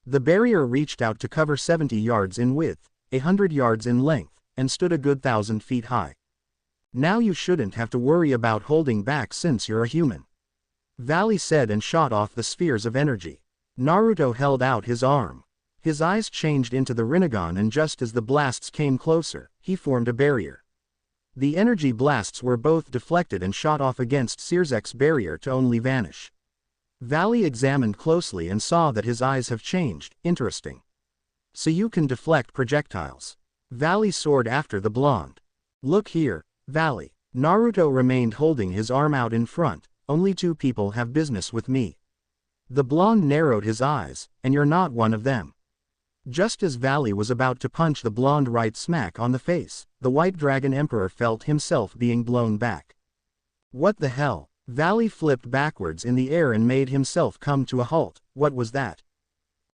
The barrier reached out to cover 70 yards in width, 100 yards in length, and stood a good 1,000 feet high. Now you shouldn't have to worry about holding back since you're a human. Valley said and shot off the spheres of energy. Naruto held out his arm. His eyes changed into the Rinnegan, and just as the blasts came closer, he formed a barrier. The energy blasts were both deflected and shot off against Sears X's barrier to only vanish. Valley examined closely and saw that his eyes have changed. Interesting. So you can deflect projectiles. Valley soared after the blonde. Look here, Valley. Naruto remained holding his arm out in front. Only two people have business with me. The blonde narrowed his eyes, and you're not one of them. Just as Valley was about to punch the blonde right smack on the face, the White Dragon Emperor felt himself being blown back. What the hell? Valley flipped backwards in the air and made himself come to a halt. What was that?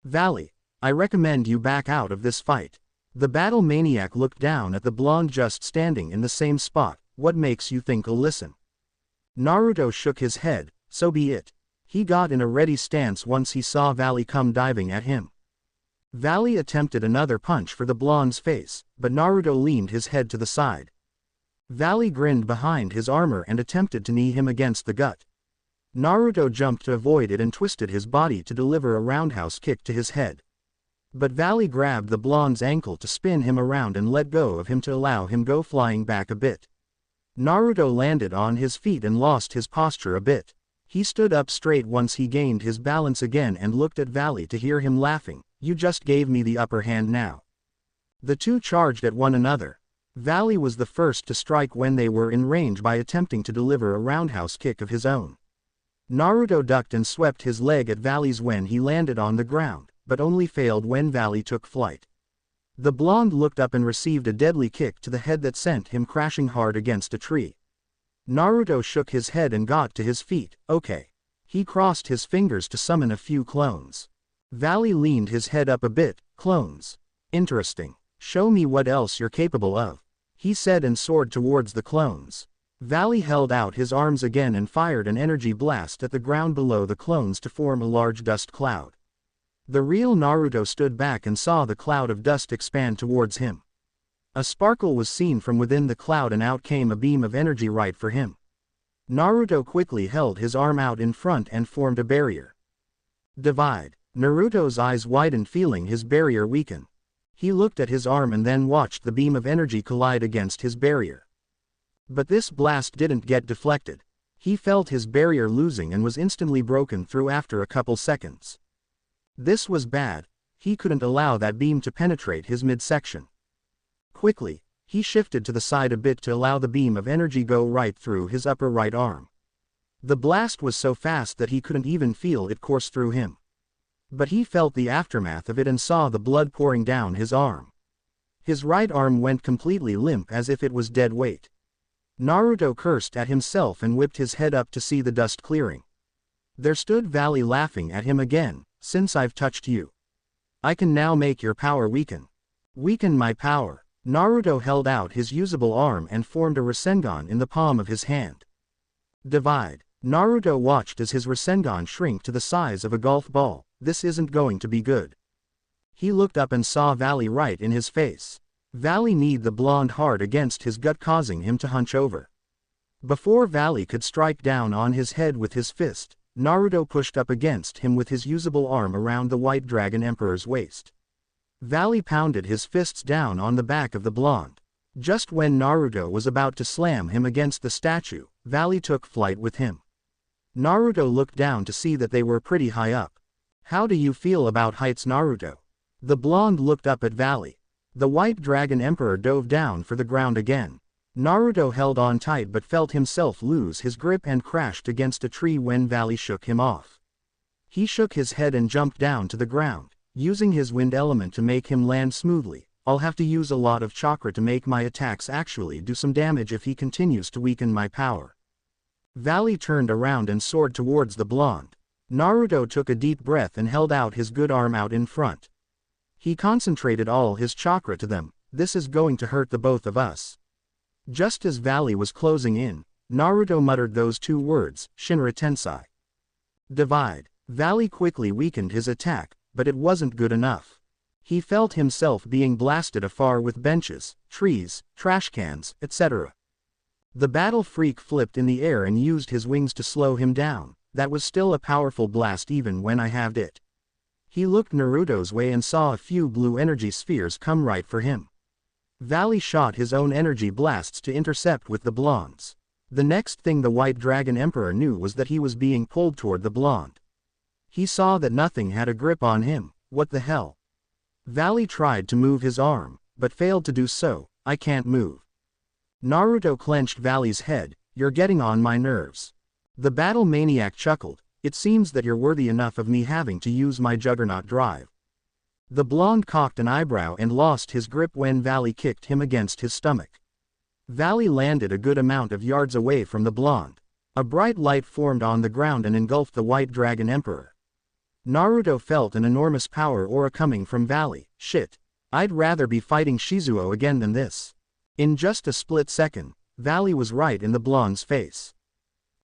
Valley, I recommend you back out of this fight. The battle maniac looked down at the blonde just standing in the same spot. What makes you think I'll listen? Naruto shook his head. So be it. He got in a ready stance once he saw Valley come diving at him. Valley attempted another punch for the blonde's face, but Naruto leaned his head to the side. Valley grinned behind his armor and attempted to knee him against the gut. Naruto jumped to avoid it and twisted his body to deliver a roundhouse kick to his head. But Valley grabbed the blonde's ankle to spin him around and let go of him to allow him go flying back a bit. Naruto landed on his feet and lost his posture a bit. He stood up straight once he gained his balance again and looked at Valley to hear him laughing. You just gave me the upper hand now. The two charged at one another. Valley was the first to strike when they were in range by attempting to deliver a roundhouse kick of his own. Naruto ducked and swept his leg at Valley's when he landed on the ground, but only failed when Valley took flight. The blonde looked up and received a deadly kick to the head that sent him crashing hard against a tree. Naruto shook his head and got to his feet. Okay. He crossed his fingers to summon a few clones. Valley leaned his head up a bit. Clones. Interesting. Show me what else you're capable of, he said and soared towards the clones. Valley held out his arms again and fired an energy blast at the ground below the clones to form a large dust cloud. The real Naruto stood back and saw the cloud of dust expand towards him. A sparkle was seen from within the cloud and out came a beam of energy right for him. Naruto quickly held his arm out in front and formed a barrier. Divide. Naruto's eyes widened, feeling his barrier weaken. He looked at his arm and then watched the beam of energy collide against his barrier. But this blast didn't get deflected. He felt his barrier losing and was instantly broken through after a couple seconds. This was bad. He couldn't allow that beam to penetrate his midsection. Quickly, he shifted to the side a bit to allow the beam of energy go right through his upper right arm. The blast was so fast that he couldn't even feel it course through him. But he felt the aftermath of it and saw the blood pouring down his arm. His right arm went completely limp as if it was dead weight. Naruto cursed at himself and whipped his head up to see the dust clearing. There stood Valley laughing at him again. Since I've touched you, I can now make your power weaken. Weaken my power. Naruto held out his usable arm and formed a Rasengan in the palm of his hand. Divide. Naruto watched as his Rasengan shrink to the size of a golf ball. This isn't going to be good. He looked up and saw Valley right in his face. Valley kneed the blonde hard against his gut, causing him to hunch over. Before Valley could strike down on his head with his fist, Naruto pushed up against him with his usable arm around the White Dragon Emperor's waist. Valley pounded his fists down on the back of the blonde. Just when Naruto was about to slam him against the statue, Valley took flight with him. Naruto looked down to see that they were pretty high up. How do you feel about heights, Naruto? The blonde looked up at Valley. The White Dragon Emperor dove down for the ground again. Naruto held on tight but felt himself lose his grip and crashed against a tree when Valley shook him off. He shook his head and jumped down to the ground, using his wind element to make him land smoothly, I'll have to use a lot of chakra to make my attacks actually do some damage if he continues to weaken my power. Valley turned around and soared towards the blonde. Naruto took a deep breath and held out his good arm out in front. He concentrated all his chakra to them. This is going to hurt the both of us. Just as Valley was closing in, Naruto muttered those two words, Shinra Tensei. Divide. Valley quickly weakened his attack, but it wasn't good enough. He felt himself being blasted afar with benches, trees, trash cans, etc. The battle freak flipped in the air and used his wings to slow him down. That was still a powerful blast even when I halved it. He looked Naruto's way and saw a few blue energy spheres come right for him. Valley shot his own energy blasts to intercept with the blonde's. The next thing the White Dragon Emperor knew was that he was being pulled toward the blonde. He saw that nothing had a grip on him. What the hell? Valley tried to move his arm, but failed to do so. I can't move. Naruto clenched Valley's head. You're getting on my nerves. The battle maniac chuckled. It seems that you're worthy enough of me having to use my juggernaut drive. The blonde cocked an eyebrow and lost his grip when Valley kicked him against his stomach. Valley landed a good amount of yards away from the blonde. A bright light formed on the ground and engulfed the White Dragon Emperor. Naruto felt an enormous power aura coming from Valley. Shit. I'd rather be fighting Shizuo again than this. In just a split second, Valley was right in the blonde's face.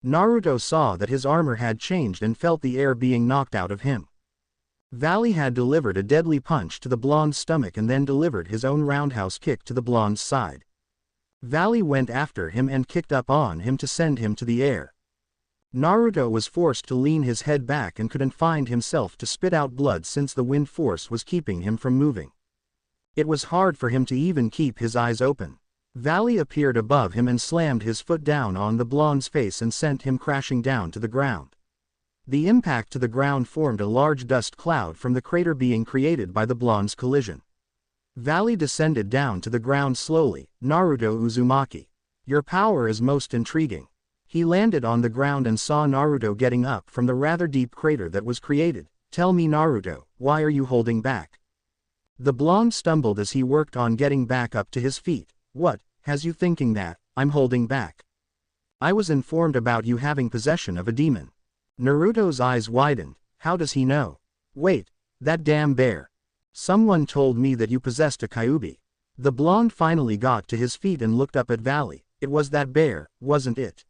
Naruto saw that his armor had changed and felt the air being knocked out of him. Valley had delivered a deadly punch to the blonde's stomach and then delivered his own roundhouse kick to the blonde's side. Valley went after him and kicked up on him to send him to the air. Naruto was forced to lean his head back and couldn't find himself to spit out blood since the wind force was keeping him from moving. It was hard for him to even keep his eyes open. Valley appeared above him and slammed his foot down on the blonde's face and sent him crashing down to the ground. The impact to the ground formed a large dust cloud from the crater being created by the blonde's collision. Valley descended down to the ground slowly. Naruto Uzumaki. Your power is most intriguing. He landed on the ground and saw Naruto getting up from the rather deep crater that was created. Tell me Naruto, why are you holding back? The blonde stumbled as he worked on getting back up to his feet. What, has you thinking that, I'm holding back? I was informed about you having possession of a demon. Naruto's eyes widened. How does he know? Wait, that damn bear. Someone told me that you possessed a Kyuubi. The blonde finally got to his feet and looked up at Valley. It was that bear, wasn't it?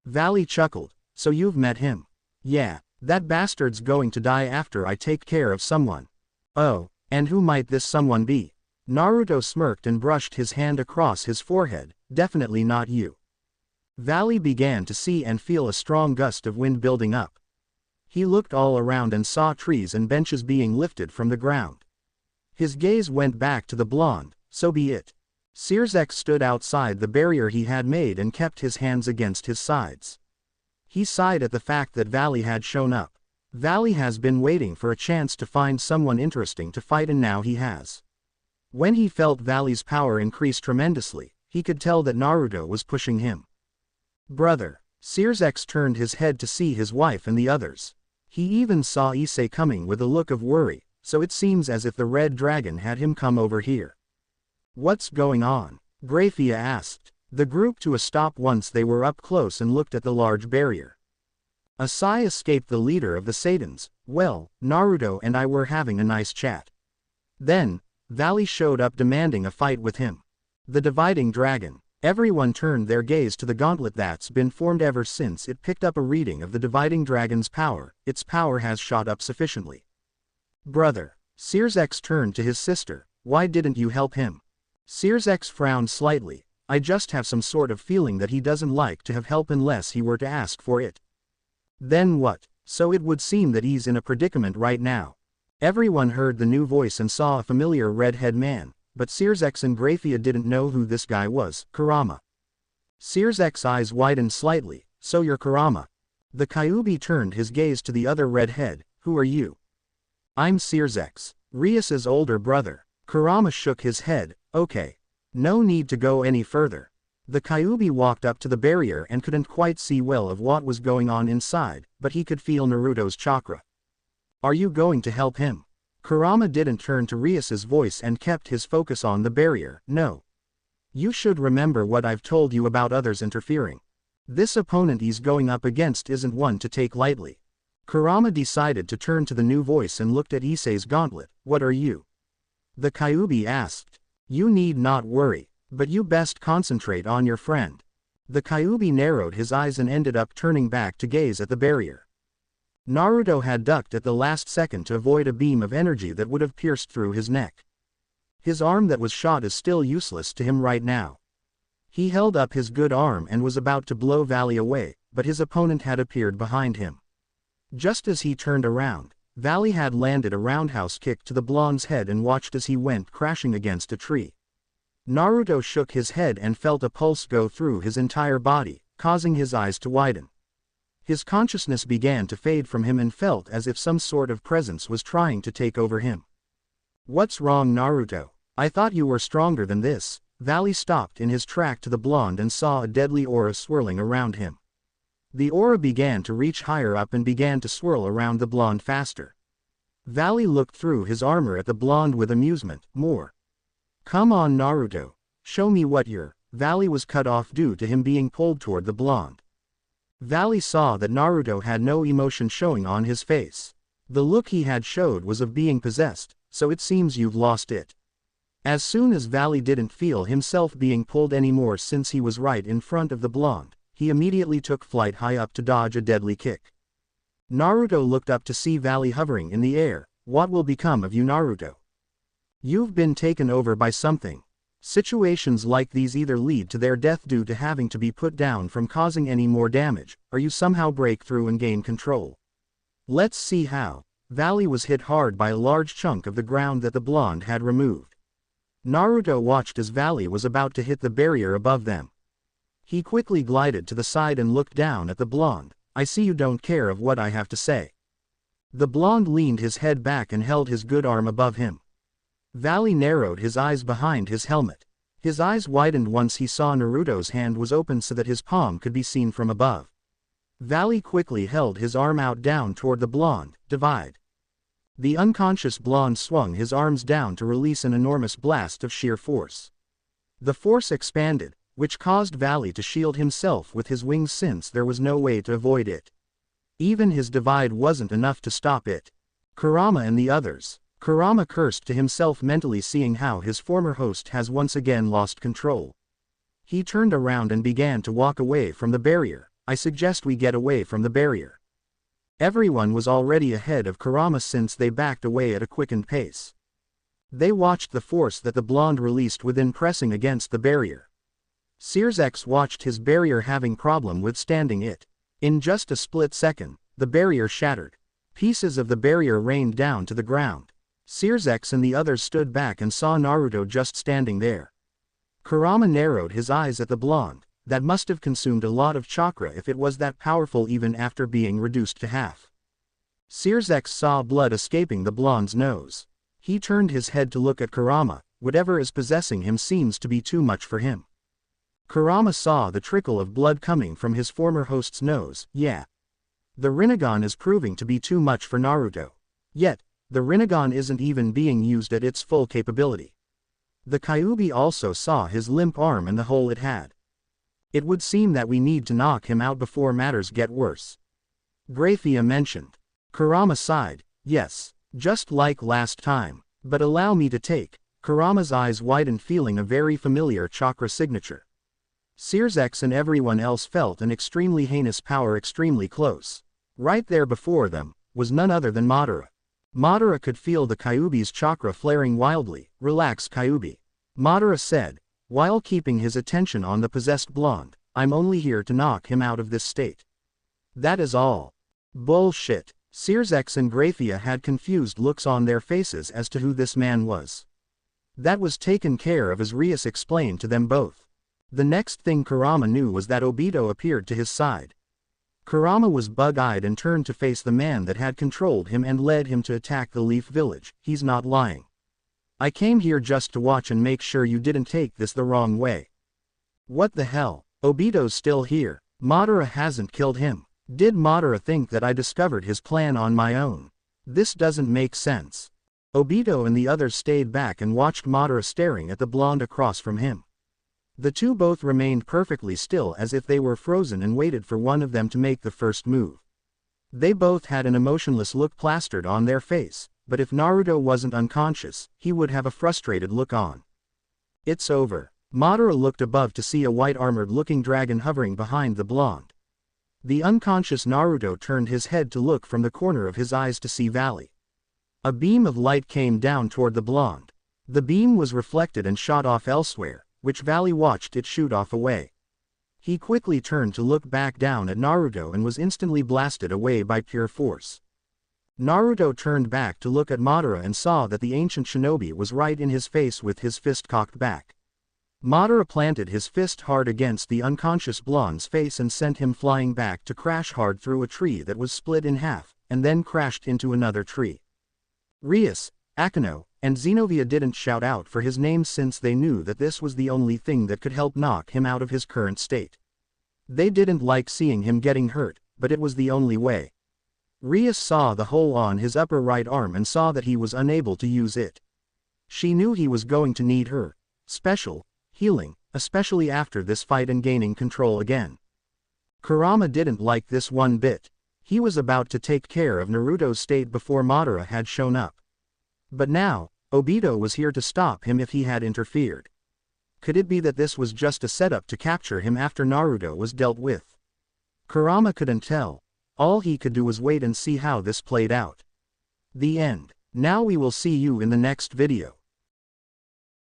Valley chuckled. So you've met him? Yeah, that bastard's going to die after I take care of someone. Oh, and who might this someone be? Naruto smirked and brushed his hand across his forehead. Definitely not you. Valley began to see and feel a strong gust of wind building up. He looked all around and saw trees and benches being lifted from the ground. His gaze went back to the blonde. So be it. Sirzek stood outside the barrier he had made and kept his hands against his sides. He sighed at the fact that Valley had shown up. Valley has been waiting for a chance to find someone interesting to fight and now he has. When he felt Valley's power increase tremendously, he could tell that Naruto was pushing him. Brother. Sirzek turned his head to see his wife and the others. He even saw Issei coming with a look of worry, so it seems as if the red dragon had him come over here. What's going on? Grafia asked the group to a stop once they were up close and looked at the large barrier. A sigh escaped the leader of the Saiyans. Well, Naruto and I were having a nice chat. Then, Valley showed up demanding a fight with him. The dividing dragon. Everyone turned their gaze to the gauntlet that's been formed ever since it picked up a reading of the dividing dragon's power. Its power has shot up sufficiently. Brother. Sirzek turned to his sister. Why didn't you help him? Sirzek frowned slightly. I just have some sort of feeling that he doesn't like to have help unless he were to ask for it. Then what? So it would seem that he's in a predicament right now. Everyone heard the new voice and saw a familiar red-head man, but Sirzek and Grafia didn't know who this guy was. Kurama. Sirzek's eyes widened slightly. So you're Kurama. The Kyuubi turned his gaze to the other redhead. Who are you? I'm Sirzek, Rias's older brother. Kurama shook his head. Okay. No need to go any further. The Kyuubi walked up to the barrier and couldn't quite see well of what was going on inside, but he could feel Naruto's chakra. Are you going to help him? Kurama didn't turn to Rias's voice and kept his focus on the barrier. No. You should remember what I've told you about others interfering. This opponent he's going up against isn't one to take lightly. Kurama decided to turn to the new voice and looked at Issei's gauntlet. What are you? The Kyuubi asked. You need not worry, but you best concentrate on your friend. The Kyuubi narrowed his eyes and ended up turning back to gaze at the barrier. Naruto had ducked at the last second to avoid a beam of energy that would have pierced through his neck. His arm that was shot is still useless to him right now. He held up his good arm and was about to blow Valley away, but his opponent had appeared behind him. Just as he turned around, Valley had landed a roundhouse kick to the blonde's head and watched as he went crashing against a tree. Naruto shook his head and felt a pulse go through his entire body, causing his eyes to widen. His consciousness began to fade from him and felt as if some sort of presence was trying to take over him. What's wrong, Naruto? I thought you were stronger than this. Valley stopped in his track to the blonde and saw a deadly aura swirling around him. The aura began to reach higher up and began to swirl around the blonde faster. Valley looked through his armor at the blonde with amusement. More. Come on, Naruto. Show me what you're. Valley was cut off due to him being pulled toward the blonde. Valley saw that Naruto had no emotion showing on his face. The look he had showed was of being possessed, so it seems you've lost it. As soon as Valley didn't feel himself being pulled anymore since he was right in front of the blonde, he immediately took flight high up to dodge a deadly kick. Naruto looked up to see Valley hovering in the air. What will become of you, Naruto? You've been taken over by something. Situations like these either lead to their death due to having to be put down from causing any more damage, or you somehow break through and gain control. Let's see how. Valley was hit hard by a large chunk of the ground that the blonde had removed. Naruto watched as Valley was about to hit the barrier above them. He quickly glided to the side and looked down at the blonde. I see you don't care of what I have to say. The blonde leaned his head back and held his good arm above him. Valley narrowed his eyes behind his helmet. His eyes widened once he saw Naruto's hand was open so that his palm could be seen from above. Valley quickly held his arm out down toward the blonde. Divide. The unconscious blonde swung his arms down to release an enormous blast of sheer force. The force expanded, which caused Valley to shield himself with his wings since there was no way to avoid it. Even his divide wasn't enough to stop it. Kurama and the others. Kurama cursed to himself mentally, seeing how his former host has once again lost control. He turned around and began to walk away from the barrier. I suggest we get away from the barrier. Everyone was already ahead of Kurama since they backed away at a quickened pace. They watched the force that the blonde released within pressing against the barrier. Sears watched his barrier having problem withstanding it. In just a split second, the barrier shattered. Pieces of the barrier rained down to the ground. Sears and the others stood back and saw Naruto just standing there. Kurama narrowed his eyes at the blonde. That must have consumed a lot of chakra if it was that powerful even after being reduced to half. Sears saw blood escaping the blonde's nose. He turned his head to look at Kurama. Whatever is possessing him seems to be too much for him. Kurama saw the trickle of blood coming from his former host's nose. Yeah. The Rinnegan is proving to be too much for Naruto. Yet, the Rinnegan isn't even being used at its full capability. The Kyuubi also saw his limp arm and the hole it had. It would seem that we need to knock him out before matters get worse. Graphia mentioned. Kurama sighed. Yes, just like last time. But allow me to take. Kurama's eyes widened, feeling a very familiar chakra signature. Sears and everyone else felt an extremely heinous power extremely close. Right there before them was none other than Madara. Madara could feel the Kyuubi's chakra flaring wildly. Relax, Kyuubi. Madara said, while keeping his attention on the possessed blonde. I'm only here to knock him out of this state. That is all. Bullshit. Sears and Graphia had confused looks on their faces as to who this man was. That was taken care of as Rias explained to them both. The next thing Kurama knew was that Obito appeared to his side. Kurama was bug-eyed and turned to face the man that had controlled him and led him to attack the Leaf Village. He's not lying. I came here just to watch and make sure you didn't take this the wrong way. What the hell? Obito's still here. Madara hasn't killed him. Did Madara think that I discovered his plan on my own? This doesn't make sense. Obito and the others stayed back and watched Madara staring at the blonde across from him. The two both remained perfectly still as if they were frozen and waited for one of them to make the first move. They both had an emotionless look plastered on their face, but if Naruto wasn't unconscious, he would have a frustrated look on. It's over. Madara looked above to see a white armored-looking dragon hovering behind the blonde. The unconscious Naruto turned his head to look from the corner of his eyes to see Valley. A beam of light came down toward the blonde. The beam was reflected and shot off elsewhere, which Valley watched it shoot off away. He quickly turned to look back down at Naruto and was instantly blasted away by pure force. Naruto turned back to look at Madara and saw that the ancient shinobi was right in his face with his fist cocked back. Madara planted his fist hard against the unconscious blonde's face and sent him flying back to crash hard through a tree that was split in half, and then crashed into another tree. Rias, Akeno, and Zenovia didn't shout out for his name since they knew that this was the only thing that could help knock him out of his current state. They didn't like seeing him getting hurt, but it was the only way. Rias saw the hole on his upper right arm and saw that he was unable to use it. She knew he was going to need her special healing, especially after this fight and gaining control again. Kurama didn't like this one bit. He was about to take care of Naruto's state before Madara had shown up. But now, Obito was here to stop him if he had interfered. Could it be that this was just a setup to capture him after Naruto was dealt with? Kurama couldn't tell. All he could do was wait and see how this played out. The end. Now we will see you in the next video.